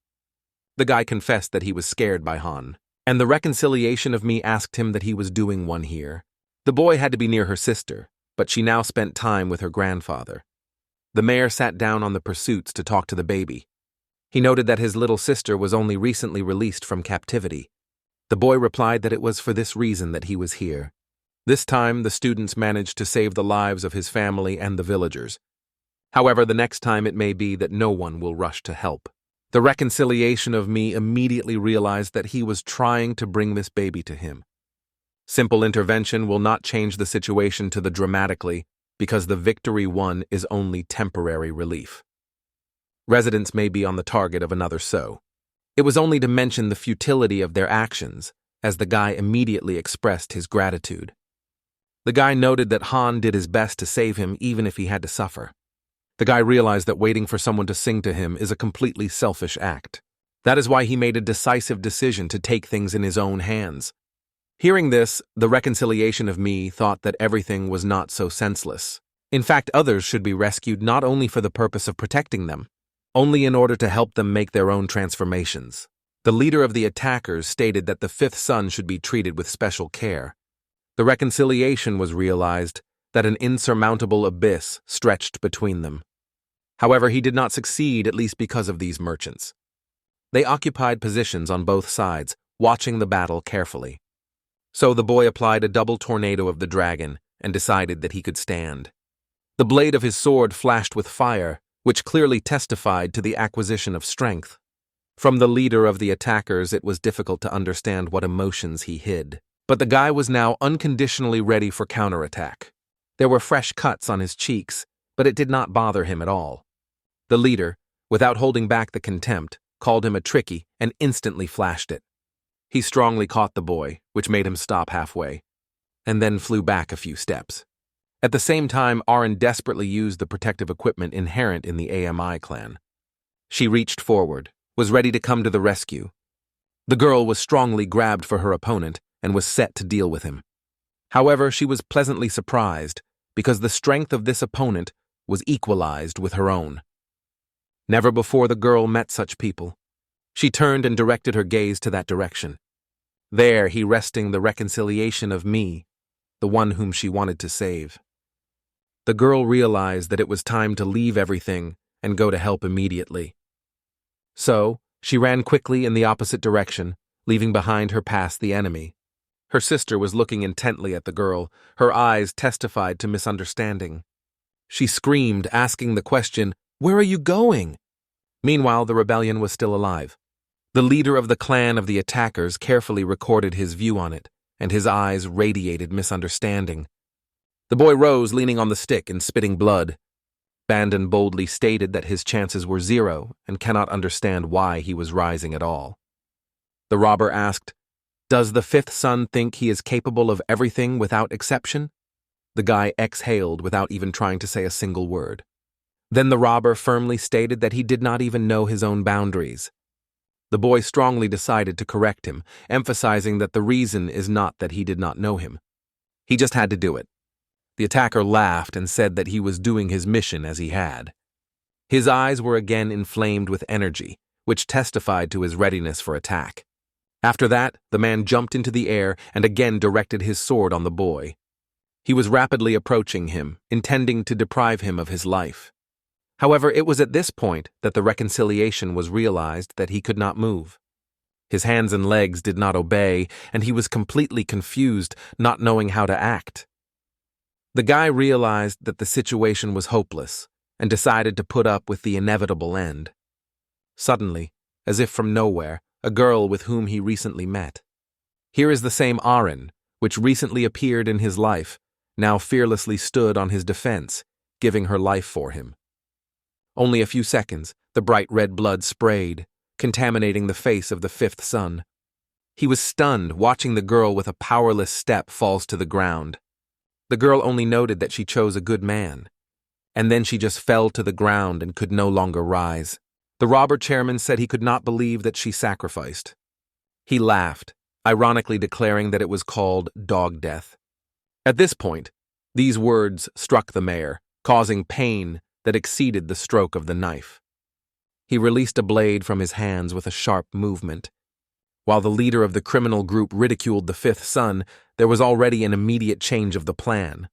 The guy confessed that he was scared by Han, and the reconciliation of me asked him that he was doing one here. The boy had to be near her sister, but she now spent time with her grandfather. The mayor sat down on the pursuits to talk to the baby. He noted that his little sister was only recently released from captivity. The boy replied that it was for this reason that he was here. This time, the students managed to save the lives of his family and the villagers. However, the next time it may be that no one will rush to help. The reconciliation of me immediately realized that he was trying to bring this baby to him. Simple intervention will not change the situation to the dramatically, because the victory won is only temporary relief. Residents may be on the target of another so. It was only to mention the futility of their actions, as the guy immediately expressed his gratitude. The guy noted that Han did his best to save him even if he had to suffer. The guy realized that waiting for someone to sing to him is a completely selfish act. That is why he made a decisive decision to take things in his own hands. Hearing this, the reconciliation of me thought that everything was not so senseless. In fact, others should be rescued not only for the purpose of protecting them, only in order to help them make their own transformations. The leader of the attackers stated that the fifth son should be treated with special care. The reconciliation was realized that an insurmountable abyss stretched between them. However, he did not succeed, at least because of these merchants. They occupied positions on both sides, watching the battle carefully. So the boy applied a double tornado of the dragon and decided that he could stand. The blade of his sword flashed with fire, which clearly testified to the acquisition of strength. From the leader of the attackers, it was difficult to understand what emotions he hid. But the guy was now unconditionally ready for counterattack. There were fresh cuts on his cheeks, but it did not bother him at all. The leader, without holding back the contempt, called him a tricky and instantly flashed it. He strongly caught the boy, which made him stop halfway, and then flew back a few steps. At the same time, Arin desperately used the protective equipment inherent in the AMI clan. She reached forward, was ready to come to the rescue. The girl was strongly grabbed for her opponent and was set to deal with him. However, she was pleasantly surprised because the strength of this opponent was equalized with her own. Never before the girl met such people. She turned and directed her gaze to that direction. There he resting the reconciliation of me, the one whom she wanted to save. The girl realized that it was time to leave everything and go to help immediately. So, she ran quickly in the opposite direction, leaving behind her past the enemy. Her sister was looking intently at the girl. Her eyes testified to misunderstanding. She screamed, asking the question, "Where are you going?" Meanwhile, the rebellion was still alive. The leader of the clan of the attackers carefully recorded his view on it, and his eyes radiated misunderstanding. The boy rose, leaning on the stick and spitting blood. Bandon boldly stated that his chances were 0 and cannot understand why he was rising at all. The robber asked, "Does the fifth son think he is capable of everything without exception?" The guy exhaled without even trying to say a single word. Then the robber firmly stated that he did not even know his own boundaries. The boy strongly decided to correct him, emphasizing that the reason is not that he did not know him. He just had to do it. The attacker laughed and said that he was doing his mission as he had. His eyes were again inflamed with energy, which testified to his readiness for attack. After that, the man jumped into the air and again directed his sword on the boy. He was rapidly approaching him, intending to deprive him of his life. However, it was at this point that the reconciliation was realized that he could not move. His hands and legs did not obey, and he was completely confused, not knowing how to act. The guy realized that the situation was hopeless and decided to put up with the inevitable end. Suddenly, as if from nowhere, a girl with whom he recently met. Here is the same Arin, which recently appeared in his life, now fearlessly stood on his defense, giving her life for him. Only a few seconds, the bright red blood sprayed, contaminating the face of the fifth son. He was stunned, watching the girl with a powerless step falls to the ground. The girl only noted that she chose a good man, and then she just fell to the ground and could no longer rise. The robber chairman said he could not believe that she sacrificed. He laughed, ironically declaring that it was called dog death. At this point, these words struck the mayor, causing pain that exceeded the stroke of the knife. He released a blade from his hands with a sharp movement. While the leader of the criminal group ridiculed the fifth son, there was already an immediate change of the plan.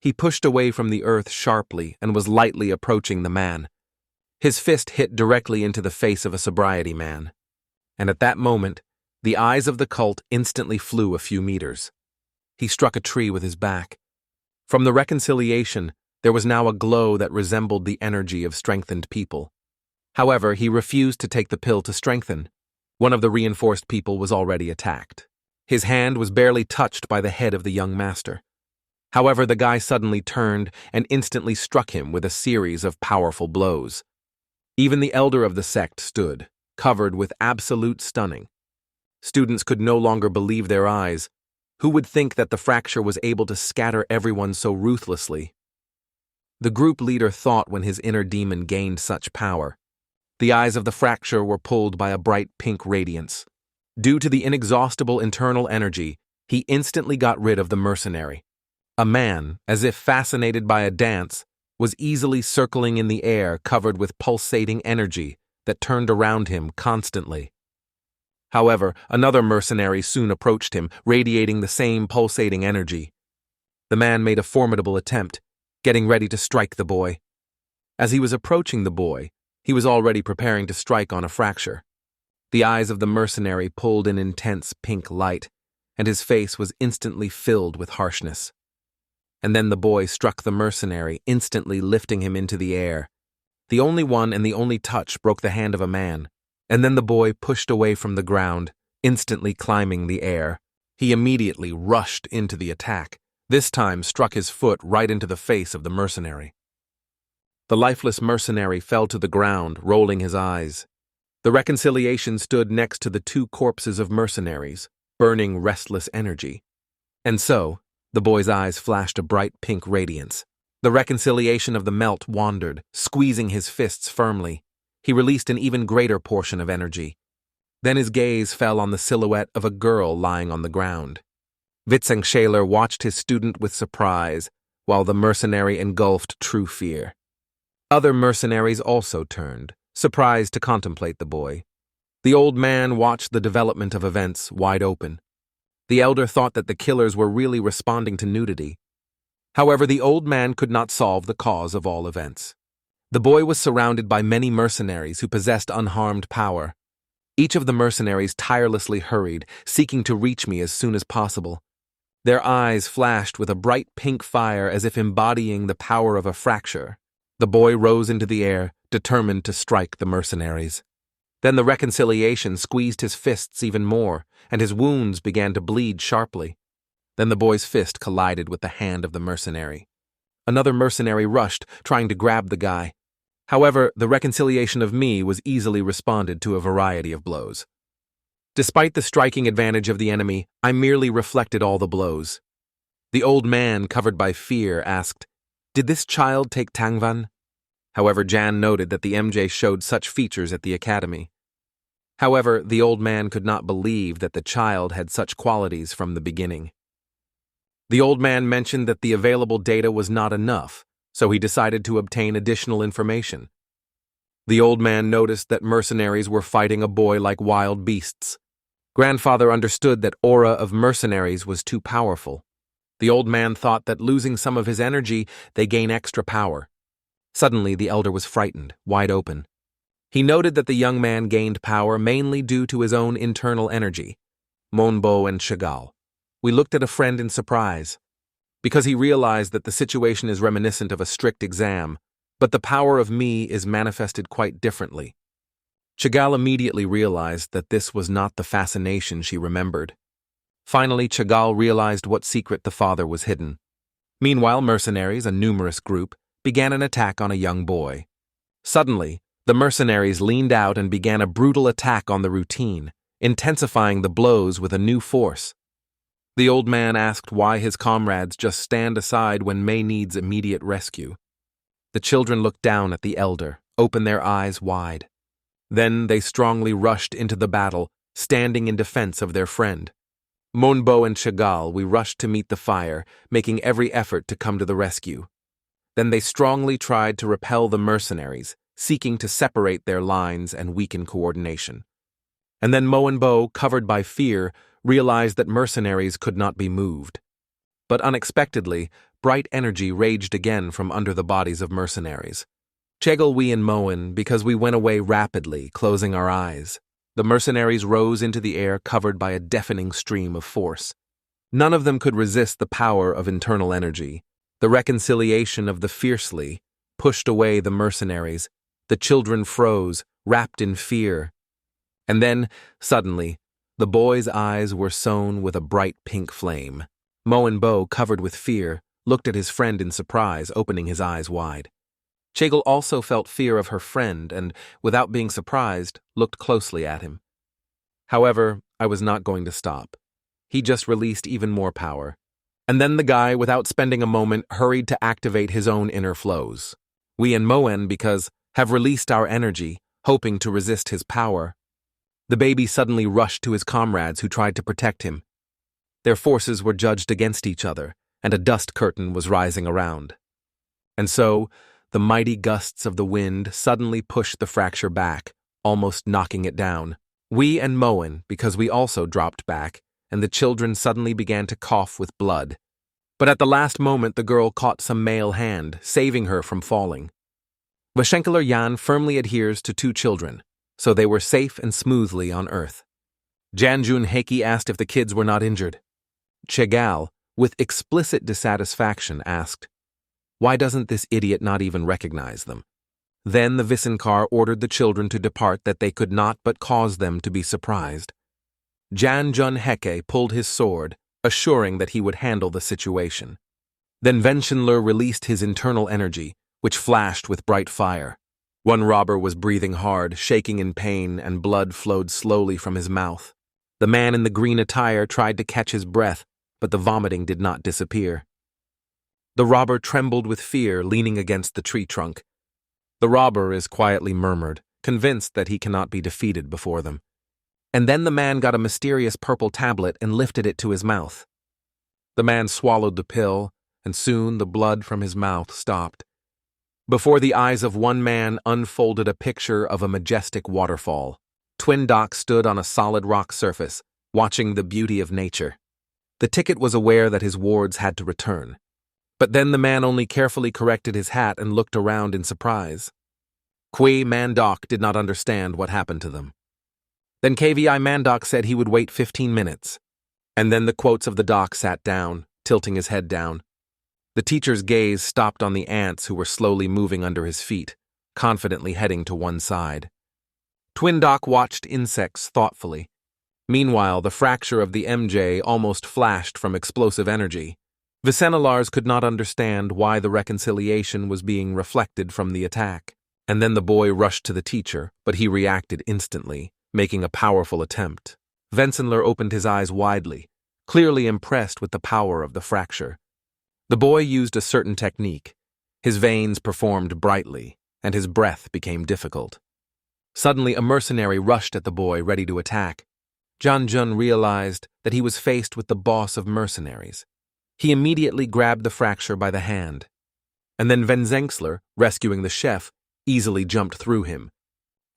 He pushed away from the earth sharply and was lightly approaching the man. His fist hit directly into the face of a sobriety man. And at that moment, the eyes of the cult instantly flew a few meters. He struck a tree with his back. From the reconciliation, there was now a glow that resembled the energy of strengthened people. However, he refused to take the pill to strengthen. One of the reinforced people was already attacked. His hand was barely touched by the head of the young master. However, the guy suddenly turned and instantly struck him with a series of powerful blows. Even the elder of the sect stood, covered with absolute stunning. Students could no longer believe their eyes. Who would think that the fracture was able to scatter everyone so ruthlessly? The group leader thought when his inner demon gained such power. The eyes of the fracture were pulled by a bright pink radiance. Due to the inexhaustible internal energy, he instantly got rid of the mercenary. A man, as if fascinated by a dance, was easily circling in the air covered with pulsating energy that turned around him constantly. However, another mercenary soon approached him, radiating the same pulsating energy. The man made a formidable attempt, getting ready to strike the boy. As he was approaching the boy, he was already preparing to strike on a fracture. The eyes of the mercenary pulled an intense pink light, and his face was instantly filled with harshness. And then the boy struck the mercenary, instantly lifting him into the air. The only one and the only touch broke the hand of a man, and then the boy pushed away from the ground, instantly climbing the air. He immediately rushed into the attack, this time struck his foot right into the face of the mercenary. The lifeless mercenary fell to the ground, rolling his eyes. The reconciliation stood next to the two corpses of mercenaries, burning restless energy. And so, the boy's eyes flashed a bright pink radiance. The reconciliation of the melt wandered, squeezing his fists firmly. He released an even greater portion of energy. Then his gaze fell on the silhouette of a girl lying on the ground. Witzenschaler watched his student with surprise, while the mercenary engulfed true fear. Other mercenaries also turned, surprised to contemplate the boy. The old man watched the development of events wide open. The elder thought that the killers were really responding to nudity. However, the old man could not solve the cause of all events. The boy was surrounded by many mercenaries who possessed unharmed power. Each of the mercenaries tirelessly hurried, seeking to reach me as soon as possible. Their eyes flashed with a bright pink fire as if embodying the power of a fracture. The boy rose into the air, determined to strike the mercenaries. Then the reconciliation squeezed his fists even more, and his wounds began to bleed sharply. Then the boy's fist collided with the hand of the mercenary. Another mercenary rushed, trying to grab the guy. However, the reconciliation of me was easily responded to a variety of blows. Despite the striking advantage of the enemy, I merely reflected all the blows. The old man, covered by fear, asked, "Did this child take Tangvan?" However, Jan noted that the MJ showed such features at the academy. However, the old man could not believe that the child had such qualities from the beginning. The old man mentioned that the available data was not enough, so he decided to obtain additional information. The old man noticed that mercenaries were fighting a boy like wild beasts. Grandfather understood that aura of mercenaries was too powerful. The old man thought that losing some of his energy, they gain extra power. Suddenly, the elder was frightened, wide open. He noted that the young man gained power mainly due to his own internal energy. Monbo and Chagall. We looked at a friend in surprise, because he realized that the situation is reminiscent of a strict exam, but the power of me is manifested quite differently. Chagall immediately realized that this was not the fascination she remembered. Finally, Chagall realized what secret the father was hidden. Meanwhile, mercenaries, a numerous group, began an attack on a young boy. Suddenly, the mercenaries leaned out and began a brutal attack on the routine, intensifying the blows with a new force. The old man asked why his comrades just stand aside when May needs immediate rescue. The children looked down at the elder, opened their eyes wide. Then they strongly rushed into the battle, standing in defense of their friend. Monbo and Chagall, we rushed to meet the fire, making every effort to come to the rescue. Then they strongly tried to repel the mercenaries, seeking to separate their lines and weaken coordination. And then Mo and Bo, covered by fear, realized that mercenaries could not be moved. But unexpectedly, bright energy raged again from under the bodies of mercenaries. Chegel we and Moen, because we went away rapidly, closing our eyes. The mercenaries rose into the air covered by a deafening stream of force. None of them could resist the power of internal energy. The reconciliation of the fiercely pushed away the mercenaries, The children froze, wrapped in fear. And then, suddenly, the boy's eyes were sown with a bright pink flame. Bo, covered with fear, looked at his friend in surprise, opening his eyes wide. Chagel also felt fear of her friend and, without being surprised, looked closely at him. However, I was not going to stop. He just released even more power. And then the guy, without spending a moment, hurried to activate his own inner flows. We and Moen, because, have released our energy, hoping to resist his power. The baby suddenly rushed to his comrades who tried to protect him. Their forces were judged against each other, and a dust curtain was rising around. And so, the mighty gusts of the wind suddenly pushed the fracture back, almost knocking it down. We and Moen, because we also dropped back, and the children suddenly began to cough with blood. But at the last moment the girl caught some male hand, saving her from falling. Vashenkeler Yan firmly adheres to 2 children, so they were safe and smoothly on Earth. Janjun Heiki asked if the kids were not injured. Chegal, with explicit dissatisfaction, asked, "Why doesn't this idiot not even recognize them?" Then the Visenkar ordered the children to depart that they could not but cause them to be surprised. Janjun Heke pulled his sword, assuring that he would handle the situation. Then Venshenler released his internal energy, which flashed with bright fire. One robber was breathing hard, shaking in pain, and blood flowed slowly from his mouth. The man in the green attire tried to catch his breath, but the vomiting did not disappear. The robber trembled with fear, leaning against the tree trunk. The robber is quietly murmured, convinced that he cannot be defeated before them. And then the man got a mysterious purple tablet and lifted it to his mouth. The man swallowed the pill, and soon the blood from his mouth stopped. Before the eyes of one man unfolded a picture of a majestic waterfall. Twin Doc stood on a solid rock surface, watching the beauty of nature. The ticket was aware that his wards had to return. But then the man only carefully corrected his hat and looked around in surprise. Kui Mandoc did not understand what happened to them. Then KVI Mandoc said he would wait 15 minutes. And then the quotes of the doc sat down, tilting his head down. The teacher's gaze stopped on the ants who were slowly moving under his feet, confidently heading to one side. Twin Doc watched insects thoughtfully. Meanwhile, the fracture of the MJ almost flashed from explosive energy. Visenelars could not understand why the reconciliation was being reflected from the attack. And then the boy rushed to the teacher, but he reacted instantly, making a powerful attempt. Vensenler opened his eyes widely, clearly impressed with the power of the fracture. The boy used a certain technique. His veins performed brightly, and his breath became difficult. Suddenly, a mercenary rushed at the boy, ready to attack. Janjun realized that he was faced with the boss of mercenaries. He immediately grabbed the fracture by the hand. And then Venzengsler, rescuing the chef, easily jumped through him.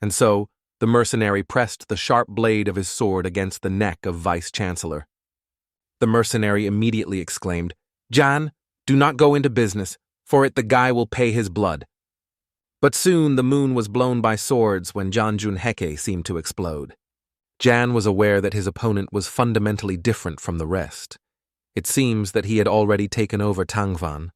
And so, the mercenary pressed the sharp blade of his sword against the neck of Vice-Chancellor. The mercenary immediately exclaimed, "Jan, do not go into business, for it the guy will pay his blood." But soon the moon was blown by swords when Janjun Heke seemed to explode. Jan was aware that his opponent was fundamentally different from the rest. It seems that he had already taken over Tangvan.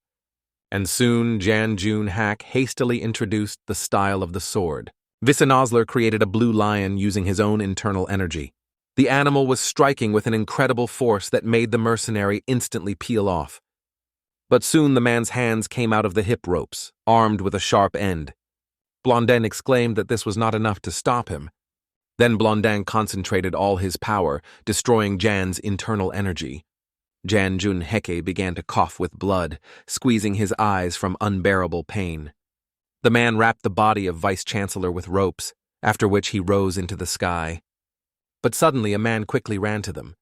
And soon Janjun Hak hastily introduced the style of the sword. Visenozler created a blue lion using his own internal energy. The animal was striking with an incredible force that made the mercenary instantly peel off. But soon the man's hands came out of the hip ropes, armed with a sharp end. Blondin exclaimed that this was not enough to stop him. Then Blondin concentrated all his power, destroying Jan's internal energy. Janjun Heke began to cough with blood, squeezing his eyes from unbearable pain. The man wrapped the body of Vice-Chancellor with ropes, after which he rose into the sky. But suddenly a man quickly ran to them.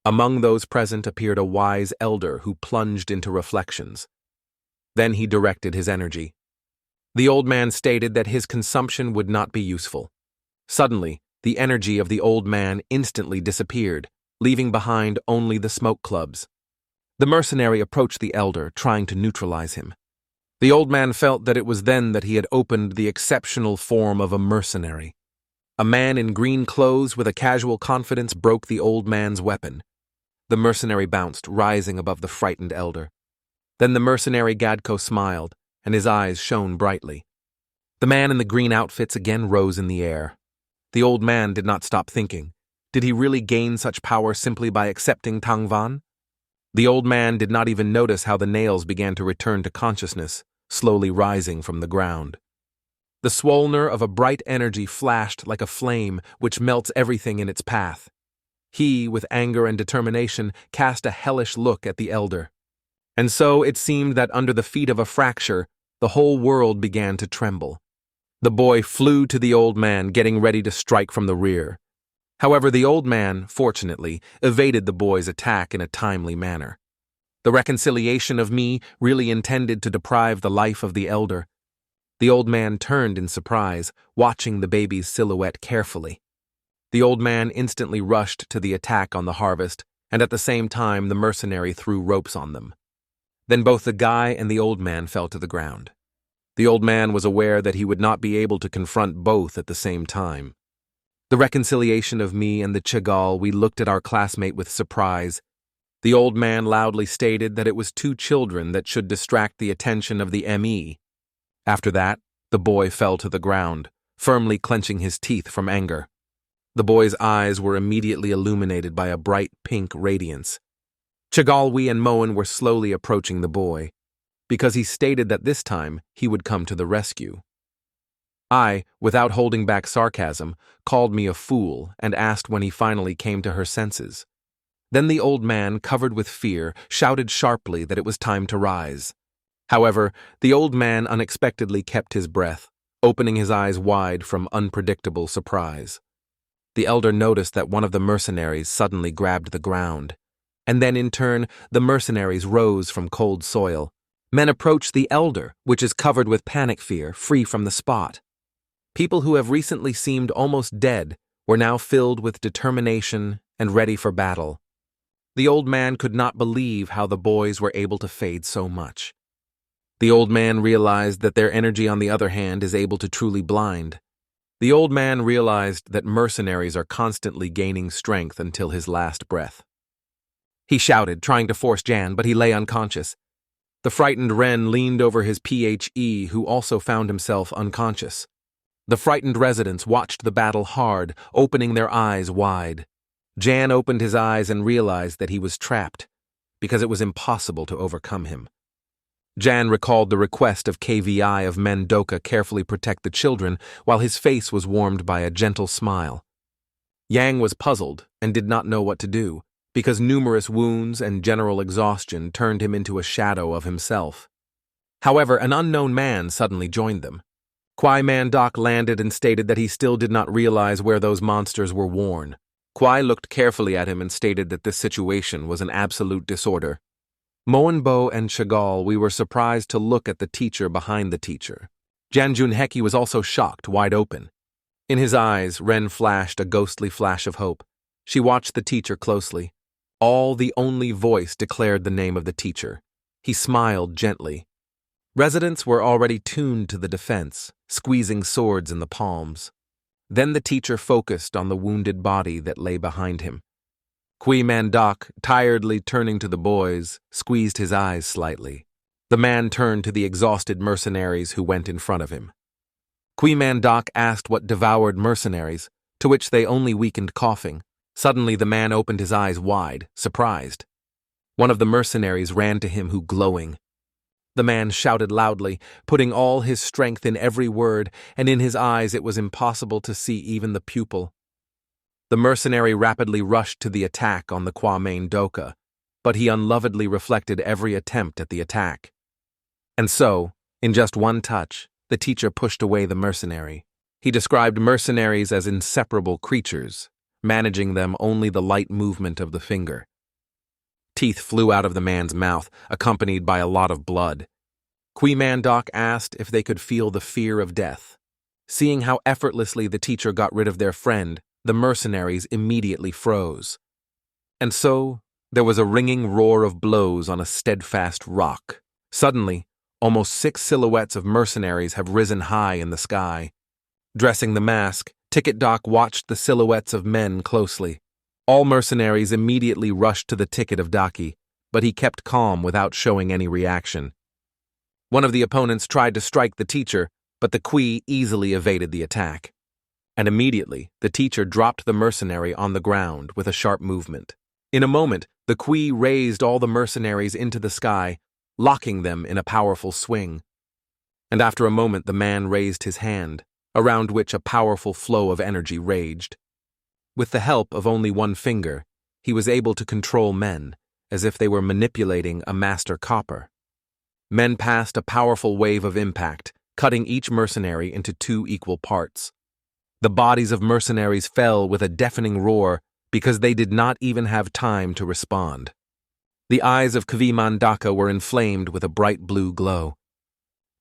Among those present appeared a wise elder who plunged into reflections. Then he directed his energy. The old man stated that his consumption would not be useful. Suddenly, the energy of the old man instantly disappeared, leaving behind only the smoke clubs. The mercenary approached the elder, trying to neutralize him. The old man felt that it was then that he had opened the exceptional form of a mercenary. A man in green clothes with a casual confidence broke the old man's weapon. The mercenary bounced, rising above the frightened elder. Then the mercenary Gadko smiled, and his eyes shone brightly. The man in the green outfits again rose in the air. The old man did not stop thinking. Did he really gain such power simply by accepting Tangvan? The old man did not even notice how the nails began to return to consciousness, slowly rising from the ground. The swollner of a bright energy flashed like a flame which melts everything in its path. He, with anger and determination, cast a hellish look at the elder. And so it seemed that under the feet of a fracture, the whole world began to tremble. The boy flew to the old man, getting ready to strike from the rear. However, the old man, fortunately, evaded the boy's attack in a timely manner. The reconciliation of me really intended to deprive the life of the elder. The old man turned in surprise, watching the baby's silhouette carefully. The old man instantly rushed to the attack on the harvest, and at the same time the mercenary threw ropes on them. Then both the guy and the old man fell to the ground. The old man was aware that he would not be able to confront both at the same time. The reconciliation of me and the Chagall, we looked at our classmate with surprise. The old man loudly stated that it was two children that should distract the attention of the ME. After that, the boy fell to the ground, firmly clenching his teeth from anger. The boy's eyes were immediately illuminated by a bright pink radiance. Chagalwi and Moen were slowly approaching the boy, because he stated that this time he would come to the rescue. I, without holding back sarcasm, called me a fool and asked when he finally came to her senses. Then the old man, covered with fear, shouted sharply that it was time to rise. However, the old man unexpectedly kept his breath, opening his eyes wide from unpredictable surprise. The elder noticed that one of the mercenaries suddenly grabbed the ground, and then in turn the mercenaries rose from cold soil. Men approached the elder, which is covered with panic fear, free from the spot. People who have recently seemed almost dead were now filled with determination and ready for battle. The old man could not believe how the boys were able to fade so much. The old man realized that their energy, on the other hand, is able to truly blind. The old man realized that mercenaries are constantly gaining strength until his last breath. He shouted, trying to force Jan, but he lay unconscious. The frightened Ren leaned over his PHE, who also found himself unconscious. The frightened residents watched the battle hard, opening their eyes wide. Jan opened his eyes and realized that he was trapped, because it was impossible to overcome him. Jan recalled the request of KVI of Mendoka carefully protect the children, while his face was warmed by a gentle smile. Yang was puzzled and did not know what to do, because numerous wounds and general exhaustion turned him into a shadow of himself. However, an unknown man suddenly joined them. Kwai Mandok landed and stated that he still did not realize where those monsters were worn. Kwai looked carefully at him and stated that this situation was an absolute disorder. Moenbo and Chagall, we were surprised to look at the teacher behind the teacher. Janjun Heki was also shocked, wide open. In his eyes, Ren flashed a ghostly flash of hope. She watched the teacher closely. The only voice declared the name of the teacher. He smiled gently. Residents were already tuned to the defense, squeezing swords in the palms. Then the teacher focused on the wounded body that lay behind him. Kui Mandok, tiredly turning to the boys, squeezed his eyes slightly. The man turned to the exhausted mercenaries who went in front of him. Kui Mandok asked what devoured mercenaries, to which they only weakened, coughing. Suddenly the man opened his eyes wide, surprised. One of the mercenaries ran to him, who glowing. The man shouted loudly, putting all his strength in every word, and in his eyes it was impossible to see even the pupil. The mercenary rapidly rushed to the attack on the Kwame Doka, but he unlovedly reflected every attempt at the attack. And so, in just one touch, the teacher pushed away the mercenary. He described mercenaries as inseparable creatures, managing them only the light movement of the finger. Teeth flew out of the man's mouth, accompanied by a lot of blood. Kui Mandok asked if they could feel the fear of death. Seeing how effortlessly the teacher got rid of their friend, the mercenaries immediately froze. And so, there was a ringing roar of blows on a steadfast rock. Suddenly, almost 6 silhouettes of mercenaries have risen high in the sky. Dressing the mask, Ticket Doc watched the silhouettes of men closely. All mercenaries immediately rushed to the ticket of Daki, but he kept calm without showing any reaction. One of the opponents tried to strike the teacher, but the Kui easily evaded the attack. And immediately, the teacher dropped the mercenary on the ground with a sharp movement. In a moment, the Kui raised all the mercenaries into the sky, locking them in a powerful swing. And after a moment, the man raised his hand, around which a powerful flow of energy raged. With the help of only one finger, he was able to control men, as if they were manipulating a master copper. Men passed a powerful wave of impact, cutting each mercenary into 2 equal parts. The bodies of mercenaries fell with a deafening roar because they did not even have time to respond. The eyes of Kvimandaka were inflamed with a bright blue glow.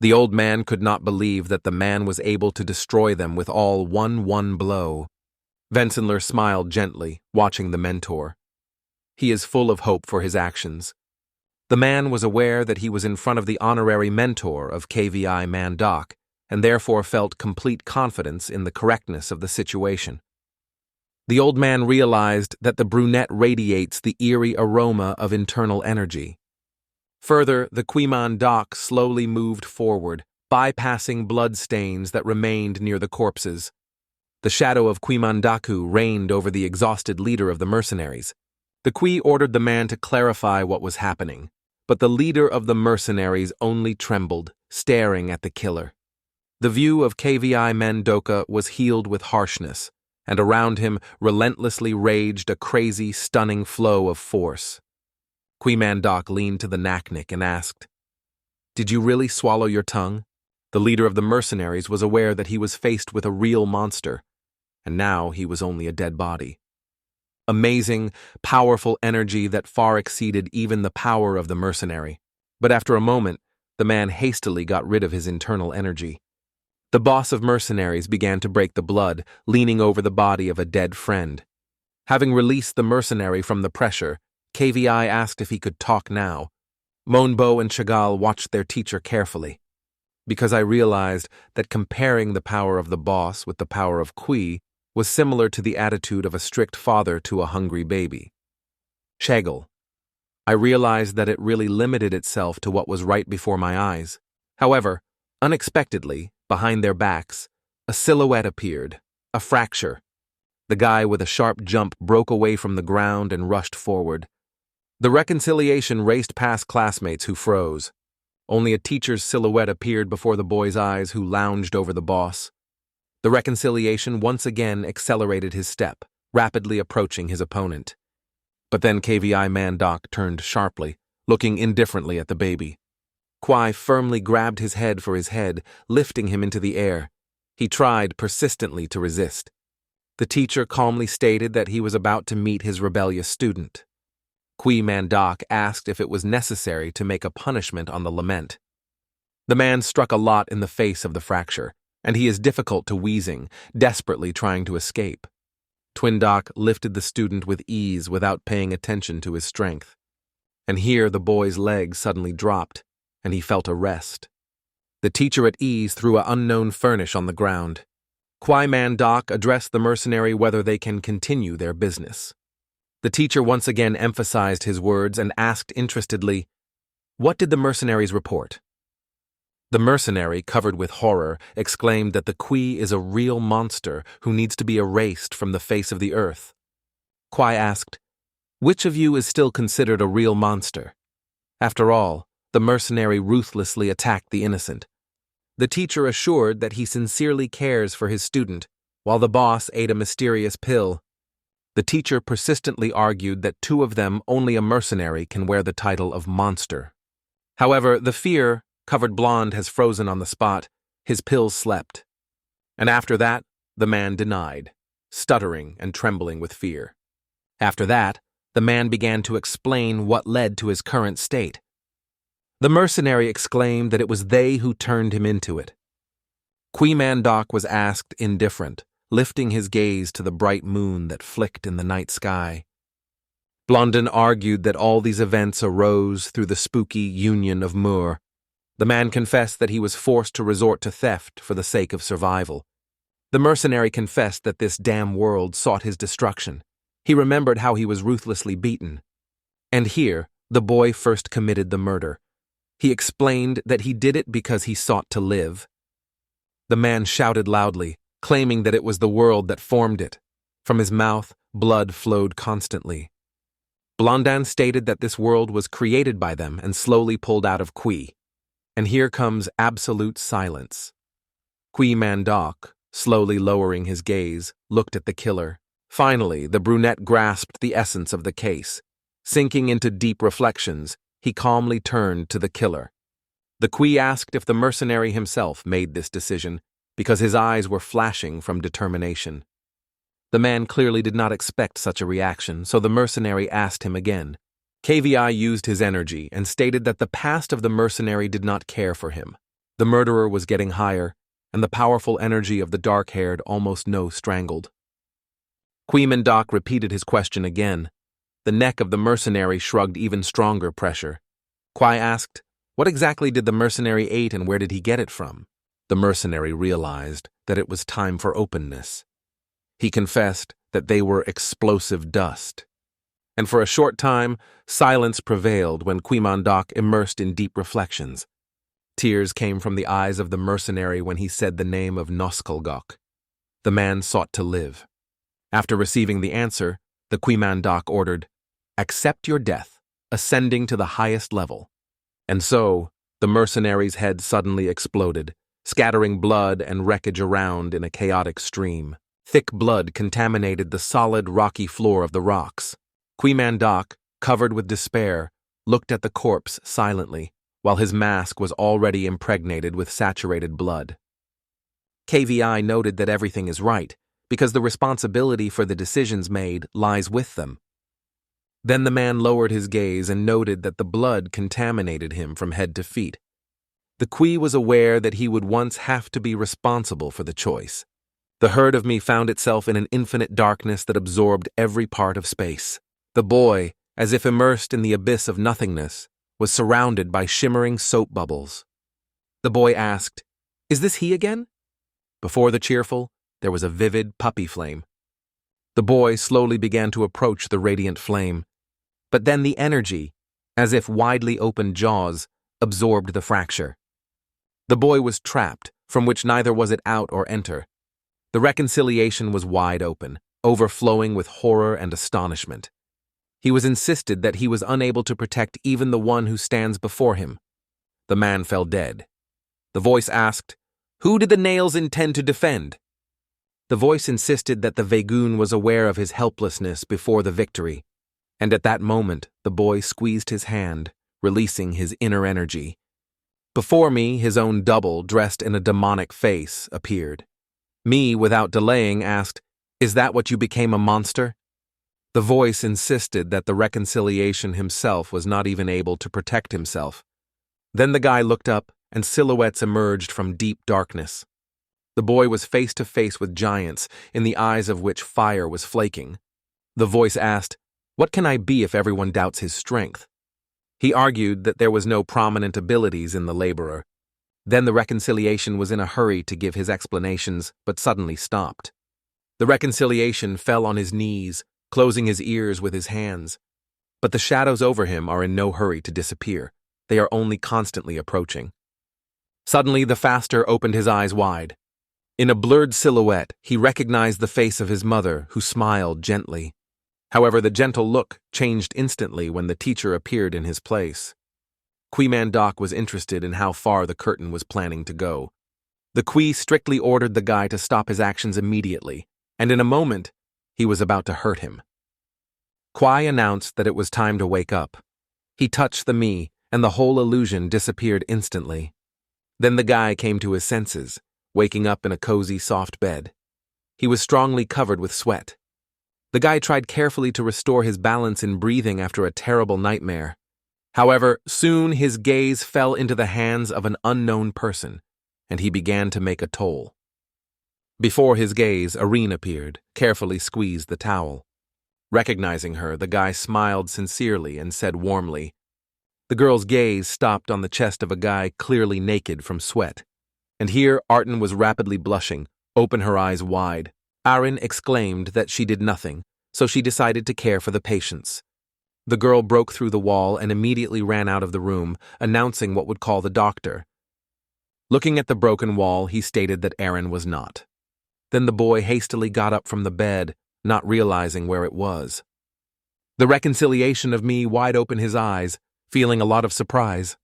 The old man could not believe that the man was able to destroy them with all one blow. Vensenler smiled gently, watching the mentor. He is full of hope for his actions. The man was aware that he was in front of the honorary mentor of KVI Mandak, and therefore felt complete confidence in the correctness of the situation. The old man realized that the brunette radiates the eerie aroma of internal energy. Further, the Mandak slowly moved forward, bypassing blood stains that remained near the corpses. The shadow of Mandaku reigned over the exhausted leader of the mercenaries. The Kui ordered the man to clarify what was happening, but the leader of the mercenaries only trembled, staring at the killer. The view of KVI Mandoka was healed with harshness, and around him relentlessly raged a crazy, stunning flow of force. Mandak leaned to the Naknik and asked, "Did you really swallow your tongue?" The leader of the mercenaries was aware that he was faced with a real monster, and now he was only a dead body. Amazing, powerful energy that far exceeded even the power of the mercenary. But after a moment, the man hastily got rid of his internal energy. The boss of mercenaries began to break the blood, leaning over the body of a dead friend. Having released the mercenary from the pressure, KVI asked if he could talk now. Monbo and Chagall watched their teacher carefully, because I realized that comparing the power of the boss with the power of Kui was similar to the attitude of a strict father to a hungry baby. Chagall. I realized that it really limited itself to what was right before my eyes. However, unexpectedly, behind their backs, a silhouette appeared, a fracture. The guy with a sharp jump broke away from the ground and rushed forward. The reconciliation raced past classmates who froze. Only a teacher's silhouette appeared before the boy's eyes, who lounged over the boss. The reconciliation once again accelerated his step, rapidly approaching his opponent. But then KVI Mandak turned sharply, looking indifferently at the baby. Kwai firmly grabbed his head for his head, lifting him into the air. He tried persistently to resist. The teacher calmly stated that he was about to meet his rebellious student. Kui Mandak asked if it was necessary to make a punishment on the lament. The man struck a lot in the face of the fracture, and he is difficult to wheezing, desperately trying to escape. Twindock lifted the student with ease without paying attention to his strength. And here the boy's leg suddenly dropped, and he felt a rest. The teacher at ease threw an unknown furnish on the ground. Kwai Mandak addressed the mercenary whether they can continue their business. The teacher once again emphasized his words and asked interestedly, "What did the mercenaries report?" The mercenary, covered with horror, exclaimed that the Kui is a real monster who needs to be erased from the face of the earth. Kwai asked, "Which of you is still considered a real monster?" After all, the mercenary ruthlessly attacked the innocent. The teacher assured that he sincerely cares for his student, while the boss ate a mysterious pill. The teacher persistently argued that 2 of them, only a mercenary, can wear the title of monster. However, the fear, covered blonde, has frozen on the spot. His pills slept. And after that, the man denied, stuttering and trembling with fear. After that, the man began to explain what led to his current state. The mercenary exclaimed that it was they who turned him into it. Kui Mandak was asked indifferent, lifting his gaze to the bright moon that flicked in the night sky. Blondin argued that all these events arose through the spooky union of Mur. The man confessed that he was forced to resort to theft for the sake of survival. The mercenary confessed that this damn world sought his destruction. He remembered how he was ruthlessly beaten. And here, the boy first committed the murder. He explained that he did it because he sought to live. The man shouted loudly, claiming that it was the world that formed it. From his mouth, blood flowed constantly. Blondin stated that this world was created by them and slowly pulled out of Qui. And here comes absolute silence. Qui Mandoc, slowly lowering his gaze, looked at the killer. Finally, the brunette grasped the essence of the case. Sinking into deep reflections, he calmly turned to the killer. The Qui asked if the mercenary himself made this decision, because his eyes were flashing from determination. The man clearly did not expect such a reaction, so the mercenary asked him again. KVI used his energy and stated that the past of the mercenary did not care for him. The murderer was getting higher, and the powerful energy of the dark-haired almost strangled. Qui Mandoc repeated his question again. The neck of the mercenary shrugged even stronger pressure. Qui asked, "What exactly did the mercenary eat and where did he get it from?" The mercenary realized that it was time for openness. He confessed that they were explosive dust. And for a short time, silence prevailed when Qui Mandoc immersed in deep reflections. Tears came from the eyes of the mercenary when he said the name of Noskalgok. The man sought to live. After receiving the answer, the Qui Mandoc ordered, "Accept your death, ascending to the highest level." And so, the mercenary's head suddenly exploded, scattering blood and wreckage around in a chaotic stream. Thick blood contaminated the solid, rocky floor of the rocks. Qui Mandoc, covered with despair, looked at the corpse silently, while his mask was already impregnated with saturated blood. KVI noted that everything is right, because the responsibility for the decisions made lies with them. Then the man lowered his gaze and noted that the blood contaminated him from head to feet. The Qui was aware that he would once have to be responsible for the choice. The herd of me found itself in an infinite darkness that absorbed every part of space. The boy, as if immersed in the abyss of nothingness, was surrounded by shimmering soap bubbles. The boy asked, "Is this he again?" Before the cheerful, there was a vivid puppy flame. The boy slowly began to approach the radiant flame, but then the energy, as if widely opened jaws, absorbed the fracture. The boy was trapped, from which neither was it out or enter. The reconciliation was wide open, overflowing with horror and astonishment. He was insisted that he was unable to protect even the one who stands before him. The man fell dead. The voice asked, "Who did the nails intend to defend?" The voice insisted that the Vagoon was aware of his helplessness before the victory, and at that moment the boy squeezed his hand, releasing his inner energy. Before me, his own double, dressed in a demonic face, appeared. Me, without delaying, asked, "Is that what you became, a monster?" The voice insisted that the reconciliation himself was not even able to protect himself. Then the guy looked up, and silhouettes emerged from deep darkness. The boy was face to face with giants, in the eyes of which fire was flaking. The voice asked, "What can I be if everyone doubts his strength?" He argued that there was no prominent abilities in the laborer. Then the reconciliation was in a hurry to give his explanations, but suddenly stopped. The reconciliation fell on his knees, closing his ears with his hands. But the shadows over him are in no hurry to disappear. They are only constantly approaching. Suddenly, the faster opened his eyes wide. In a blurred silhouette, he recognized the face of his mother, who smiled gently. However, the gentle look changed instantly when the teacher appeared in his place. Qui Mandoc was interested in how far the curtain was planning to go. The Qui strictly ordered the guy to stop his actions immediately, and in a moment, he was about to hurt him. Qui announced that it was time to wake up. He touched the me, and the whole illusion disappeared instantly. Then the guy came to his senses, waking up in a cozy, soft bed. He was strongly covered with sweat. The guy tried carefully to restore his balance in breathing after a terrible nightmare. However, soon his gaze fell into the hands of an unknown person, and he began to make a toll. Before his gaze, Irene appeared, carefully squeezed the towel. Recognizing her, the guy smiled sincerely and said warmly. The girl's gaze stopped on the chest of a guy clearly naked from sweat. And here Arten was rapidly blushing, open her eyes wide. Aren exclaimed that she did nothing, so she decided to care for the patients. The girl broke through the wall and immediately ran out of the room, announcing what would call the doctor. Looking at the broken wall, he stated that Aaron was not. Then the boy hastily got up from the bed, not realizing where it was. The reconciliation of me wide open his eyes, feeling a lot of surprise.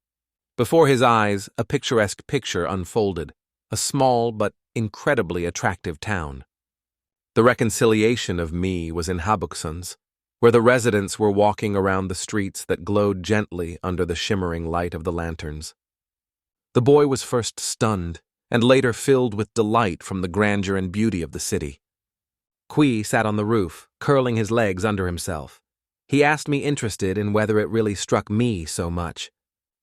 Before his eyes, a picturesque picture unfolded, a small but incredibly attractive town. The reconciliation of me was in Habuksons, where the residents were walking around the streets that glowed gently under the shimmering light of the lanterns. The boy was first stunned, and later filled with delight from the grandeur and beauty of the city. Kui sat on the roof, curling his legs under himself. He asked me interested in whether it really struck me so much.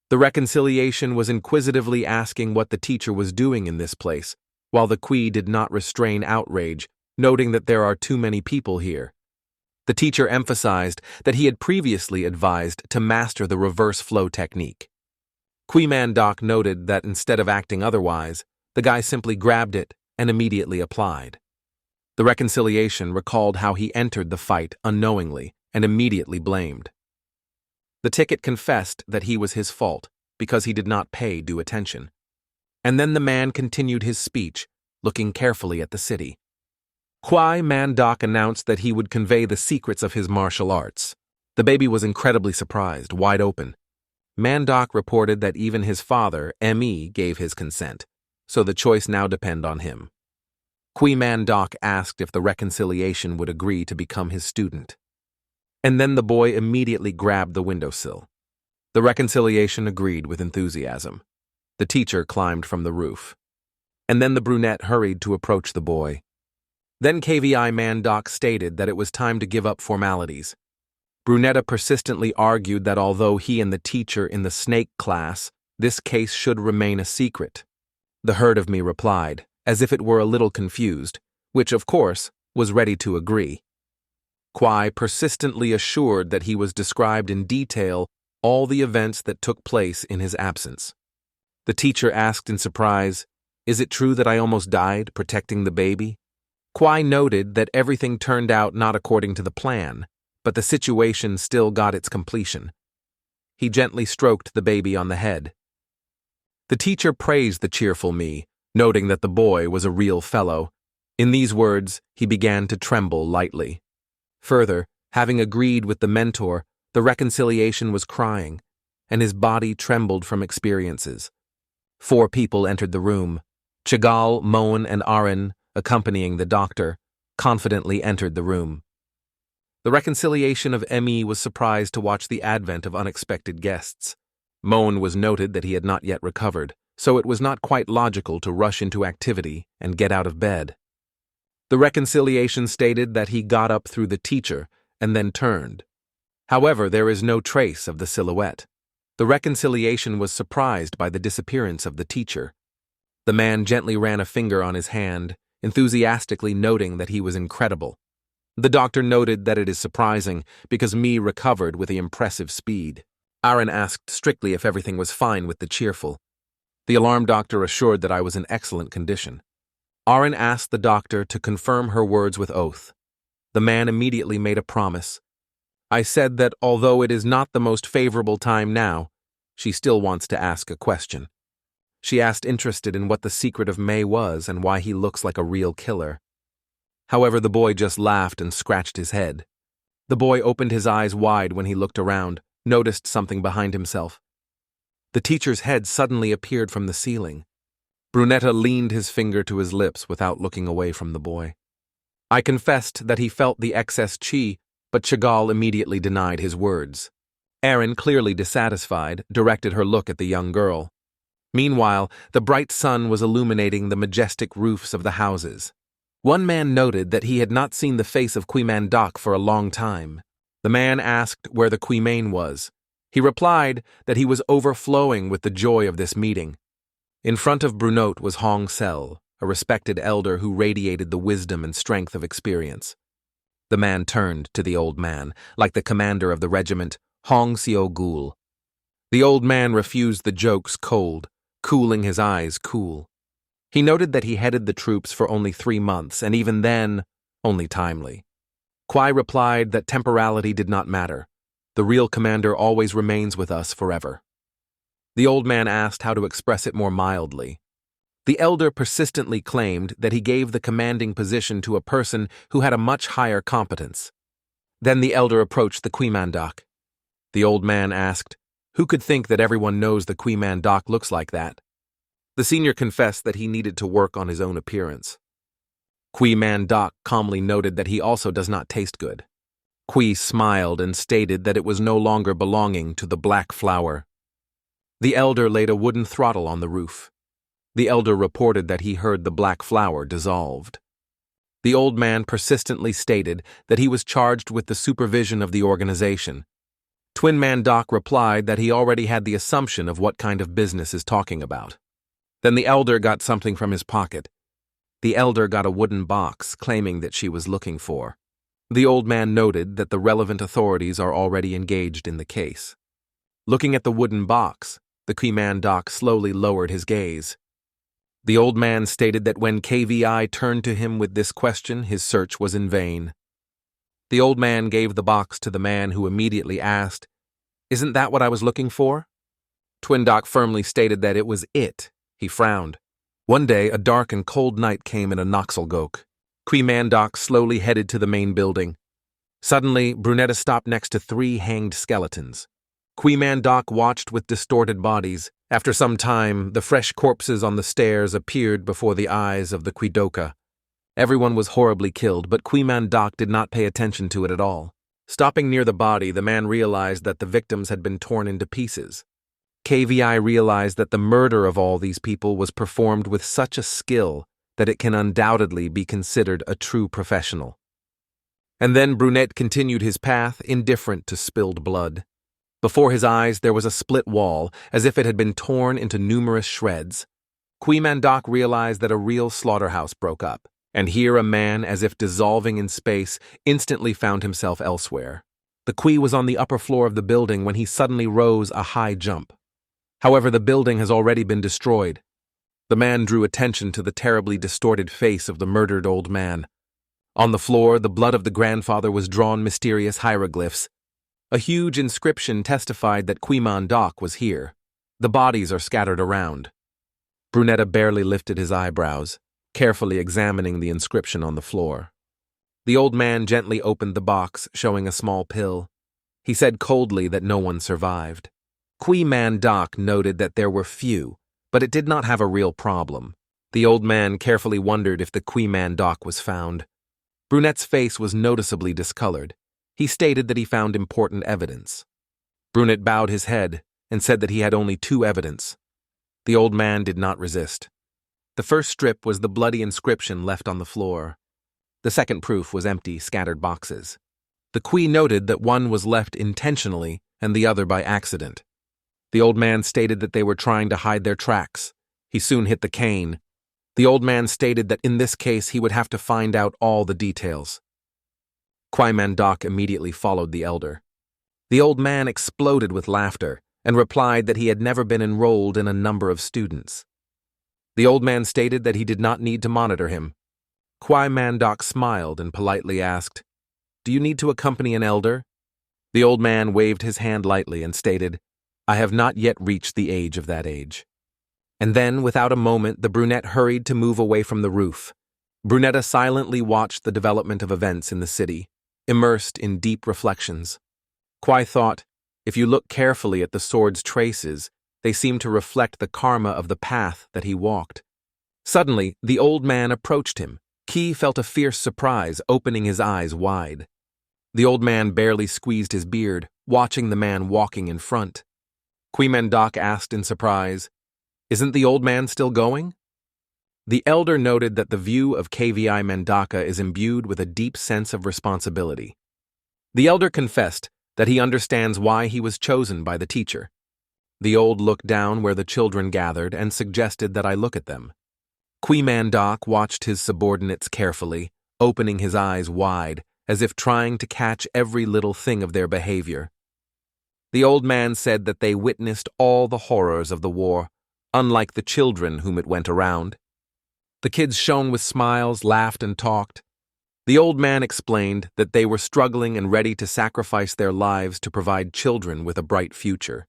The reconciliation was inquisitively asking what the teacher was doing in this place, while the Kui did not restrain outrage, noting that there are too many people here. The teacher emphasized that he had previously advised to master the reverse flow technique. Kui-man-dok noted that instead of acting otherwise, the guy simply grabbed it and immediately applied. The reconciliation recalled how he entered the fight unknowingly and immediately blamed. The ticket confessed that he was his fault because he did not pay due attention. And then the man continued his speech, looking carefully at the city. Kui-man-dok announced that he would convey the secrets of his martial arts. The baby was incredibly surprised, wide open. Man-dok reported that even his father, M.E., gave his consent, so the choice now depended on him. Kui-man-dok asked if the reconciliation would agree to become his student. And then the boy immediately grabbed the windowsill. The reconciliation agreed with enthusiasm. The teacher climbed from the roof. And then the brunette hurried to approach the boy. Then Kui-man-dok stated that it was time to give up formalities. Brunetta persistently argued that although he and the teacher in the snake class, this case should remain a secret. The herd of me replied, as if it were a little confused, which, of course, was ready to agree. Kui persistently assured that he was described in detail all the events that took place in his absence. The teacher asked in surprise, "Is it true that I almost died protecting the baby?" Kui noted that everything turned out not according to the plan, but the situation still got its completion. He gently stroked the baby on the head. The teacher praised the cheerful me, noting that the boy was a real fellow. In these words, he began to tremble lightly. Further, having agreed with the mentor, the reconciliation was crying, and his body trembled from experiences. 4 people entered the room. Chagall, Moen, and Aaron, accompanying the doctor, confidently entered the room. The reconciliation of M.E. was surprised to watch the advent of unexpected guests. Moen was noted that he had not yet recovered, so it was not quite logical to rush into activity and get out of bed. The reconciliation stated that he got up through the teacher and then turned. However, there is no trace of the silhouette. The reconciliation was surprised by the disappearance of the teacher. The man gently ran a finger on his hand, enthusiastically noting that he was incredible. The doctor noted that it is surprising because me recovered with impressive speed. Aaron asked strictly if everything was fine with the cheerful. The alarm doctor assured that I was in excellent condition. Aaron asked the doctor to confirm her words with oath. The man immediately made a promise. I said that although it is not the most favorable time now, she still wants to ask a question. She asked interested in what the secret of May was and why he looks like a real killer. However, the boy just laughed and scratched his head. The boy opened his eyes wide when he looked around, noticed something behind himself. The teacher's head suddenly appeared from the ceiling. Brunetta leaned his finger to his lips without looking away from the boy. I confessed that he felt the excess chi, but Chagall immediately denied his words. Aaron, clearly dissatisfied, directed her look at the young girl. Meanwhile, the bright sun was illuminating the majestic roofs of the houses. One man noted that he had not seen the face of Kui-man-dok for a long time. The man asked where the Kui-main was. He replied that he was overflowing with the joy of this meeting. In front of Brunote was Hong Sel, a respected elder who radiated the wisdom and strength of experience. The man turned to the old man, like the commander of the regiment, Hong Seo-gul. The old man refused the jokes cold, cooling his eyes cool. He noted that he headed the troops for only 3 months, and even then, only timely. Kui replied that temporality did not matter. The real commander always remains with us forever. The old man asked how to express it more mildly. The elder persistently claimed that he gave the commanding position to a person who had a much higher competence. Then the elder approached the Manhwa. The old man asked, "Who could think that everyone knows the Manhwa looks like that?" The senior confessed that he needed to work on his own appearance. Manhwa calmly noted that he also does not taste good. Kui smiled and stated that it was no longer belonging to the black flower. The elder laid a wooden throttle on the roof. The elder reported that he heard the black flower dissolved. The old man persistently stated that he was charged with the supervision of the organization. Twin Manhwa replied that he already had the assumption of what kind of business is talking about. Then the elder got something from his pocket. The elder got a wooden box claiming that she was looking for. The old man noted that the relevant authorities are already engaged in the case. Looking at the wooden box, the Manhwa slowly lowered his gaze. The old man stated that when KVI turned to him with this question, his search was in vain. The old man gave the box to the man who immediately asked, "Isn't that what I was looking for?" Twin Doc firmly stated that it was it. He frowned. One day, a dark and cold night came in a Noxelgok. Manhwa slowly headed to the main building. Suddenly, Brunetta stopped next to 3 hanged skeletons. Manhwa watched with distorted bodies. After some time, the fresh corpses on the stairs appeared before the eyes of the Quidoka. Everyone was horribly killed, but Manhwa did not pay attention to it at all. Stopping near the body, the man realized that the victims had been torn into pieces. KVI realized that the murder of all these people was performed with such a skill that it can undoubtedly be considered a true professional. And then Brunette continued his path, indifferent to spilled blood. Before his eyes there was a split wall, as if it had been torn into numerous shreds. Manhwa realized that a real slaughterhouse broke up, and here a man, as if dissolving in space, instantly found himself elsewhere. The Kui was on the upper floor of the building when he suddenly rose a high jump. However, the building has already been destroyed. The man drew attention to the terribly distorted face of the murdered old man. On the floor, the blood of the grandfather was drawn mysterious hieroglyphs. A huge inscription testified that Manhwa was here. The bodies are scattered around. Brunetta barely lifted his eyebrows, carefully examining the inscription on the floor. The old man gently opened the box, showing a small pill. He said coldly that no one survived. Manhwa noted that there were few, but it did not have a real problem. The old man carefully wondered if the Manhwa was found. Brunette's face was noticeably discolored. He stated that he found important evidence. Brunette bowed his head and said that he had only 2 evidence. The old man did not resist. The first strip was the bloody inscription left on the floor. The second proof was empty, scattered boxes. The Kui noted that one was left intentionally and the other by accident. The old man stated that they were trying to hide their tracks. He soon hit the cane. The old man stated that in this case he would have to find out all the details. Manhwa immediately followed the elder. The old man exploded with laughter and replied that he had never been enrolled in a number of students. The old man stated that he did not need to monitor him. Manhwa smiled and politely asked, "Do you need to accompany an elder?" The old man waved his hand lightly and stated, "I have not yet reached the age of that age." And then, without a moment, the brunette hurried to move away from the roof. Brunetta silently watched the development of events in the city, immersed in deep reflections. Kui thought, if you look carefully at the sword's traces, they seem to reflect the karma of the path that he walked. Suddenly, the old man approached him. Ki felt a fierce surprise, opening his eyes wide. The old man barely squeezed his beard, watching the man walking in front. Manhwa asked in surprise, "Isn't the old man still going?" The elder noted that the view of KVI Manhwa is imbued with a deep sense of responsibility. The elder confessed that he understands why he was chosen by the teacher. The old looked down where the children gathered and suggested that I look at them. Manhwa watched his subordinates carefully, opening his eyes wide, as if trying to catch every little thing of their behavior. The old man said that they witnessed all the horrors of the war, unlike the children whom it went around. The kids shone with smiles, laughed, and talked. The old man explained that they were struggling and ready to sacrifice their lives to provide children with a bright future.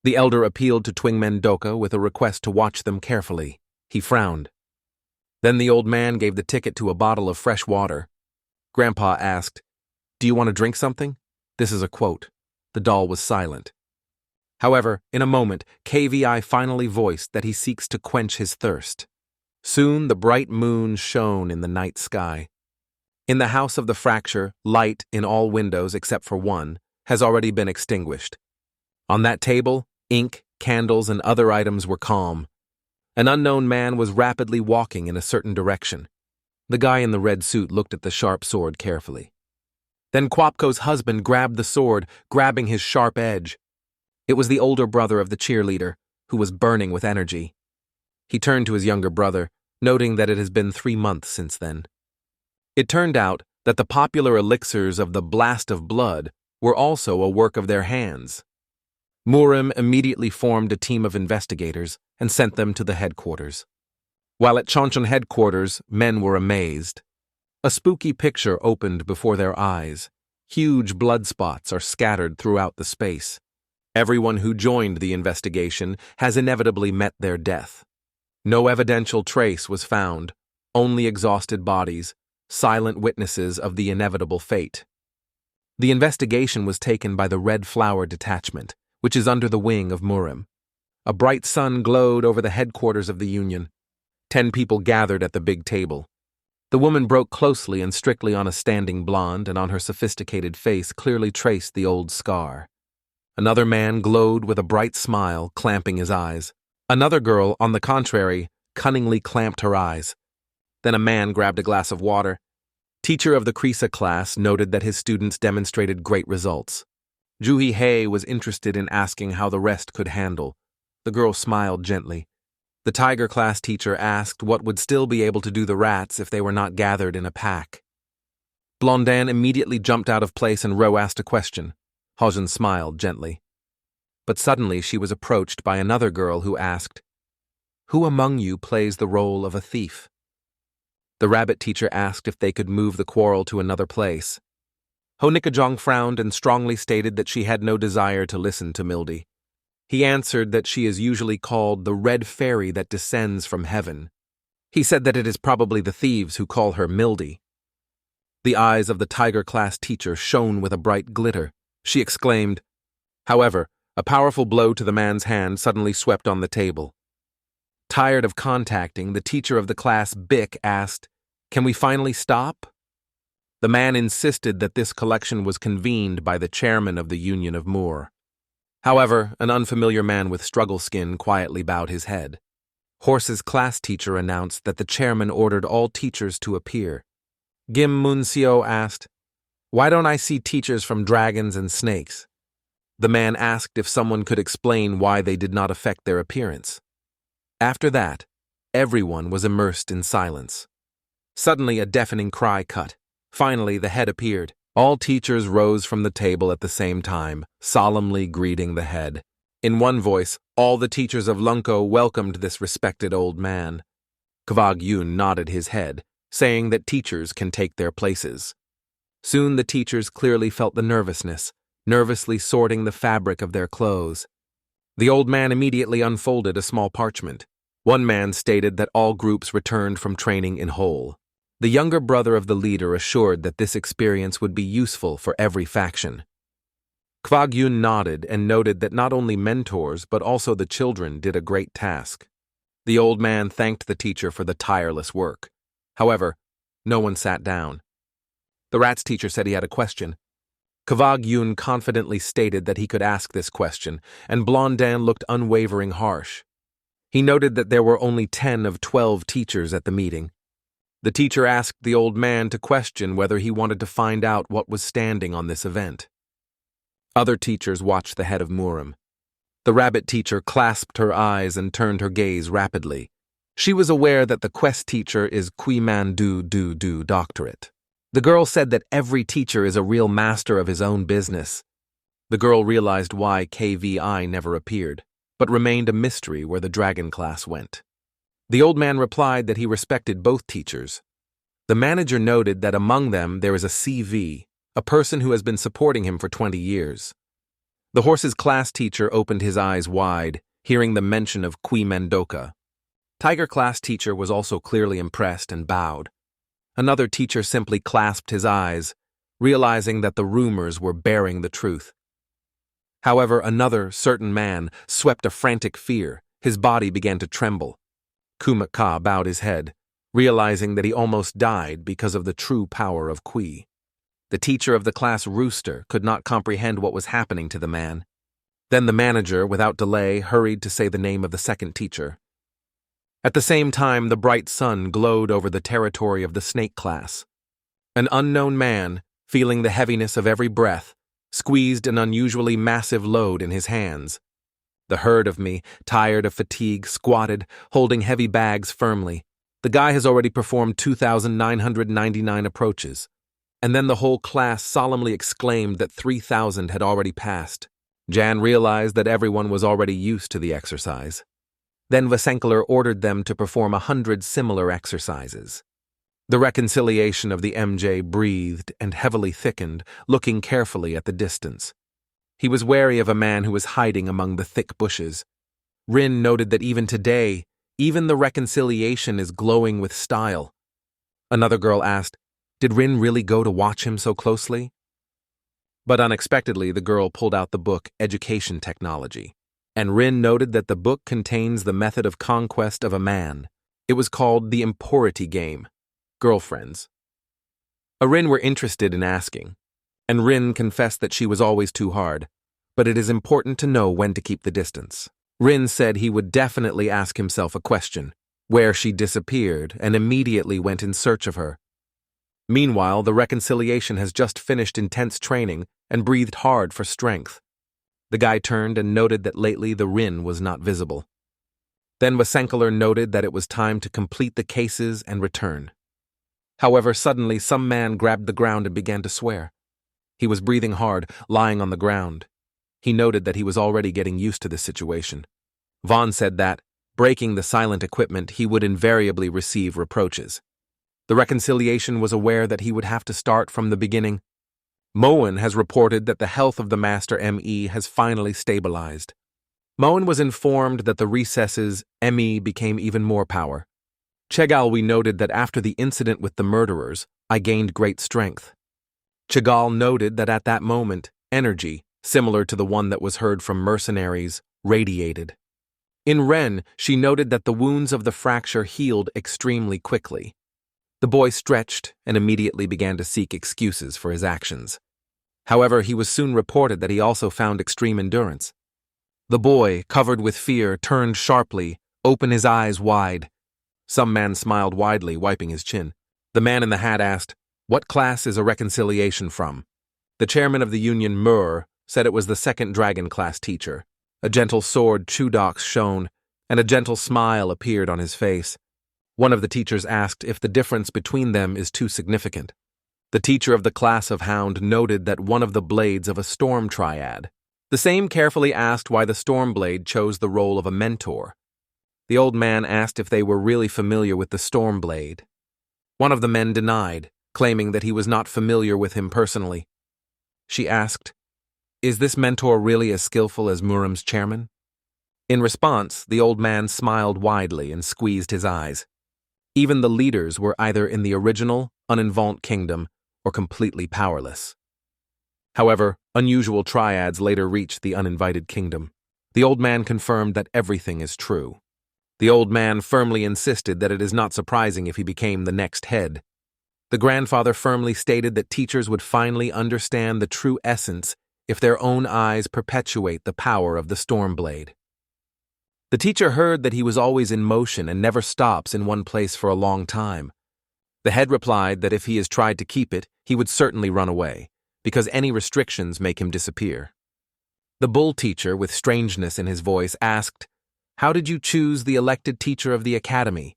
The elder appealed to Manhwa with a request to watch them carefully. He frowned. Then the old man gave the ticket to a bottle of fresh water. Grandpa asked, "Do you want to drink something?" This is a quote. The doll was silent. However, in a moment, KVI finally voiced that he seeks to quench his thirst. Soon the bright moon shone in the night sky. In the house of the fracture, light in all windows except for one has already been extinguished. On that table, ink, candles, and other items were calm. An unknown man was rapidly walking in a certain direction. The guy in the red suit looked at the sharp sword carefully. Then Kwapko's husband grabbed the sword, grabbing his sharp edge. It was the older brother of the cheerleader, who was burning with energy. He turned to his younger brother, noting that it has been 3 months since then. It turned out that the popular elixirs of the blast of blood were also a work of their hands. Murim immediately formed a team of investigators and sent them to the headquarters. While at Chonchon headquarters, men were amazed. A spooky picture opened before their eyes. Huge blood spots are scattered throughout the space. Everyone who joined the investigation has inevitably met their death. No evidential trace was found, only exhausted bodies, silent witnesses of the inevitable fate. The investigation was taken by the Red Flower Detachment, which is under the wing of Murim. A bright sun glowed over the headquarters of the Union. 10 people gathered at the big table. The woman broke closely and strictly on a standing blonde, and on her sophisticated face clearly traced the old scar. Another man glowed with a bright smile, clamping his eyes. Another girl, on the contrary, cunningly clamped her eyes. Then a man grabbed a glass of water. Teacher of the Krisa class noted that his students demonstrated great results. Juhi Hei was interested in asking how the rest could handle. The girl smiled gently. The Tiger class teacher asked what would still be able to do the rats if they were not gathered in a pack. Blondin immediately jumped out of place and Ro asked a question. Hojin smiled gently. But suddenly she was approached by another girl who asked, "Who among you plays the role of a thief?" The rabbit teacher asked if they could move the quarrel to another place. Honikajong frowned and strongly stated that she had no desire to listen to Mildy. He answered that she is usually called the red fairy that descends from heaven. He said that it is probably the thieves who call her Mildy. The eyes of the Tiger class teacher shone with a bright glitter. She exclaimed. However, a powerful blow to the man's hand suddenly swept on the table. Tired of contacting, the teacher of the class, Bick, asked, "Can we finally stop?" The man insisted that this collection was convened by the chairman of the Union of Moor. However, an unfamiliar man with struggle skin quietly bowed his head. Horse's class teacher announced that the chairman ordered all teachers to appear. Gim Munseo asked, "Why don't I see teachers from dragons and snakes?" The man asked if someone could explain why they did not affect their appearance. After that, everyone was immersed in silence. Suddenly, a deafening cry cut. Finally, the head appeared. All teachers rose from the table at the same time, solemnly greeting the head. In one voice, all the teachers of Lunko welcomed this respected old man. Kvag Yun nodded his head, saying that teachers can take their places. Soon the teachers clearly felt the nervousness, nervously sorting the fabric of their clothes. The old man immediately unfolded a small parchment. One man stated that all groups returned from training in whole. The younger brother of the leader assured that this experience would be useful for every faction. Kvag Yun nodded and noted that not only mentors but also the children did a great task. The old man thanked the teacher for the tireless work. However, no one sat down. The rat's teacher said he had a question. Kvag Yun confidently stated that he could ask this question, and Blondin looked unwavering harsh. He noted that there were only 10 of 12 teachers at the meeting. The teacher asked the old man to question whether he wanted to find out what was standing on this event. Other teachers watched the head of Murim. The rabbit teacher clasped her eyes and turned her gaze rapidly. She was aware that the quest teacher is Quiman Du doctorate. The girl said that every teacher is a real master of his own business. The girl realized why KVI never appeared, but remained a mystery where the dragon class went. The old man replied that he respected both teachers. The manager noted that among them there is a CV, a person who has been supporting him for 20 years. The horse's class teacher opened his eyes wide, hearing the mention of Qui Mendoka. Tiger class teacher was also clearly impressed and bowed. Another teacher simply clasped his eyes, realizing that the rumors were bearing the truth. However, another certain man swept a frantic fear. His body began to tremble. Kumaka bowed his head, realizing that he almost died because of the true power of Kui. The teacher of the class Rooster could not comprehend what was happening to the man. Then the manager, without delay, hurried to say the name of the second teacher. At the same time, the bright sun glowed over the territory of the snake class. An unknown man, feeling the heaviness of every breath, squeezed an unusually massive load in his hands. The herd of me, tired of fatigue, squatted, holding heavy bags firmly. The guy has already performed 2,999 approaches. And then the whole class solemnly exclaimed that 3,000 had already passed. Jan realized that everyone was already used to the exercise. Then Vasenkeler ordered them to perform 100 similar exercises. The reconciliation of the MJ breathed and heavily thickened, looking carefully at the distance. He was wary of a man who was hiding among the thick bushes. Rin noted that even today, even the reconciliation is glowing with style. Another girl asked, "Did Rin really go to watch him so closely?" But unexpectedly, the girl pulled out the book Education Technology, and Rin noted that the book contains the method of conquest of a man. It was called the Impurity Game, Girlfriends. Rin were interested in asking, and Rin confessed that she was always too hard, but it is important to know when to keep the distance. Rin said he would definitely ask himself a question, where she disappeared, and immediately went in search of her. Meanwhile, the reconciliation has just finished intense training and breathed hard for strength. The guy turned and noted that lately the Rin was not visible. Then Vasenkeler noted that it was time to complete the cases and return. However, suddenly some man grabbed the ground and began to swear. He was breathing hard, lying on the ground. He noted that he was already getting used to this situation. Vaughn said that, breaking the silent equipment, he would invariably receive reproaches. The reconciliation was aware that he would have to start from the beginning. Moen has reported that the health of the Master ME has finally stabilized. Moen was informed that the recesses ME became even more power. Chegalwi noted that after the incident with the murderers, I gained great strength. Chegal noted that at that moment, energy, similar to the one that was heard from mercenaries, radiated. In Ren, she noted that the wounds of the fracture healed extremely quickly. The boy stretched and immediately began to seek excuses for his actions. However, he was soon reported that he also found extreme endurance. The boy, covered with fear, turned sharply, opened his eyes wide. Some man smiled widely, wiping his chin. The man in the hat asked, "What class is a reconciliation from?" The chairman of the union, Mur, said it was the second dragon class teacher. A gentle sword Chudox shone, and a gentle smile appeared on his face. One of the teachers asked if the difference between them is too significant. The teacher of the class of Hound noted that one of the blades of a storm triad. The same carefully asked why the storm blade chose the role of a mentor. The old man asked if they were really familiar with the storm blade. One of the men denied, claiming that he was not familiar with him personally. She asked, "Is this mentor really as skillful as Muram's chairman?" In response, the old man smiled widely and squeezed his eyes. Even the leaders were either in the original, uninvolved kingdom or completely powerless. However, unusual triads later reached the uninvited kingdom. The old man confirmed that everything is true. The old man firmly insisted that it is not surprising if he became the next head. The grandfather firmly stated that teachers would finally understand the true essence if their own eyes perpetuate the power of the storm blade. The teacher heard that he was always in motion and never stops in one place for a long time. The head replied that if he has tried to keep it, he would certainly run away, because any restrictions make him disappear. The bull teacher, with strangeness in his voice, asked, "How did you choose the elected teacher of the academy?"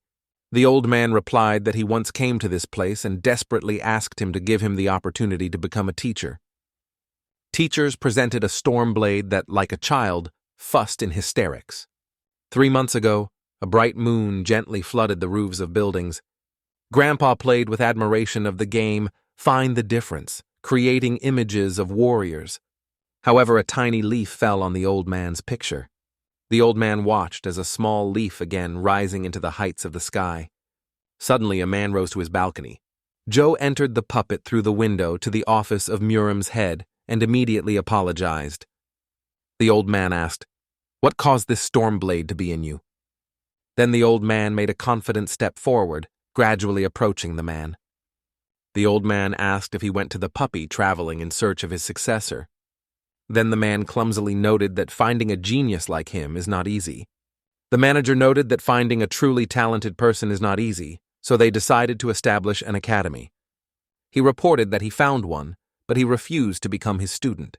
The old man replied that he once came to this place and desperately asked him to give him the opportunity to become a teacher. Teachers presented a storm blade that, like a child, fussed in hysterics. 3 months ago, a bright moon gently flooded the roofs of buildings. Grandpa played with admiration of the game Find the Difference, creating images of warriors. However, a tiny leaf fell on the old man's picture. The old man watched as a small leaf again rising into the heights of the sky. Suddenly, a man rose to his balcony. Joe entered the puppet through the window to the office of Muram's head and immediately apologized. The old man asked, "What caused this storm blade to be in you?" Then the old man made a confident step forward, gradually approaching the man. The old man asked if he went to the puppy traveling in search of his successor. Then the man clumsily noted that finding a genius like him is not easy. The manager noted that finding a truly talented person is not easy, so they decided to establish an academy. He reported that he found one, but he refused to become his student.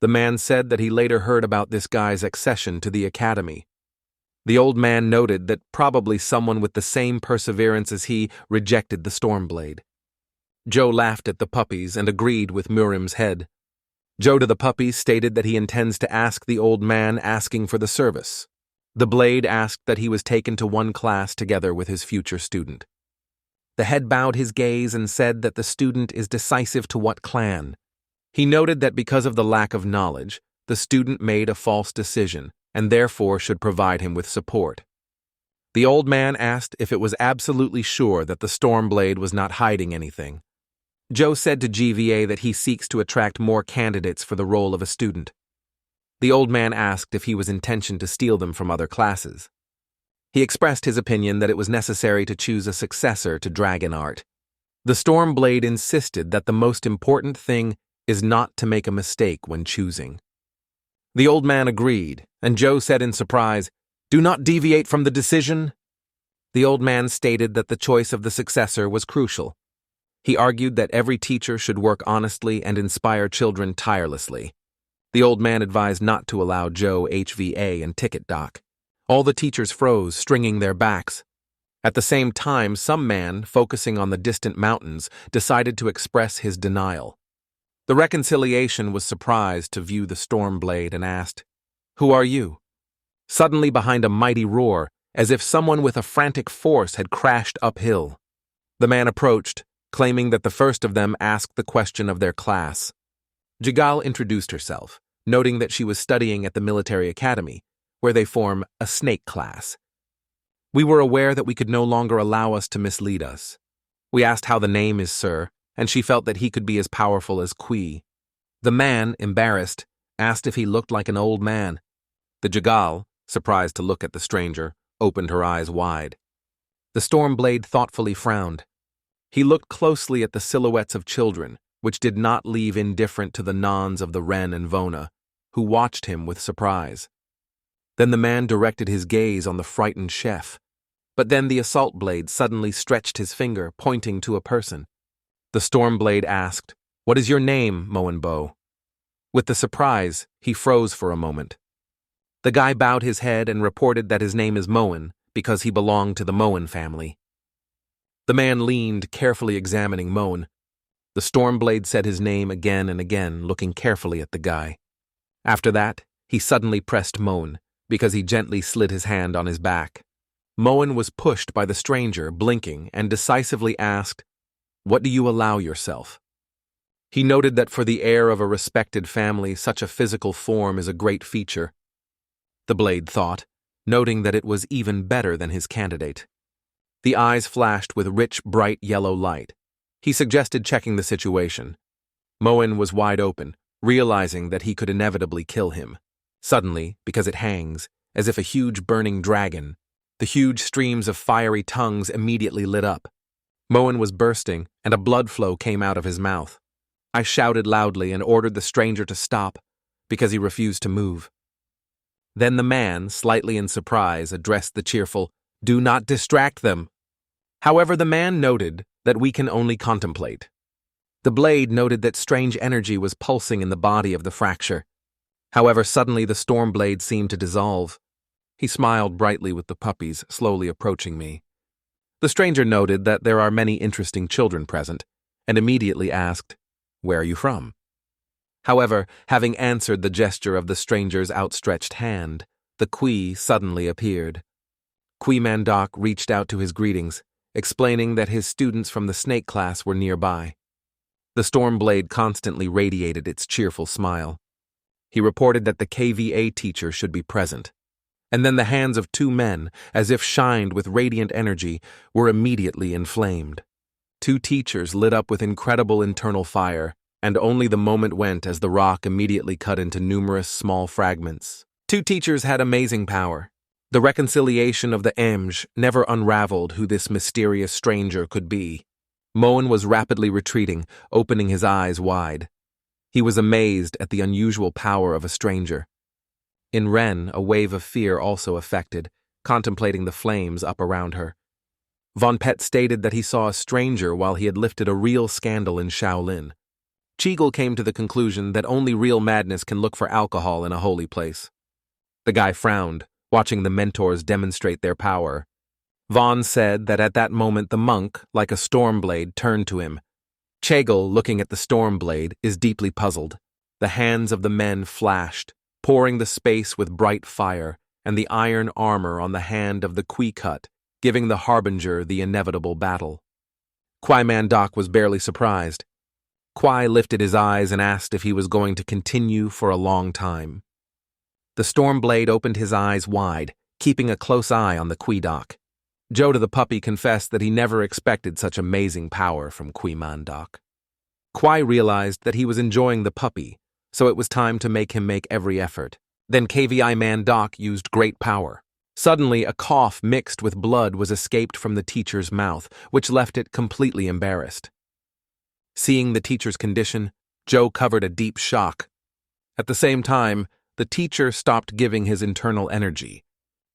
The man said that he later heard about this guy's accession to the academy. The old man noted that probably someone with the same perseverance as he rejected the Stormblade. Joe laughed at the puppies and agreed with Muram's head. Joe to the puppies stated that he intends to ask the old man asking for the service. The blade asked that he was taken to one class together with his future student. The head bowed his gaze and said that the student is decisive to what clan. He noted that because of the lack of knowledge, the student made a false decision and therefore should provide him with support. The old man asked if it was absolutely sure that the Stormblade was not hiding anything. Joe said to GVA that he seeks to attract more candidates for the role of a student. The old man asked if he was intentioned to steal them from other classes. He expressed his opinion that it was necessary to choose a successor to Dragon Art. The Stormblade insisted that the most important thing is not to make a mistake when choosing. The old man agreed, and Joe said in surprise, "Do not deviate from the decision." The old man stated that the choice of the successor was crucial. He argued that every teacher should work honestly and inspire children tirelessly. The old man advised not to allow Joe HVA and ticket dock. All the teachers froze, stringing their backs. At the same time, some man, focusing on the distant mountains, decided to express his denial. The reconciliation was surprised to view the Stormblade and asked, "Who are you?" Suddenly, behind a mighty roar, as if someone with a frantic force had crashed uphill. The man approached, claiming that the first of them asked the question of their class. Jigal introduced herself, noting that she was studying at the military academy, where they form a snake class. We were aware that we could no longer allow us to mislead us. We asked how the name is, sir, and she felt that he could be as powerful as Kui. The man, embarrassed, asked if he looked like an old man. The Jigal, surprised to look at the stranger, opened her eyes wide. The Stormblade thoughtfully frowned. He looked closely at the silhouettes of children, which did not leave indifferent to the nons of the Ren and Vona, who watched him with surprise. Then the man directed his gaze on the frightened chef. But then the assault blade suddenly stretched his finger, pointing to a person. The Stormblade asked, "What is your name, Moenbo?" With the surprise, he froze for a moment. The guy bowed his head and reported that his name is Moen because he belonged to the Moen family. The man leaned, carefully examining Moen. The Stormblade said his name again and again, looking carefully at the guy. After that, he suddenly pressed Moen, because he gently slid his hand on his back. Moen was pushed by the stranger, blinking, and decisively asked, "What do you allow yourself?" He noted that for the heir of a respected family, such a physical form is a great feature. The blade thought, noting that it was even better than his candidate. The eyes flashed with rich, bright yellow light. He suggested checking the situation. Moen was wide open, realizing that he could inevitably kill him. Suddenly, because it hangs, as if a huge burning dragon, the huge streams of fiery tongues immediately lit up. Moen was bursting, and a blood flow came out of his mouth. I shouted loudly and ordered the stranger to stop, because he refused to move. Then the man, slightly in surprise, addressed the cheerful, "Do not distract them." However, the man noted that we can only contemplate. The blade noted that strange energy was pulsing in the body of the fracture. However, suddenly the Stormblade seemed to dissolve. He smiled brightly with the puppies, slowly approaching me. The stranger noted that there are many interesting children present, and immediately asked, "Where are you from?" However, having answered the gesture of the stranger's outstretched hand, the Kui suddenly appeared. Kui Mandok reached out to his greetings, explaining that his students from the snake class were nearby. The Stormblade constantly radiated its cheerful smile. He reported that the KVA teacher should be present. And then the hands of two men, as if shined with radiant energy, were immediately inflamed. Two teachers lit up with incredible internal fire, and only the moment went as the rock immediately cut into numerous small fragments. Two teachers had amazing power. The reconciliation of the Emj never unraveled who this mysterious stranger could be. Moen was rapidly retreating, opening his eyes wide. He was amazed at the unusual power of a stranger. In Ren, a wave of fear also affected, contemplating the flames up around her. Von Pet stated that he saw a stranger while he had lifted a real scandal in Shaolin. Cheagle came to the conclusion that only real madness can look for alcohol in a holy place. The guy frowned, watching the mentors demonstrate their power. Von said that at that moment the monk, like a stormblade, turned to him. Cheagle, looking at the stormblade, is deeply puzzled. The hands of the men flashed, pouring the space with bright fire, and the iron armor on the hand of the Kui cut, giving the harbinger the inevitable battle. Kwai Mandak was barely surprised. Kwai lifted his eyes and asked if he was going to continue for a long time. The Stormblade opened his eyes wide, keeping a close eye on the Kui Doc. Joe the puppy confessed that he never expected such amazing power from Kwai Mandak. Kwai realized that he was enjoying the puppy, so it was time to make him make every effort. Then KVI Mandak used great power. Suddenly, a cough mixed with blood was escaped from the teacher's mouth, which left it completely embarrassed. Seeing the teacher's condition, Joe covered a deep shock. At the same time, the teacher stopped giving his internal energy,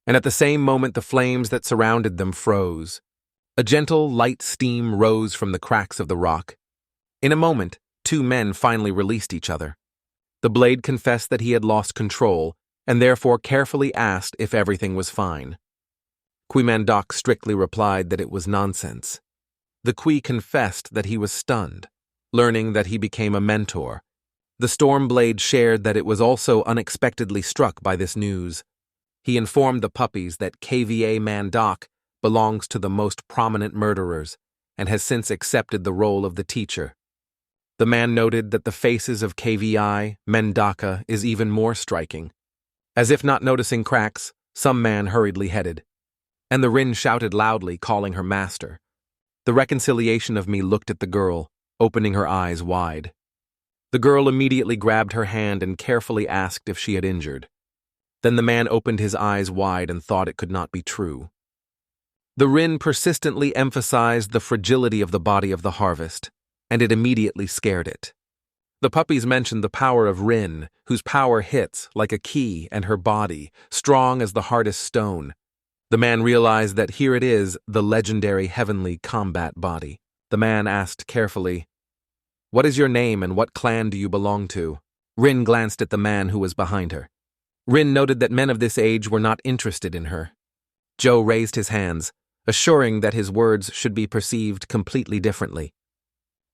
and at the same moment the flames that surrounded them froze. A gentle, light steam rose from the cracks of the rock. In a moment, two men finally released each other. The blade confessed that he had lost control, and therefore carefully asked if everything was fine. Kwai Mandak strictly replied that it was nonsense. The Kui confessed that he was stunned, learning that he became a mentor. The Stormblade shared that it was also unexpectedly struck by this news. He informed the puppies that KVA Mandak belongs to the most prominent murderers and has since accepted the role of the teacher. The man noted that the faces of KVI Mendaka is even more striking. As if not noticing cracks, some man hurriedly headed, and the Rin shouted loudly, calling her master. The reconciliation of me looked at the girl, opening her eyes wide. The girl immediately grabbed her hand and carefully asked if she had injured. Then the man opened his eyes wide and thought it could not be true. The Rin persistently emphasized the fragility of the body of the harvest, and it immediately scared it. The puppies mentioned the power of Rin, whose power hits like a key, and her body, strong as the hardest stone. The man realized that here it is, the legendary heavenly combat body. The man asked carefully, "What is your name and what clan do you belong to?" Rin glanced at the man who was behind her. Rin noted that men of this age were not interested in her. Joe raised his hands, assuring that his words should be perceived completely differently.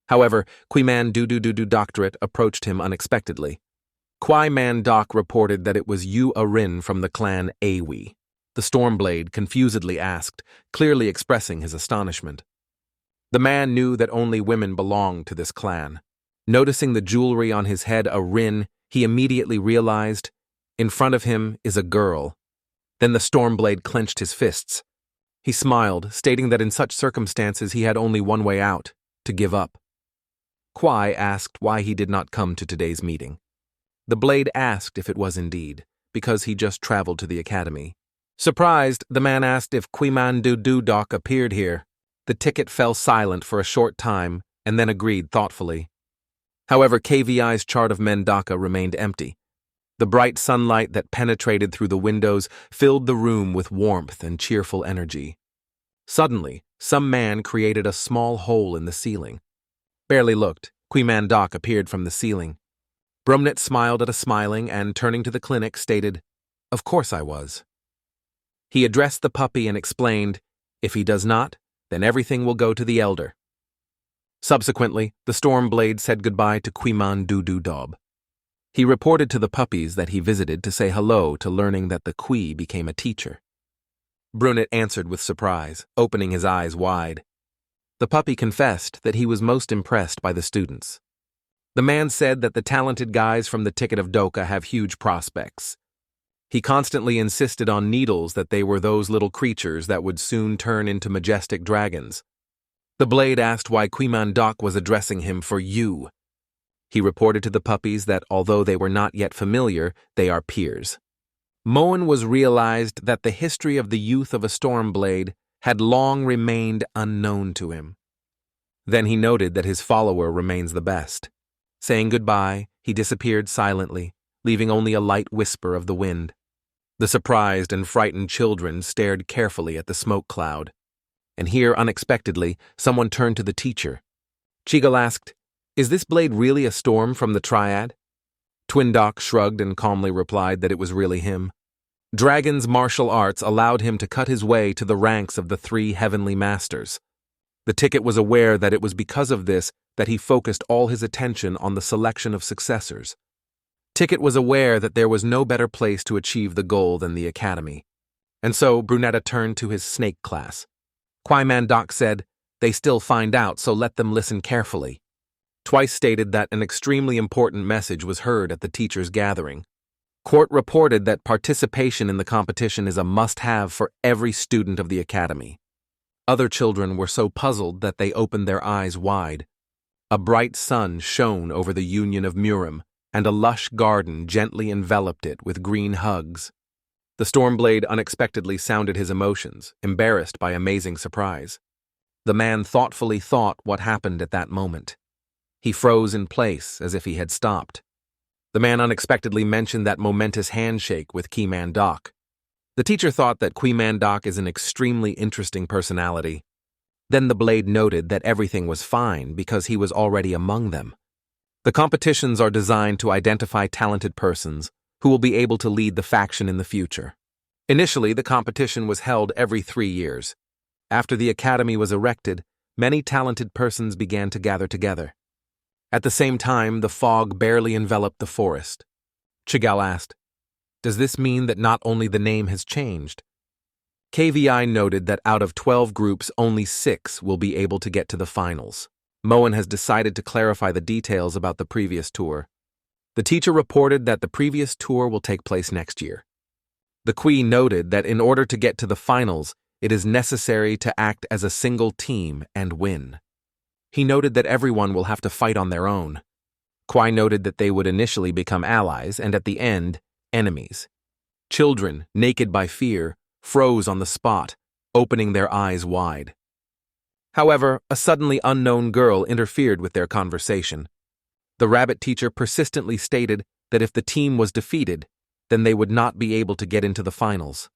However, Kwai Mandu Doctorate approached him unexpectedly. Kwai Mandak reported that it was Yu Rin from the clan Awi. The Stormblade confusedly asked, clearly expressing his astonishment. The man knew that only women belonged to this clan. Noticing the jewelry on his head a Rin, he immediately realized, in front of him is a girl. Then the Stormblade clenched his fists. He smiled, stating that in such circumstances he had only one way out, to give up. Kwai asked why he did not come to today's meeting. The Blade asked if it was indeed, because he just traveled to the academy. Surprised, the man asked if Kwai Mandu Doc appeared here. The ticket fell silent for a short time, and then agreed thoughtfully. However, KVI's chart of Mendaka remained empty. The bright sunlight that penetrated through the windows filled the room with warmth and cheerful energy. Suddenly, some man created a small hole in the ceiling. Barely looked, Kwai Mandak appeared from the ceiling. Brumnet smiled at a smiling and, turning to the clinic, stated, "Of course I was." He addressed the puppy and explained, "If he does not, then everything will go to the elder." Subsequently, the Stormblade said goodbye to Kwai Mandu Dob. He reported to the puppies that he visited to say hello to learning that the Kui became a teacher. Brunet answered with surprise, opening his eyes wide. The puppy confessed that he was most impressed by the students. The man said that the talented guys from the Ticket of Doka have huge prospects. He constantly insisted on needles that they were those little creatures that would soon turn into majestic dragons. The blade asked why Manhwa was addressing him for you. He reported to the puppies that although they were not yet familiar, they are peers. Moen was realized that the history of the youth of a Stormblade had long remained unknown to him. Then he noted that his follower remains the best. Saying goodbye, he disappeared silently, leaving only a light whisper of the wind. The surprised and frightened children stared carefully at the smoke cloud. And here, unexpectedly, someone turned to the teacher. Chigal asked, "Is this blade really a storm from the Triad?" Twindock shrugged and calmly replied that it was really him. Dragon's martial arts allowed him to cut his way to the ranks of the 3 heavenly masters. The ticket was aware that it was because of this that he focused all his attention on the selection of successors. Ticket was aware that there was no better place to achieve the goal than the academy. And so Brunetta turned to his snake class. Manhwa said, "They still find out, so let them listen carefully." Twice stated that an extremely important message was heard at the teachers' gathering. Court reported that participation in the competition is a must-have for every student of the academy. Other children were so puzzled that they opened their eyes wide. A bright sun shone over the Union of Murim, and a lush garden gently enveloped it with green hugs. The Stormblade unexpectedly sounded his emotions, embarrassed by amazing surprise. The man thoughtfully thought what happened at that moment. He froze in place as if he had stopped. The man unexpectedly mentioned that momentous handshake with Manhwa. The teacher thought that Manhwa is an extremely interesting personality. Then the blade noted that everything was fine because he was already among them. The competitions are designed to identify talented persons who will be able to lead the faction in the future. Initially, the competition was held every 3 years. After the academy was erected, many talented persons began to gather together. At the same time, the fog barely enveloped the forest. Chigal asked, "Does this mean that not only the name has changed?" KVI noted that out of 12 groups, only 6 will be able to get to the finals. Moen has decided to clarify the details about the previous tour. The teacher reported that the previous tour will take place next year. The Queen noted that in order to get to the finals, it is necessary to act as a single team and win. He noted that everyone will have to fight on their own. Kwai noted that they would initially become allies and at the end, enemies. Children, naked by fear, froze on the spot, opening their eyes wide. However, a suddenly unknown girl interfered with their conversation. The rabbit teacher persistently stated that if the team was defeated, then they would not be able to get into the finals.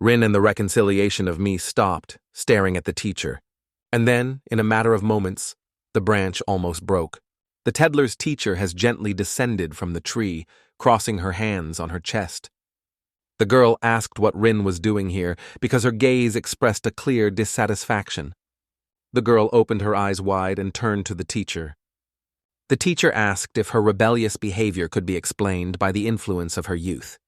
Rin and the reconciliation of me stopped, staring at the teacher. And then, in a matter of moments, the branch almost broke. The Teddler's teacher has gently descended from the tree, crossing her hands on her chest. The girl asked what Rin was doing here because her gaze expressed a clear dissatisfaction. The girl opened her eyes wide and turned to the teacher. The teacher asked if her rebellious behavior could be explained by the influence of her youth.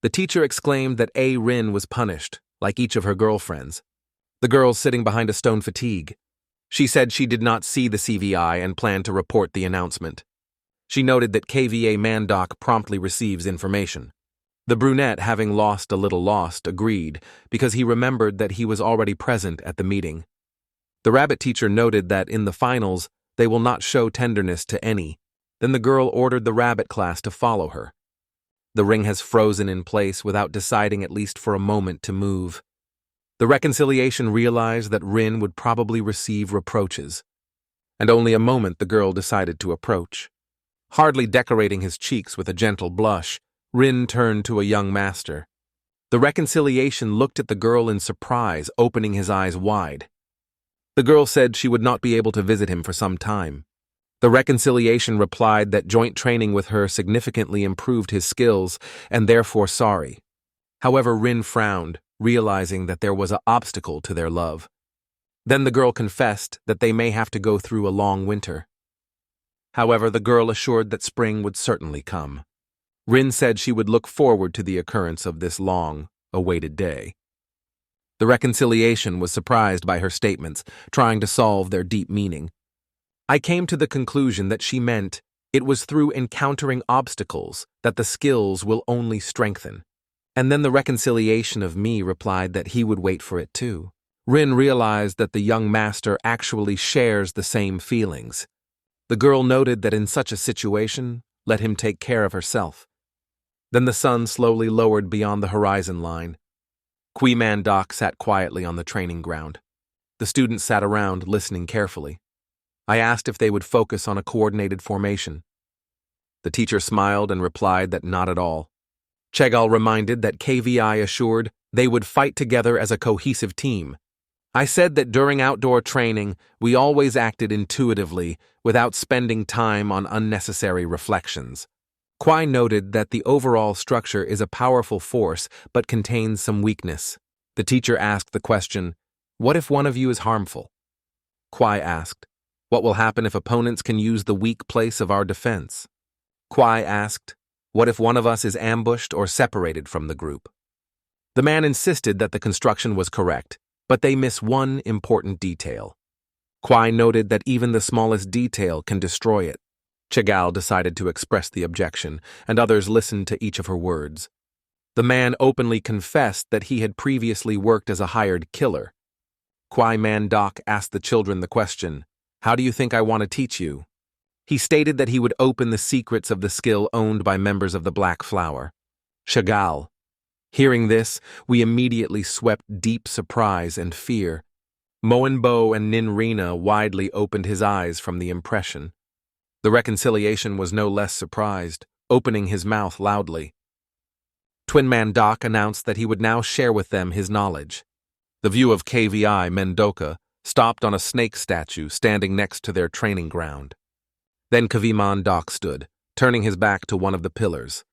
The teacher exclaimed that Rin was punished, like each of her girlfriends. The girl sitting behind a stone fatigue. She said she did not see the CVI and planned to report the announcement. She noted that KVA Manhwa promptly receives information. The brunette, having lost a little lost, agreed because he remembered that he was already present at the meeting. The rabbit teacher noted that in the finals, they will not show tenderness to any. Then the girl ordered the rabbit class to follow her. The ring has frozen in place without deciding at least for a moment to move. The reconciliation realized that Rin would probably receive reproaches. And only a moment the girl decided to approach. Hardly decorating his cheeks with a gentle blush, Rin turned to a young master. The reconciliation looked at the girl in surprise, opening his eyes wide. The girl said she would not be able to visit him for some time. The reconciliation replied that joint training with her significantly improved his skills and therefore sorry. However, Rin frowned, realizing that there was an obstacle to their love. Then the girl confessed that they may have to go through a long winter. However, the girl assured that spring would certainly come. Rin said she would look forward to the occurrence of this long-awaited day. The reconciliation was surprised by her statements, trying to solve their deep meaning. I came to the conclusion that she meant it was through encountering obstacles that the skills will only strengthen. And then the reconciliation of me replied that he would wait for it too. Rin realized that the young master actually shares the same feelings. The girl noted that in such a situation, let him take care of herself. Then the sun slowly lowered beyond the horizon line. Mandoc sat quietly on the training ground. The students sat around, listening carefully. I asked if they would focus on a coordinated formation. The teacher smiled and replied that not at all. Chegal reminded that KVI assured they would fight together as a cohesive team. I said that during outdoor training, we always acted intuitively, without spending time on unnecessary reflections. Kwai noted that the overall structure is a powerful force but contains some weakness. The teacher asked the question, "What if one of you is harmful?" Kwai asked, "What will happen if opponents can use the weak place of our defense?" Kwai asked, "What if one of us is ambushed or separated from the group?" The man insisted that the construction was correct, but they miss one important detail. Kwai noted that even the smallest detail can destroy it. Chegal decided to express the objection, and others listened to each of her words. The man openly confessed that he had previously worked as a hired killer. Kwai Mandoc asked the children the question, "How do you think I want to teach you?" He stated that he would open the secrets of the skill owned by members of the Black Flower. Chegal. Hearing this, we immediately swept deep surprise and fear. Moenbo and Ninrina widely opened his eyes from the impression. The reconciliation was no less surprised, opening his mouth loudly. Twin Mandoc announced that he would now share with them his knowledge. The view of KVI Mendoka stopped on a snake statue standing next to their training ground. Then Mandoc stood, turning his back to one of the pillars,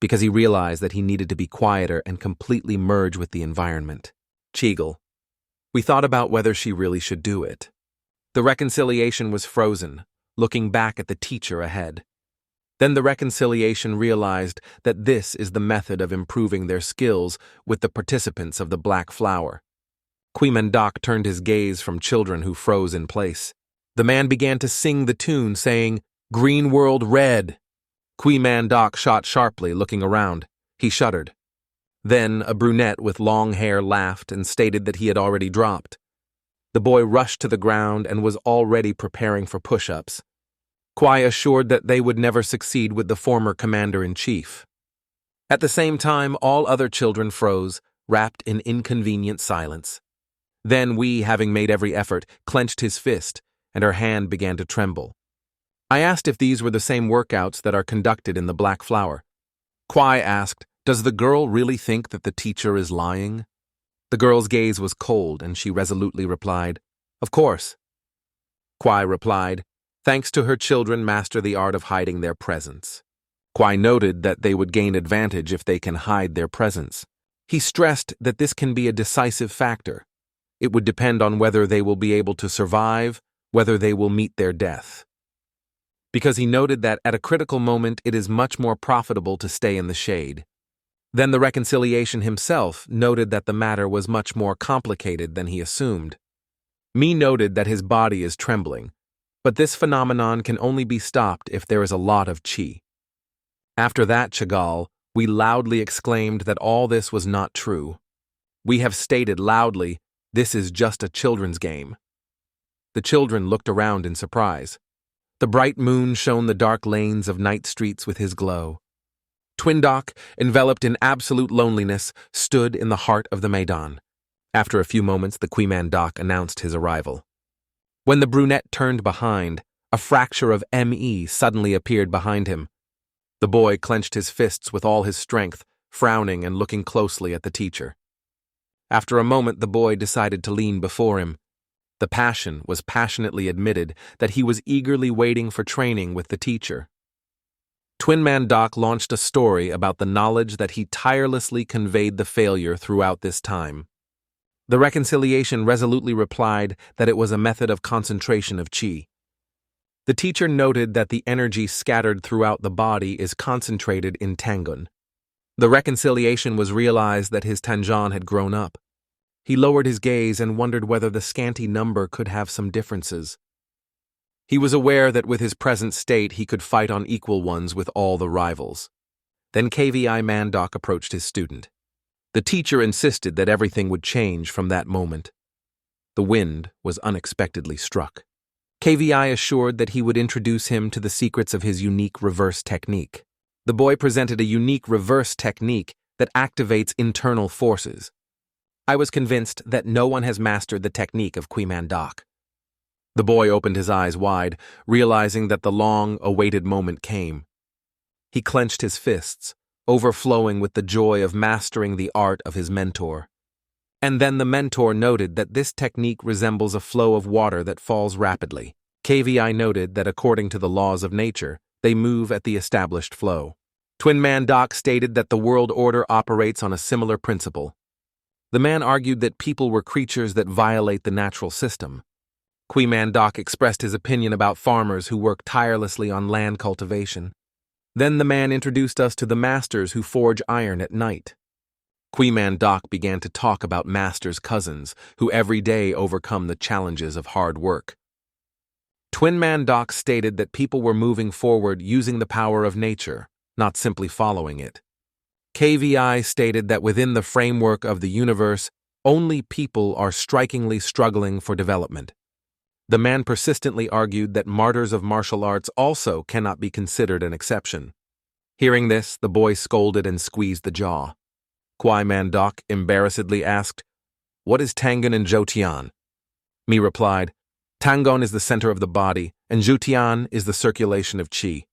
because he realized that he needed to be quieter and completely merge with the environment. Chegal. We thought about whether she really should do it. The reconciliation was frozen, looking back at the teacher ahead. Then the reconciliation realized that this is the method of improving their skills with the participants of the Black Flower. Mandoc turned his gaze from children who froze in place. The man began to sing the tune, saying, "Green World Red." Mandoc shot sharply, looking around. He shuddered. Then a brunette with long hair laughed and stated that he had already dropped. The boy rushed to the ground and was already preparing for push-ups. Kwai assured that they would never succeed with the former commander-in-chief. At the same time, all other children froze, wrapped in inconvenient silence. Then Wee, having made every effort, clenched his fist, and her hand began to tremble. I asked if these were the same workouts that are conducted in the Black Flower. Kwai asked, "Does the girl really think that the teacher is lying?" The girl's gaze was cold, and she resolutely replied, "Of course." Kwai replied, "Thanks to her, children master the art of hiding their presence." Kwai noted that they would gain advantage if they can hide their presence. He stressed that this can be a decisive factor. It would depend on whether they will be able to survive, whether they will meet their death. Because he noted that at a critical moment it is much more profitable to stay in the shade. Then the reconciliation himself noted that the matter was much more complicated than he assumed. Me noted that his body is trembling, but this phenomenon can only be stopped if there is a lot of chi. After that, Chegal, we loudly exclaimed that all this was not true. We have stated loudly, this is just a children's game. The children looked around in surprise. The bright moon shone the dark lanes of night streets with his glow. Twindoc, enveloped in absolute loneliness, stood in the heart of the Maidan. After a few moments, the Mandoc announced his arrival. When the brunette turned behind, a fracture of ME suddenly appeared behind him. The boy clenched his fists with all his strength, frowning and looking closely at the teacher. After a moment, the boy decided to lean before him. The passion was passionately admitted that he was eagerly waiting for training with the teacher. Twin Mandoc launched a story about the knowledge that he tirelessly conveyed the failure throughout this time. The reconciliation resolutely replied that it was a method of concentration of chi. The teacher noted that the energy scattered throughout the body is concentrated in Tangun. The reconciliation was realized that his Tanjan had grown up. He lowered his gaze and wondered whether the scanty number could have some differences. He was aware that with his present state he could fight on equal ones with all the rivals. Then KVI Mandoc approached his student. The teacher insisted that everything would change from that moment. The wind was unexpectedly struck. KVI assured that he would introduce him to the secrets of his unique reverse technique. The boy presented a unique reverse technique that activates internal forces. I was convinced that no one has mastered the technique of Manhwa. The boy opened his eyes wide, realizing that the long-awaited moment came. He clenched his fists, overflowing with the joy of mastering the art of his mentor. And then the mentor noted that this technique resembles a flow of water that falls rapidly. KVI noted that according to the laws of nature, they move at the established flow. Twin Man Doc stated that the world order operates on a similar principle. The man argued that people were creatures that violate the natural system. Man Doc expressed his opinion about farmers who work tirelessly on land cultivation. Then the man introduced us to the masters who forge iron at night. Man Doc began to talk about masters' cousins who every day overcome the challenges of hard work. Twin Man Doc stated that people were moving forward using the power of nature, not simply following it. KVI stated that within the framework of the universe, only people are strikingly struggling for development. The man persistently argued that martyrs of martial arts also cannot be considered an exception. Hearing this, the boy scolded and squeezed the jaw. Man Doc embarrassedly asked, "What is Tangon and Jotian?" Me replied, "Tangon is the center of the body, and Jotian is the circulation of qi."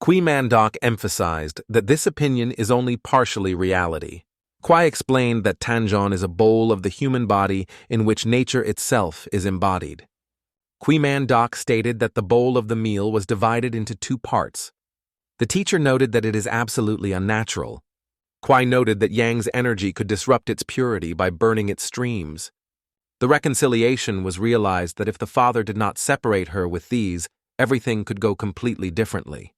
Man Doc emphasized that this opinion is only partially reality. Kwai explained that Tangon is a bowl of the human body in which nature itself is embodied. Man Doc stated that the bowl of the meal was divided into two parts. The teacher noted that it is absolutely unnatural. Kwai noted that Yang's energy could disrupt its purity by burning its streams. The reconciliation was realized that if the father did not separate her with these, everything could go completely differently.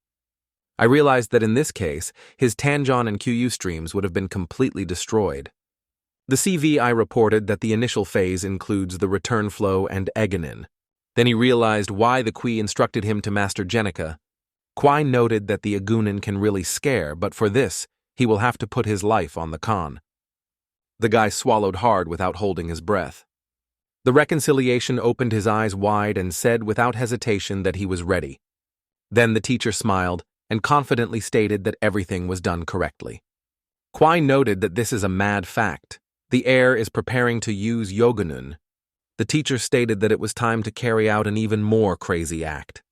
I realized that in this case, his Tangon and Qu streams would have been completely destroyed. The CVI reported that the initial phase includes the return flow and Egonin. Then he realized why the Kui instructed him to master Jenica. Kwai noted that the Agunin can really scare, but for this, he will have to put his life on the con. The guy swallowed hard without holding his breath. The reconciliation opened his eyes wide and said without hesitation that he was ready. Then the teacher smiled and confidently stated that everything was done correctly. Kwai noted that this is a mad fact. The heir is preparing to use Yoganun. The teacher stated that it was time to carry out an even more crazy act.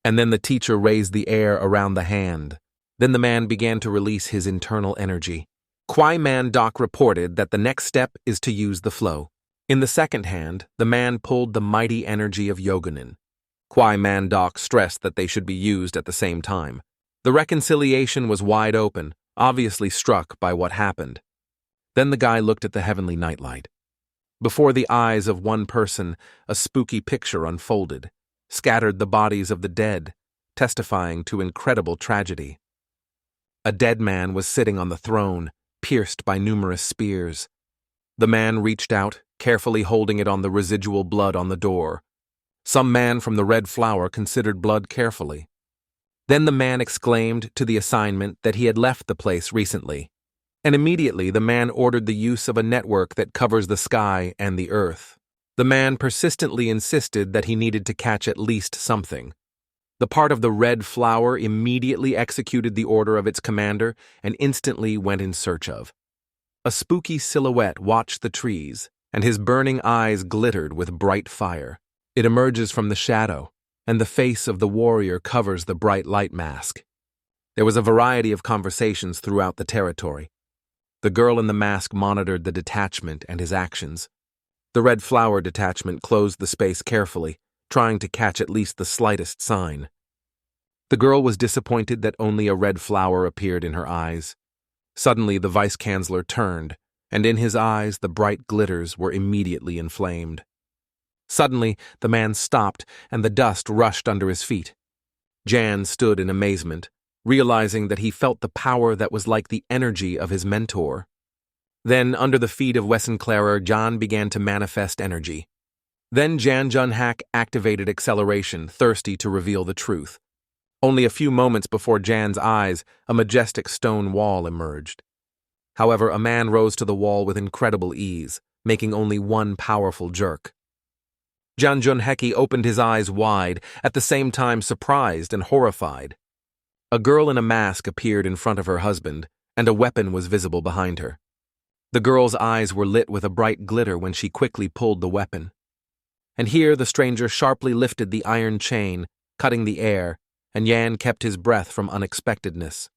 And then the teacher raised the heir around the hand. Then the man began to release his internal energy. Man Doc reported that the next step is to use the flow. In the second hand, the man pulled the mighty energy of Yoganun. Man Doc stressed that they should be used at the same time. The reconciliation was wide open, obviously struck by what happened. Then the guy looked at the heavenly nightlight. Before the eyes of one person, a spooky picture unfolded, scattered the bodies of the dead, testifying to incredible tragedy. A dead man was sitting on the throne, pierced by numerous spears. The man reached out, carefully holding it on the residual blood on the door. Some man from the Red Flower considered blood carefully. Then the man exclaimed to the assignment that he had left the place recently, and immediately the man ordered the use of a network that covers the sky and the earth. The man persistently insisted that he needed to catch at least something. The part of the Red Flower immediately executed the order of its commander and instantly went in search of. A spooky silhouette watched the trees, and his burning eyes glittered with bright fire. It emerges from the shadow, and the face of the warrior covers the bright light mask. There was a variety of conversations throughout the territory. The girl in the mask monitored the detachment and his actions. The Red Flower detachment closed the space carefully, trying to catch at least the slightest sign. The girl was disappointed that only a red flower appeared in her eyes. Suddenly the vice-chancellor turned, and in his eyes the bright glitters were immediately inflamed. Suddenly, the man stopped, and the dust rushed under his feet. Jan stood in amazement, realizing that he felt the power that was like the energy of his mentor. Then, under the feet of Wessenclarer, Jan began to manifest energy. Then Jan Junhak activated acceleration, thirsty to reveal the truth. Only a few moments before Jan's eyes, a majestic stone wall emerged. However, a man rose to the wall with incredible ease, making only one powerful jerk. Jan Junheki opened his eyes wide, at the same time surprised and horrified. A girl in a mask appeared in front of her husband, and a weapon was visible behind her. The girl's eyes were lit with a bright glitter when she quickly pulled the weapon. And here the stranger sharply lifted the iron chain, cutting the air, and Yan kept his breath from unexpectedness.